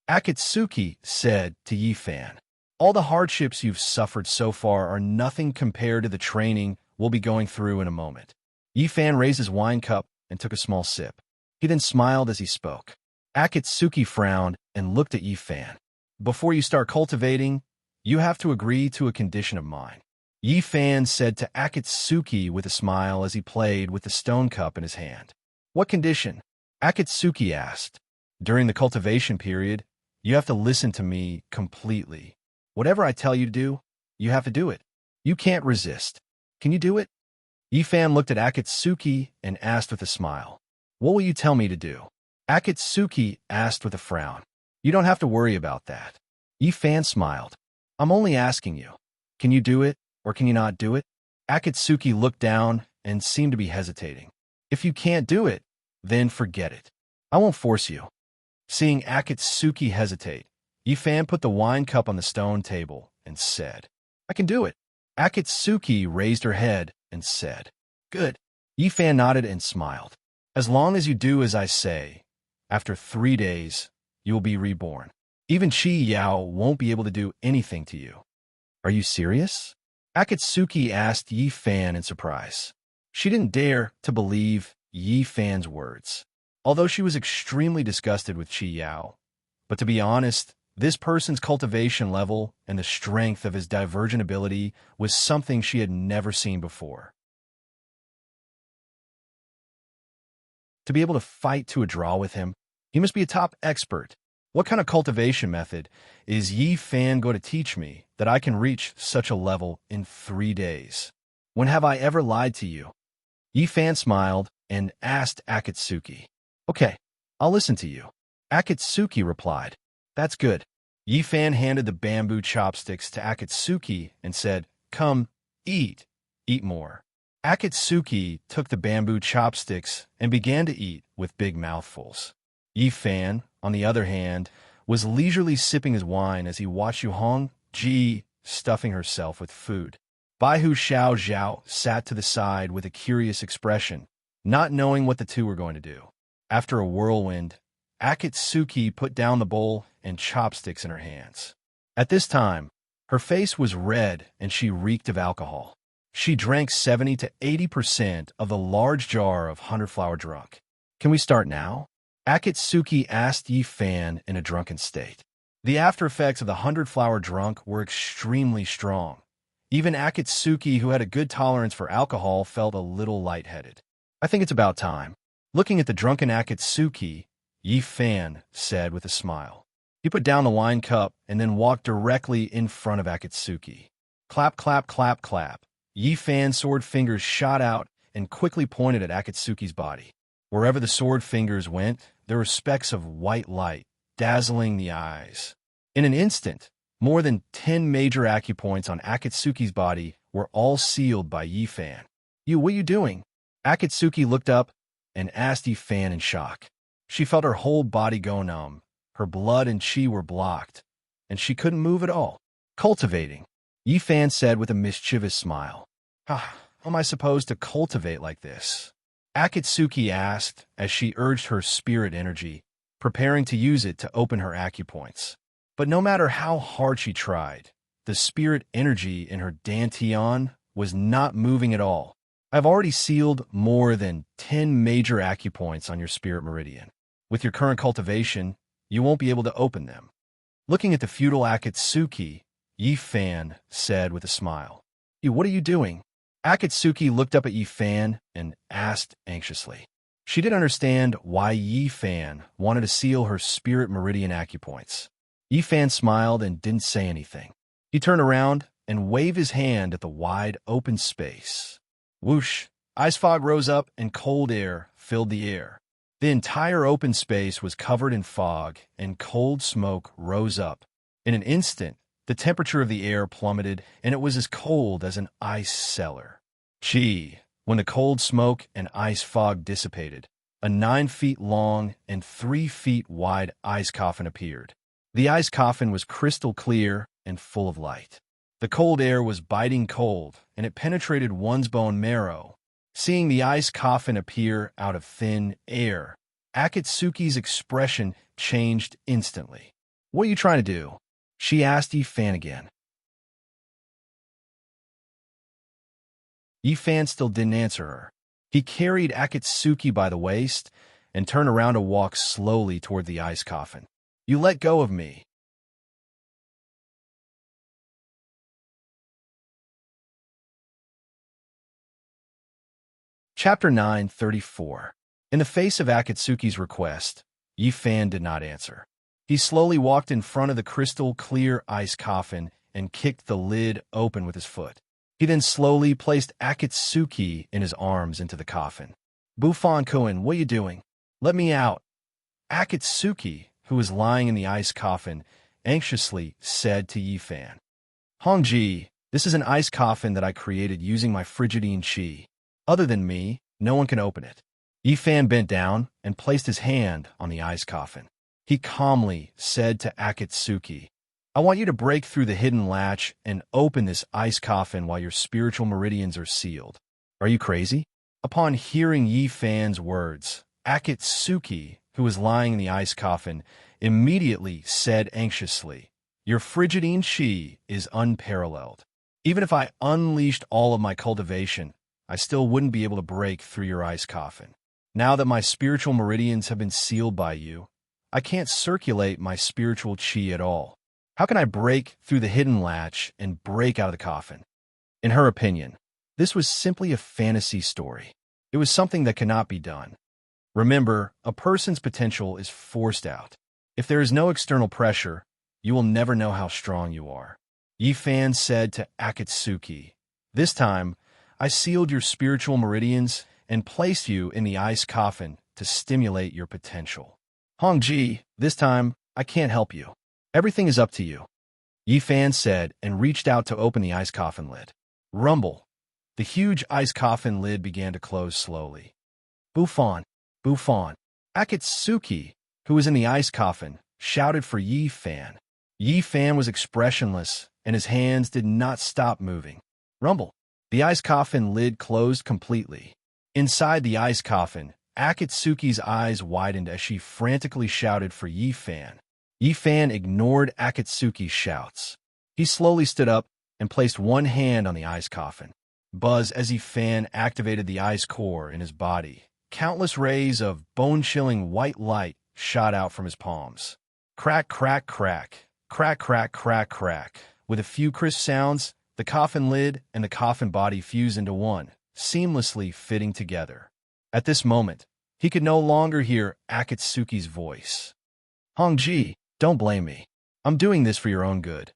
Akatsuki said to Yi Fan. All the hardships you've suffered so far are nothing compared to the training we'll be going through in a moment. Yi Fan raised his wine cup and took a small sip. He then smiled as he spoke. Akatsuki frowned and looked at Yi Fan. Before you start cultivating, you have to agree to a condition of mine, Yi Fan said to Akatsuki with a smile as he played with the stone cup in his hand. What condition? Akatsuki asked. During the cultivation period, you have to listen to me completely. Whatever I tell you to do, you have to do it. You can't resist. Can you do it? Yi Fan looked at Akatsuki and asked with a smile. What will you tell me to do? Akatsuki asked with a frown. You don't have to worry about that. Yi Fan smiled. I'm only asking you. Can you do it, or can you not do it? Akatsuki looked down and seemed to be hesitating. If you can't do it, then forget it. I won't force you. Seeing Akatsuki hesitate, Yi Fan put the wine cup on the stone table and said, I can do it. Akatsuki raised her head and said, Good. Yi Fan nodded and smiled. As long as you do as I say, after 3 days, you will be reborn. Even Chi Yao won't be able to do anything to you. Are you serious? Akatsuki asked Yi Fan in surprise. She didn't dare to believe Yi Fan's words, although she was extremely disgusted with Chi Yao. But to be honest, this person's cultivation level and the strength of his divergent ability was something she had never seen before. To be able to fight to a draw with him, he must be a top expert. What kind of cultivation method is Yi Fan going to teach me that I can reach such a level in 3 days? When have I ever lied to you? Yi Fan smiled and asked Akatsuki. Okay, I'll listen to you. Akatsuki replied. That's good. Yi Fan handed the bamboo chopsticks to Akatsuki and said, Come, eat. Eat more. Akatsuki took the bamboo chopsticks and began to eat with big mouthfuls. Yi Fan, on the other hand, was leisurely sipping his wine as he watched Yuhong Ji stuffing herself with food. Baihu Xiao Zhao sat to the side with a curious expression, not knowing what the two were going to do. After a whirlwind, Akatsuki put down the bowl and chopsticks in her hands. At this time, her face was red and she reeked of alcohol. She drank 70 to 80% of the large jar of 100-flower drunk. Can we start now? Akatsuki asked Yi Fan in a drunken state. The after effects of the 100-flower drunk were extremely strong. Even Akatsuki, who had a good tolerance for alcohol, felt a little lightheaded. I think it's about time. Looking at the drunken Akatsuki, Yi Fan said with a smile. He put down the wine cup and then walked directly in front of Akatsuki. Clap, clap, clap, clap. Yi Fan's sword fingers shot out and quickly pointed at Akatsuki's body. Wherever the sword fingers went, there were specks of white light, dazzling the eyes. In an instant, more than 10 major acupoints on Akatsuki's body were all sealed by Yi Fan. What are you doing? Akatsuki looked up and asked Yi Fan in shock. She felt her whole body go numb. Her blood and chi were blocked, and she couldn't move at all. Cultivating, Yi Fan said with a mischievous smile. How am I supposed to cultivate like this? Akatsuki asked as she urged her spirit energy, preparing to use it to open her acupoints. But no matter how hard she tried, the spirit energy in her dantian was not moving at all. I've already sealed more than 10 major acupoints on your spirit meridian. With your current cultivation, you won't be able to open them. Looking at the feudal Akatsuki, Yi Fan said with a smile. What are you doing? Akatsuki looked up at Yi Fan and asked anxiously. She didn't understand why Yi Fan wanted to seal her spirit meridian acupoints. Yi Fan smiled and didn't say anything. He turned around and waved his hand at the wide open space. Whoosh! Ice fog rose up and cold air filled the air. The entire open space was covered in fog and cold smoke rose up. In an instant, the temperature of the air plummeted and it was as cold as an ice cellar. Gee, when the cold smoke and ice fog dissipated, a 9 feet long and 3 feet wide ice coffin appeared. The ice coffin was crystal clear and full of light. The cold air was biting cold, and it penetrated one's bone marrow. Seeing the ice coffin appear out of thin air, Akatsuki's expression changed instantly. What are you trying to do? She asked Yi Fan again. Yi Fan still didn't answer her. He carried Akatsuki by the waist and turned around to walk slowly toward the ice coffin. You let go of me. Chapter 9:34. In the face of Akatsuki's request, Yi Fan did not answer. He slowly walked in front of the crystal-clear ice coffin and kicked the lid open with his foot. He then slowly placed Akatsuki in his arms into the coffin. Bufon-kun, what are you doing? Let me out. Akatsuki, who was lying in the ice coffin, anxiously said to Yi Fan. Hongji, this is an ice coffin that I created using my Frigidine chi. Other than me, no one can open it. Yi Fan bent down and placed his hand on the ice coffin. He calmly said to Akatsuki, I want you to break through the hidden latch and open this ice coffin while your spiritual meridians are sealed. Are you crazy? Upon hearing Yi Fan's words, Akatsuki, who was lying in the ice coffin, immediately said anxiously, "Your frigidine chi is unparalleled. Even if I unleashed all of my cultivation, I still wouldn't be able to break through your ice coffin. Now that my spiritual meridians have been sealed by you, I can't circulate my spiritual chi at all. How can I break through the hidden latch and break out of the coffin?" In her opinion, this was simply a fantasy story. It was something that cannot be done. Remember, a person's potential is forced out. If there is no external pressure, you will never know how strong you are. Yi Fan said to Akatsuki, "This time, I sealed your spiritual meridians and placed you in the ice coffin to stimulate your potential. Hongji, this time, I can't help you. Everything is up to you," Yi Fan said and reached out to open the ice coffin lid. Rumble. The huge ice coffin lid began to close slowly. "Buffon! Buffon!" Akatsuki, who was in the ice coffin, shouted for Yi Fan. Yi Fan was expressionless, and his hands did not stop moving. Rumble. The ice coffin lid closed completely. Inside the ice coffin, Akatsuki's eyes widened as she frantically shouted for Yi Fan. Yi Fan ignored Akatsuki's shouts. He slowly stood up and placed one hand on the ice coffin. Buzz as Yi Fan activated the ice core in his body. Countless rays of bone-chilling white light shot out from his palms. Crack, crack, crack. Crack, crack, crack, crack. With a few crisp sounds, the coffin lid and the coffin body fused into one, seamlessly fitting together. At this moment, he could no longer hear Akatsuki's voice. "Hongji, don't blame me. I'm doing this for your own good."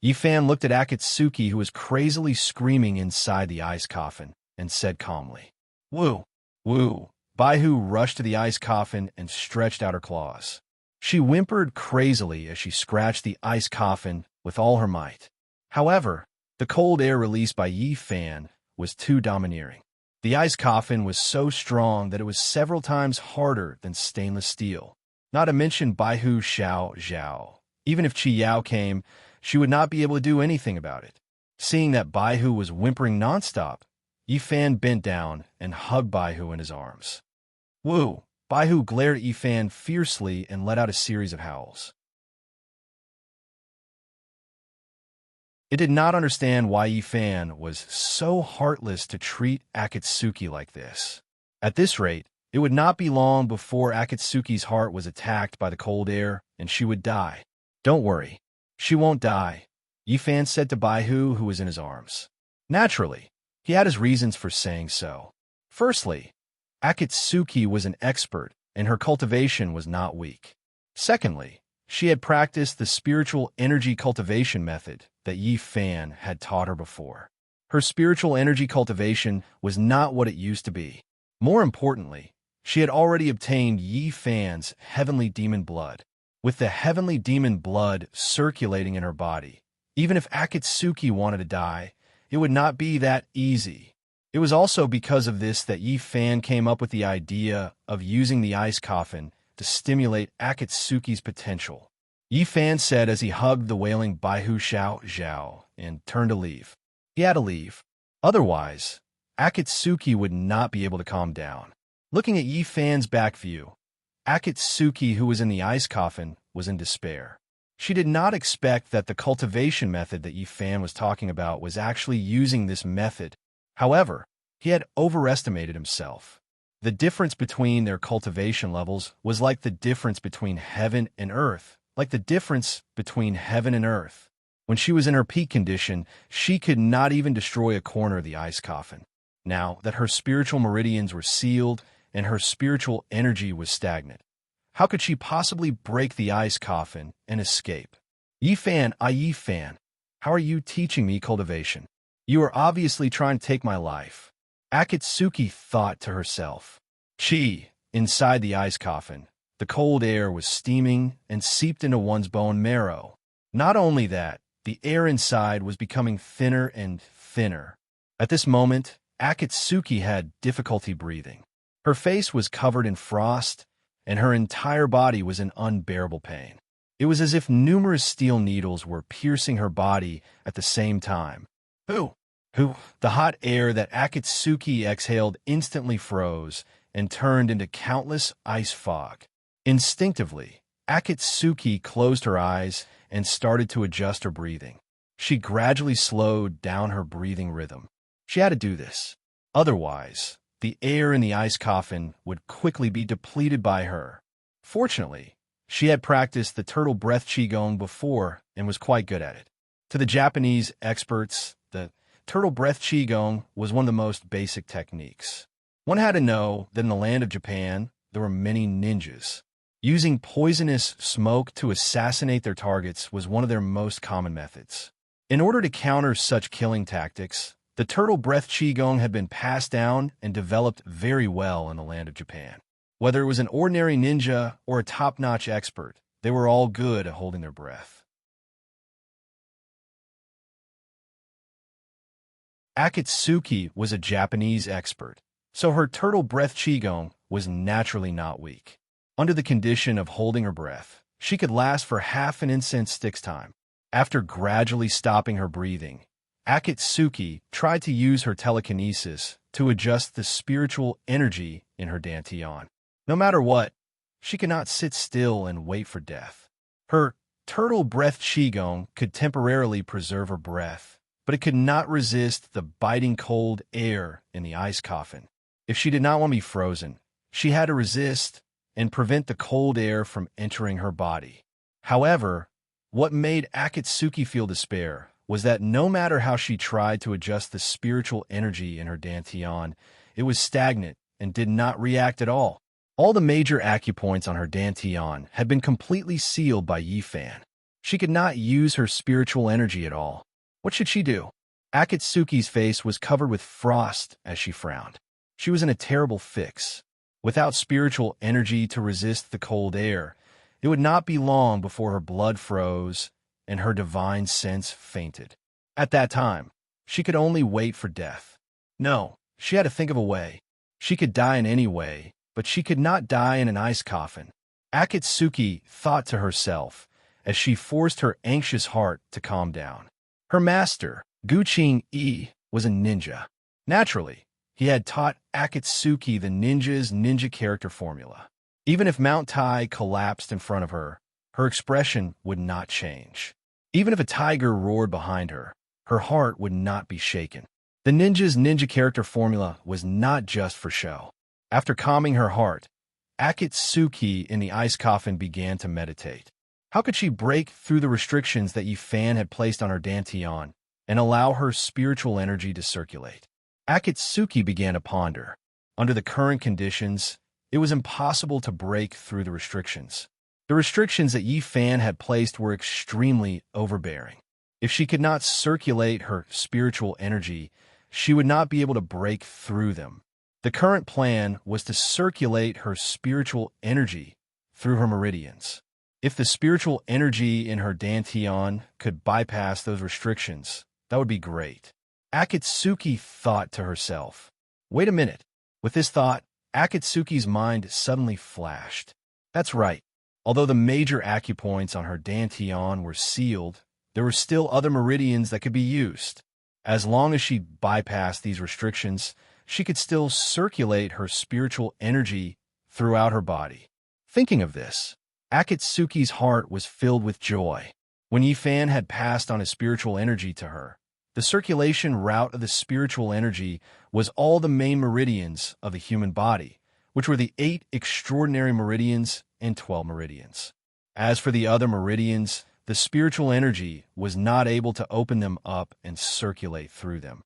Yi Fan looked at Akatsuki, who was crazily screaming inside the ice coffin, and said calmly, "Woo, woo." Baihu rushed to the ice coffin and stretched out her claws. She whimpered crazily as she scratched the ice coffin with all her might. However, the cold air released by Yi Fan was too domineering. The ice coffin was so strong that it was several times harder than stainless steel. Not to mention Baihu Xiao Zhao. Even if Qi Yao came, she would not be able to do anything about it. Seeing that Baihu was whimpering nonstop, Yi Fan bent down and hugged Baihu in his arms. "Woo!" Baihu glared at Yi Fan fiercely and let out a series of howls. It did not understand why Yi Fan was so heartless to treat Akatsuki like this. At this rate, it would not be long before Akatsuki's heart was attacked by the cold air and she would die. "Don't worry, she won't die," Yi Fan said to Baihu, who was in his arms. Naturally, he had his reasons for saying so. Firstly, Akatsuki was an expert and her cultivation was not weak. Secondly, she had practiced the spiritual energy cultivation method that Yi Fan had taught her before. Her spiritual energy cultivation was not what it used to be. More importantly, she had already obtained Yi Fan's heavenly demon blood. With the heavenly demon blood circulating in her body, even if Akatsuki wanted to die, it would not be that easy. It was also because of this that Yi Fan came up with the idea of using the ice coffin to stimulate Akatsuki's potential. Yi Fan said as he hugged the wailing Baihu Xiao Zhao and turned to leave. He had to leave. Otherwise, Akatsuki would not be able to calm down. Looking at Yi Fan's back view, Akatsuki, who was in the ice coffin, was in despair. She did not expect that the cultivation method that Yi Fan was talking about was actually using this method. However, he had overestimated himself. The difference between their cultivation levels was like the difference between heaven and earth. Like the difference between heaven and earth. When she was in her peak condition, she could not even destroy a corner of the ice coffin. Now that her spiritual meridians were sealed and her spiritual energy was stagnant, how could she possibly break the ice coffin and escape? Yi Fan, Yi Fan, how are you teaching me cultivation? You are obviously trying to take my life. Akatsuki thought to herself. Chi, inside the ice coffin. The cold air was steaming and seeped into one's bone marrow. Not only that, the air inside was becoming thinner and thinner. At this moment, Akatsuki had difficulty breathing. Her face was covered in frost, and her entire body was in unbearable pain. It was as if numerous steel needles were piercing her body at the same time. Who? The hot air that Akatsuki exhaled instantly froze and turned into countless ice fog. Instinctively, Akatsuki closed her eyes and started to adjust her breathing. She gradually slowed down her breathing rhythm. She had to do this. Otherwise, the air in the ice coffin would quickly be depleted by her. Fortunately, she had practiced the turtle breath qigong before and was quite good at it. To the Japanese experts, the turtle breath qigong was one of the most basic techniques. One had to know that in the land of Japan, there were many ninjas. Using poisonous smoke to assassinate their targets was one of their most common methods. In order to counter such killing tactics, the turtle breath qigong had been passed down and developed very well in the land of Japan. Whether it was an ordinary ninja or a top-notch expert, they were all good at holding their breath. Akatsuki was a Japanese expert, so her turtle breath qigong was naturally not weak. Under the condition of holding her breath, she could last for half an incense stick's time. After gradually stopping her breathing, Akatsuki tried to use her telekinesis to adjust the spiritual energy in her dantian. No matter what, she could not sit still and wait for death. Her turtle breath qigong could temporarily preserve her breath, but it could not resist the biting cold air in the ice coffin. If she did not want to be frozen, she had to resist and prevent the cold air from entering her body. However, what made Akatsuki feel despair was that no matter how she tried to adjust the spiritual energy in her dantian, it was stagnant and did not react at all. All the major acupoints on her dantian had been completely sealed by Yifan. She could not use her spiritual energy at all. What should she do? Akatsuki's face was covered with frost as she frowned. She was in a terrible fix. Without spiritual energy to resist the cold air, it would not be long before her blood froze and her divine sense fainted. At that time, she could only wait for death. No, she had to think of a way. She could die in any way, but she could not die in an ice coffin. Akatsuki thought to herself as she forced her anxious heart to calm down. Her master, Guqing-e, was a ninja. Naturally, he had taught Akatsuki the ninja's ninja character formula. Even if Mount Tai collapsed in front of her, her expression would not change. Even if a tiger roared behind her, her heart would not be shaken. The ninja's ninja character formula was not just for show. After calming her heart, Akatsuki in the ice coffin began to meditate. How could she break through the restrictions that Yifan had placed on her dantian and allow her spiritual energy to circulate? Akatsuki began to ponder. Under the current conditions, it was impossible to break through the restrictions. The restrictions that Yifan had placed were extremely overbearing. If she could not circulate her spiritual energy, she would not be able to break through them. The current plan was to circulate her spiritual energy through her meridians. If the spiritual energy in her dantian could bypass those restrictions, that would be great. Akatsuki thought to herself. Wait a minute. With this thought, Akatsuki's mind suddenly flashed. That's right. Although the major acupoints on her dantian were sealed, there were still other meridians that could be used. As long as she bypassed these restrictions, she could still circulate her spiritual energy throughout her body. Thinking of this, Akatsuki's heart was filled with joy. When Yifan had passed on his spiritual energy to her, the circulation route of the spiritual energy was all the main meridians of the human body, which were the 8 extraordinary meridians and 12 meridians. As for the other meridians, the spiritual energy was not able to open them up and circulate through them.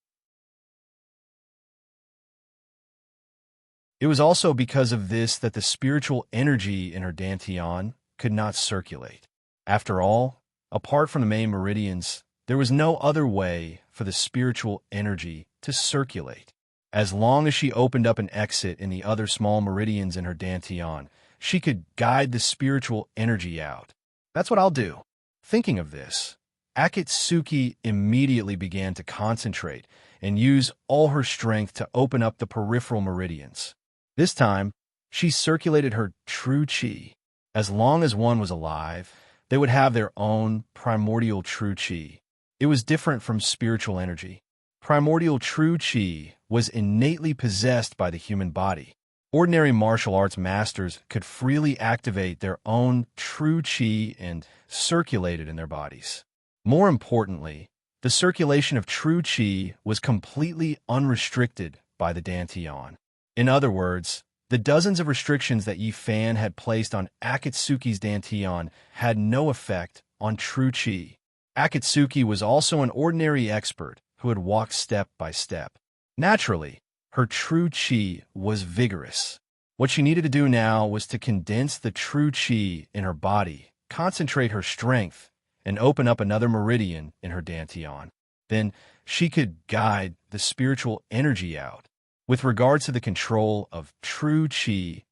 It was also because of this that the spiritual energy in her dantian could not circulate. After all, apart from the main meridians, there was no other way for the spiritual energy to circulate. As long as she opened up an exit in the other small meridians in her dantian, she could guide the spiritual energy out. That's what I'll do. Thinking of this, Akatsuki immediately began to concentrate and use all her strength to open up the peripheral meridians. This time, she circulated her true chi. As long as one was alive, they would have their own primordial true chi. It was different from spiritual energy. Primordial true chi was innately possessed by the human body. Ordinary martial arts masters could freely activate their own true chi and circulate it in their bodies. More importantly, the circulation of true chi was completely unrestricted by the Dantian. In other words, the dozens of restrictions that Yi Fan had placed on Akatsuki's Dantian had no effect on true chi. Akatsuki was also an ordinary expert who had walked step by step. Naturally, her true chi was vigorous. What she needed to do now was to condense the true chi in her body, concentrate her strength, and open up another meridian in her Dantian. Then she could guide the spiritual energy out. With regards to the control of true chi,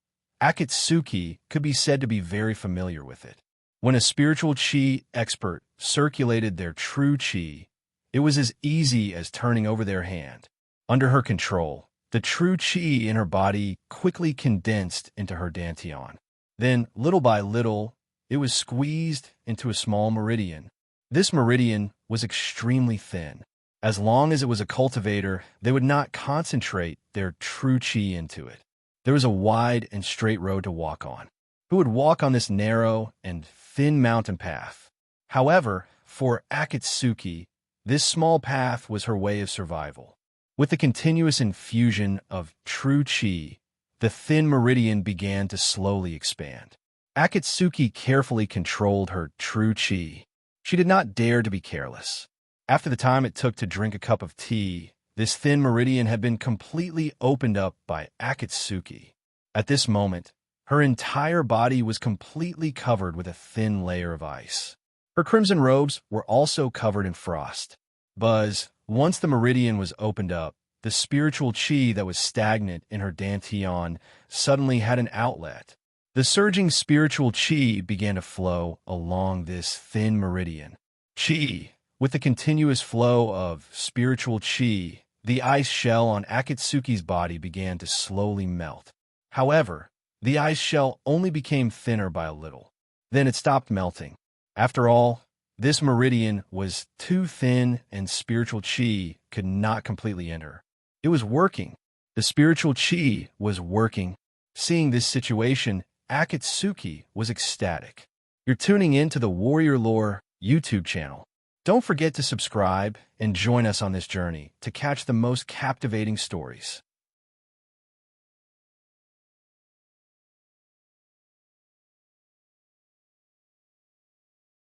Akatsuki could be said to be very familiar with it. When a spiritual chi expert circulated their true chi, it was as easy as turning over their hand. Under her control, the true chi in her body quickly condensed into her Dantian. Then, little by little, it was squeezed into a small meridian. This meridian was extremely thin. As long as it was a cultivator, they would not concentrate their true chi into it. There was a wide and straight road to walk on. Who would walk on this narrow and thin mountain path? However, for Akatsuki, this small path was her way of survival. With the continuous infusion of true chi, the thin meridian began to slowly expand. Akatsuki carefully controlled her true chi. She did not dare to be careless. After the time it took to drink a cup of tea, this thin meridian had been completely opened up by Akatsuki. At this moment, her entire body was completely covered with a thin layer of ice. Her crimson robes were also covered in frost. Once the meridian was opened up, the spiritual chi that was stagnant in her Dantian suddenly had an outlet. The surging spiritual chi began to flow along this thin meridian. With the continuous flow of spiritual chi, the ice shell on Akatsuki's body began to slowly melt. However, the ice shell only became thinner by a little. Then it stopped melting. After all, this meridian was too thin and spiritual chi could not completely enter. It was working. The spiritual chi was working. Seeing this situation, Akatsuki was ecstatic. You're tuning in to the Warrior Lore YouTube channel. Don't forget to subscribe and join us on this journey to catch the most captivating stories.